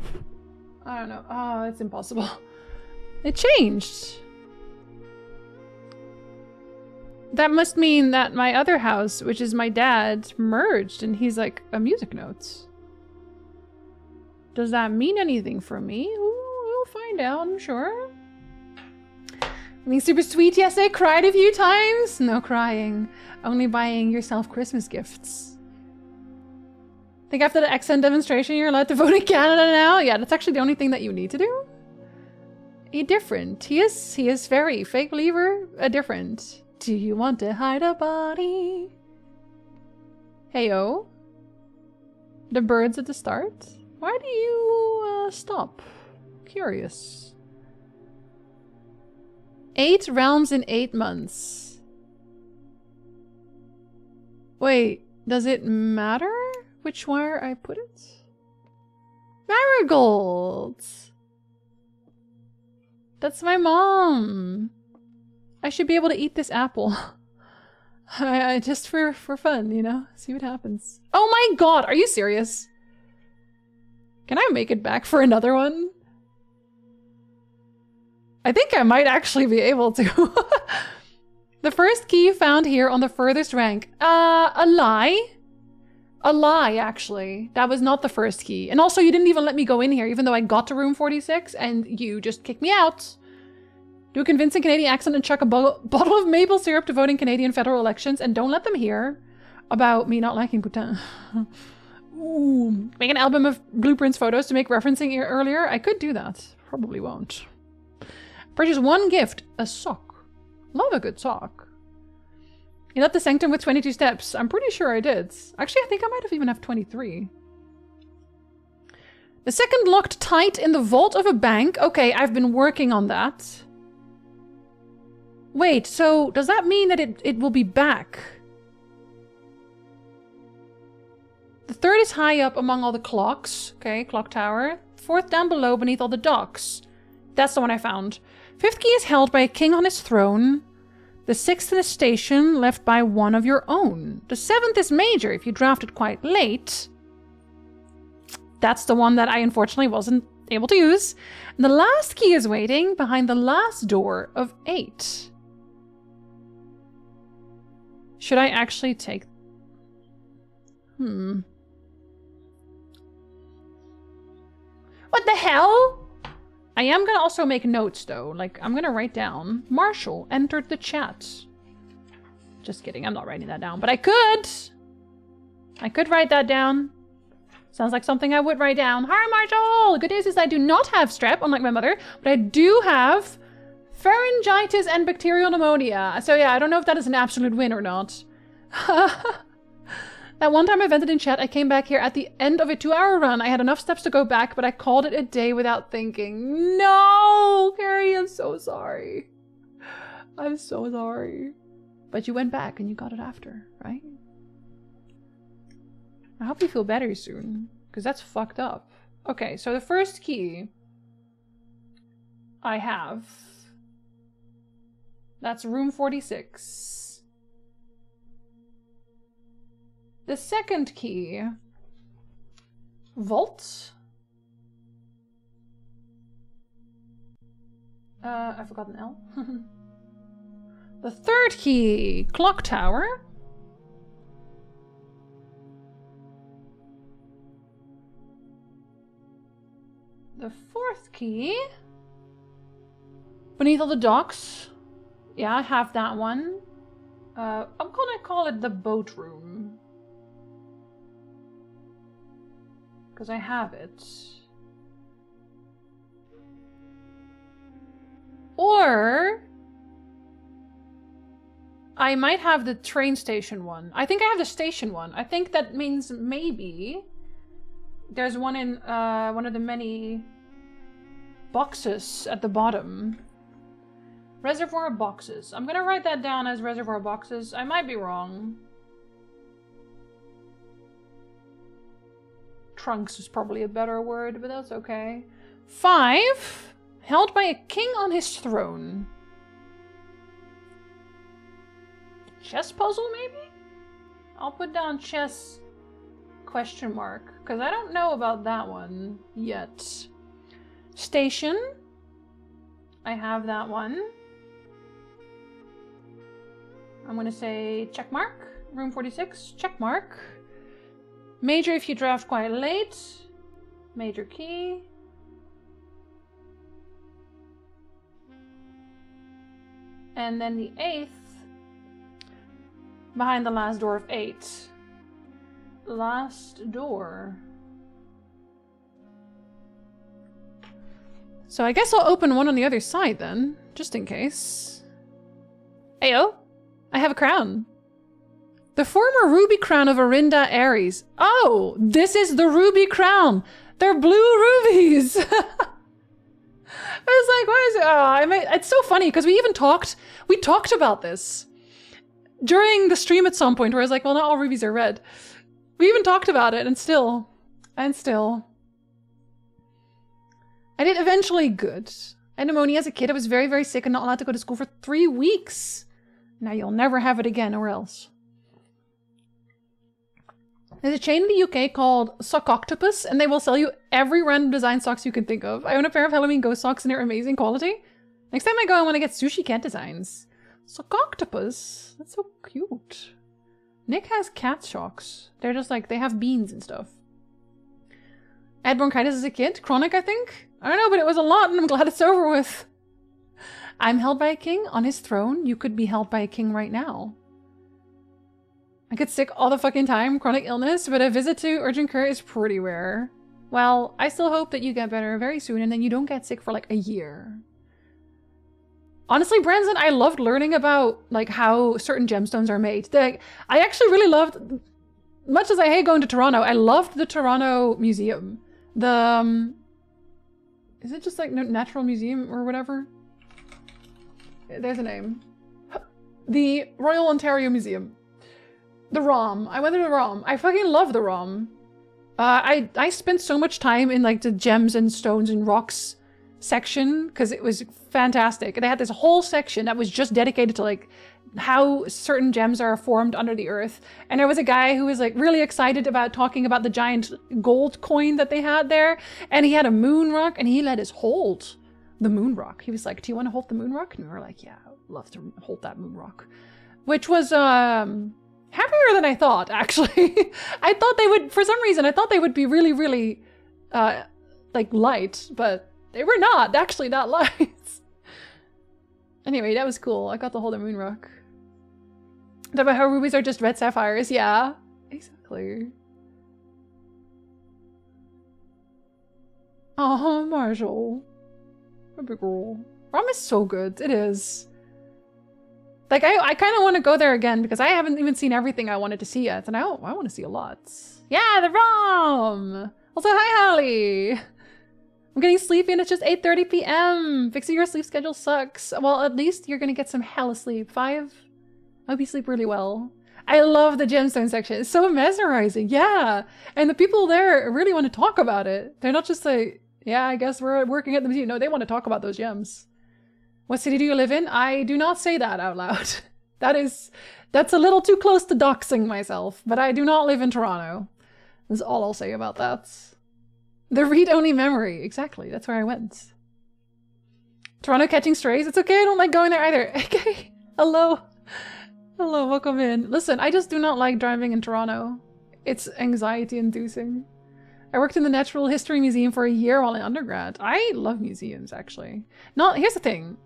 I don't know. Oh, it's impossible. It changed. That must mean that my other house, which is my dad's, merged and he's like a music notes. Does that mean anything for me? Ooh, we'll find out, I'm sure. Being super sweet, yes, I cried a few times. No crying. Only buying yourself Christmas gifts. I think after the accent demonstration, you're allowed to vote in Canada now. Yeah, that's actually the only thing that you need to do. A different. He is very fake believer. A different. Do you want to hide a body? Heyo. The birds at the start. Why do you stop? Curious. 8 realms in 8 months. Wait, does it matter which wire I put it? Marigolds! That's my mom! I should be able to eat this apple. Just for fun, you know? See what happens. Oh my god, are you serious? Can I make it back for another one? I think I might actually be able to. The first key found here on the furthest rank. A lie? A lie, actually. That was not the first key. And also, you didn't even let me go in here, even though I got to room 46, and you just kicked me out. Do a convincing Canadian accent and chuck a bottle of maple syrup to vote in Canadian federal elections, and don't let them hear about me not liking Putin. Ooh. Make an album of blueprints photos to make referencing earlier. I could do that. Probably won't. Purchase 1 gift. A sock. Love a good sock. You left the sanctum with 22 steps. I'm pretty sure I did. Actually, I think I might have even have 23. The second locked tight in the vault of a bank. Okay, I've been working on that. Wait, so does that mean that it will be back? The third is high up among all the clocks. Okay, clock tower. Fourth down below beneath all the docks. That's the one I found. Fifth key is held by a king on his throne. The sixth in a station left by one of your own. The seventh is major if you drafted quite late. That's the one that I unfortunately wasn't able to use. And the last key is waiting behind the last door of 8. Should I actually take... What the hell? I am gonna also make notes though. Like, I'm gonna write down Marshall entered the chat. Just kidding, I'm not writing that down, but I could. I could write that down. Sounds like something I would write down. Hi Marshall! Good news is I do not have strep, unlike my mother, but I do have pharyngitis and bacterial pneumonia. So yeah, I don't know if that is an absolute win or not. That one time I vented in chat, I came back here at the end of a 2-hour run. I had enough steps to go back, but I called it a day without thinking. No! Carrie, I'm so sorry. I'm so sorry. But you went back and you got it after, right? I hope you feel better soon, because that's fucked up. Okay, so the first key I have, that's room 46. The second key, vault. I forgot an L. The third key, clock tower. The fourth key, beneath all the docks. Yeah, I have that one. I'm gonna call it the boat room. Because I have it. Or I might have the train station one. I think I have the station one. I think that means maybe there's one in one of the many boxes at the bottom. Reservoir boxes. I'm gonna write that down as reservoir boxes. I might be wrong. Trunks is probably a better word, but that's okay. 5. Held by a king on his throne. Chess puzzle, maybe? I'll put down chess question mark, because I don't know about that one yet. Station. I have that one. I'm going to say check mark. Room 46, check mark. Major if you draft quite late. Major key. And then the 8th. Behind the last door of 8. Last door. So I guess I'll open one on the other side then, just in case. Ayo, I have a crown. The former ruby crown of Arinda Ares. Oh, this is the ruby crown. They're blue rubies. was like, what is it? It's so funny because we talked about this during the stream at some point where I was like, well, not all rubies are red. We even talked about it and still. I did eventually good. I had pneumonia as a kid. I was very, very sick and not allowed to go to school for 3 weeks. Now you'll never have it again, or else. There's a chain in the UK called Sock Octopus, and they will sell you every random design socks you can think of. I own a pair of Halloween ghost socks and they're amazing quality. Next time I go, I want to get sushi cat designs. Sock Octopus? That's so cute. Nick has cat socks. They're just like, they have beans and stuff. I had bronchitis as a kid. Chronic, I think? I don't know, but it was a lot and I'm glad it's over with. I'm held by a king on his throne. You could be held by a king right now. I get sick all the fucking time, chronic illness, but a visit to urgent care is pretty rare. Well, I still hope that you get better very soon and then you don't get sick for like a year. Honestly, Branson, I loved learning about like how certain gemstones are made. I actually really loved, much as I hate going to Toronto, I loved the Toronto Museum. Is it just like Natural Museum or whatever? There's a name. The Royal Ontario Museum. The ROM. I went to the ROM. I fucking love the ROM. I spent so much time in like the gems and stones and rocks section because it was fantastic. And they had this whole section that was just dedicated to like how certain gems are formed under the earth. And there was a guy who was like really excited about talking about the giant gold coin that they had there. And he had a moon rock and he let us hold the moon rock. He was like, do you want to hold the moon rock? And we were like, yeah, I would love to hold that moon rock. Which was, happier than I thought, actually. I thought they would, for some reason, I thought they would be really, really, like, light, but they were not, actually not light. Anyway, that was cool. I got to hold a moon rock. Talk about how rubies are just red sapphires. Yeah, exactly. Oh, Marshall. A big girl. ROM is so good. It is. Like, I kind of want to go there again because I haven't even seen everything I wanted to see yet. And I want to see a lot. Yeah, the ROM! Also, hi, Holly! I'm getting sleepy and it's just 8:30 p.m. Fixing your sleep schedule sucks. Well, at least you're going to get some hella sleep. 5? I hope you sleep really well. I love the gemstone section. It's so mesmerizing. Yeah. And the people there really want to talk about it. They're not just like, yeah, I guess we're working at the museum. No, they want to talk about those gems. What city do you live in? I do not say that out loud. That's a little too close to doxing myself, but I do not live in Toronto. That's all I'll say about that. The read-only memory. Exactly, that's where I went. Toronto catching strays? It's okay, I don't like going there either. Okay, hello. Hello, welcome in. Listen, I just do not like driving in Toronto. It's anxiety-inducing. I worked in the Natural History Museum for a year while in undergrad. I love museums, actually. Here's the thing.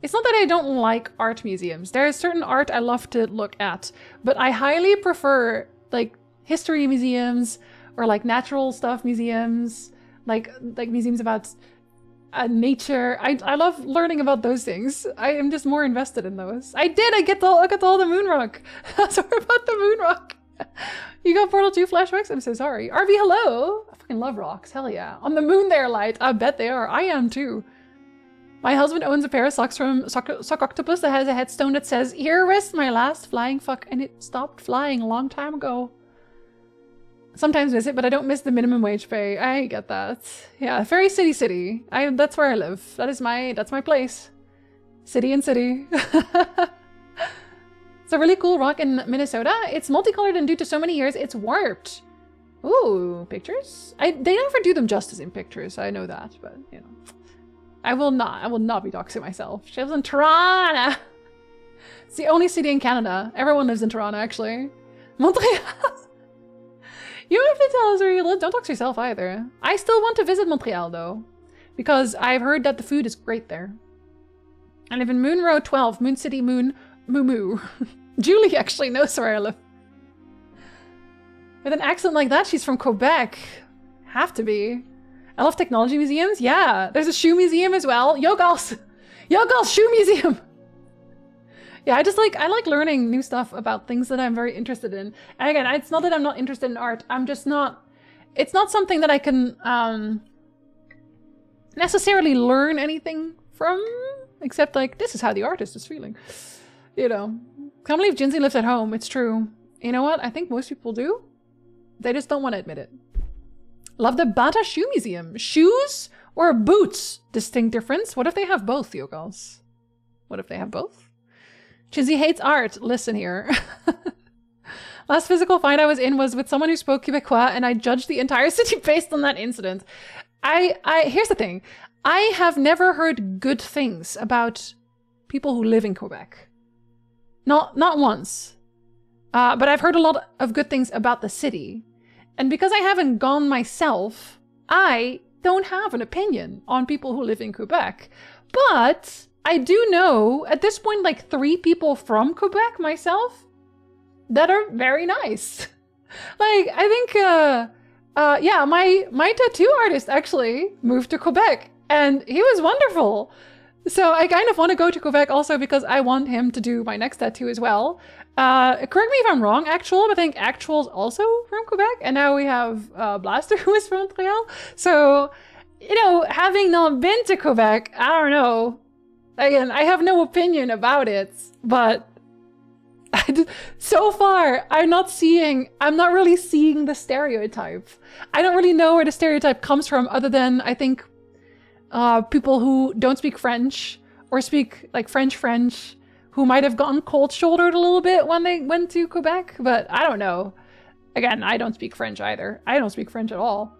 It's not that I don't like art museums. There is certain art I love to look at, but I highly prefer like history museums or like natural stuff museums, like museums about nature. I love learning about those things. I am just more invested in those. I get to look at all the moon rock. Sorry about the moon rock. You got Portal 2 flashbacks? I'm so sorry. RV, hello. I fucking love rocks. Hell yeah. On the moon they're light. I bet they are. I am too. My husband owns a pair of socks from Sock Octopus that has a headstone that says, "Here rests my last flying fuck," and it stopped flying a long time ago. Sometimes miss it, but I don't miss the minimum wage pay. I get that. Yeah, Fairy City. That's where I live. That's my place. City and city. It's a really cool rock in Minnesota. It's multicolored and due to so many years, it's warped. Ooh, pictures? They never do them justice in pictures. I know that, but you know. I will not be doxing myself. She lives in Toronto. It's the only city in Canada. Everyone lives in Toronto, actually. Montreal. You don't have to tell us where you live. Don't dox yourself either. I still want to visit Montreal, though. Because I've heard that the food is great there. I live in Moon Row 12. Moon City, Moon, Moo. Julie actually knows where I live. With an accent like that, she's from Quebec. Have to be. I love technology museums. Yeah, there's a shoe museum as well. Yogal's shoe museum. Yeah, I like learning new stuff about things that I'm very interested in. And again, it's not that I'm not interested in art. I'm just not, it's not something that I can necessarily learn anything from, except like, this is how the artist is feeling. You know, can't believe Jinzee lives at home. It's true. You know what? I think most people do. They just don't want to admit it. Love the Bata Shoe Museum. Shoes or boots? Distinct difference. What if they have both, Yokals? What if they have both? Jinzee hates art. Listen here. Last physical fight I was in was with someone who spoke Quebecois, and I judged the entire city based on that incident. Here's the thing. I have never heard good things about people who live in Quebec. Not once. But I've heard a lot of good things about the city. And because I haven't gone myself, I don't have an opinion on people who live in Quebec. But I do know, at this point, like 3 people from Quebec myself that are very nice. Like, I think, yeah, my tattoo artist actually moved to Quebec, and he was wonderful. So I kind of want to go to Quebec also because I want him to do my next tattoo as well. Correct me if I'm wrong, Actual, but I think Actual's also from Quebec, and now we have Blaster who is from Montreal. So, you know, having not been to Quebec, I don't know. Again, I have no opinion about it, but so far, I'm not really seeing the stereotype. I don't really know where the stereotype comes from other than, I think, people who don't speak French or speak like French, who might have gotten cold-shouldered a little bit when they went to Quebec, but I don't know. Again, I don't speak French either. I don't speak French at all.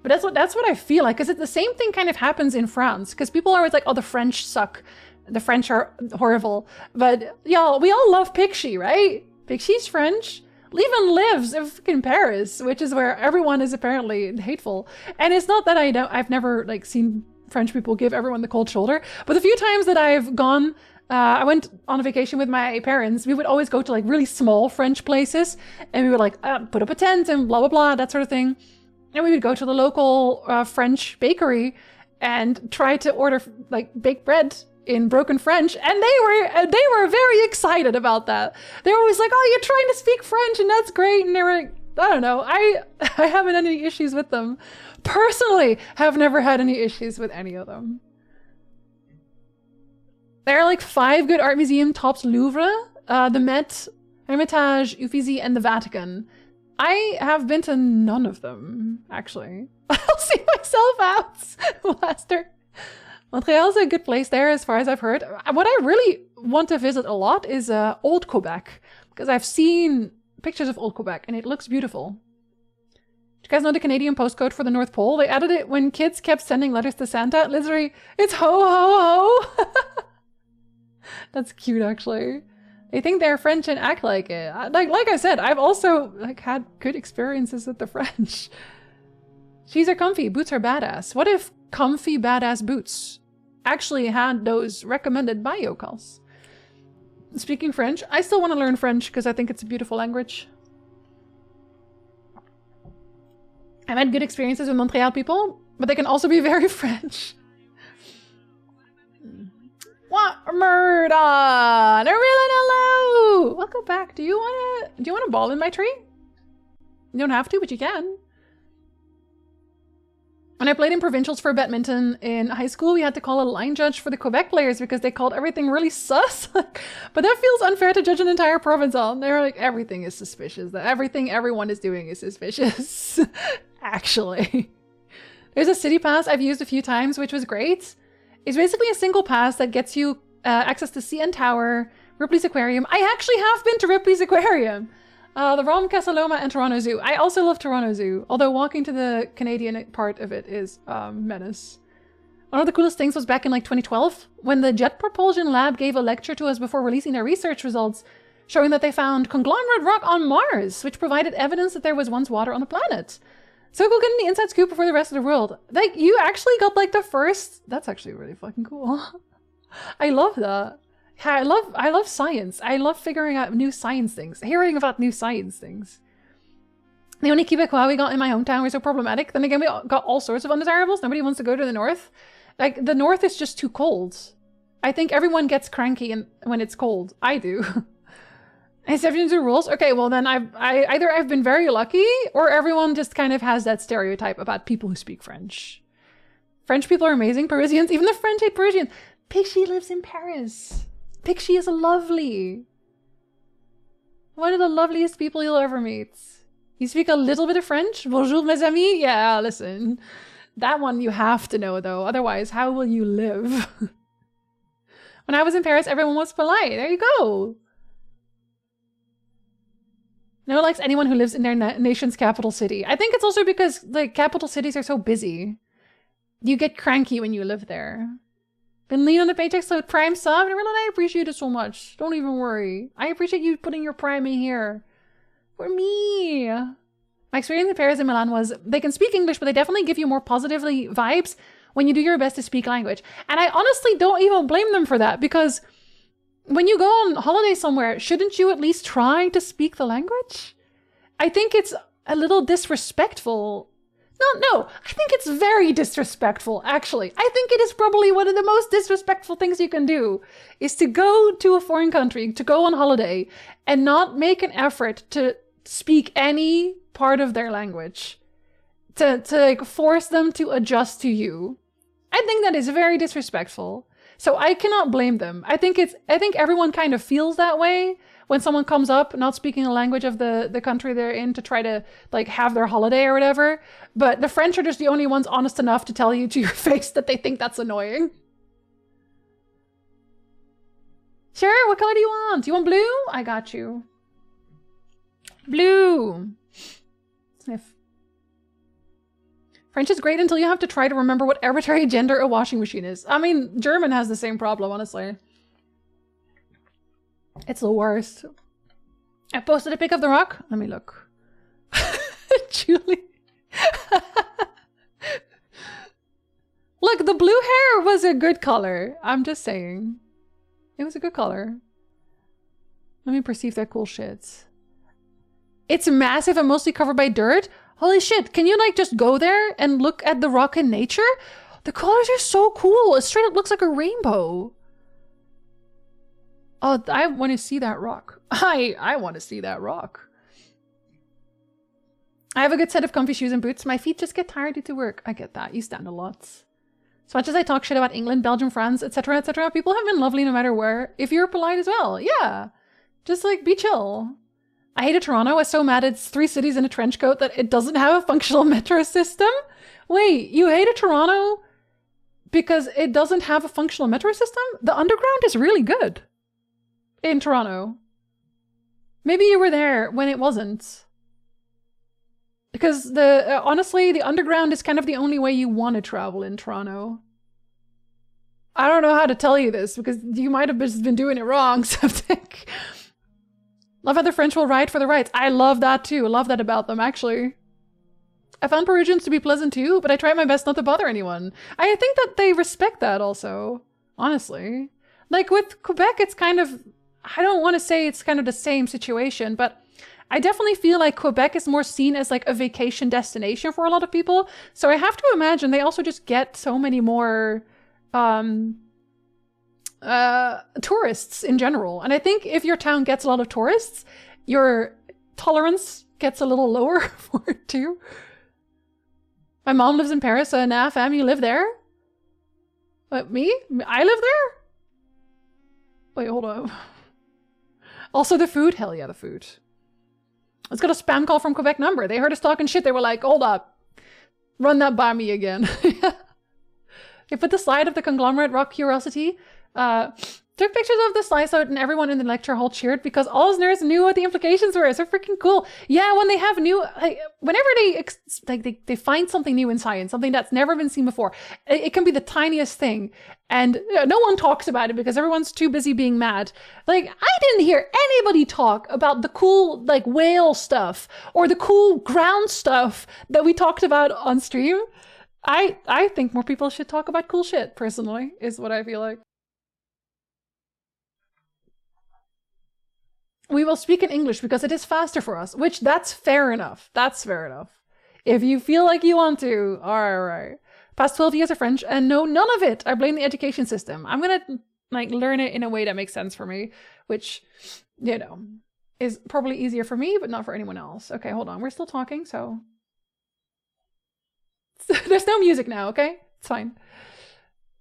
But that's what I feel like, because the same thing kind of happens in France, because people are always like, oh, the French suck. The French are horrible. But y'all, we all love Pixie, right? Pixie's French. Even lives in Paris, which is where everyone is apparently hateful. And it's not that I've never like seen French people give everyone the cold shoulder, but the few times that I've gone, I went on a vacation with my parents, we would always go to like really small French places, and we would like put up a tent and blah, blah, blah, that sort of thing. And we would go to the local French bakery and try to order like baked bread in broken French, and they were very excited about that. They were always like, oh, you're trying to speak French, and that's great. And they were like, I don't know, I haven't had any issues with them. Personally, have never had any issues with any of them. There are like 5 good art museum tops: Louvre, the Met, Hermitage, Uffizi, and the Vatican. I have been to none of them, actually. I'll see myself out, Blaster. Montreal's a good place there, as far as I've heard. What I really want to visit a lot is Old Quebec, because I've seen pictures of Old Quebec, and it looks beautiful. Do you guys know the Canadian postcode for the North Pole? They added it when kids kept sending letters to Santa. Literally, it's ho, ho, ho. That's cute, actually. They think they're French and act like it. Like I said, I've also like had good experiences with the French. Shoes are comfy, boots are badass. What if comfy badass boots actually had those recommended by Yokals? Speaking French, I still want to learn French because I think it's a beautiful language. I've had good experiences with Montreal people, but they can also be very French. What murder? Hello! Welcome back. Do you want a ball in my tree? You don't have to, but you can. When I played in provincials for badminton in high school, we had to call a line judge for the Quebec players because they called everything really sus. But that feels unfair to judge an entire province on. They're like, everything is suspicious. That everything everyone is doing is suspicious. Actually. There's a city pass I've used a few times, which was great. It's basically a single pass that gets you access to CN Tower, Ripley's Aquarium. I actually have been to Ripley's Aquarium. The Rom, Casaloma, and Toronto Zoo. I also love Toronto Zoo, although walking to the Canadian part of it is menace. One of the coolest things was back in like 2012, when the Jet Propulsion Lab gave a lecture to us before releasing their research results, showing that they found conglomerate rock on Mars, which provided evidence that there was once water on the planet. So cool getting the inside scoop before the rest of the world. Like, you actually got like the first... That's actually really fucking cool. I love that. Yeah, I love science. I love figuring out new science things, hearing about new science things. The only Quebecois we got in my hometown were so problematic. Then again, we got all sorts of undesirables. Nobody wants to go to the north. Like, the north is just too cold. I think everyone gets cranky when it's cold. I do. Exceptions to rules. Okay, well then either I've been very lucky, or everyone just kind of has that stereotype about people who speak French. French people are amazing. Parisians, even the French hate Parisians. Pixie lives in Paris. Pixie is lovely. One of the loveliest people you'll ever meet. You speak a little bit of French? Bonjour, mes amis? Yeah, listen. That one you have to know, though. Otherwise, how will you live? When I was in Paris, everyone was polite. There you go. No one likes anyone who lives in their nation's capital city. I think it's also because the capital cities are so busy. You get cranky when you live there. Been lean on the paycheck, so Prime sub. And I appreciate it so much. Don't even worry. I appreciate you putting your Prime in here. For me. My experience in Paris and Milan was they can speak English, but they definitely give you more positively vibes when you do your best to speak language. And I honestly don't even blame them for that, because when you go on holiday somewhere, shouldn't you at least try to speak the language? I think it's a little disrespectful. No, I think it's very disrespectful, actually. I think it is probably one of the most disrespectful things you can do, is to go to a foreign country, to go on holiday, and not make an effort to speak any part of their language. To like force them to adjust to you. I think that is very disrespectful. So I cannot blame them. I think everyone kind of feels that way when someone comes up not speaking the language of the country they're in to try to like have their holiday or whatever. But the French are just the only ones honest enough to tell you to your face that they think that's annoying. Sure, what color do you want? Do you want blue? I got you. Blue. Sniff. French is great until you have to try to remember what arbitrary gender a washing machine is. I mean, German has the same problem, honestly. It's the worst. I posted a pic of the rock. Let me look. Julie. Look, the blue hair was a good color. I'm just saying. It was a good color. Let me perceive that cool shit. It's massive and mostly covered by dirt. Holy shit, can you like just go there and look at the rock in nature? The colors are so cool. It straight up looks like a rainbow. Oh, I want to see that rock. I want to see that rock. I have a good set of comfy shoes and boots. My feet just get tired due to work. I get that. You stand a lot. As much as I talk shit about England, Belgium, France, etc., people have been lovely no matter where. If you're polite as well. Yeah. Just like be chill. I hated Toronto. I was so mad it's 3 cities in a trench coat that it doesn't have a functional metro system. Wait, you hated Toronto because it doesn't have a functional metro system? The underground is really good in Toronto. Maybe you were there when it wasn't. Because honestly, the underground is kind of the only way you want to travel in Toronto. I don't know how to tell you this because you might have just been doing it wrong, Septic. Love how the French will ride for the rights. I love that too. I love that about them, actually. I found Parisians to be pleasant too, but I try my best not to bother anyone. I think that they respect that also, honestly. Like with Quebec, it's kind of, I don't want to say it's kind of the same situation, but I definitely feel like Quebec is more seen as like a vacation destination for a lot of people. So I have to imagine they also just get so many more tourists in general. And I think if your town gets a lot of tourists, your tolerance gets a little lower for it too. My mom lives in Paris, so nah, fam, you live there? What, me? I live there? Wait, hold on. Also the food? Hell yeah, the food. Let's got a spam call from Quebec number. They heard us talking shit. They were like, hold up. Run that by me again. They put the slide of the conglomerate rock curiosity. Took pictures of the slice out and everyone in the lecture hall cheered because all his nerds knew what the implications were. So freaking cool. Yeah, when they have new, like, whenever they find something new in science, something that's never been seen before, it can be the tiniest thing. And no one talks about it because everyone's too busy being mad. Like, I didn't hear anybody talk about the cool, like, whale stuff or the cool ground stuff that we talked about on stream. I think more people should talk about cool shit, personally, is what I feel like. We will speak in English because it is faster for us, which that's fair enough. That's fair enough. If you feel like you want to, all right. Past 12 years of French and no, none of it. I blame the education system. I'm going to like learn it in a way that makes sense for me, which, you know, is probably easier for me, but not for anyone else. Okay, hold on. We're still talking, so. There's no music now, okay? It's fine.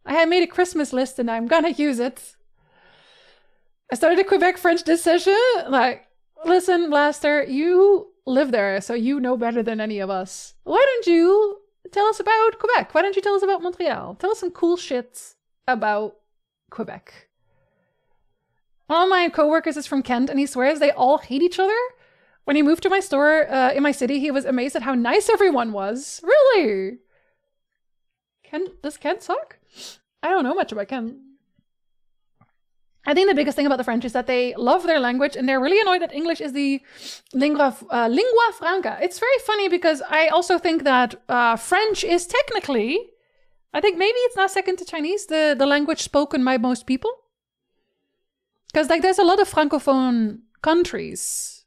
I had made a Christmas list and I'm gonna use it. I started a Quebec French this session. Like, listen, Blaster, you live there, so you know better than any of us. Why don't you tell us about Quebec? Why don't you tell us about Montreal? Tell us some cool shit about Quebec. One of my coworkers is from Kent, and he swears they all hate each other. When he moved to my store in my city, he was amazed at how nice everyone was. Really? Does Kent suck? I don't know much about Kent. I think the biggest thing about the French is that they love their language, and they're really annoyed that English is the lingua franca. It's very funny because I also think that French is technically, I think maybe it's not second to Chinese, the language spoken by most people. Because like there's a lot of francophone countries,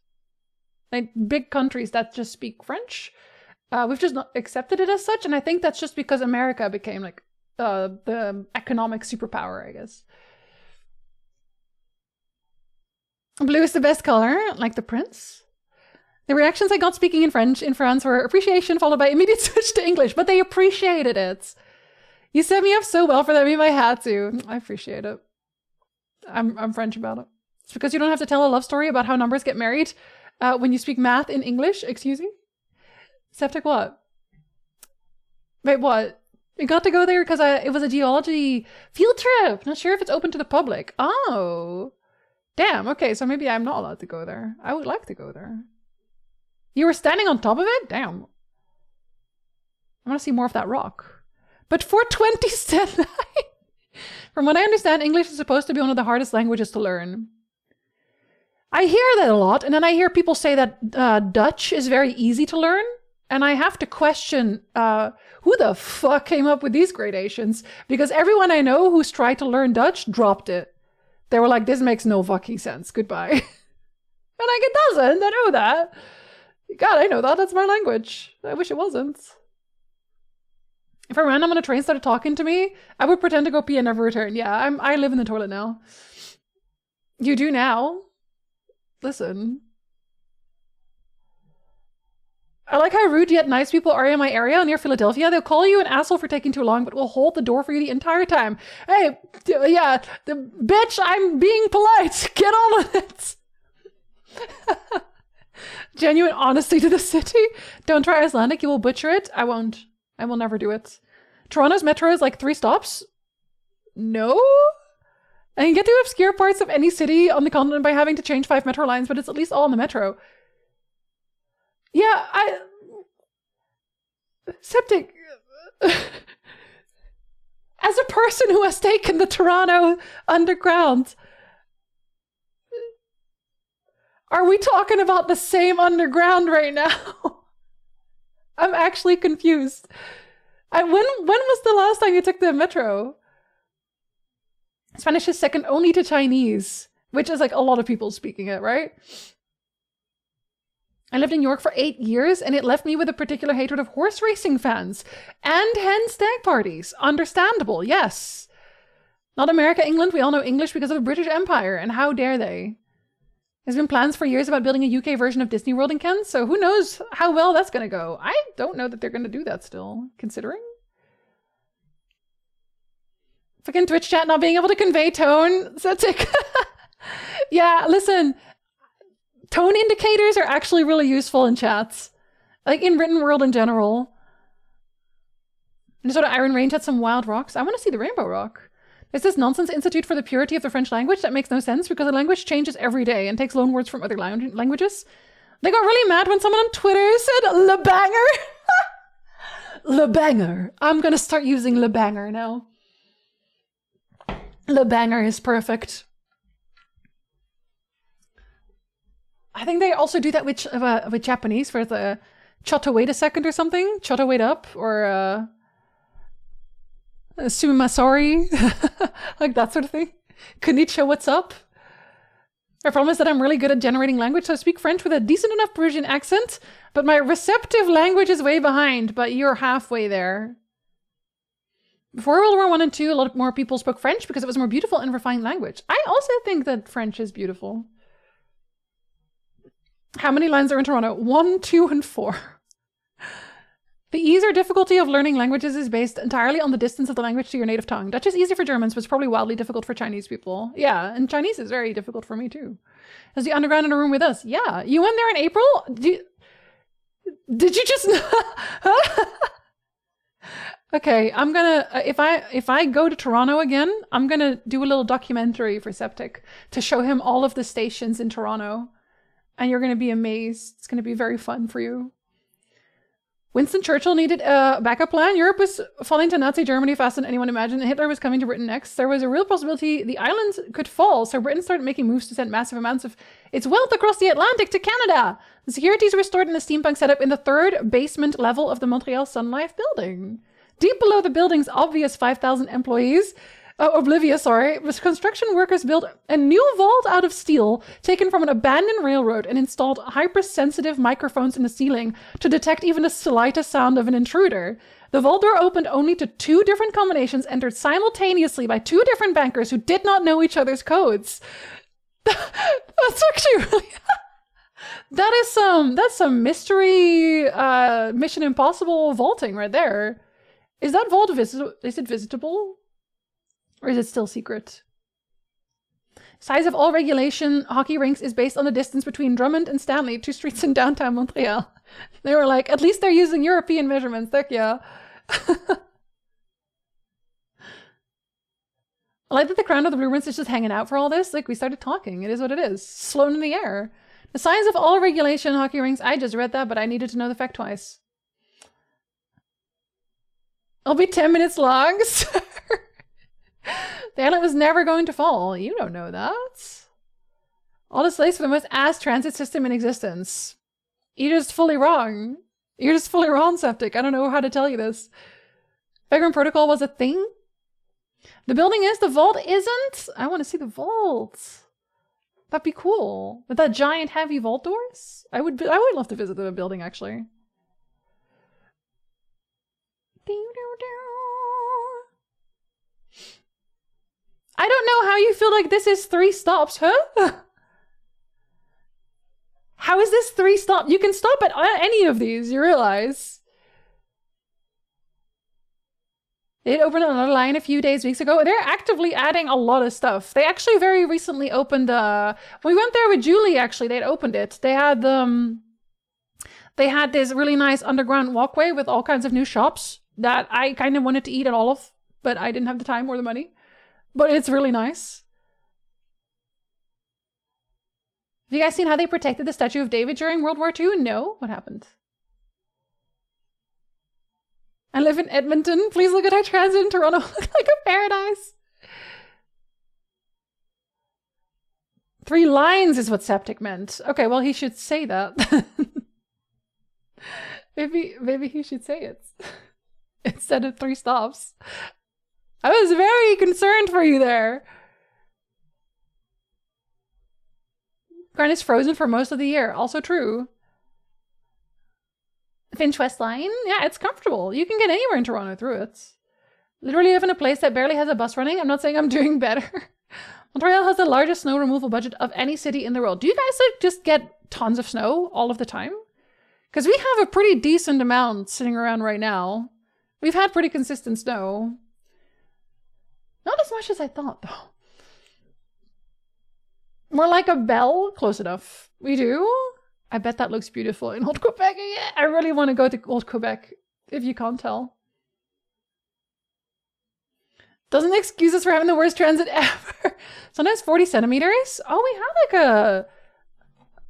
like big countries that just speak French. We've just not accepted it as such, and I think that's just because America became like the economic superpower, I guess. Blue is the best color, like the prince. The reactions I got speaking in French in France were appreciation followed by immediate switch to English, but they appreciated it. You set me up so well for that, maybe I had to. I appreciate it. I'm French about it. It's because you don't have to tell a love story about how numbers get married when you speak math in English. Excuse me? Septic what? Wait, what? We got to go there because it was a geology field trip. Not sure if it's open to the public. Oh. Damn, okay, so maybe I'm not allowed to go there. I would like to go there. You were standing on top of it? Damn. I want to see more of that rock. But 420 stand. From what I understand, English is supposed to be one of the hardest languages to learn. I hear that a lot, and then I hear people say that Dutch is very easy to learn, and I have to question who the fuck came up with these gradations, because everyone I know who's tried to learn Dutch dropped it. They were like, this makes no fucking sense, goodbye. And like, it doesn't, I know that. God, I know that, that's my language. I wish it wasn't. If a random on a train started talking to me, I would pretend to go pee and never return. Yeah, I live in the toilet now. You do now? Listen. I like how rude yet nice people are in my area near Philadelphia. They'll call you an asshole for taking too long, but will hold the door for you the entire time. Hey, yeah, the bitch, I'm being polite. Get on with it. Genuine honesty to the city. Don't try Icelandic, you will butcher it. I won't. I will never do it. Toronto's metro is like 3 stops? No? And you get to obscure parts of any city on the continent by having to change 5 metro lines, but it's at least all on the metro. Yeah, Septic. As a person who has taken the Toronto Underground, are we talking about the same underground right now? I'm actually confused. When was the last time you took the metro? Spanish is second only to Chinese, which is like a lot of people speaking it, right? I lived in York for 8 years, and it left me with a particular hatred of horse racing fans and hen stag parties. Understandable, yes. Not America, England. We all know English because of the British Empire, and how dare they? There's been plans for years about building a UK version of Disney World in Kent, so who knows how well that's going to go. I don't know that they're going to do that still, considering. Fucking Twitch chat not being able to convey tone. Septic. Yeah, listen. Tone indicators are actually really useful in chats. Like in written world in general. Minnesota Iron Range had some wild rocks. I want to see the Rainbow Rock. There's this nonsense institute for the purity of the French language that makes no sense because the language changes every day and takes loan words from other languages. They got really mad when someone on Twitter said Le Banger. Le Banger. I'm going to start using Le Banger now. Le Banger is perfect. I think they also do that with Japanese for the Chotto wait a second or something. Chotto wait up or Sumimasorry. Like that sort of thing. Konnichiwa, what's up? My problem is that I'm really good at generating language, so I speak French with a decent enough Parisian accent, but my receptive language is way behind, but you're halfway there. Before World War I and II, a lot more people spoke French because it was a more beautiful and refined language. I also think that French is beautiful. How many lines are in Toronto? 1, 2, and 4. The ease or difficulty of learning languages is based entirely on the distance of the language to your native tongue. Dutch is easy for Germans, but it's probably wildly difficult for Chinese people. Yeah, and Chinese is very difficult for me too. Is the underground in a room with us? Yeah. You went there in April? Did you just... Okay, I'm gonna... if I go to Toronto again, I'm gonna do a little documentary for Septic to show him all of the stations in Toronto. And you're gonna be amazed. It's gonna be very fun for you. Winston Churchill needed a backup plan. Europe was falling to Nazi Germany faster than anyone imagined, and Hitler was coming to Britain next. There was a real possibility the island could fall, so Britain started making moves to send massive amounts of its wealth across the Atlantic to Canada. The securities were stored in a steampunk setup in the 3rd basement level of the Montreal Sun Life building. Deep below the building's obvious 5,000 employees, was construction workers built a new vault out of steel taken from an abandoned railroad and installed hypersensitive microphones in the ceiling to detect even the slightest sound of an intruder. The vault door opened only to 2 different combinations entered simultaneously by 2 different bankers who did not know each other's codes. That's actually really... that's some mystery Mission Impossible vaulting right there. Is that vault is it visitable? Or is it still secret? Size of all regulation hockey rinks is based on the distance between Drummond and Stanley, 2 streets in downtown Montreal. They were like, at least they're using European measurements. Heck yeah. I like that the crown of the blueprints is just hanging out for all this. Like, we started talking. It is what it is. Flown in the air. The size of all regulation hockey rinks. I just read that, but I needed to know the fact twice. It'll be 10 minutes long, sir. The island was never going to fall. You don't know that. All this slaves for the most ass transit system in existence. You're just fully wrong. You're just fully wrong, Septic. I don't know how to tell you this. Vagrant Protocol was a thing? The building is, the vault isn't? I want to see the vault. That'd be cool. With that giant heavy vault doors? I would love to visit the building, actually. I don't know how you feel like this is 3 stops, huh? How is this 3 stops? You can stop at any of these, you realize. They opened another line a few weeks ago. They're actively adding a lot of stuff. They actually very recently opened, we went there with Julie, actually, they'd opened it. They had this really nice underground walkway with all kinds of new shops that I kind of wanted to eat at all of, but I didn't have the time or the money. But it's really nice. Have you guys seen how they protected the Statue of David during World War II? No? What happened? I live in Edmonton. Please look at our transit in Toronto. Look like a paradise. 3 lines is what Septic meant. Okay, well, he should say that. maybe he should say it. Instead of 3 stops. I was very concerned for you there. Ground is frozen for most of the year. Also true. Finch West Line? Yeah, it's comfortable. You can get anywhere in Toronto through it. Literally live in a place that barely has a bus running. I'm not saying I'm doing better. Montreal has the largest snow removal budget of any city in the world. Do you guys like just get tons of snow all of the time? Because we have a pretty decent amount sitting around right now. We've had pretty consistent snow. Not as much as I thought, though. More like a bell? Close enough. We do? I bet that looks beautiful in Old Quebec. Yeah, I really want to go to Old Quebec, if you can't tell. Doesn't excuse us for having the worst transit ever. Sometimes 40 centimeters? Oh,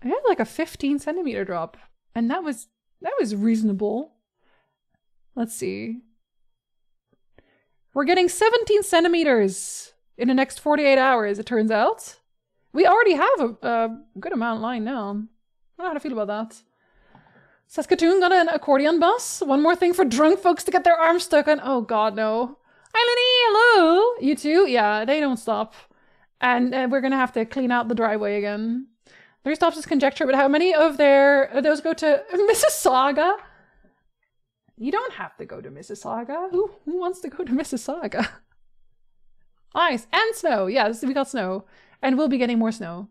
we had like a 15 centimeter drop. And that was reasonable. Let's see. We're getting 17 centimeters in the next 48 hours, it turns out. We already have a good amount lying down. I don't know how to feel about that. Saskatoon got an accordion bus. One more thing for drunk folks to get their arms stuck on. Oh god, no. Hi, Lenny, hello. You too? Yeah, they don't stop. And we're gonna have to clean out the driveway again. 3 stops is conjecture, but how many of those go to Mississauga? You don't have to go to Mississauga. Who wants to go to Mississauga? Ice and snow. Yes, we got snow. And we'll be getting more snow.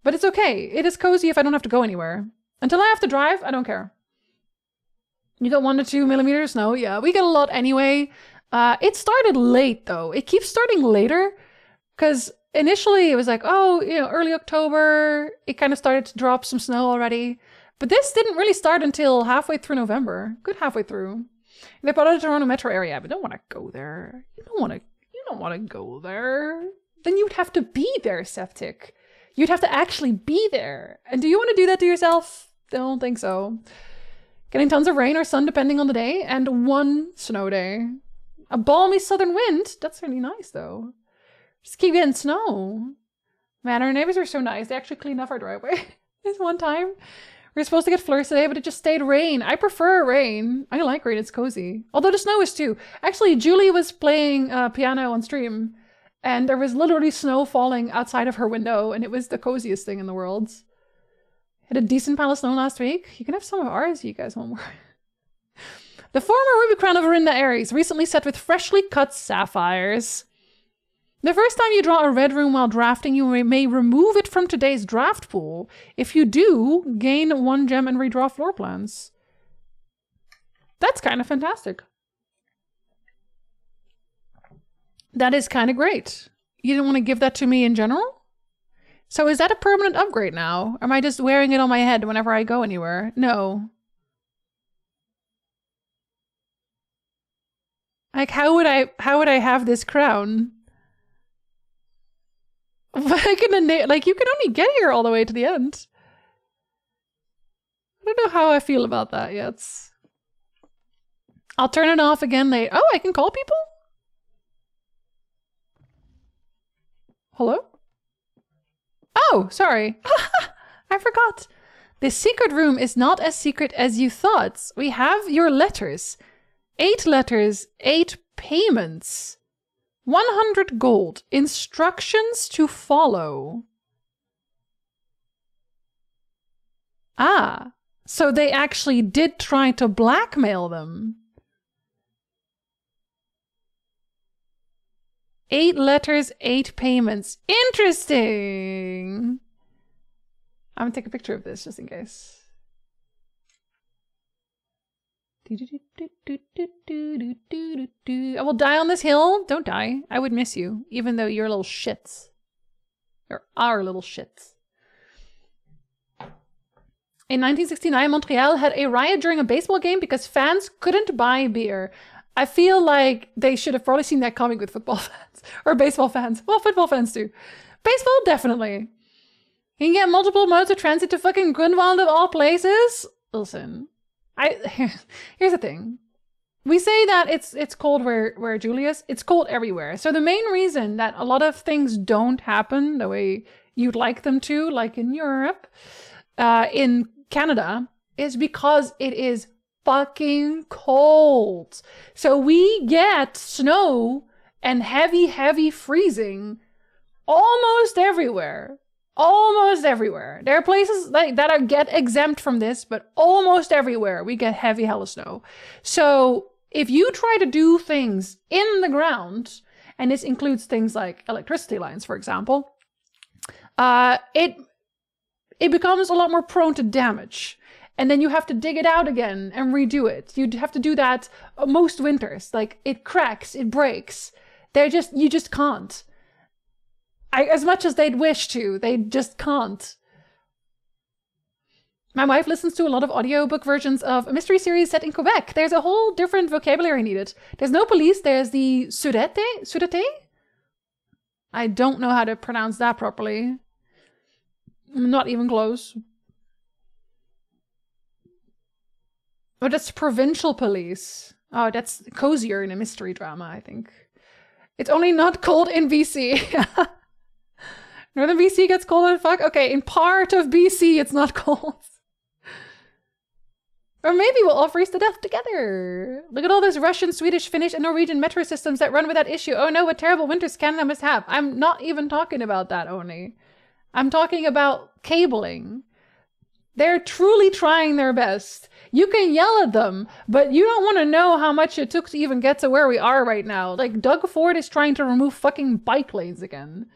But it's okay. It is cozy if I don't have to go anywhere. Until I have to drive, I don't care. You got 1 to 2 millimeters of snow. Yeah, we get a lot anyway. It started late though. It keeps starting later because initially it was like, oh, early October. It kind of started to drop some snow already. But this didn't really start until halfway through November. Good halfway through. And they're part of the Toronto metro area, but don't want to go there. You don't want to go there. Then you'd have to be there, Septic. You'd have to actually be there. And do you want to do that to yourself? Don't think so. Getting tons of rain or sun depending on the day, and 1 snow day. A balmy southern wind. That's really nice though. Just keep getting snow. Man, our neighbors are so nice. They actually cleaned up our driveway this one time. We were supposed to get flurries today, but it just stayed rain. I prefer rain. I like rain. It's cozy. Although the snow is too. Actually, Julie was playing piano on stream, and there was literally snow falling outside of her window, and it was the coziest thing in the world. Had a decent pile of snow last week. You can have some of ours. You guys want more? The former ruby crown of Arinda Aries, recently set with freshly cut sapphires. The first time you draw a red rune while drafting, you may remove it from today's draft pool. If you do, gain 1 gem and redraw floor plans. That's kind of fantastic. That is kind of great. You didn't want to give that to me in general? So is that a permanent upgrade now? Or am I just wearing it on my head whenever I go anywhere? No. Like, how would I have this crown? Like, you can only get here all the way to the end. I don't know how I feel about that yet. I'll turn it off again later. Oh, I can call people? Hello? Oh, sorry. I forgot. The secret room is not as secret as you thought. We have your letters. 8 letters, 8 payments. 100 gold. Instructions to follow. Ah, so they actually did try to blackmail them. 8 letters, 8 payments. Interesting. I'm gonna take a picture of this just in case. I will die on this hill. Don't die. I would miss you, even though you're little shits. You're our little shits. In 1969, Montreal had a riot during a baseball game because fans couldn't buy beer. I feel like they should have probably seen that coming with football fans. Or baseball fans. Well, football fans too. Baseball, definitely. You can get multiple modes of transit to fucking Grunwald of all places. Listen. Here's the thing. We say that it's cold where Julius, it's cold everywhere. So the main reason that a lot of things don't happen the way you'd like them to, like in Europe, in Canada, is because it is fucking cold. So we get snow and heavy freezing almost everywhere. Almost everywhere. There are places that get exempt from this, but almost everywhere we get heavy hella snow. So if you try to do things in the ground, and this includes things like electricity lines, for example, it becomes a lot more prone to damage. And then you have to dig it out again and redo it. You'd have to do that most winters. Like, it cracks, it breaks. You just can't. As much as they'd wish to, they just can't. My wife listens to a lot of audiobook versions of a mystery series set in Quebec. There's a whole different vocabulary needed. There's no police, there's the Sûreté? I don't know how to pronounce that properly. Not even close. Oh, that's provincial police. Oh, that's cozier in a mystery drama, I think. It's only not cold in BC. Northern BC gets cold as fuck? Okay, in part of BC it's not cold. Or maybe we'll all freeze to death together. Look at all those Russian, Swedish, Finnish, and Norwegian metro systems that run without issue. Oh no, what terrible winters Canada must have. I'm not even talking about that only. I'm talking about cabling. They're truly trying their best. You can yell at them, but you don't want to know how much it took to even get to where we are right now. Like, Doug Ford is trying to remove fucking bike lanes again.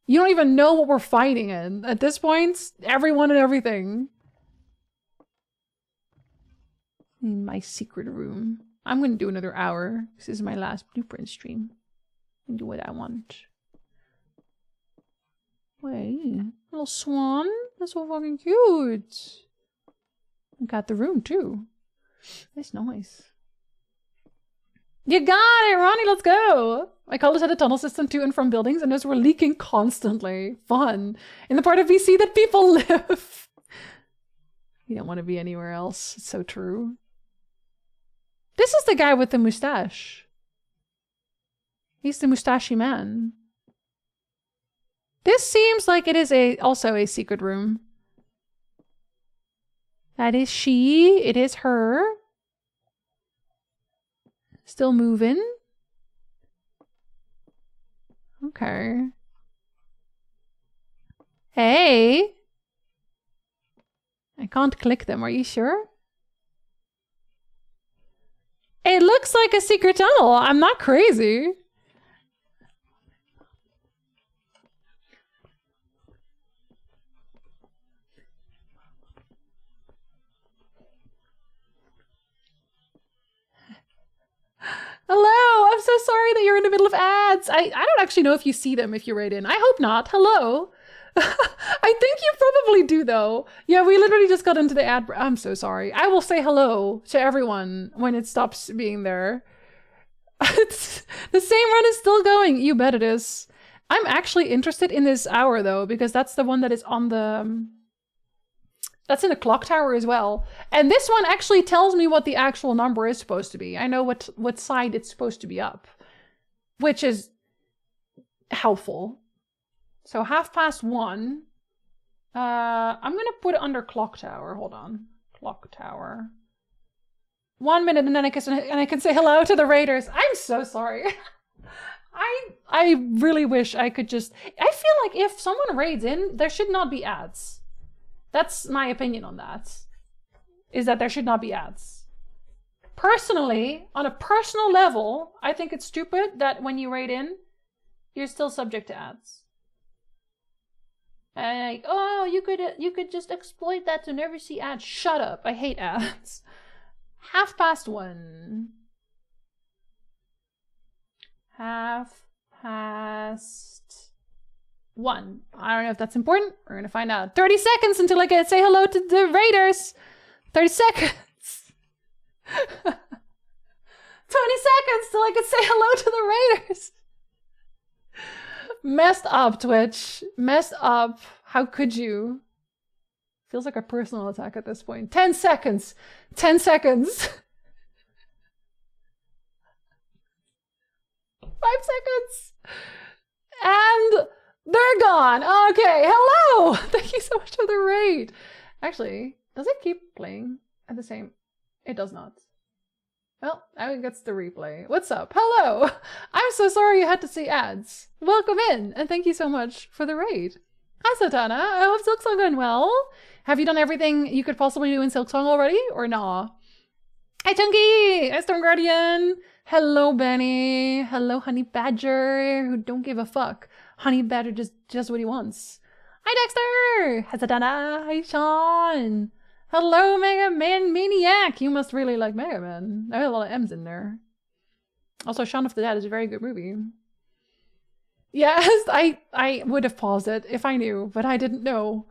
You don't even know what we're fighting in. At this point, everyone and everything. In my secret room. I'm gonna do another hour. This is my last blueprint stream. And do what I want. Wait, little swan? That's so fucking cute. I got the room too. That's nice. You got it, Ronnie, let's go! My college had a tunnel system to and from buildings and those were leaking constantly. Fun. In the part of BC that people live. You don't want to be anywhere else. It's so true. This is the guy with the mustache. He's the mustachy man. This seems like it is also a secret room. That is she. It is her. Still moving. Okay. Hey. I can't click them. Are you sure? It looks like a secret tunnel. I'm not crazy. Hello, I'm so sorry that you're in the middle of ads. I don't actually know if you see them if you write in. I hope not. Hello. I think you probably do though. Yeah, we literally just got into the ad. I'm so sorry. I will say hello to everyone when it stops being there. The same run is still going. You bet it is. I'm actually interested in this hour though, because that's the one that is on the... That's in the clock tower as well. And this one actually tells me what the actual number is supposed to be. I know what side it's supposed to be up, which is helpful. So 1:30. I'm going to put it under clock tower. Hold on. Clock tower. 1 minute and then I can say hello to the raiders. I'm so sorry. I really wish I could just... I feel like if someone raids in, there should not be ads. That's my opinion on that. Is that there should not be ads. Personally, on a personal level, I think it's stupid that when you raid in, you're still subject to ads. And like, oh, you could just exploit that to never see ads. Shut up. I hate ads. 1:30. 1:30. I don't know if that's important. We're gonna find out. 30 seconds until I can say hello to the raiders. 30 seconds. 20 seconds till I can say hello to the raiders. Messed up, Twitch. Messed up. How could you? Feels like a personal attack at this point. 10 seconds. 10 seconds. 5 seconds. And they're gone. Okay, hello. Thank you so much for the raid. Actually, does it keep playing at the same? It does not. Well, now it gets the replay. What's up? Hello! I'm so sorry you had to see ads. Welcome in, and thank you so much for the raid. Hi, Satana. I hope Silksong going well. Have you done everything you could possibly do in Silksong already, or nah? Hi, Chunky! Hi, Storm Guardian! Hello, Benny! Hello, Honey Badger, who don't give a fuck. Honey Badger just does what he wants. Hi, Dexter! Hi, Satana! Hi, Sean! Hello, Mega Man Maniac! You must really like Mega Man. There are a lot of M's in there. Also, Shaun of the Dead is a very good movie. Yes, I would have paused it if I knew, but I didn't know.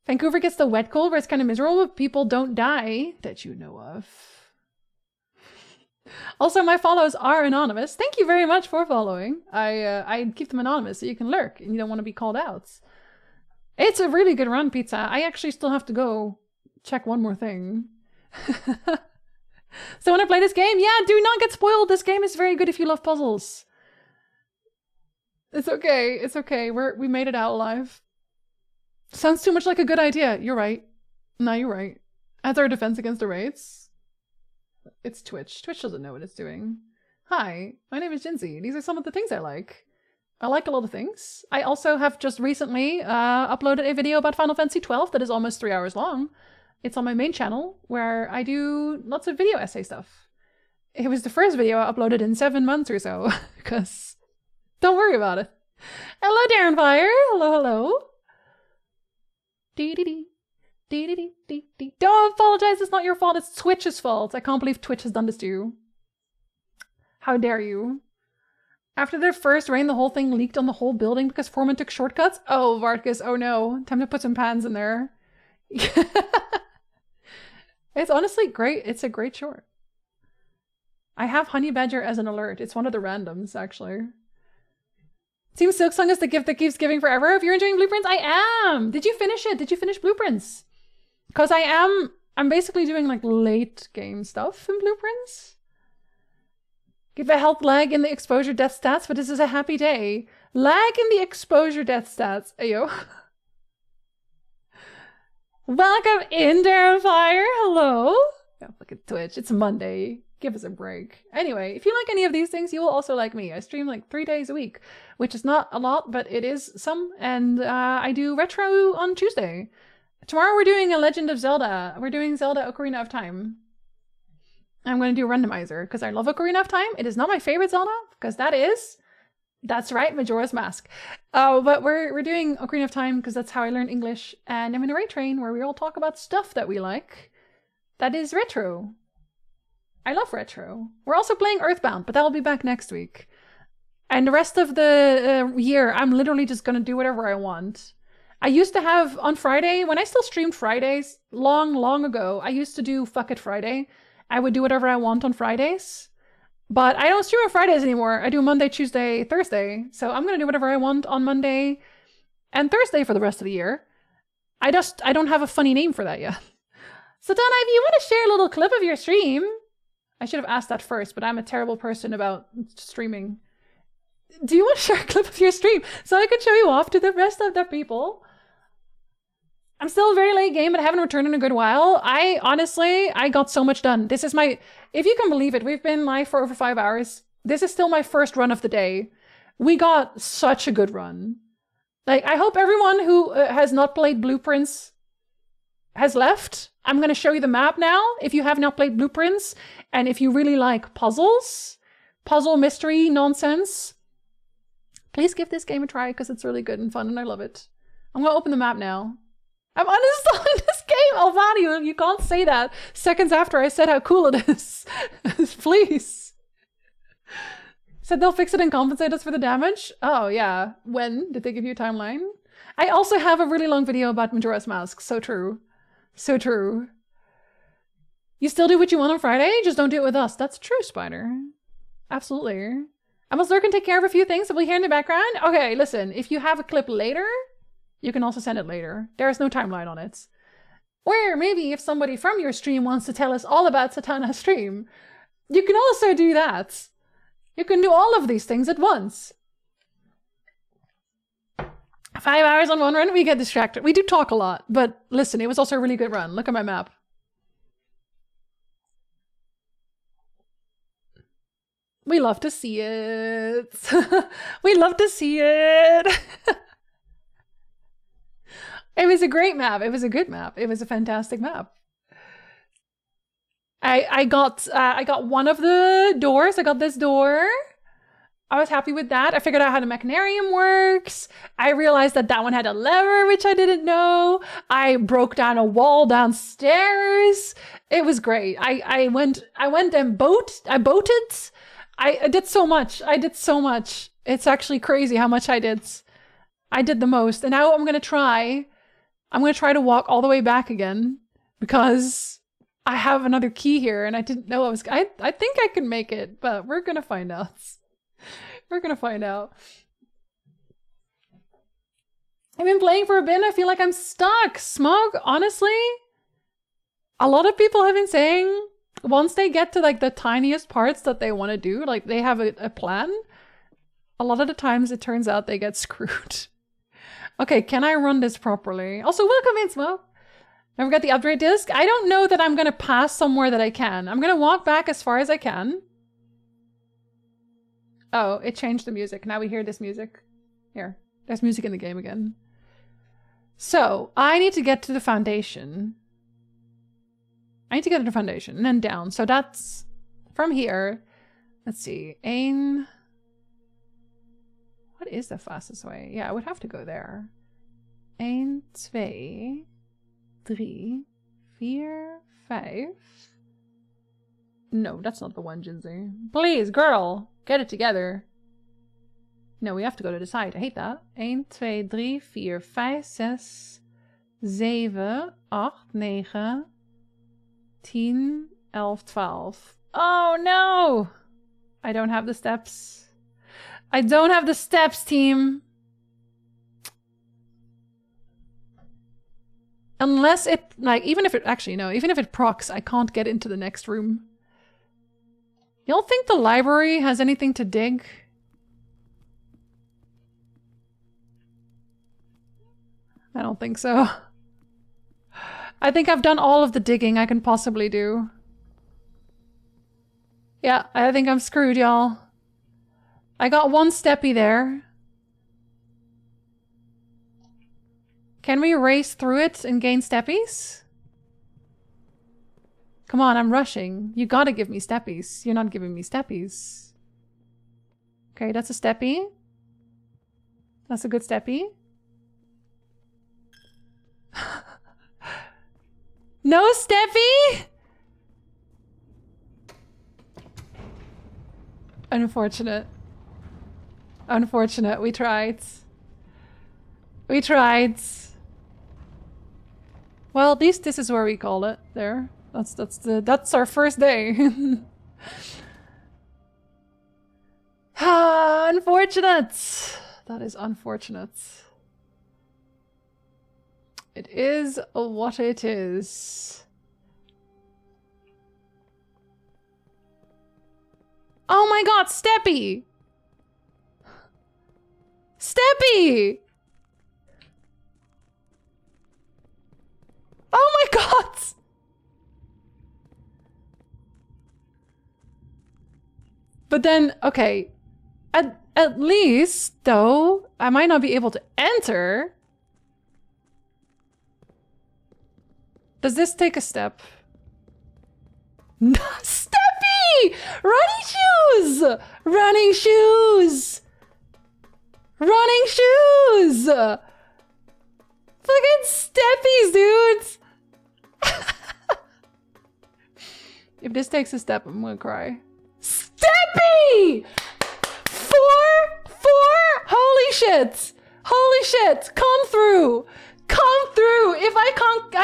Vancouver gets the wet cold where it's kind of miserable, but people don't die that you know of. Also, my follows are anonymous. Thank you very much for following. I keep them anonymous so you can lurk and you don't want to be called out. It's a really good run, Pizza. I actually still have to go check one more thing. So when I play this game, yeah, do not get spoiled. This game is very good if you love puzzles. It's okay. It's okay. We made it out alive. Sounds too much like a good idea. You're right. No, you're right. As our defense against the raids. It's Twitch. Twitch doesn't know what it's doing. Hi, my name is Jinzee. These are some of the things I like. I like a lot of things. I also have just recently uploaded a video about Final Fantasy XII that is almost 3 hours long. It's on my main channel where I do lots of video essay stuff. It was the first video I uploaded in 7 months or so, because don't worry about it. Hello, Darren Fire. Hello, hello. Dee dee dee. Don't apologize, it's not your fault, it's Twitch's fault. I can't believe Twitch has done this to you. How dare you? After their first rain, the whole thing leaked on the whole building because Foreman took shortcuts? Oh, Vartkus, oh no. Time to put some pans in there. It's honestly great. It's a great short. I have Honey Badger as an alert. It's one of the randoms, actually. Team Silksong is the gift that keeps giving forever. If you're enjoying Blueprints, I am! Did you finish it? Did you finish Blueprints? Because I'm basically doing like late game stuff in Blueprints. Give a health lag in the exposure death stats, but this is a happy day. Lag in the exposure death stats. Ayo. Welcome in, Darrenfire. Hello. Oh, look at Twitch. It's Monday. Give us a break. Anyway, if you like any of these things, you will also like me. I stream like 3 days a week, which is not a lot, but it is some. And I do retro on Tuesday. Tomorrow we're doing a Legend of Zelda. We're doing Zelda Ocarina of Time. I'm going to do a randomizer because I love Ocarina of Time. It is not my favorite Zelda because that's right, Majora's Mask. But we're doing Ocarina of Time because that's how I learned English. And I'm in a raid train where we all talk about stuff that we like. That is retro. I love retro. We're also playing Earthbound, but that'll be back next week. And the rest of the year, I'm literally just going to do whatever I want. I used to have on Friday, when I still streamed Fridays, long ago, I used to do Fuck It Friday. I would do whatever I want on Fridays. But I don't stream on Fridays anymore. I do Monday, Tuesday, Thursday. So I'm going to do whatever I want on Monday and Thursday for the rest of the year. I don't have a funny name for that yet. So Donna, if you want to share a little clip of your stream, I should have asked that first, but I'm a terrible person about streaming. Do you want to share a clip of your stream so I can show you off to the rest of the people? I'm still very late game, but I haven't returned in a good while. I got so much done. This is if you can believe it, we've been live for over 5 hours. This is still my first run of the day. We got such a good run. Like, I hope everyone who has not played Blueprints has left. I'm going to show you the map now. If you have not played Blueprints, and if you really like puzzles, puzzle mystery nonsense, please give this game a try because it's really good and fun and I love it. I'm going to open the map now. I'm uninstalling this game, Alvani. You can't say that seconds after I said how cool it is. Please. Said they'll fix it and compensate us for the damage. Oh yeah. When? Did they give you a timeline? I also have a really long video about Majora's Mask. So true. So true. You still do what you want on Friday, just don't do it with us. That's true, Spider. Absolutely. I must lurk and take care of a few things that we'll hear in the background. Okay, listen, if you have a clip later, you can also send it later. There is no timeline on it. Or maybe if somebody from your stream wants to tell us all about Satana's stream, you can also do that. You can do all of these things at once. 5 hours on one run, we get distracted. We do talk a lot, but listen, it was also a really good run. Look at my map. We love to see it. We love to see it. It was a great map. It was a good map. It was a fantastic map. I got one of the doors. I got this door. I was happy with that. I figured out how the mechanarium works. I realized that that one had a lever, which I didn't know. I broke down a wall downstairs. It was great. I went and boated. I did so much. I did so much. It's actually crazy how much I did. I did the most. And now I'm going to try to walk all the way back again because I have another key here and I didn't know I think I can make it, but we're going to find out. We're going to find out. I've been playing for a bit and I feel like I'm stuck. Smug, honestly, a lot of people have been saying once they get to like the tiniest parts that they want to do, like they have a plan, a lot of the times it turns out they get screwed. Okay, can I run this properly? Also, welcome in, Smug. Never got the upgrade disc. I don't know that I'm going to pass somewhere that I can. I'm going to walk back as far as I can. Oh, it changed the music. Now we hear this music. Here, there's music in the game again. So, I need to get to the foundation. I need to get to the foundation and then down. So that's from here. Let's see. Ain. What is the fastest way? Yeah, I would have to go there. 1, 2, 3, 4, 5. No, that's not the one, Jinzee. Please, girl, get it together. No, we have to go to the side. I hate that. 1, 2, 3, 4, 5, 6, 7, 8, 9, 10, 11, 12. Oh no! I don't have the steps. I don't have the steps, team. Unless it, like, even if it, actually, no, even if it procs, I can't get into the next room. You don't think the library has anything to dig? I don't think so. I think I've done all of the digging I can possibly do. Yeah, I think I'm screwed, y'all. I got one steppy there. Can we race through it and gain steppies? Come on, I'm rushing. You gotta give me steppies. You're not giving me steppies. Okay, that's a steppy. That's a good steppy. No steppy? Unfortunate. Unfortunate. We tried. We tried. Well, at least this is where we call it. There. That's our first day. Ah, unfortunate. That is unfortunate. It is what it is. Oh my god, Steppy! Steppy! Oh my god! But then, okay. At least, though, I might not be able to enter. Does this take a step? Steppy! Running shoes! Running shoes! Running shoes! Fucking steppies, dudes! If this takes a step, I'm gonna cry. Steppy! Four? Holy shit! Holy shit! Come through! Come through! If I can't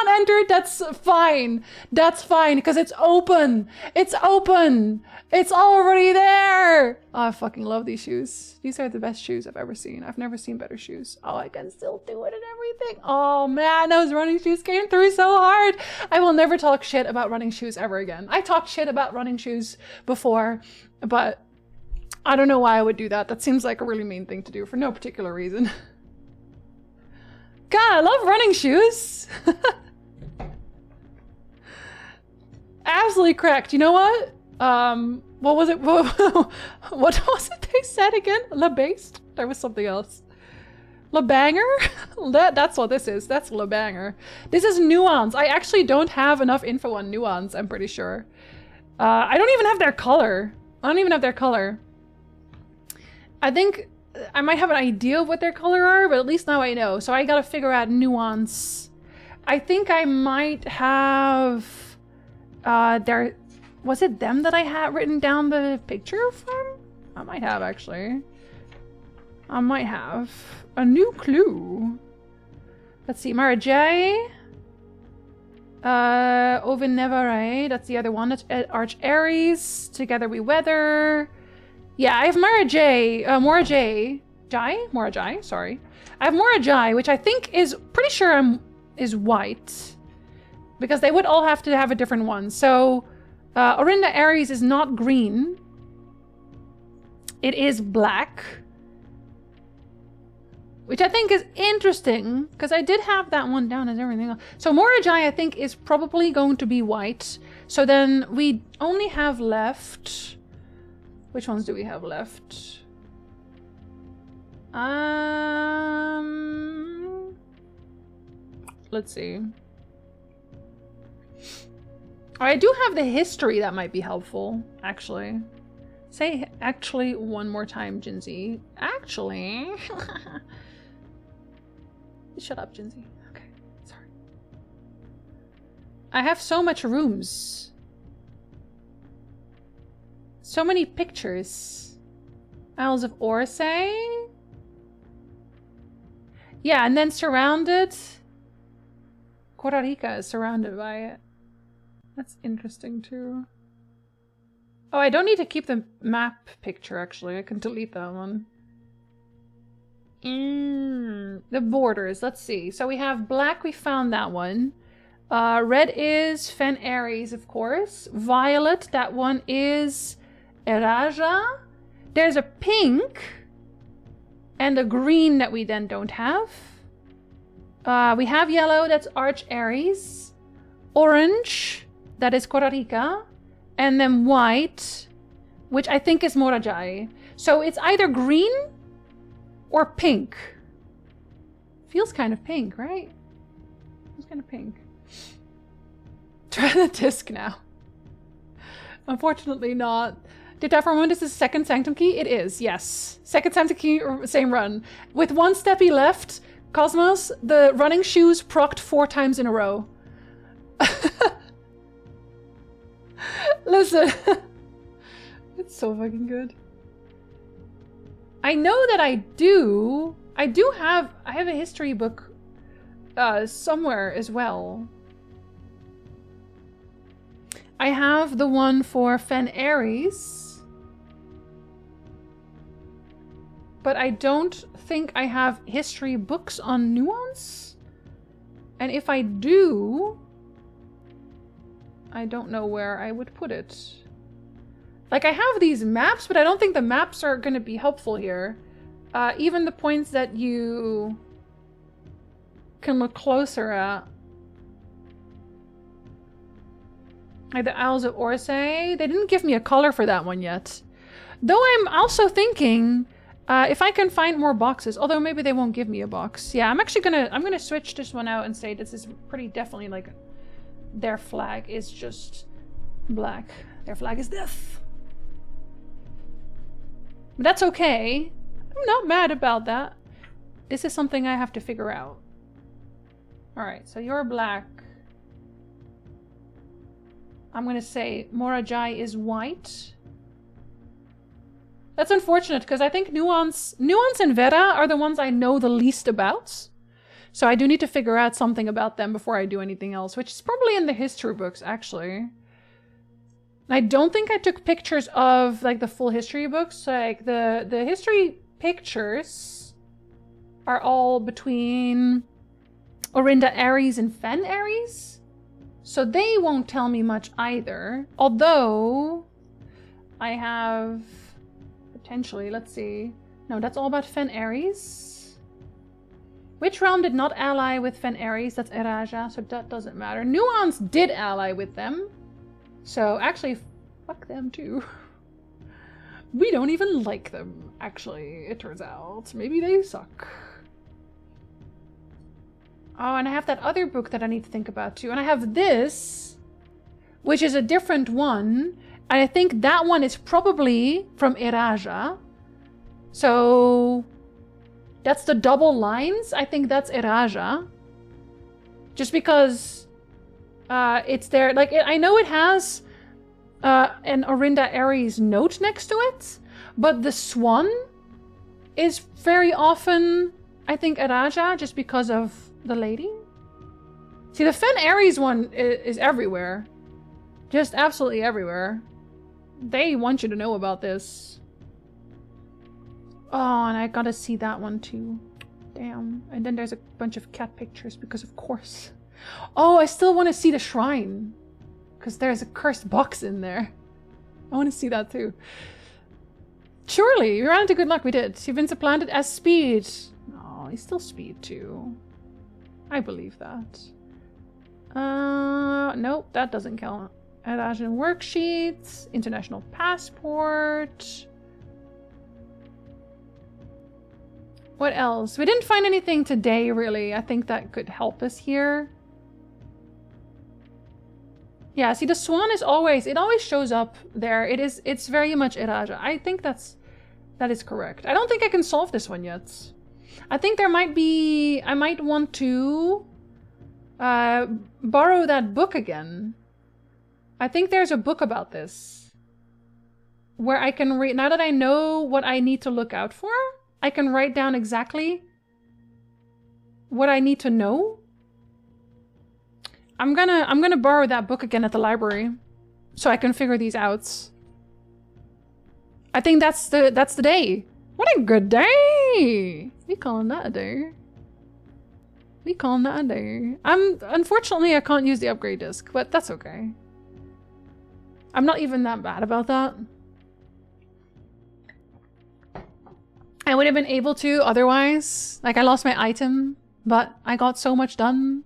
enter, that's fine. That's fine, because it's open. It's open. It's already there. Oh, I fucking love these shoes. These are the best shoes I've ever seen. I've never seen better shoes. Oh, I can still do it and everything. Oh man, those running shoes came through so hard. I will never talk shit about running shoes ever again. I talked shit about running shoes before, but I don't know why I would do that. That seems like a really mean thing to do for no particular reason. God, I love running shoes. Absolutely correct. You know what? What was it? What was it they said again? Le Based? There was something else. Le Banger? That's what this is. That's Le Banger. This is Nuance. I actually don't have enough info on Nuance, I'm pretty sure. I don't even have their color. I don't even have their color. I think I might have an idea of what their color are, but at least now I know. So I gotta figure out Nuance. I think I might have their... Was it them that I had written down the picture from? I might have, actually. I might have. A new clue. Let's see, Mara J. Ovin Nevare, that's the other one. That's Arch Aries. Together We Weather. Yeah, I have Mara J. Mora J. Mora Jai, sorry. I have Mora Jai, which I think is pretty sure is white. Because they would all have to have a different one. So, Orinda Aries is not green. It is black. Which I think is interesting, because I did have that one down as everything else. So Mora Jai, I think, is probably going to be white. So then we only have left... Which ones do we have left? Let's see. I do have the history that might be helpful, actually. Say actually one more time, Jinzee. Actually. Shut up, Jinzee. Okay, sorry. I have so much rooms. So many pictures. Isles of Orsay. Yeah, and then surrounded. Costa Rica is surrounded by it. That's interesting too. Oh, I don't need to keep the map picture actually. I can delete that one. The borders, let's see. So we have black, we found that one. Red is Fen Aries, of course. Violet, that one is Eraja. There's a pink and a green that we then don't have. We have yellow, that's Arch Aries. Orange, that is Costa Rica. And then white, which I think is Morajai. So it's either green or pink. Feels kind of pink, right? Feels kind of pink. Try the disc now. Unfortunately not. Did Daphramund is the second Sanctum key? It is, yes. Second Sanctum key, same run. With one steppy left, Cosmos, the running shoes procced 4 times in a row. Listen. It's so fucking good. I know that I have a history book somewhere as well. I have the one for Fen Aries. But I don't think I have history books on Nuance. And if I do, I don't know where I would put it. Like, I have these maps, but I don't think the maps are going to be helpful here. Even the points that you can look closer at. Like the Isles of Orsay. They didn't give me a color for that one yet. Though I'm also thinking if I can find more boxes. Although maybe they won't give me a box. Yeah, I'm actually gonna switch this one out and say this is pretty definitely like their flag is just black. Their flag is death. But that's okay. I'm not mad about that. This is something I have to figure out. Alright, so you're black. I'm gonna say Morajai is white. That's unfortunate because I think Nuance and Vera are the ones I know the least about. So I do need to figure out something about them before I do anything else, which is probably in the history books actually. I don't think I took pictures of like the full history books. Like the history pictures are all between Orinda Aries and Fen Aries. So they won't tell me much either. Although I have potentially, let's see. No, that's all about Fen Aries. Which realm did not ally with Fen Aries? That's Eraja, so that doesn't matter. Nuance did ally with them. So actually, fuck them too. We don't even like them, actually, it turns out. Maybe they suck. Oh, and I have that other book that I need to think about too. And I have this, which is a different one. And I think that one is probably from Eraja. So that's the double lines. I think that's Eraja. Just because it's there. Like, I know it has an Orinda Aries note next to it. But the swan is very often, I think, Eraja, just because of the lady. See, the Fen Aries one is everywhere. Just absolutely everywhere. They want you to know about this. Oh, and I gotta see that one too. Damn. And then there's a bunch of cat pictures because of course. Oh, I still want to see the shrine. Because there's a cursed box in there. I want to see that too. Surely, we ran into good luck. We did. You've been supplanted as speed. Oh, he's still speed too. I believe that. Nope, that doesn't count. Asian worksheets, international passport. What else? We didn't find anything today, really. I think that could help us here. Yeah, see, the swan is always, it always shows up there. It's very much Eraja. I think that is correct. I don't think I can solve this one yet. I think there might be, I might want to borrow that book again. I think there's a book about this where I can read. Now that I know what I need to look out for, I can write down exactly what I need to know. I'm gonna borrow that book again at the library so I can figure these out. I think that's the day. What a good day! We calling that a day. We calling that a day. Unfortunately I can't use the upgrade disc, but that's okay. I'm not even that bad about that. I would have been able to otherwise. Like I lost my item, but I got so much done.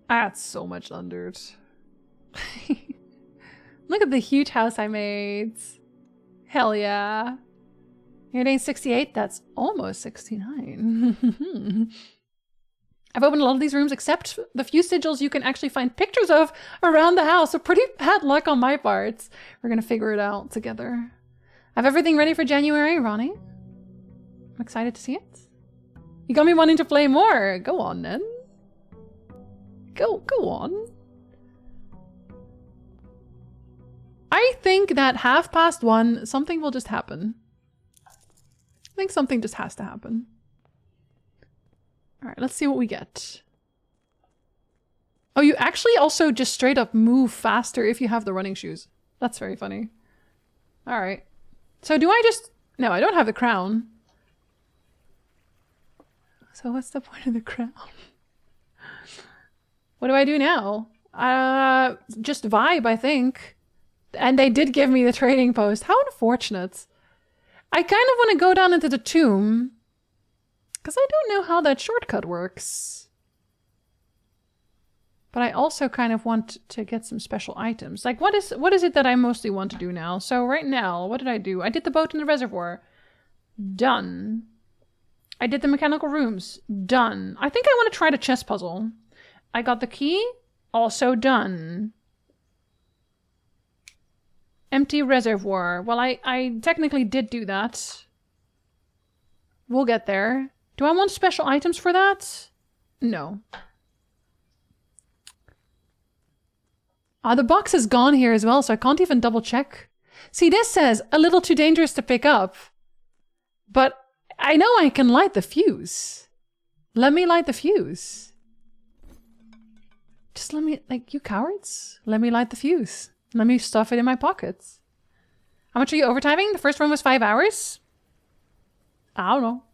I got so much done, dude. Look at the huge house I made. Hell yeah. You're doing 68? That's almost 69. I've opened a lot of these rooms except the few sigils you can actually find pictures of around the house. So pretty bad luck on my part. We're gonna figure it out together. I have everything ready for January, Ronnie. I'm excited to see it. You got me wanting to play more. Go on then. Go on. I think that 1:30, something will just happen. I think something just has to happen. All right, let's see what we get. Oh, you actually also just straight up move faster if you have the running shoes. That's very funny. All right. So do I just... No, I don't have the crown. So what's the point of the crown? What do I do now? Just vibe, I think. And they did give me the trading post. How unfortunate. I kind of want to go down into the tomb. Because I don't know how that shortcut works. But I also kind of want to get some special items. Like, what is it that I mostly want to do now? So right now, what did I do? I did the boat in the reservoir. Done. I did the mechanical rooms. Done. I think I want to try the chess puzzle. I got the key. Also done. Empty reservoir. Well, I technically did do that. We'll get there. Do I want special items for that? No. The box is gone here as well, so I can't even double check. See, this says a little too dangerous to pick up. But I know I can light the fuse. Let me light the fuse. Just let me, like, you cowards. Let me light the fuse. Let me stuff it in my pockets. How much are you overtiming? The first run was 5 hours? I don't know.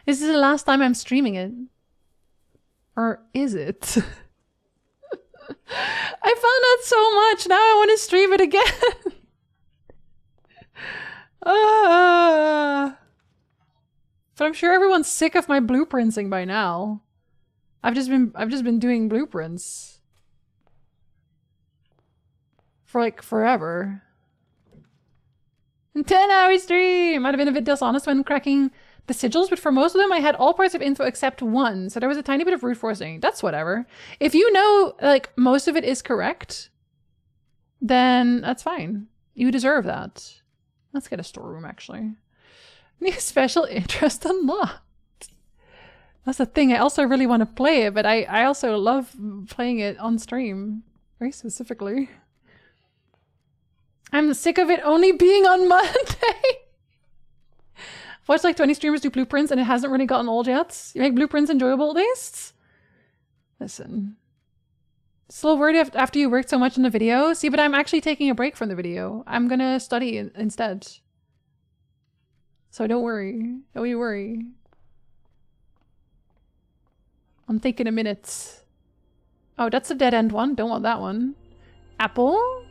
This is the last time I'm streaming it. Or is it? I found out so much. Now I want to stream it again. But I'm sure everyone's sick of my blueprinting by now. I've just been doing blueprints for like forever. 10-hour stream! Might have been a bit dishonest when cracking the sigils, but for most of them I had all parts of info except one, so there was a tiny bit of brute forcing. That's whatever. If you know, like, most of it is correct, then that's fine. You deserve that. Let's get a storeroom, actually. New special interest unlocked. That's the thing. I also really want to play it, but I also love playing it on stream. Very specifically. I'm sick of it only being on Monday. I've watched like 20 streamers do blueprints and it hasn't really gotten old yet. You make blueprints enjoyable at least? Listen. Still worried after you worked so much in the video? See, but I'm actually taking a break from the video. I'm gonna study instead. So don't worry. Don't you worry. I'm taking a minute. Oh, that's a dead end one. Don't want that one. Apple?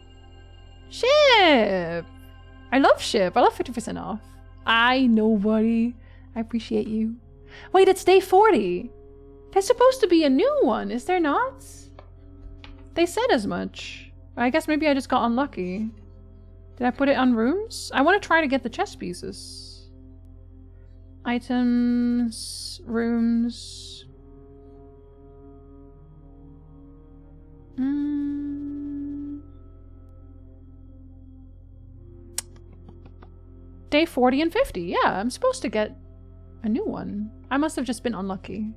Ship! I love Ship. I love 50% off. I know, buddy. I appreciate you. Wait, it's day 40. There's supposed to be a new one, is there not? They said as much. I guess maybe I just got unlucky. Did I put it on rooms? I want to try to get the chess pieces. Items, rooms. Day 40 and 50. Yeah, I'm supposed to get a new one. I must have just been unlucky.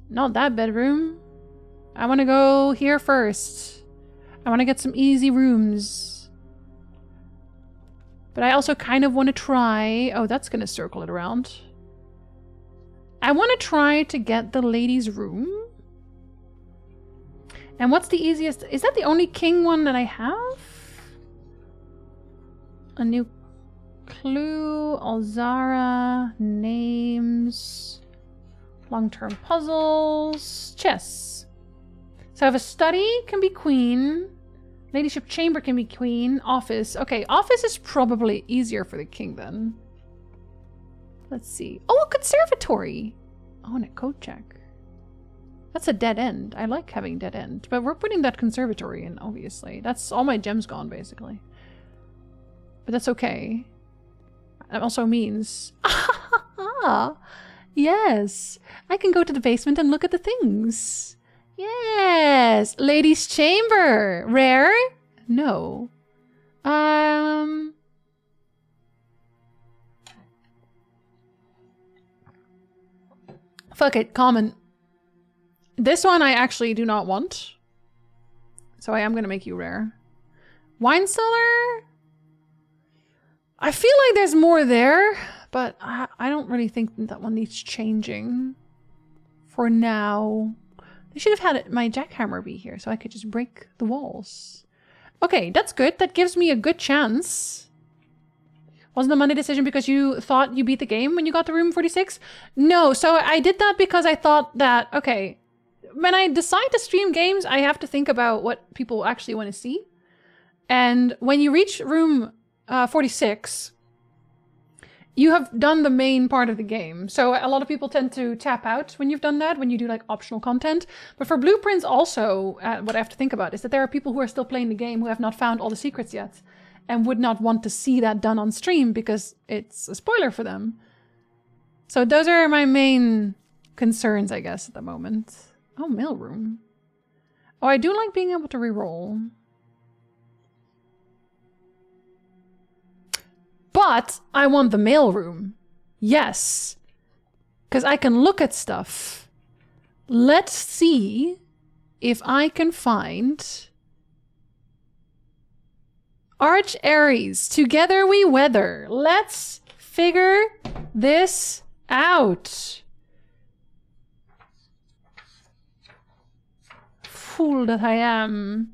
Not that bedroom. I want to go here first. I want to get some easy rooms. But I also kind of want to try... Oh, that's going to circle it around. I want to try to get the ladies' room. And what's the easiest? Is that the only king one that I have? A new clue, Alzara, names, long-term puzzles, chess. So I have a study, can be queen. Ladyship chamber can be queen. Office. Okay, office is probably easier for the king then. Let's see. Oh, a conservatory. Oh, and a coat check. That's a dead end. I like having dead end. But we're putting that conservatory in, obviously. That's all my gems gone, basically. But that's okay. That also means... Yes! I can go to the basement and look at the things. Yes! Ladies' chamber! Rare? No. Fuck it, common. This one I actually do not want. So I am going to make you rare. Wine cellar? I feel like there's more there, but I don't really think that one needs changing. For now. They should have had my jackhammer be here so I could just break the walls. Okay, that's good. That gives me a good chance. Wasn't the Monday decision because you thought you beat the game when you got to room 46? No, so I did that because I thought that, okay, when I decide to stream games, I have to think about what people actually want to see. And when you reach room 46, you have done the main part of the game. So a lot of people tend to tap out when you've done that, when you do like optional content. But for blueprints also, what I have to think about is that there are people who are still playing the game who have not found all the secrets yet and would not want to see that done on stream because it's a spoiler for them. So those are my main concerns, I guess, at the moment. Oh, mailroom. Oh, I do like being able to reroll. But I want the mailroom. Yes. Because I can look at stuff. Let's see if I can find... Arch Aries, together we weather. Let's figure this out. Fool that I am.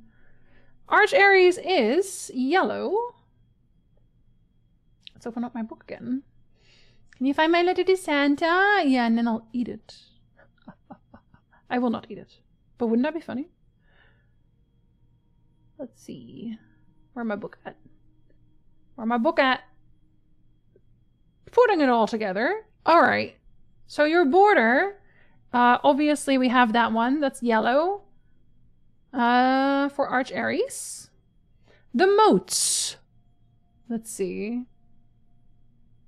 Arch Aries is yellow. Let's open up my book again. Can you find my letter to Santa? Yeah, and then I'll eat it. I will not eat it. But wouldn't that be funny? Let's see. Where my book at? Where my book at? Putting it all together. All right. So your border, obviously we have that one. That's yellow. For Arch Aries. The moats. Let's see.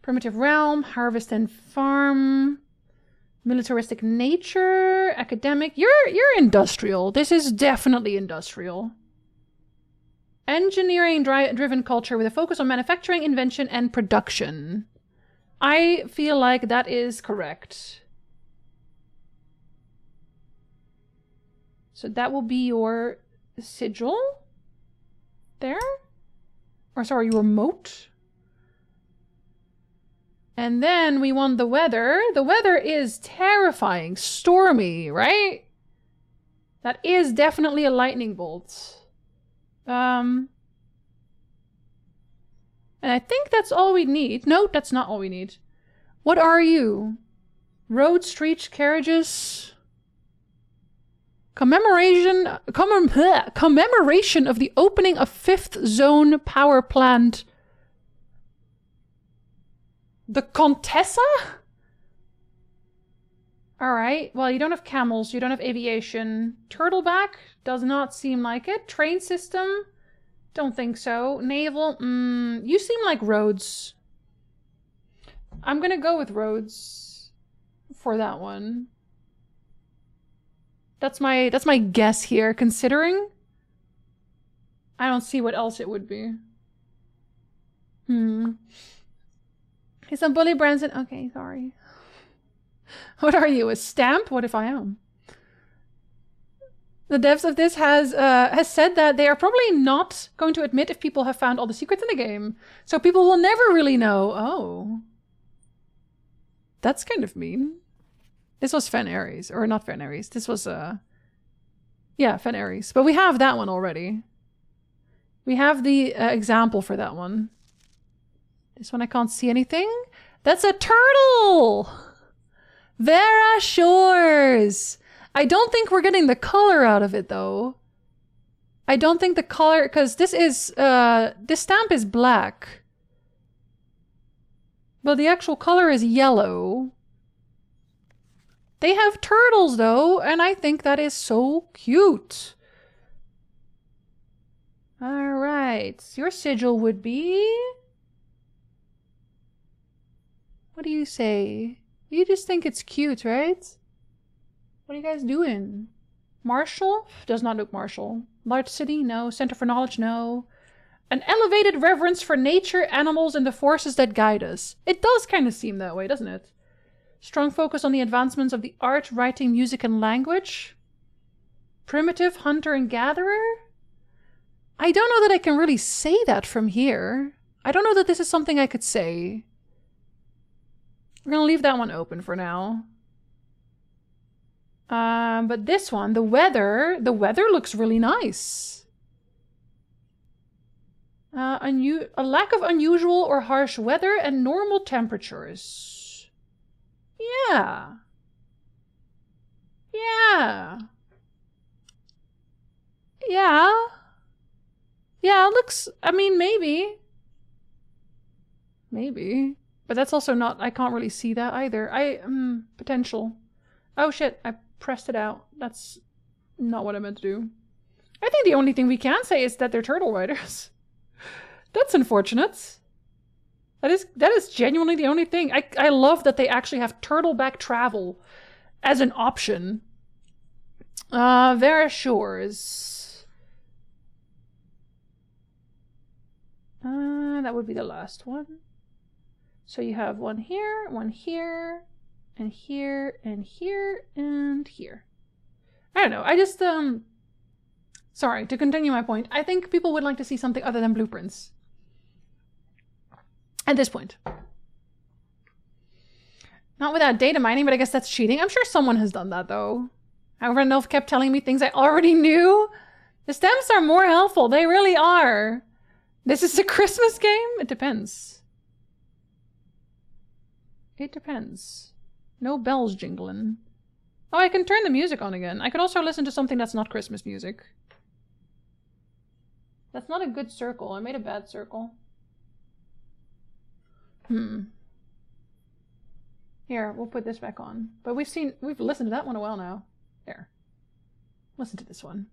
Primitive realm, harvest and farm, militaristic nature, academic. You're industrial. This is definitely industrial. Engineering driven culture with a focus on manufacturing, invention, and production. I feel like that is correct. So that will be your sigil. There? Or sorry, your moat. And then we want the weather. The weather is terrifying. Stormy, right? That is definitely a lightning bolt. And I think that's all we need. No, that's not all we need. What are you? Road, streets, carriages. Commemoration of the opening of 5th Zone Power Plant. The Contessa? Alright, well, you don't have camels, you don't have aviation. Turtleback? Does not seem like it. Train system? Don't think so. Naval? You seem like roads. I'm gonna go with roads for that one. That's my guess here, considering I don't see what else it would be. He's some bully Branson. Okay, sorry. What are you, a stamp? What if I am? The devs of this has said that they are probably not going to admit if people have found all the secrets in the game. So people will never really know. Oh. That's kind of mean. This was Fen Ares. Or not Fen Ares. This was, yeah, Fen Ares. But we have that one already. We have the example for that one. This one I can't see anything. That's a turtle! Vera Shores! I don't think we're getting the color out of it, though. I don't think the color... Because this is... this stamp is black. But the actual color is yellow. They have turtles, though, and I think that is so cute. Alright. Your sigil would be... What do you say? You just think it's cute, right? What are you guys doing? Marshall? Does not look Marshall. Large city? No. Center for knowledge? No. An elevated reverence for nature, animals, and the forces that guide us. It does kind of seem that way, doesn't it? Strong focus on the advancements of the art, writing, music, and language. Primitive hunter and gatherer? I don't know that I can really say that from here. I don't know that this is something I could say. We're gonna leave that one open for now. But this one, the weather looks really nice. A lack of unusual or harsh weather and normal temperatures. Yeah. Yeah. Yeah. Yeah, it looks, I mean, maybe. Maybe. But that's also not, I can't really see that either. Potential. Oh shit, I pressed it out. That's not what I meant to do. I think the only thing we can say is that they're turtle riders. That's unfortunate. That is genuinely the only thing. I love that they actually have turtleback travel as an option. Vera Shores. That would be the last one. So you have one here, and here, and here, and here. I don't know. I just, sorry, to continue my point, I think people would like to see something other than blueprints. At this point. Not without data mining, but I guess that's cheating. I'm sure someone has done that, though. However, Nilf kept telling me things I already knew. The stamps are more helpful. They really are. This is a Christmas game? It depends. It depends. No bells jingling. Oh, I can turn the music on again. I could also listen to something that's not Christmas music. That's not a good circle. I made a bad circle. Here, we'll put this back on. But we've listened to that one a while now. There. Listen to this one.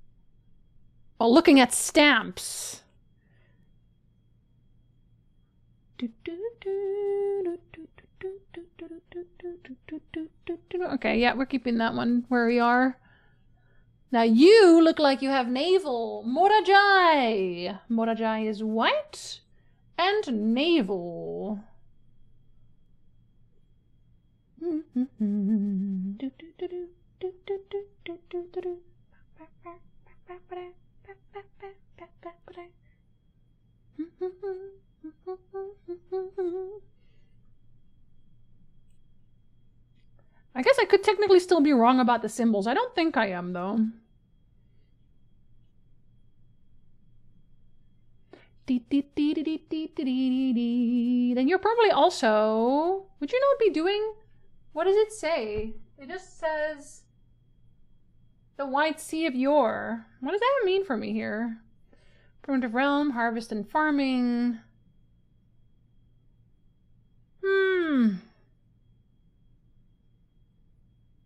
While looking at stamps. Okay, yeah, we're keeping that one where we are. Now you look like you have navel. Morajai. Morajai is white and navel. I guess I could technically still be wrong about the symbols. I don't think I am, though. Then you're probably also... Would you not be doing... What does it say? It just says... The White Sea of Yore. What does that mean for me here? Primitive realm, harvest and farming...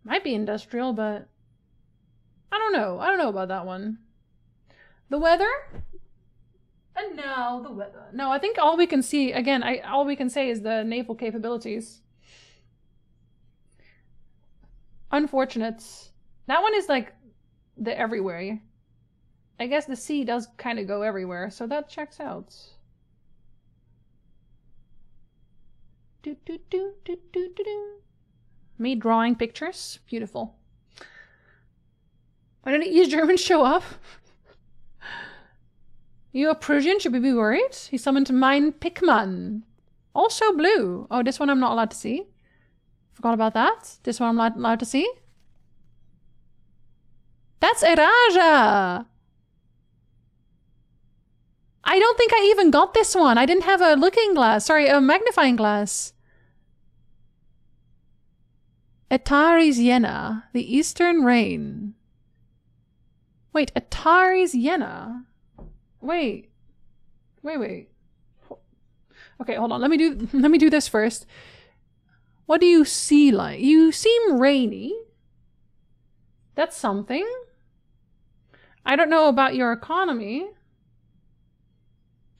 Might be industrial, but I don't know. I don't know about that one. The weather? No, the weather. No, I think all we can see, again, all we can say is the naval capabilities. Unfortunate. That one is like the everywhere. I guess the sea does kind of go everywhere, so that checks out. Me drawing pictures. Beautiful. Why didn't East German show up? You a Prussian? Should we be worried? He summoned mine Pikmin. Also blue. Oh, this one I'm not allowed to see. Forgot about that. This one I'm allowed to see. That's Eraja! I don't think I even got this one. I didn't have a looking glass. Sorry, a magnifying glass. Atari's Yenna. The Eastern Rain. Wait, Atari's Yenna. Wait. Okay, hold on. Let me do this first. What do you see like? You seem rainy. That's something. I don't know about your economy.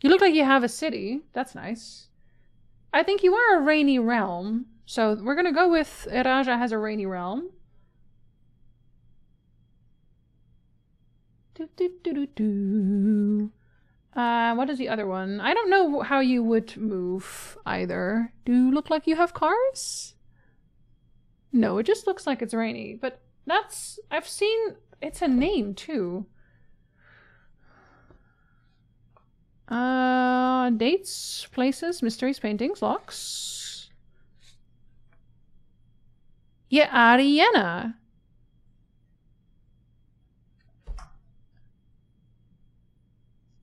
You look like you have a city. That's nice. I think you are a rainy realm. So we're gonna go with Eraja has a rainy realm. What is the other one? I don't know how you would move either. Do you look like you have cars? No, it just looks like it's rainy. But that's... I've seen... It's a name too. Dates, places, mysteries, paintings, locks. Yeah, Ariana.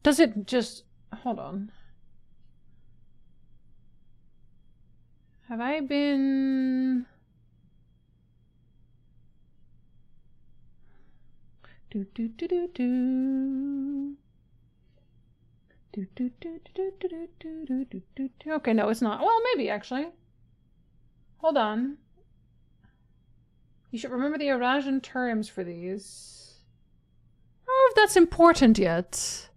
Does it just... Hold on. Have I been... Okay, no, it's not. Well, maybe, actually. Hold on. You should remember the Eurasian terms for these. I don't know if that's important yet.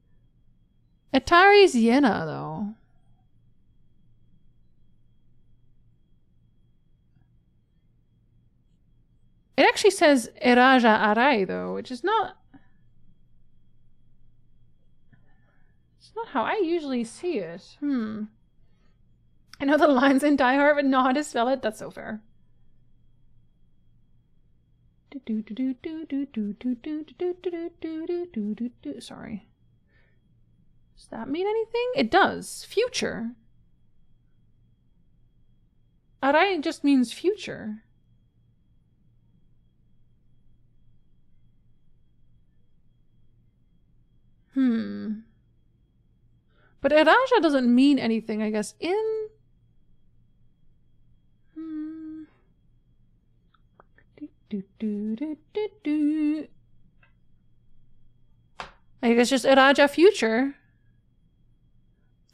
Atari's Yenna, though. It actually says Eraja Arai, though, which is not... It's not how I usually see it. I know the lines in Die Hard, but know how to spell it. That's so fair. Sorry. Does that mean anything? It does. Future. Arai just means future. But Eraja doesn't mean anything, I guess. I guess just Eraja future.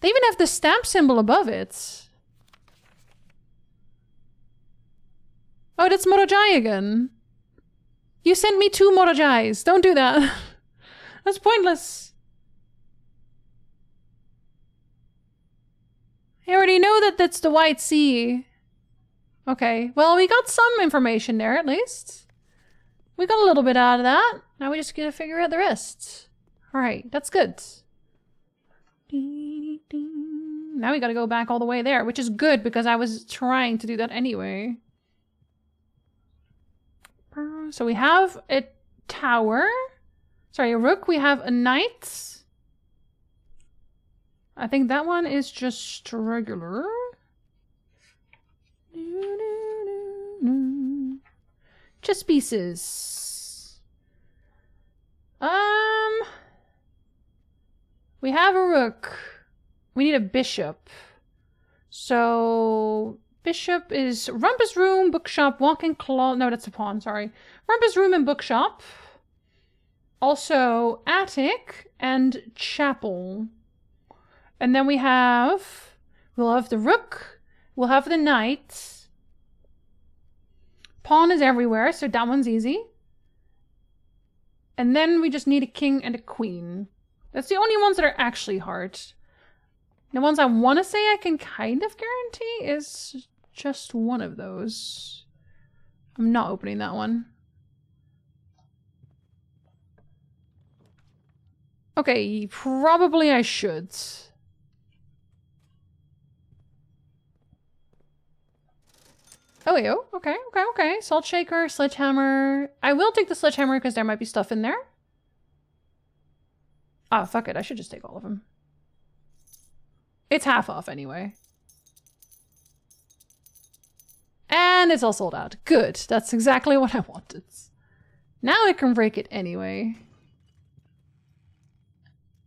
They even have the stamp symbol above it. Oh, that's Morojai again. You sent me 2 Morojais. Don't do that. That's pointless. I already know that that's the White Sea. Okay, well, we got some information there, at least. We got a little bit out of that. Now we just gotta figure out the rest. Alright, that's good. Now we gotta go back all the way there, which is good because I was trying to do that anyway. So we have a tower. Sorry, a rook. We have a knight. I think that one is just regular. Chess pieces. We have a rook. We need a bishop. So bishop is rumpus room, bookshop, walking closet. No, that's a pawn, sorry. Rumpus room and bookshop. Also attic and chapel. And then we'll have the rook, we'll have the knight. Pawn is everywhere, so that one's easy. And then we just need a king and a queen. That's the only ones that are actually hard. The ones I want to say I can kind of guarantee is just one of those. I'm not opening that one. Okay, probably I should. Oh, yo. Okay, okay, okay. Salt shaker, sledgehammer. I will take the sledgehammer because there might be stuff in there. Oh, fuck it. I should just take all of them. It's half off anyway. And it's all sold out. Good. That's exactly what I wanted. Now I can break it anyway.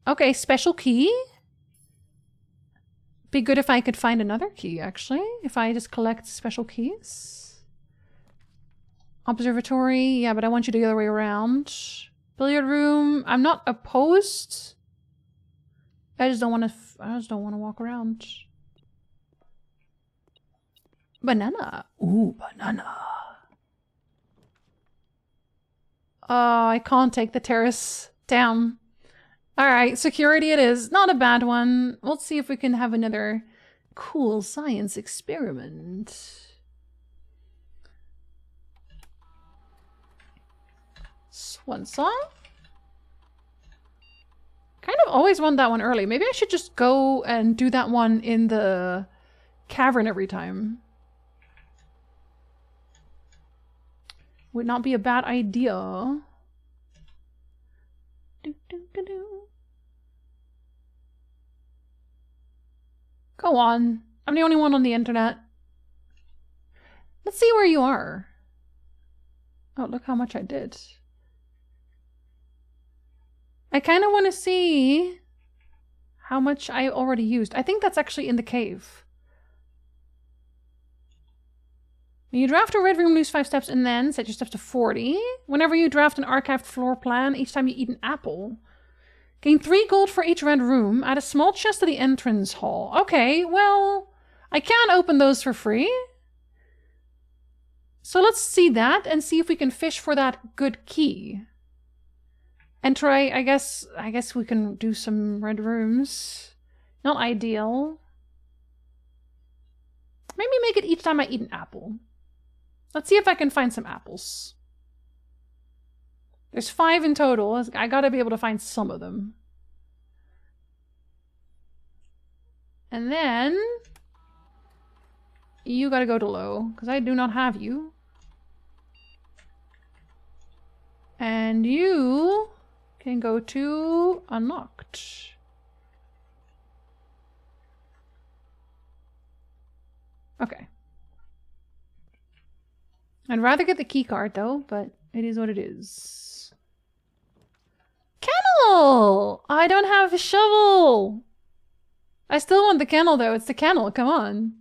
Okay, special key. Be good if I could find another key, actually. If I just collect special keys. Observatory. Yeah, but I want you the other way around. Billiard room. I'm not opposed. I just don't want to walk around. Banana. Ooh, banana. Oh, I can't take the terrace down. All right, security it is. Not a bad one. Let's see if we can have another cool science experiment. Swan song? Kind of always want that one early. Maybe I should just go and do that one in the cavern every time. Would not be a bad idea. Go on. I'm the only one on the internet. Let's see where you are. Oh, look how much I did. I kind of want to see how much I already used. I think that's actually in the cave. When you draft a red room, lose 5 steps and then set your steps to 40. Whenever you draft an archived floor plan, each time you eat an apple. Gain 3 gold for each red room. Add a small chest to the entrance hall. Okay, well, I can open those for free. So let's see that and see if we can fish for that good key. And try, I guess we can do some red rooms. Not ideal. Maybe make it each time I eat an apple. Let's see if I can find some apples. There's 5 in total. I gotta be able to find some of them. And then you gotta go to low, because I do not have you. And you can go to unlocked. Okay. I'd rather get the key card though, but it is what it is. Kennel! I don't have a shovel. I still want the kennel though. It's the kennel. Come on.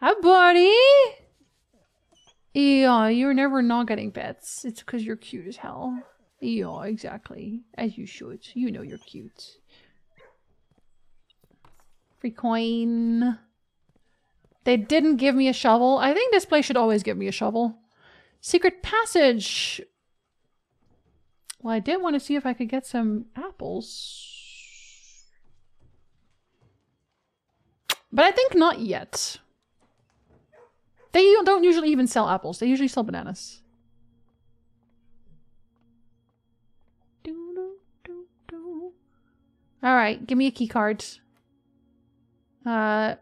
Hi, buddy. Yeah, you're never not getting pets. It's because you're cute as hell. Yeah, exactly. As you should. You know you're cute. Free coin. They didn't give me a shovel. I think this place should always give me a shovel. Secret passage. Well, I did want to see if I could get some apples. But I think not yet. They don't usually even sell apples. They usually sell bananas. Alright, give me a key card. -5?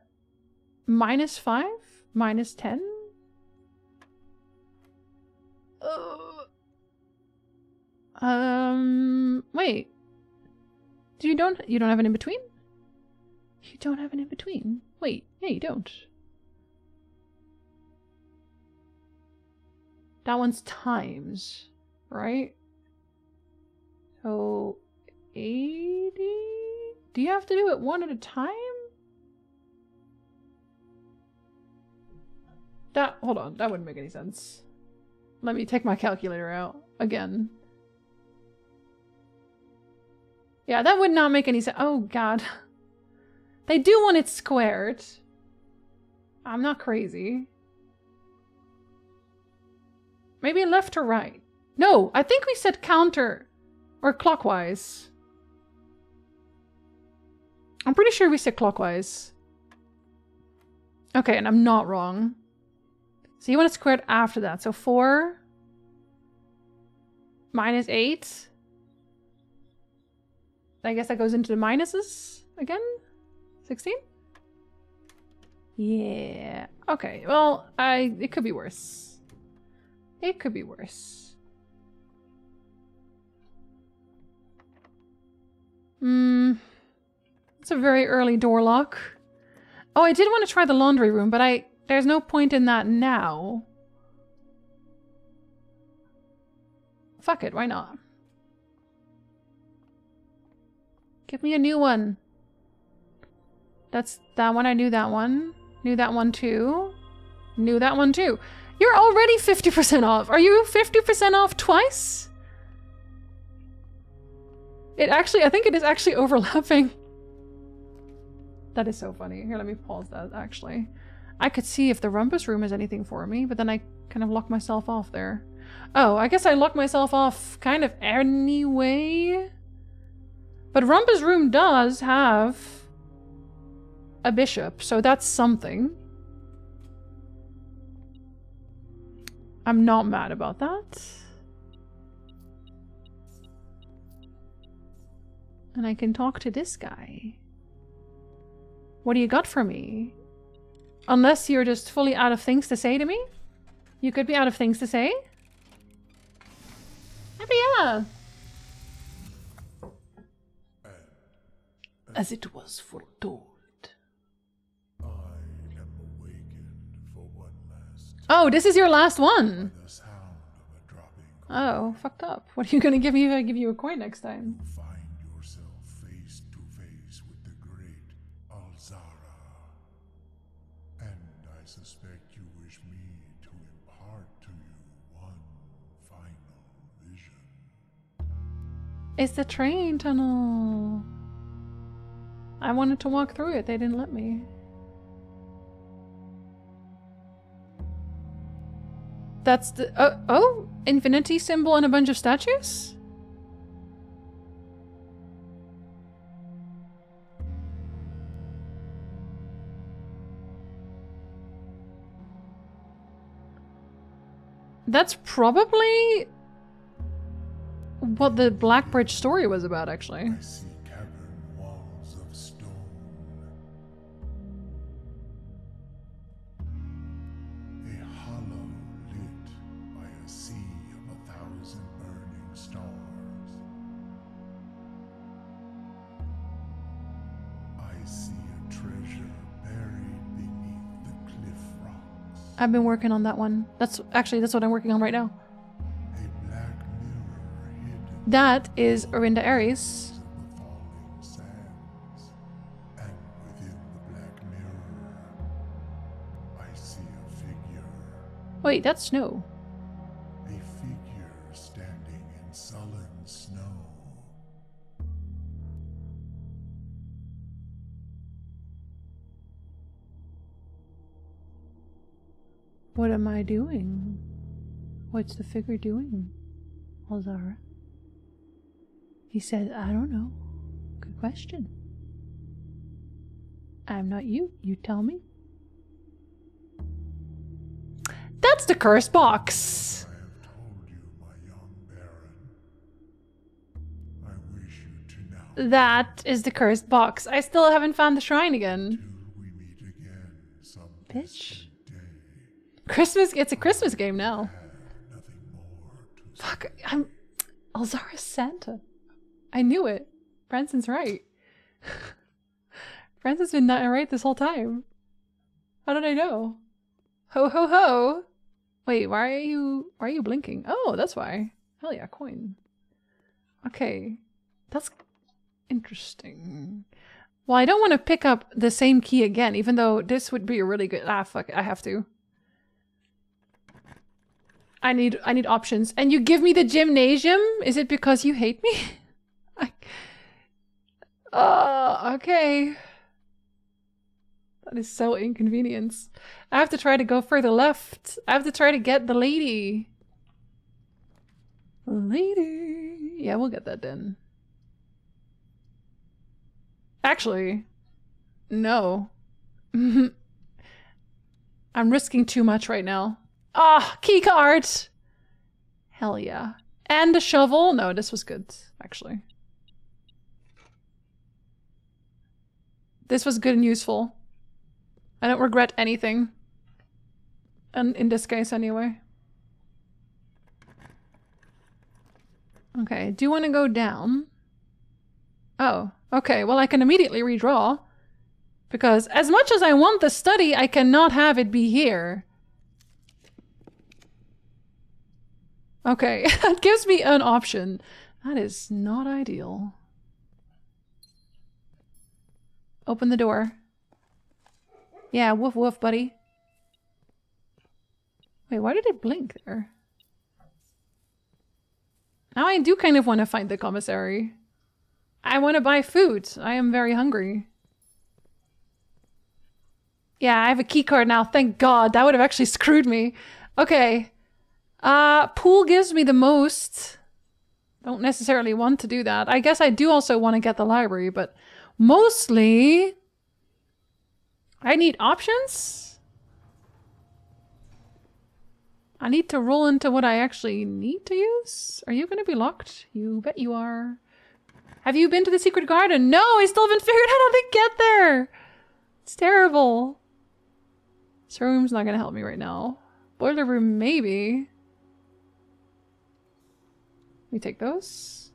-10? Wait. You don't have an in-between? You don't have an in-between. Wait, yeah, you don't. That one's times, right? So 80? Do you have to do it one at a time? Hold on, that wouldn't make any sense. Let me take my calculator out again. Yeah, that would not make any sense. Oh god. They do want it squared. I'm not crazy. Maybe left or right? No, I think we said counter or clockwise. I'm pretty sure we said clockwise. Okay, and I'm not wrong. So you want it squared after that. So 4 minus 8. I guess that goes into the minuses again. 16? Yeah. Okay, well, it could be worse. It could be worse. It's a very early door lock. Oh, I did want to try the laundry room, but there's no point in that now. Fuck it, why not? Give me a new one. That's that one. I knew that one. Knew that one too. Knew that one too. You're already 50% off. Are you 50% off twice? I think it is actually overlapping. That is so funny. Here, let me pause that, actually. I could see if the rumpus room has anything for me, but then I kind of locked myself off there. Oh, I guess I locked myself off kind of anyway. But rumpus room does have a bishop, so that's something. I'm not mad about that. And I can talk to this guy. What do you got for me? Unless you're just fully out of things to say to me? You could be out of things to say? Maybe yeah. As it was foretold. I am awakened for one last. Oh, this is your last one. The sound of a dropping. Oh, fucked up. What are you gonna give me if I give you a coin next time? You find yourself face to face with the great Alzara. And I suspect you wish me to impart to you one final vision. It's the train tunnel. I wanted to walk through it. They didn't let me. That's the... oh! Infinity symbol and a bunch of statues? That's probably what the Blackbridge story was about, actually. I see cavern walls of stone. A hollow lit by a sea of 1,000 burning stars. I see a treasure buried beneath the cliff rocks. I've been working on that one. That's what I'm working on right now. A black mirror hidden That is Orinda Aries. of the falling sands. And within the black mirror, I see a figure. Wait, that's Snow. A figure standing in sullen snow. What am I doing? What's the figure doing, Alzara? He said, I don't know. Good question. I'm not you. You tell me. That's the cursed box. I have told you, my young baron. I wish you to know. That is the cursed box. I still haven't found the shrine again. Till we meet again some Bitch. distant day. Christmas, it's a Christmas game now. Have nothing more to Fuck, I'm Alzara's Santa. I knew it. Branson's right. Branson's been not right this whole time. How did I know? Ho ho ho! Wait, why are you blinking? Oh, that's why. Hell yeah, coin. Okay. That's interesting. Well, I don't want to pick up the same key again, even though this would be a really good... Ah, fuck it, I have to. I need options. And you give me the gymnasium? Is it because you hate me? Okay. That is so inconvenience. I have to try to go further left. I have to try to get the lady. Lady. Yeah, we'll get that then. Actually, no. I'm risking too much right now. Ah, key card! Hell yeah. And a shovel? No, this was good, actually. This was good and useful. I don't regret anything. And in this case, anyway. Okay, do you want to go down? Oh, okay. Well, I can immediately redraw. Because as much as I want the study, I cannot have it be here. Okay, it gives me an option. That is not ideal. Open the door. Yeah, woof woof, buddy. Wait, why did it blink there? Now I do kind of want to find the commissary. I want to buy food. I am very hungry. Yeah, I have a key card now. Thank God. That would have actually screwed me. Okay. Pool gives me the most. Don't necessarily want to do that. I guess I do also want to get the library, but mostly I need options. I need to roll into what I actually need to use. Are you going to be locked? You bet you are. Have you been to the secret garden? No, I still haven't figured out how to get there. It's terrible. This room's not going to help me right now. Boiler room, maybe. We take those.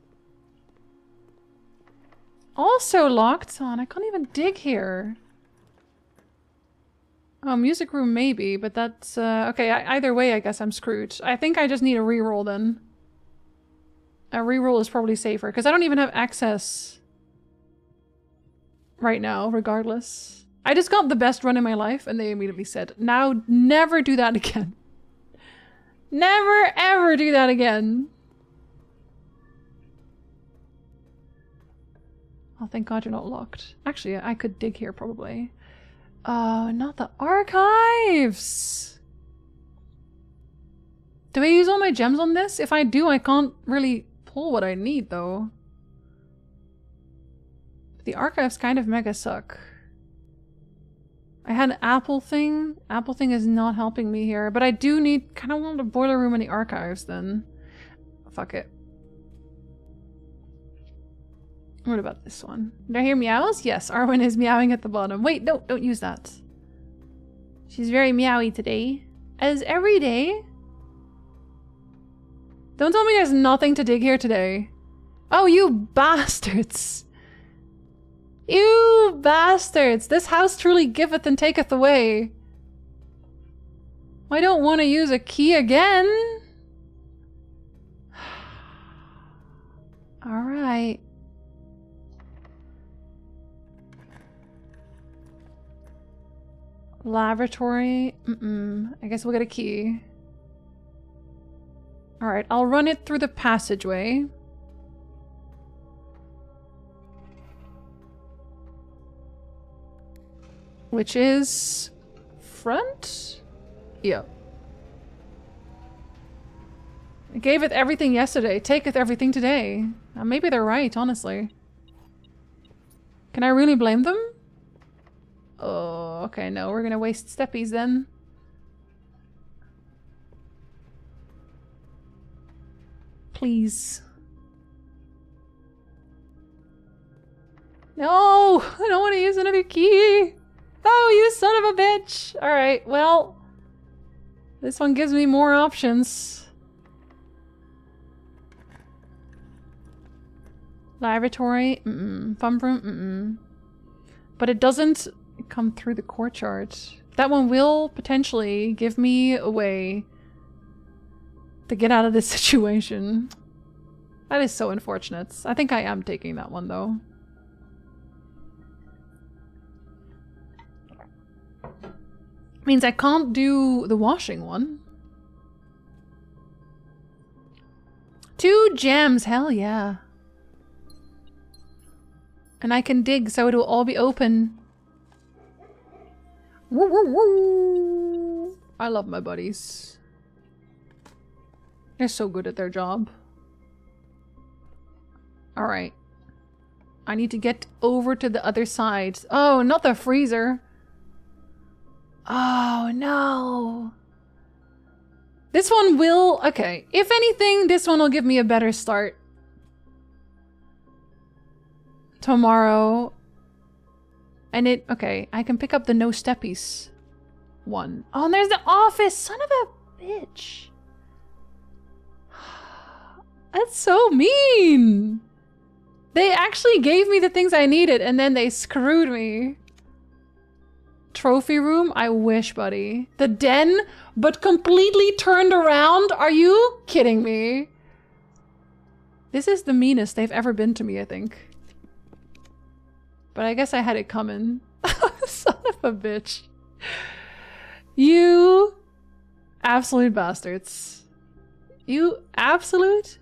Also locked on. I can't even dig here. Oh, music room maybe, but that's okay. Either way, I guess I'm screwed. I think I just need a reroll then. A reroll is probably safer because I don't even have access right now, regardless. I just got the best run in my life, and they immediately said, "Now, never do that again. Never ever do that again." Oh, thank God you're not locked. Actually, I could dig here probably. Not the archives! Do I use all my gems on this? If I do, I can't really pull what I need, though. The archives kind of mega suck. I had an apple thing. Apple thing is not helping me here, but I do need... kind of want a boiler room in the archives, then. Fuck it. What about this one? Did I hear meows? Yes, Arwen is meowing at the bottom. Wait, no, don't use that. She's very meowy today. As every day? Don't tell me there's nothing to dig here today. Oh, you bastards. You bastards. This house truly giveth and taketh away. I don't want to use a key again. Alright. Laboratory. I guess we'll get a key. Alright, I'll run it through the passageway. Which is... front? Yeah. I gave it everything yesterday, taketh everything today. Now, maybe they're right, honestly. Can I really blame them? Oh, okay, no, we're gonna waste steppies then. Please. No! I don't want to use another key! Oh, you son of a bitch! Alright, well... this one gives me more options. Laboratory? Fun room? But it doesn't come through the courtyard. That one will potentially give me a way to get out of this situation. That is so unfortunate. I think I am taking that one though. Means I can't do the washing one. 2 gems, hell yeah. And I can dig so it will all be open. Woo, woo, woo. I love my buddies. They're so good at their job. Alright. I need to get over to the other side. Oh, not the freezer. Oh, no. This one will... okay. If anything, this one will give me a better start. Tomorrow. And it, okay, I can pick up the no steppies one. Oh, and there's the office! Son of a bitch. That's so mean! They actually gave me the things I needed and then they screwed me. Trophy room? I wish, buddy. The den, but completely turned around? Are you kidding me? This is the meanest they've ever been to me, I think. But I guess I had it coming. Son of a bitch. You absolute bastards. You absolute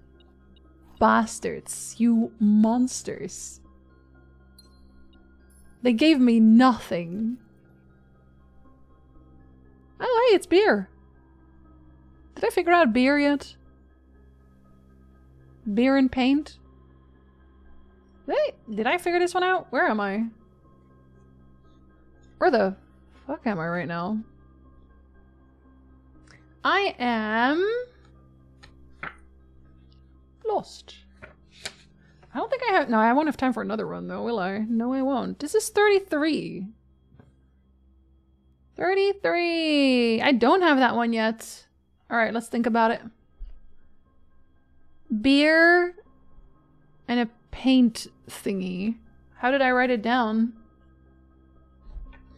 bastards. You monsters. They gave me nothing. Oh, hey, it's beer. Did I figure out beer yet? Beer and paint? Hey, did I figure this one out? Where am I? Where the fuck am I right now? I am lost. I don't think I have. No, I won't have time for another run though, will I? No, I won't. This is 33. 33. I don't have that one yet. All right, let's think about it. Beer and a paint thingy. How did I write it down?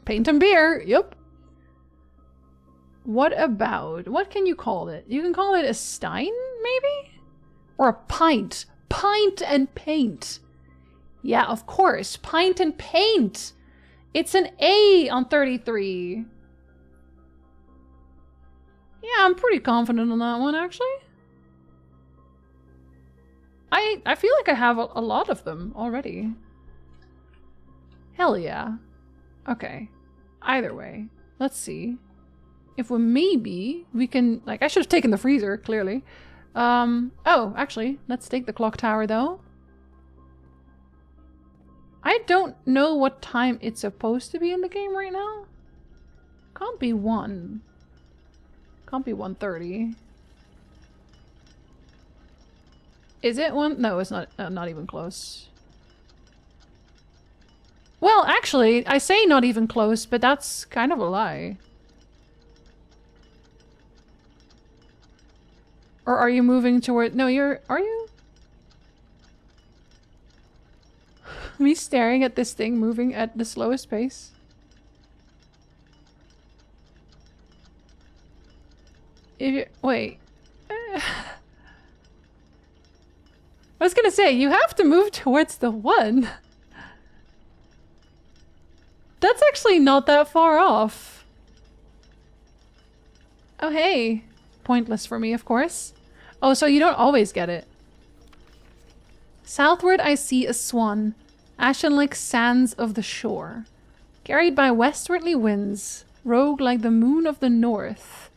Paint and beer. Yep. What about, what can you call it? You can call it a stein, maybe? Or a pint. Pint and paint. Yeah, of course. Pint and paint. It's an A on 33. Yeah, I'm pretty confident on that one, actually. I feel like I have a lot of them already. Hell yeah. Okay. Either way. Let's see. If we maybe we can, like, I should have taken the freezer, clearly. Oh, actually, let's take the clock tower, though. I don't know what time it's supposed to be in the game right now. Can't be 1. Can't be 1:30. Is it 1? No, it's not even close. Well, actually, I say not even close, but that's kind of a lie. Or are you moving toward... No, are you? Me staring at this thing moving at the slowest pace? Wait. I was gonna say, you have to move towards the 1. That's actually not that far off. Oh, hey. Pointless for me, of course. Oh, so you don't always get it. Southward I see a swan, ashen-like sands of the shore, carried by westwardly winds, rogue like the moon of the north.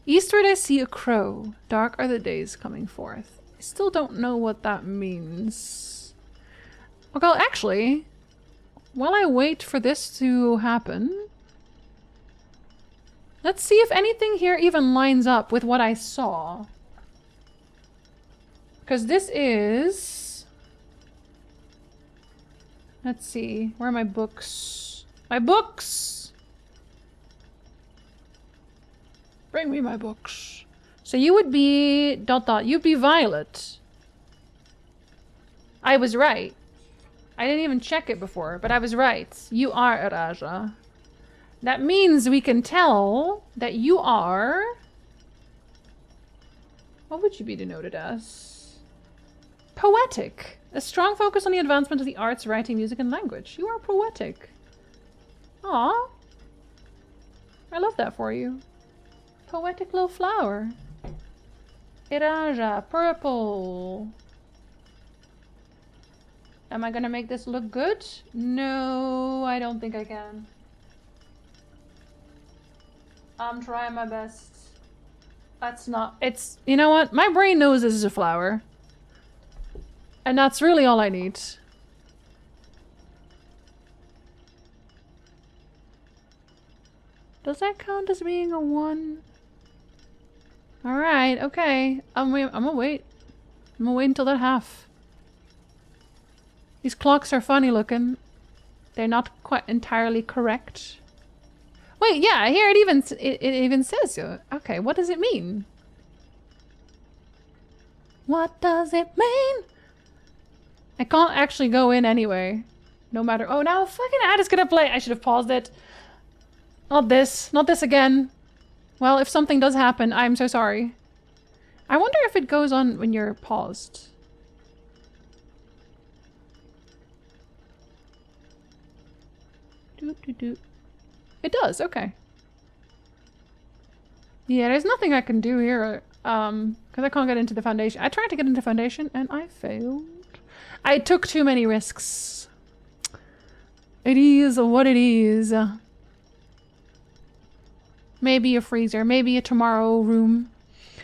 Eastward I see a crow, dark are the days coming forth. I still don't know what that means. Well, actually, while I wait for this to happen, let's see if anything here even lines up with what I saw. Because this is... Let's see. Where are my books? My books! Bring me my books. So you would be... ... You'd be Violet. I was right. I didn't even check it before, but I was right. You are Araja. That means we can tell that you are... What would you be denoted as? Poetic. A strong focus on the advancement of the arts, writing, music, and language. You are poetic. Aw. I love that for you. Poetic little flower. Iraja, purple. Am I gonna make this look good? No, I don't think I can. I'm trying my best. That's not... It's... You know what? My brain knows this is a flower. And that's really all I need. Does that count as being a 1? Alright, okay. I'm gonna wait. I'm gonna wait until that half. These clocks are funny looking. they're not quite entirely correct. Wait, yeah, here it even says so. Okay, what does it mean? What does it mean? I can't actually go in anyway. No matter. Oh, now fucking ad is gonna play. I should have paused it. Not this. Not this again. Well, if something does happen, I'm so sorry. I wonder if it goes on when you're paused. It does, okay. Yeah, there's nothing I can do here, because I can't get into the foundation. I tried to get into foundation and I failed. I took too many risks. It is what it is. Maybe a freezer, maybe a tomorrow room.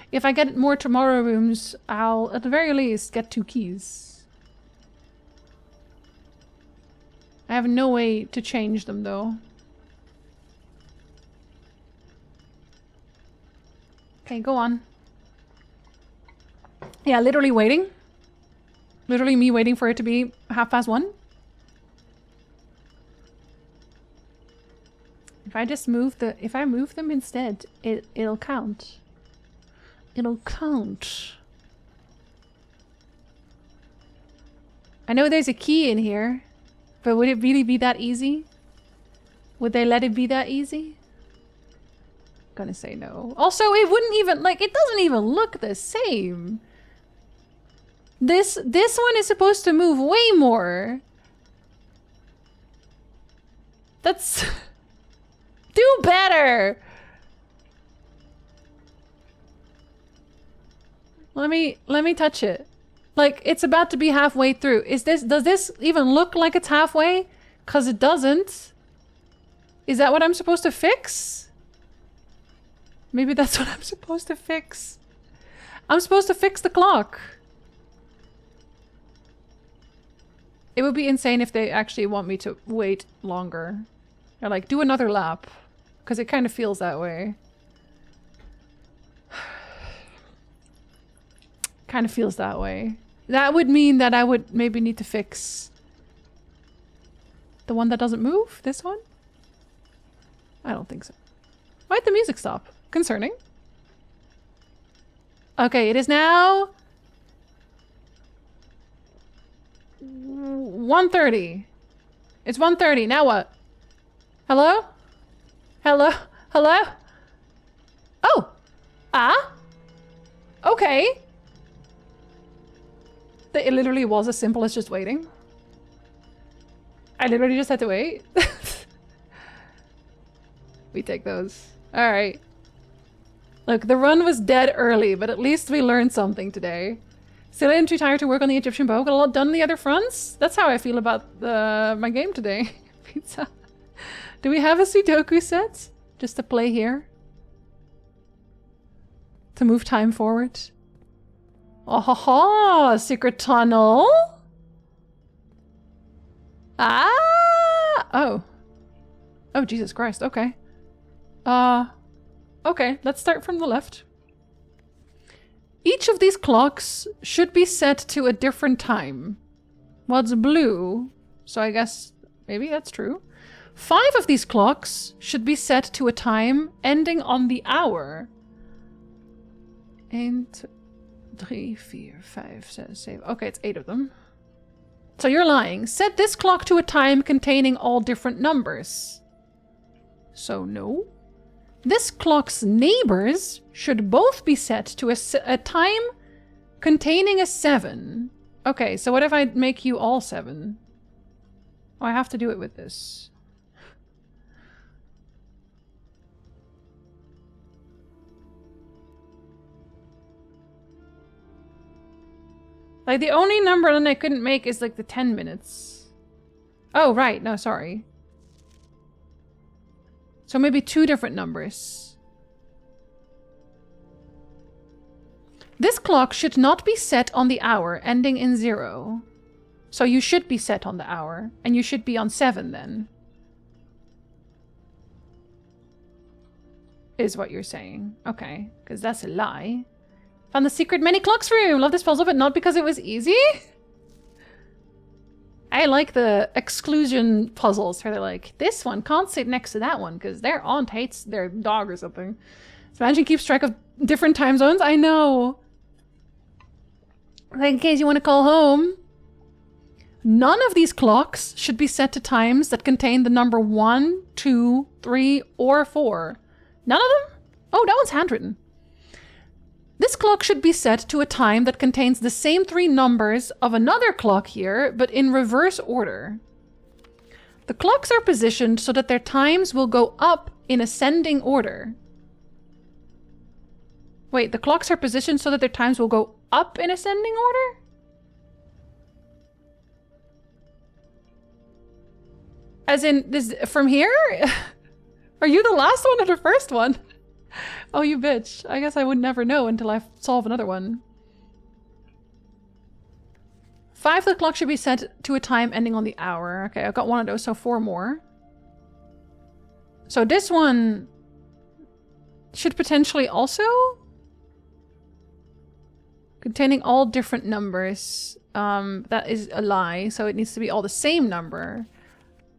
If I get more tomorrow rooms, I'll at the very least get 2 keys. I have no way to change them though. Okay, go on. Yeah, literally waiting. Literally me waiting for it to be 1:30. If I just move if I move them instead, it'll count. It'll count. I know there's a key in here, but would it really be that easy? Would they let it be that easy? Gonna say no. Also, it wouldn't even, like, it doesn't even look the same. This one is supposed to move way more. That's... Do better! Let me touch it. Like, it's about to be halfway through. Does this even look like it's halfway? 'Cause it doesn't. Is that what I'm supposed to fix? Maybe that's what I'm supposed to fix. I'm supposed to fix the clock. It would be insane if they actually want me to wait longer. Or like, do another lap. Because it kind of feels that way. Kind of feels that way. That would mean that I would maybe need to fix the one that doesn't move? This one? I don't think so. Why'd the music stop? Concerning. Okay, it is now 1:30. It's 1:30. Now what? Hello? Hello? Hello? Oh! Ah? Okay. It literally was as simple as just waiting. I literally just had to wait. We take those. Alright. Look, the run was dead early, but at least we learned something today. Still ain't too tired to work on the Egyptian bow. Got a lot done on the other fronts? That's how I feel about my game today. Pizza. Do we have a Sudoku set? Just to play here? To move time forward? Oh ha ha! Secret tunnel? Ah! Oh. Oh, Jesus Christ. Okay. Okay, let's start from the left. Each of these clocks should be set to a different time. Well, it's blue, so I guess maybe that's true. 5 of these clocks should be set to a time ending on the hour. 1, 2, 3, 4, 5, 6, 7. Okay, it's 8 of them. So you're lying. Set this clock to a time containing all different numbers. So no. This clock's neighbors should both be set to a time containing a 7. Okay, so what if I make you all 7? Oh, I have to do it with this. Like, the only number that I couldn't make is, like, the 10 minutes. Oh, right. No, sorry. So maybe 2 different numbers. This clock should not be set on the hour, ending in 0. So you should be set on the hour, and you should be on 7 then. Is what you're saying. Okay, because that's a lie. Found the secret many clocks room. Love this puzzle, but not because it was easy. I like the exclusion puzzles where they're like, this one can't sit next to that one because their aunt hates their dog or something. So Mansion keeps track of different time zones. I know. Like, in case you want to call home. None of these clocks should be set to times that contain the number 1, 2, 3, or 4. None of them? Oh, that one's handwritten. This clock should be set to a time that contains the same 3 numbers of another clock here, but in reverse order. The clocks are positioned so that their times will go up in ascending order. Wait, the clocks are positioned so that their times will go up in ascending order? As in, this from here? Are you the last one or the first one? Oh, you bitch. I guess I would never know until I solve another one. 5, the clock should be set to a time ending on the hour. Okay, I've got one of those, so 4 more. So this one should potentially also... containing all different numbers. That is a lie, so it needs to be all the same number.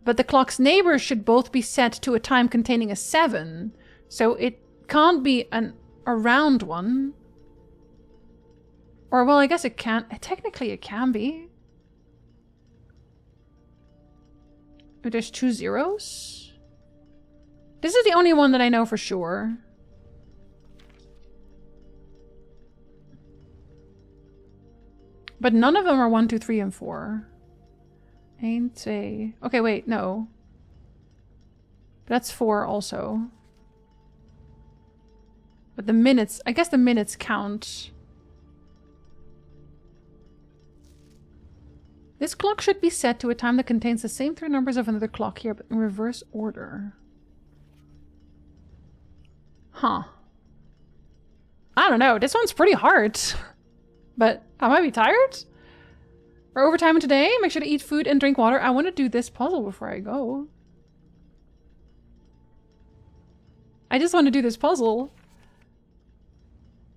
But the clock's neighbors should both be set to a time containing a 7. So it can't be a round one. Or, well, I guess it can. Technically, it can be. If there's 2 zeros. This is the only one that I know for sure. But none of them are 1, 2, 3, and 4. Jinzee. Okay, wait, no. That's 4 also. But the minutes, I guess the minutes count. This clock should be set to a time that contains the same 3 numbers of another clock here, but in reverse order. Huh. I don't know, this one's pretty hard. But I might be tired? We're overtime today. Make sure to eat food and drink water. I want to do this puzzle before I go. I just want to do this puzzle.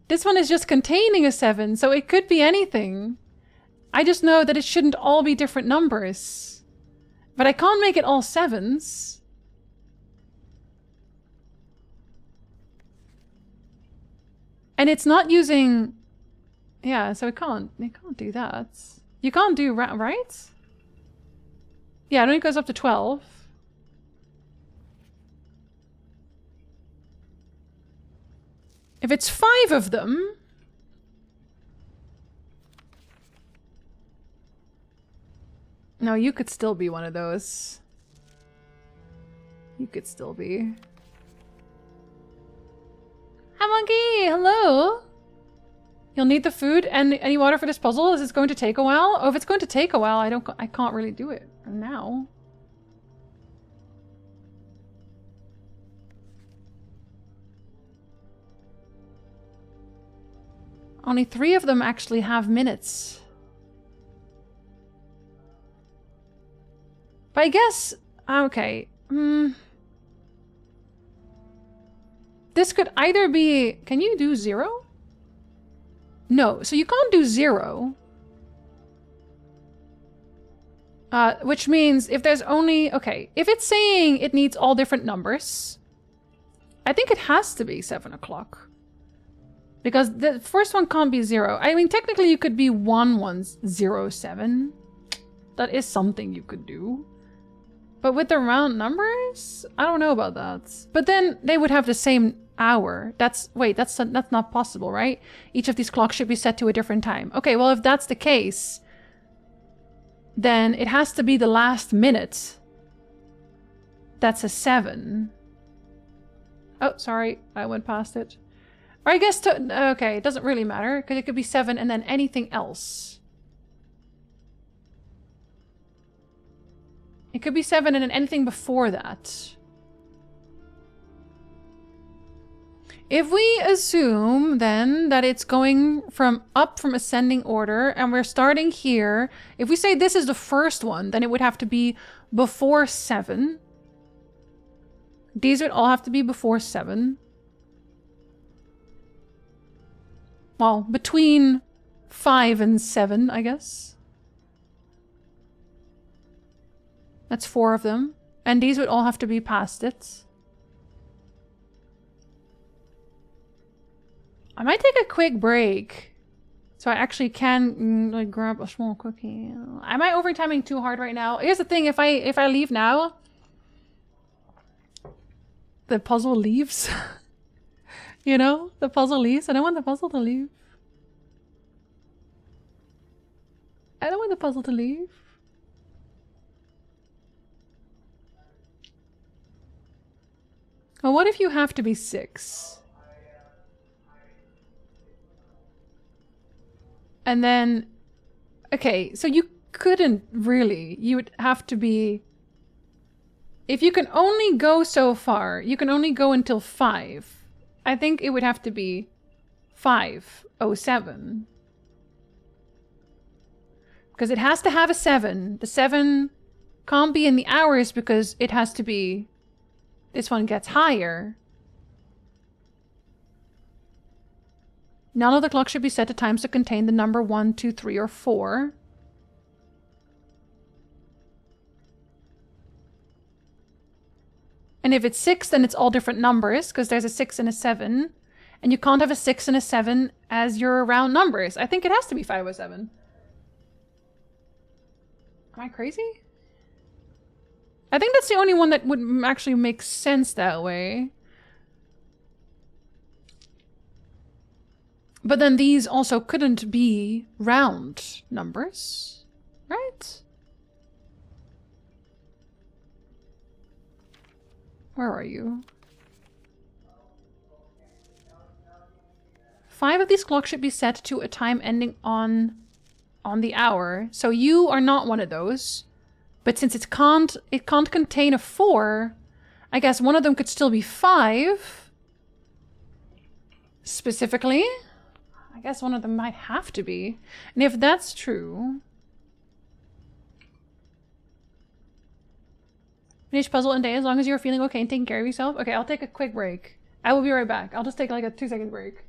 This one is just containing a 7, so it could be anything. I just know that it shouldn't all be different numbers. But I can't make it all 7s. And it's not using... Yeah, so it can't do that. You can't do, right? Yeah, it only goes up to 12. If it's 5 of them... No, you could still be one of those. You could still be. Hi, monkey! Hello! You'll need the food and any water for this puzzle? Is this going to take a while? Oh, if it's going to take a while, I can't really do it now. Only 3 of them actually have minutes. But I guess... Okay. This could either be... Can you do 0? No, so you can't do 0. Which means if there's only... Okay, if it's saying it needs all different numbers, I think it has to be 7 o'clock. Because the first one can't be 0. I mean, technically you could be 1107. That is something you could do. But with the round numbers, I don't know about that. But then they would have the same hour. That's not possible, right? Each of these clocks should be set to a different time. Okay, well, if that's the case, then it has to be the last minute. That's a 7. Oh, sorry, I went past it. Or I guess okay, it doesn't really matter because it could be 7 and then anything else. It could be 7 and then anything before that. If we assume then that it's going from ascending order and we're starting here, if we say this is the first one, then it would have to be before 7. These would all have to be before 7. Well, between 5 and 7, I guess. That's 4 of them. And these would all have to be past it. I might take a quick break. So I actually can like grab a small cookie. Am I overtiming too hard right now? Here's the thing, if I leave now, the puzzle leaves. You know? The puzzle leaves. I don't want the puzzle to leave. I don't want the puzzle to leave. Well, what if you have to be 6? And then... Okay, so you couldn't really. You would have to be... If you can only go so far, you can only go until 5. I think it would have to be 507. Because it has to have a 7. The 7 can't be in the hours because it has to be... This one gets higher. None of the clocks should be set to times that contain the number 1, 2, 3, or 4. And if it's 6, then it's all different numbers, because there's a 6 and a 7. And you can't have a 6 and a 7 as your round numbers. I think it has to be 507. Am I crazy? I think that's the only one that would actually make sense that way. But then these also couldn't be round numbers, right? Where are you? 5 of these clocks should be set to a time ending on the hour. So you are not one of those. But since it can't contain a 4, I guess one of them could still be 5. Specifically. I guess one of them might have to be. And if that's true... Finish puzzle in day as long as you're feeling okay and taking care of yourself. Okay, I'll take a quick break. I will be right back. I'll just take like a 2-second break.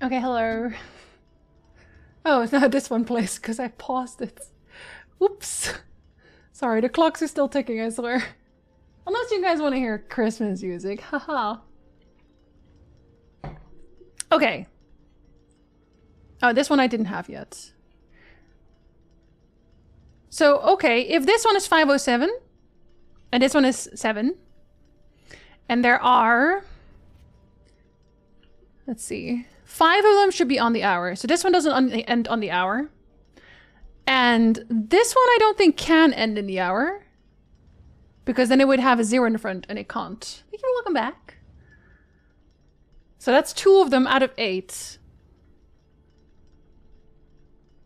Okay, hello. Oh, it's not this one place because I paused it. Oops. Sorry, the clocks are still ticking, I swear. Unless you guys want to hear Christmas music. Haha. Okay. Oh, this one I didn't have yet. So, okay, if this one is 5:07, and this one is 7, and there are... Let's see. 5 of them should be on the hour. So this one doesn't end on the hour. And this one I don't think can end in the hour. Because then it would have a 0 in the front, and it can't. Thank you, welcome back. So that's 2 of them out of 8.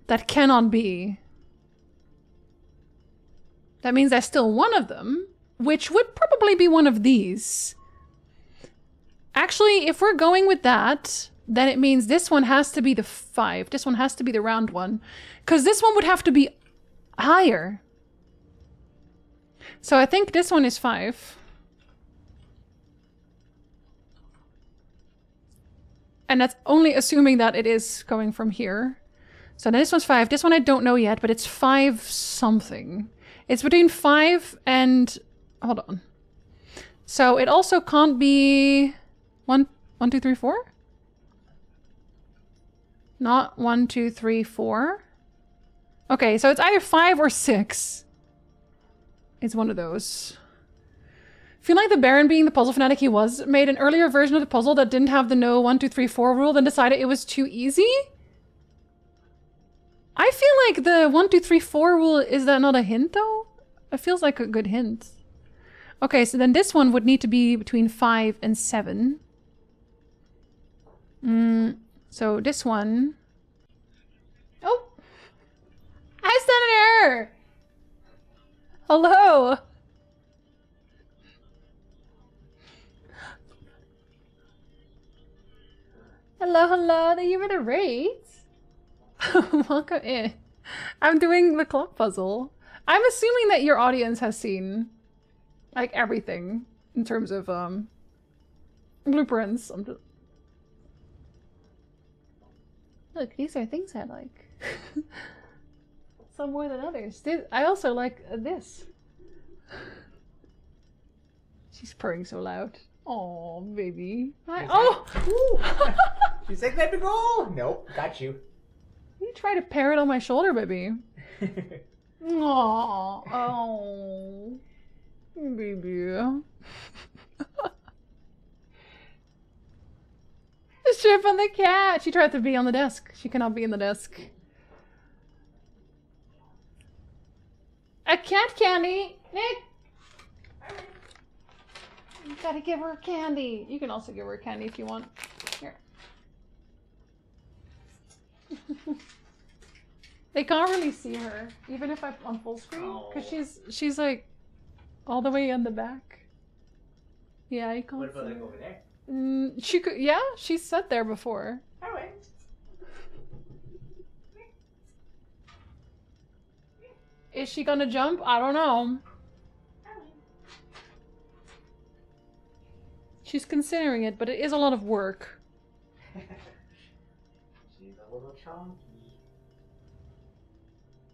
That cannot be. That means there's still one of them, which would probably be one of these. Actually, if we're going with that, then it means this one has to be the 5. This one has to be the round one. Because this one would have to be higher. So I think this one is 5. And that's only assuming that it is going from here. So this one's 5. This one I don't know yet, but it's 5 something. It's between 5 and... Hold on. So it also can't be... 1, 2, 3, 4? Not 1, 2, 3, 4. Okay, so it's either 5 or 6. It's one of those. I feel like the Baron, being the puzzle fanatic he was, made an earlier version of the puzzle that didn't have the no 1, 2, 3, 4 rule, then decided it was too easy. I feel like the 1, 2, 3, 4 rule, is that not a hint though? It feels like a good hint. Okay, so then this one would need to be between 5 and 7. So this one... Oh! Hi, Senator! Hello! Hello, hello, thank you for the rates. Welcome in. I'm doing the clock puzzle. I'm assuming that your audience has seen, like, everything in terms of, blueprints. Look, these are things I like. Some more than others. I also like this. She's purring so loud. Oh, baby. Hi. Oh! She's like, let me go! Nope, got you. You try to parrot on my shoulder, baby. Aww. Oh. Baby. Strip on the cat! She tried to be on the desk. She cannot be in the desk. A cat candy! Nick! You gotta give her candy. You can also give her candy if you want. Here. They can't really see her, even if I'm on full screen, because she's like all the way in the back. Yeah, you can't. What about like over there? She could. Yeah, she's sat there before. Alright. Is she gonna jump? I don't know. She's considering it, but it is a lot of work. She's a little chunky.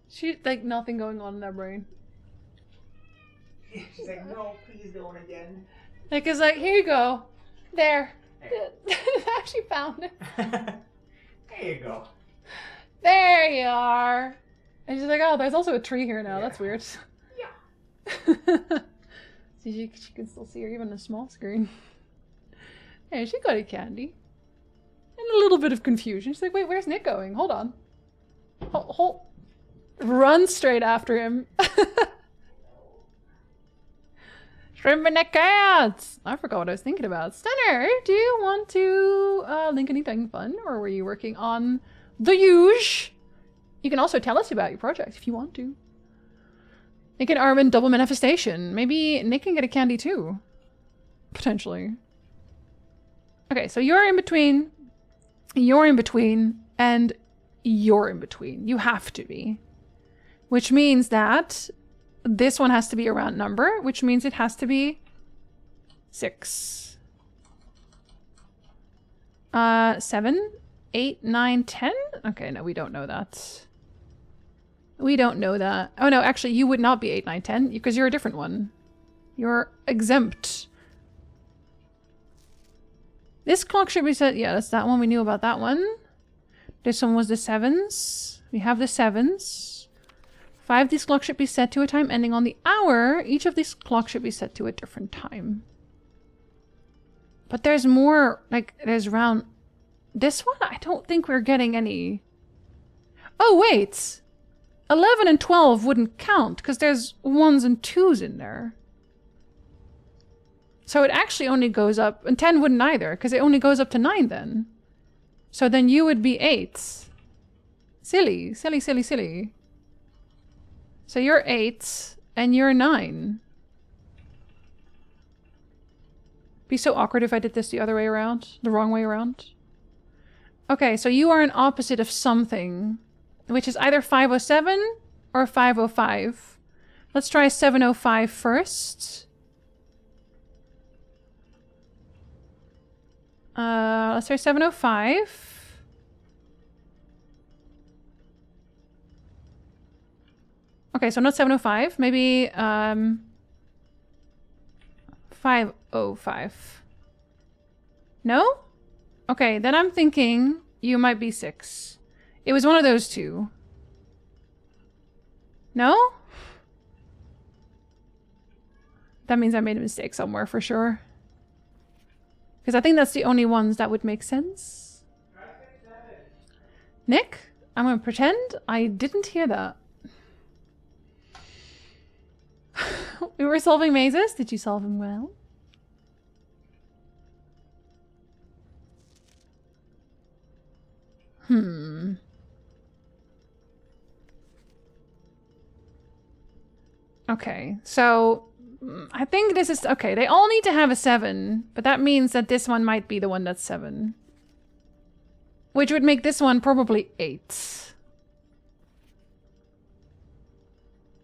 She, like, nothing going on in her brain. She's like, no, please don't again. Like, it's like, here you go. There. She found it. There you go. There you are. And she's like, oh, there's also a tree here now. Yeah. That's weird. Yeah. See, she can still see her even on a small screen. Hey, she got a candy. And a little bit of confusion. She's like, wait, where's Nick going? Hold on. Hold. Run straight after him. Shrimp and the cats! I forgot what I was thinking about. Stunner, do you want to link anything fun? Or were you working on the huge? You can also tell us about your project if you want to. Nick and Armin double manifestation. Maybe Nick can get a candy too. Potentially. Okay, so you're in between, and you're in between. You have to be. Which means that this one has to be a round number, which means it has to be 6. 7, 8, 9, 10? Okay, no, we don't know that. We don't know that. Oh no, actually, you would not be 8, 9, 10, because you're a different one. You're exempt. This clock should be set. Yeah, that's that one. We knew about that one. This one was the 7s. We have the 7s. 5, these clocks should be set to a time ending on the hour. Each of these clocks should be set to a different time. But there's more, like, there's round... This one, I don't think we're getting any... Oh, wait! 11 and 12 wouldn't count, because there's 1s and 2s in there. So it actually only goes up... And 10 wouldn't either, because it only goes up to 9 then. So then you would be 8. Silly, silly, silly, silly. So you're 8, and you're 9. Be so awkward if I did this the other way around. The wrong way around. Okay, so you are an opposite of something. Which is either 507 or 505. Let's try 705 first. Let's try 705. Okay, so not 705. Maybe 505. No? Okay, then I'm thinking you might be 6. It was one of those two. No? That means I made a mistake somewhere for sure. Because I think that's the only ones that would make sense. Nick, I'm gonna pretend I didn't hear that. We were solving mazes. Did you solve them well? Okay, so I think this is... Okay, they all need to have a 7, but that means that this one might be the one that's 7. Which would make this one probably 8.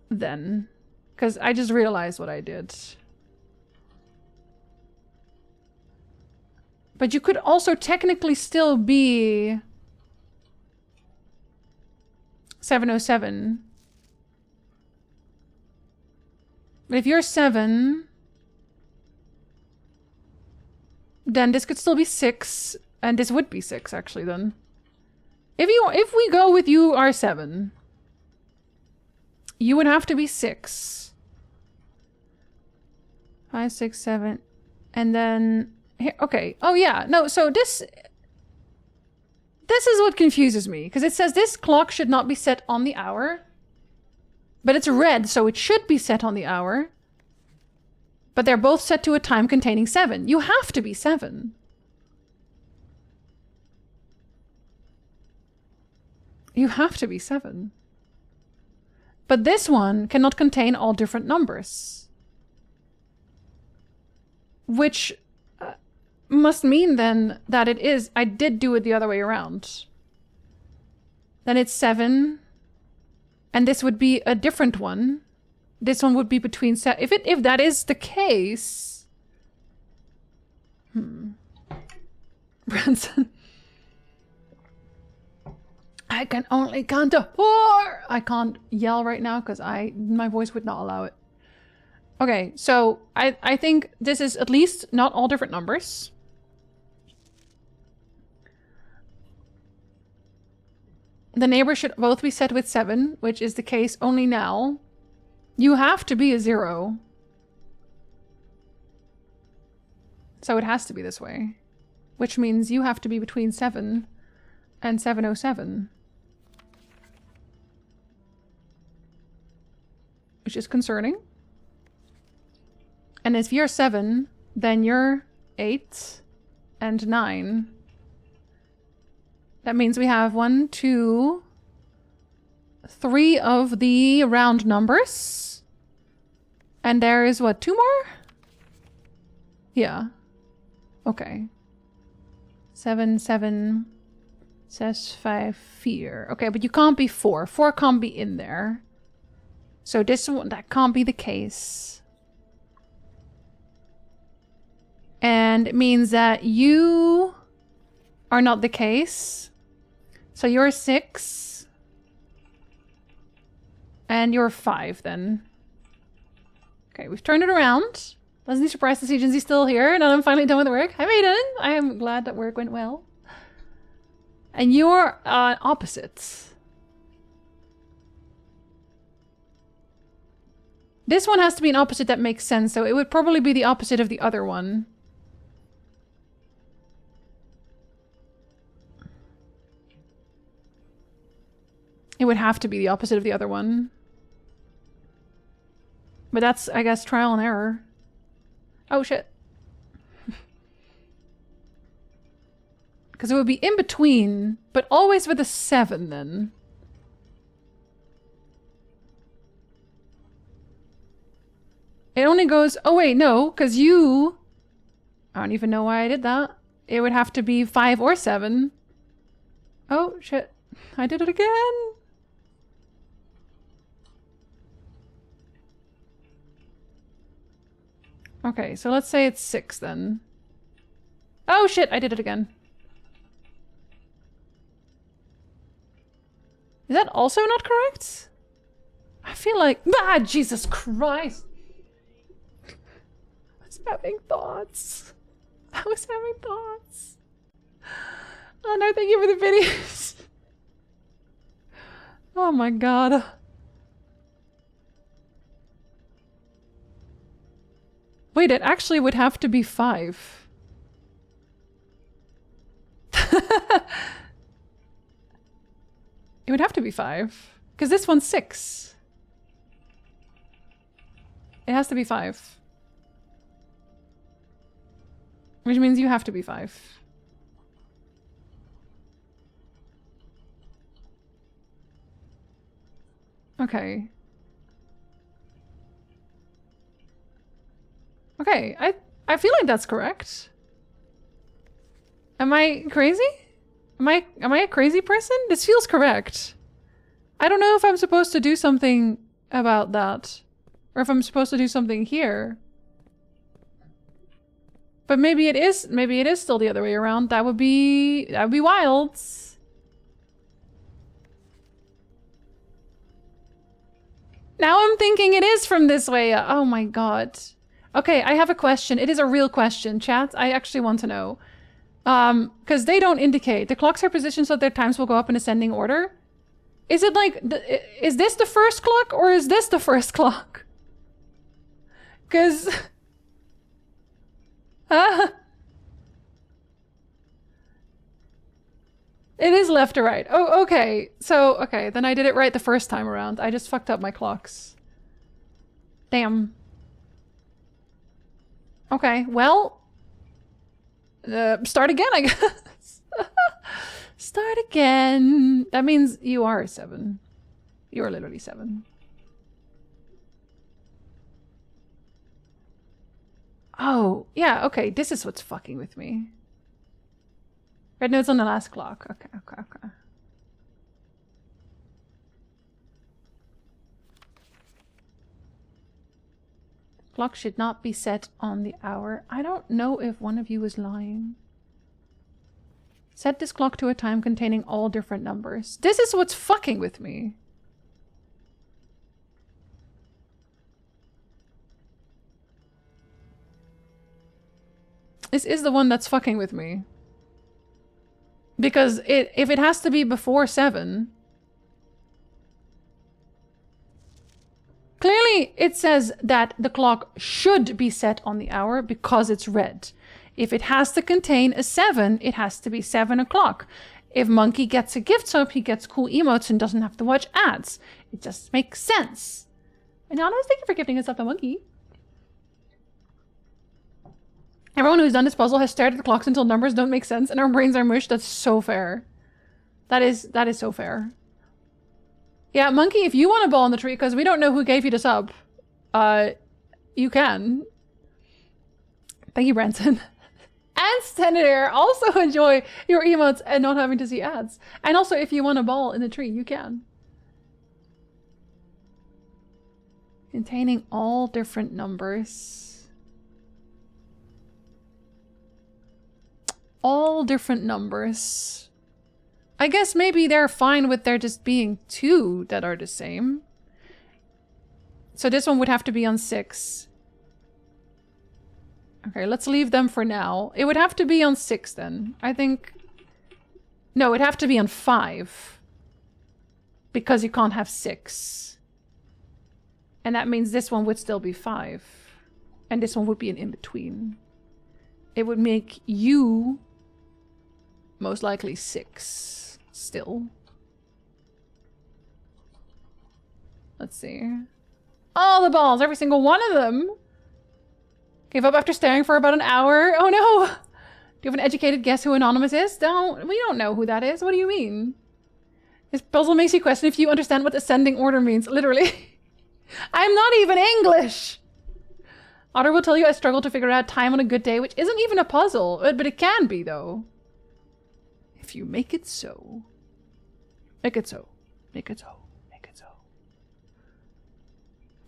Then. Because I just realized what I did. But you could also technically still be 707. But if you're 7, then this could still be 6, and this would be 6 actually then. If we go with you are 7, you would have to be 6. 5, 6, 7, and then here, okay. Oh yeah, no. So this is what confuses me, because it says this clock should not be set on the hour. But it's red, so it should be set on the hour. But they're both set to a time containing 7. You have to be 7. You have to be 7. But this one cannot contain all different numbers. Which must mean then that it is... I did do it the other way around. Then it's 7... And this would be a different one. This one would be between... If that is the case... Branson. I can only count to 4! I can't yell right now because my voice would not allow it. Okay, so I think this is at least not all different numbers. The neighbors should both be set with 7, which is the case only now. You have to be a 0. So it has to be this way. Which means you have to be between 7 and 707. Which is concerning. And if you're 7, then you're 8 and 9. That means we have 1, 2, 3 of the round numbers. And there is what, 2 more? Yeah. Okay. 7, 7, says 5, 4. Okay, but you can't be 4. 4 can't be in there. So this one, that can't be the case. And it means that you are not the case. So you're 6. And you're 5 then. Okay, we've turned it around. Pleasantly surprised to see Jinzee still here. Now I'm finally done with the work. Hi Maiden! I am glad that work went well. And you're opposite. This one has to be an opposite that makes sense, so it would probably be the opposite of the other one. It would have to be the opposite of the other one. But that's, I guess, trial and error. Oh, shit. Because it would be in between, but always with a 7 then. It only goes... Oh, wait, no, because you... I don't even know why I did that. It would have to be 5 or 7. Oh, shit. I did it again. Okay, so let's say it's 6 then. Oh, shit, I did it again. Is that also not correct? I feel like... Ah, Jesus Christ! I was having thoughts. I was having thoughts. Oh no, thank you for the videos. Oh my god. Wait, it actually would have to be 5. It would have to be 5. Because this one's 6. It has to be 5. Which means you have to be 5. Okay. Okay, I feel like that's correct. Am I crazy? Am I a crazy person? This feels correct. I don't know if I'm supposed to do something about that. Or if I'm supposed to do something here. But maybe it is still the other way around. That would be wild. Now I'm thinking it is from this way. Oh my god. Okay, I have a question. It is a real question, chat. I actually want to know. Because they don't indicate. The clocks are positioned so their times will go up in ascending order. Is it like, is this the first clock or is this the first clock? Because... It is left to right. Oh, okay. So, okay, then I did it right the first time around. I just fucked up my clocks. Damn. Okay, well... start again, I guess. Start again. That means you are 7. You are literally 7. Oh, yeah, okay. This is what's fucking with me. Red note's on the last clock. Okay, okay, okay. Clock should not be set on the hour. I don't know if one of you is lying. Set this clock to a time containing all different numbers. This is what's fucking with me. This is the one that's fucking with me. Because if it has to be before 7... Clearly, it says that the clock should be set on the hour because it's red. If it has to contain a 7, it has to be 7 o'clock. If Monkey gets a gift sub, he gets cool emotes and doesn't have to watch ads. It just makes sense. Anonymous, thank you for gifting us up the Monkey. Everyone who's done this puzzle has stared at the clocks until numbers don't make sense and our brains are mush. That's so fair. That is so fair. Yeah, Monkey, if you want a ball in the tree, because we don't know who gave you the sub, you can. Thank you, Branson. And Senator, also enjoy your emotes and not having to see ads. And also, if you want a ball in the tree, you can. Containing all different numbers. All different numbers. I guess maybe they're fine with there just being 2 that are the same. So this one would have to be on 6. Okay, let's leave them for now. It would have to be on 6 then. I think No, it'd have to be on 5. Because you can't have 6. And that means this one would still be 5. And this one would be an in-between. It would make you most likely 6 still. Let's see. All the balls, every single one of them. Gave up after staring for about an hour. Oh no! Do you have an educated guess who Anonymous is? We don't know who that is. What do you mean? This puzzle makes you question if you understand what ascending order means. Literally. I'm not even English! Otter will tell you I struggle to figure out time on a good day, which isn't even a puzzle. But it can be, though. If you make it so. Make it so. Make it so. Make it so.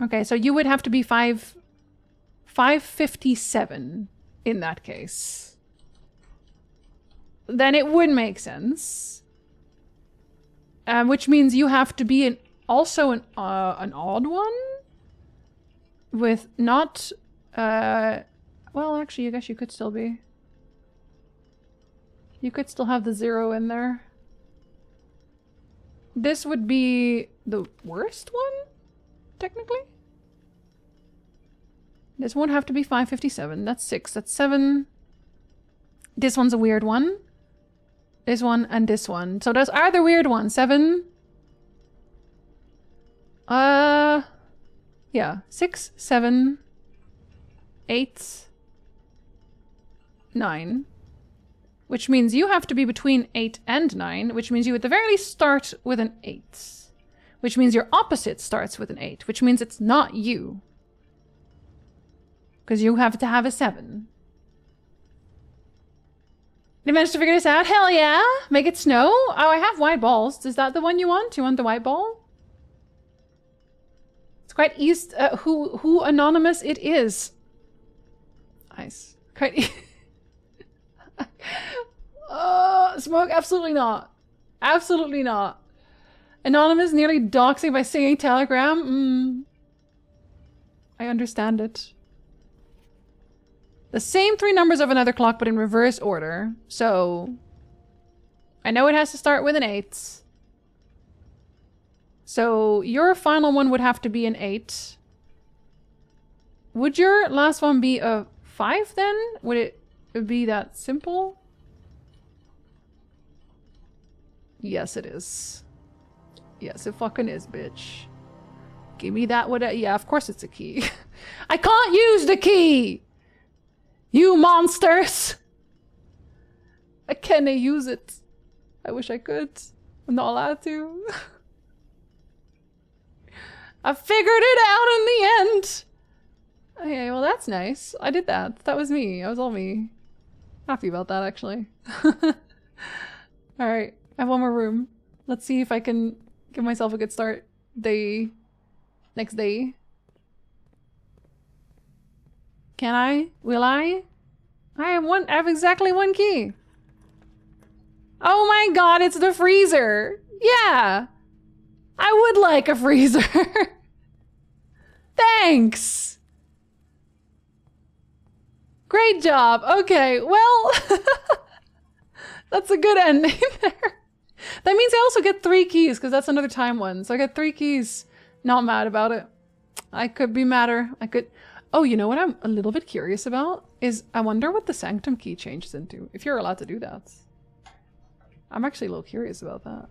Okay, so you would have to be 557 in that case. Then it would make sense. Which means you have to be also an odd one? With not... well, actually, I guess you could still be. You could still have the 0 in there. This would be the worst one, technically. This won't have to be 557. That's 6. That's 7. This one's a weird one. This one and this one. So those are the weird ones. 7. Yeah. 6, 7, 8, 9. Which means you have to be between 8 and 9, which means you at the very least start with an 8. Which means your opposite starts with an 8, which means it's not you. Because you have to have a 7. You managed to figure this out? Hell yeah! Make it snow? Oh, I have white balls. Is that the one you want? You want the white ball? It's quite easy. Who anonymous it is. Nice. Quite smoke? Absolutely not. Absolutely not. Anonymous nearly doxing by singing Telegram? I understand it. The same 3 numbers of another clock, but in reverse order. So, I know it has to start with an 8. So, your final one would have to be an 8. Would your last one be a 5 then? Would it be that simple? Yes, it is. Yes, it fucking is, bitch. Give me that yeah, of course it's a key. I can't use the key! You monsters! I can't use it. I wish I could. I'm not allowed to. I figured it out in the end! Okay, well that's nice. I did that. That was me. I was all me. Happy about that, actually. Alright, I have one more room. Let's see if I can give myself a good start. Next day. Can I? Will I? I have exactly 1 key. Oh my god, it's the freezer. Yeah. I would like a freezer. Thanks. Great job. Okay, well, that's a good ending there. That means I also get 3 keys because that's another time one. So I get 3 keys. Not mad about it. I could be madder. I could... Oh, you know what I'm a little bit curious about? Is I wonder what the Sanctum key changes into. If you're allowed to do that. I'm actually a little curious about that.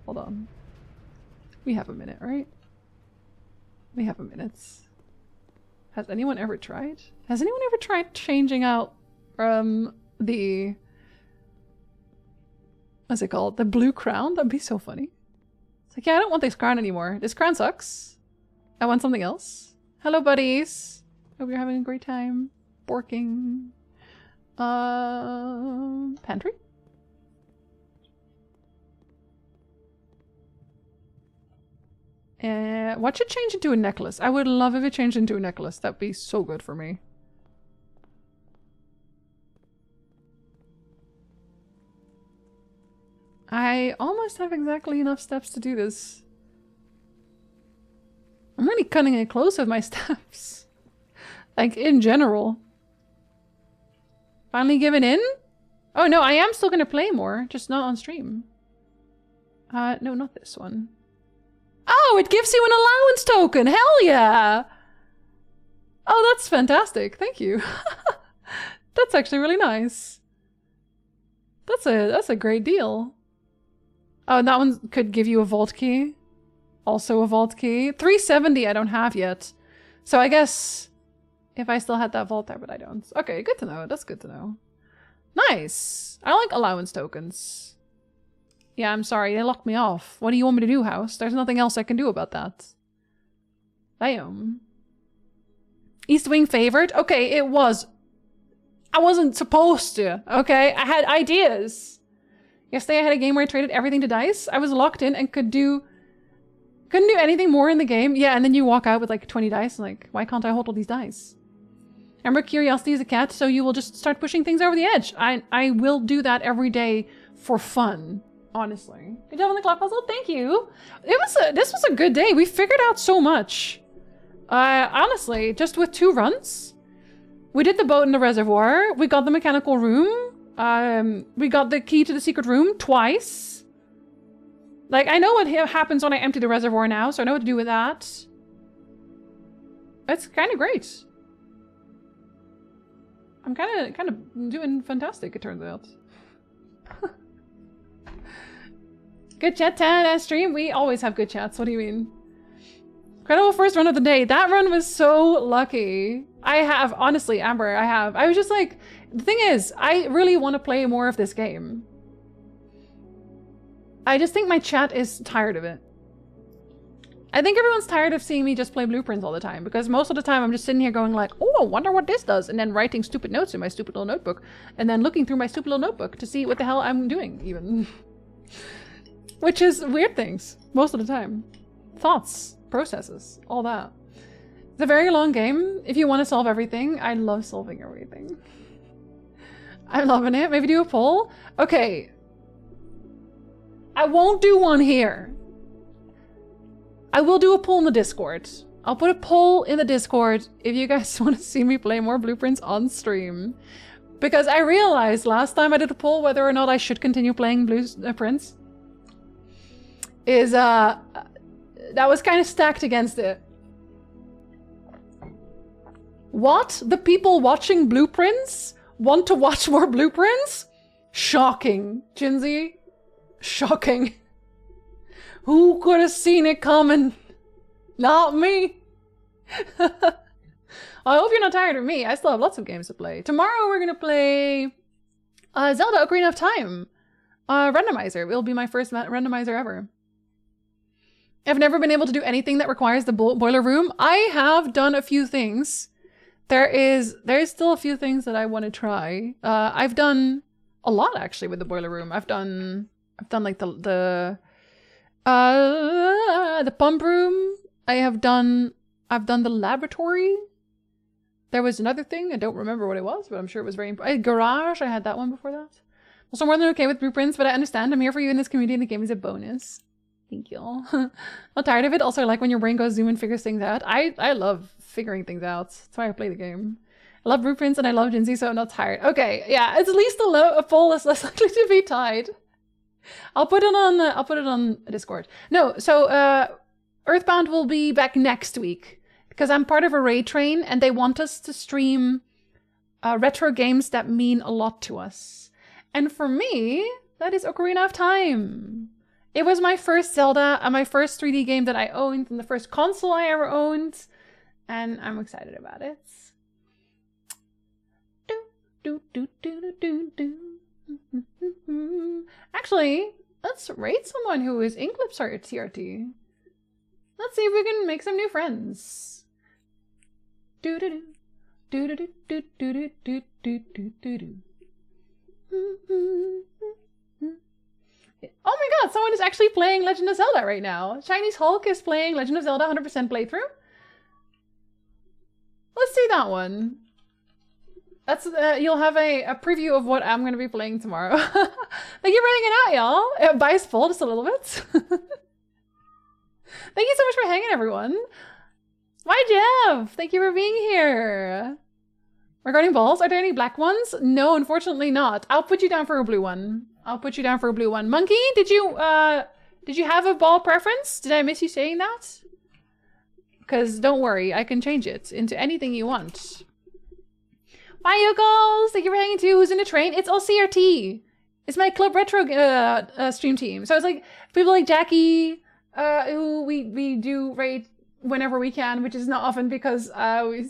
Hold on. We have a minute, right? We have a minute. Has anyone ever tried? Has anyone ever tried changing out the... What's it called? The blue crown? That'd be so funny. It's like, yeah, I don't want this crown anymore. This crown sucks. I want something else. Hello, buddies. Hope you're having a great time. Borking. Pantry? What should change into a necklace? I would love if it changed into a necklace. That'd be so good for me. I almost have exactly enough steps to do this. I'm really cutting it close with my steps. Like, in general. Finally giving in? Oh no, I am still gonna play more, just not on stream. No, not this one. Oh, it gives you an allowance token! Hell yeah! Oh, that's fantastic. Thank you. That's actually really nice. That's a great deal. Oh, and that one could give you a vault key. Also a vault key. 370 I don't have yet. So I guess if I still had that vault there, but I don't. Okay, good to know. That's good to know. Nice. I like allowance tokens. Yeah, I'm sorry. They locked me off. What do you want me to do, house? There's nothing else I can do about that. Damn. East Wing favored? Okay, it was. I wasn't supposed to, okay? I had ideas. Yesterday I had a game where I traded everything to dice. I was locked in and couldn't do anything more in the game. Yeah, and then you walk out with like 20 dice and like, why can't I hold all these dice? Remember, curiosity is a cat, so you will just start pushing things over the edge. I will do that every day for fun, honestly. Good job on the clock puzzle, thank you. This was a good day. We figured out so much. Honestly, just with 2 runs. We did the boat in the reservoir. We got the mechanical room. We got the key to the secret room twice. Like, I know what happens when I empty the reservoir now, so I know what to do with that. It's kind of great. I'm kind of doing fantastic, it turns out. Good chat, 10 stream. We always have good chats. What do you mean? Incredible first run of the day. That run was so lucky. I have, honestly, Amber, I was just like, the thing is, I really want to play more of this game. I just think my chat is tired of it. I think everyone's tired of seeing me just play blueprints all the time, because most of the time I'm just sitting here going like, oh, I wonder what this does, and then writing stupid notes in my stupid little notebook, and then looking through my stupid little notebook to see what the hell I'm doing, even. Which is weird things, most of the time. Thoughts, processes, all that. It's a very long game. If you want to solve everything, I love solving everything. I'm loving it. Maybe do a poll? Okay. I won't do one here. I will do a poll in the Discord. I'll put a poll in the Discord if you guys want to see me play more blueprints on stream. Because I realized last time I did a poll whether or not I should continue playing blueprints is that was kind of stacked against it. What? The people watching blueprints want to watch more blueprints? Shocking. Jinzee. Shocking. Who could have seen it coming? Not me. I hope you're not tired of me. I still have lots of games to play. Tomorrow we're gonna play Zelda Ocarina of Time. Randomizer. It will be my first randomizer ever. I've never been able to do anything that requires the boiler room. I have done a few things. There is still a few things that I want to try. I've done a lot actually with the boiler room. I've done like the pump room. I've done the laboratory. There was another thing. I don't remember what it was, but I'm sure it was very important. Garage. I had that one before that. Also more than okay with blueprints, but I understand. I'm here for you in this community and the game is a bonus. Thank you. Not tired of it. Also, I like when your brain goes zoom and figures things out. I love figuring things out. That's why I play the game. I love blueprints and I love Jinzee, so I'm not tired. Okay, yeah, it's at least a poll is less likely to be tied. I'll put it on Discord. No, so Earthbound will be back next week because I'm part of a raid train and they want us to stream retro games that mean a lot to us. And for me, that is Ocarina of Time. It was my first Zelda and my first 3D game that I owned and the first console I ever owned. And I'm excited about it. Actually, let's rate someone who is Inklips or TRT. Let's see if we can make some new friends. Oh my god, someone is actually playing Legend of Zelda right now. Chinese Hulk is playing Legend of Zelda 100% playthrough. Let's see that one. That's you'll have a preview of what I'm going to be playing tomorrow. Thank you for hanging out, y'all. Bias full just a little bit. Thank you so much for hanging, everyone. My Jeff, thank you for being here. Regarding balls, are there any black ones? No, unfortunately not. I'll put you down for a blue one. I'll put you down for a blue one. Monkey, did you have a ball preference? Did I miss you saying that? Because don't worry, I can change it into anything you want. Bye, Yokos! Thank you for hanging too. Who's in the train? It's all CRT. It's my Club Retro stream team. So it's like people like Jackie, who we do raid whenever we can, which is not often because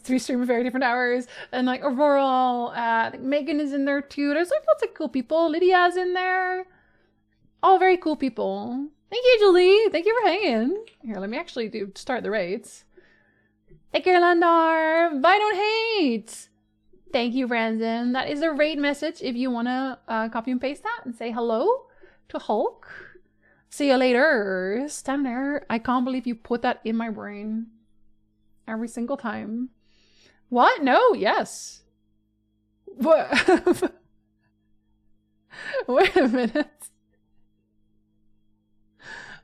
we stream at very different hours. And like Aurora, I think Megan is in there too. There's like lots of cool people. Lydia's in there. All very cool people. Thank you, Julie. Thank you for hanging. Here, let me actually start the raids. Thank you, Landar. Bye, don't hate. Thank you, Brandon. That is a raid message if you want to copy and paste that and say hello to Hulk. See you later. Stand there. I can't believe you put that in my brain every single time. What? No, yes. What? Wait a minute.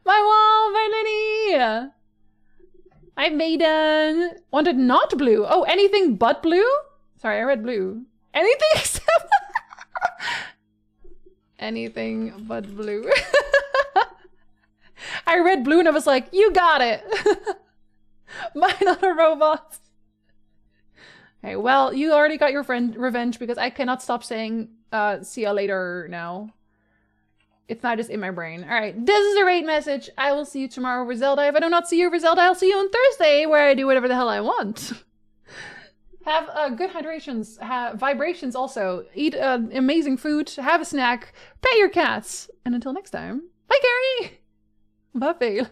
My wall, my Lenny. Hi, Maiden. Wanted not blue. Oh, anything but blue? Sorry, I read blue. Anything except... anything but blue. I read blue and I was like, you got it. Mine not a robot. Okay, well, you already got your revenge because I cannot stop saying see you later now. It's not just in my brain. All right, this is a raid message. I will see you tomorrow over Zelda. If I do not see you over Zelda, I'll see you on Thursday where I do whatever the hell I want. Have good hydrations, vibrations also. Eat amazing food, have a snack, pet your cats. And until next time, bye, Gary. Bye, Vale.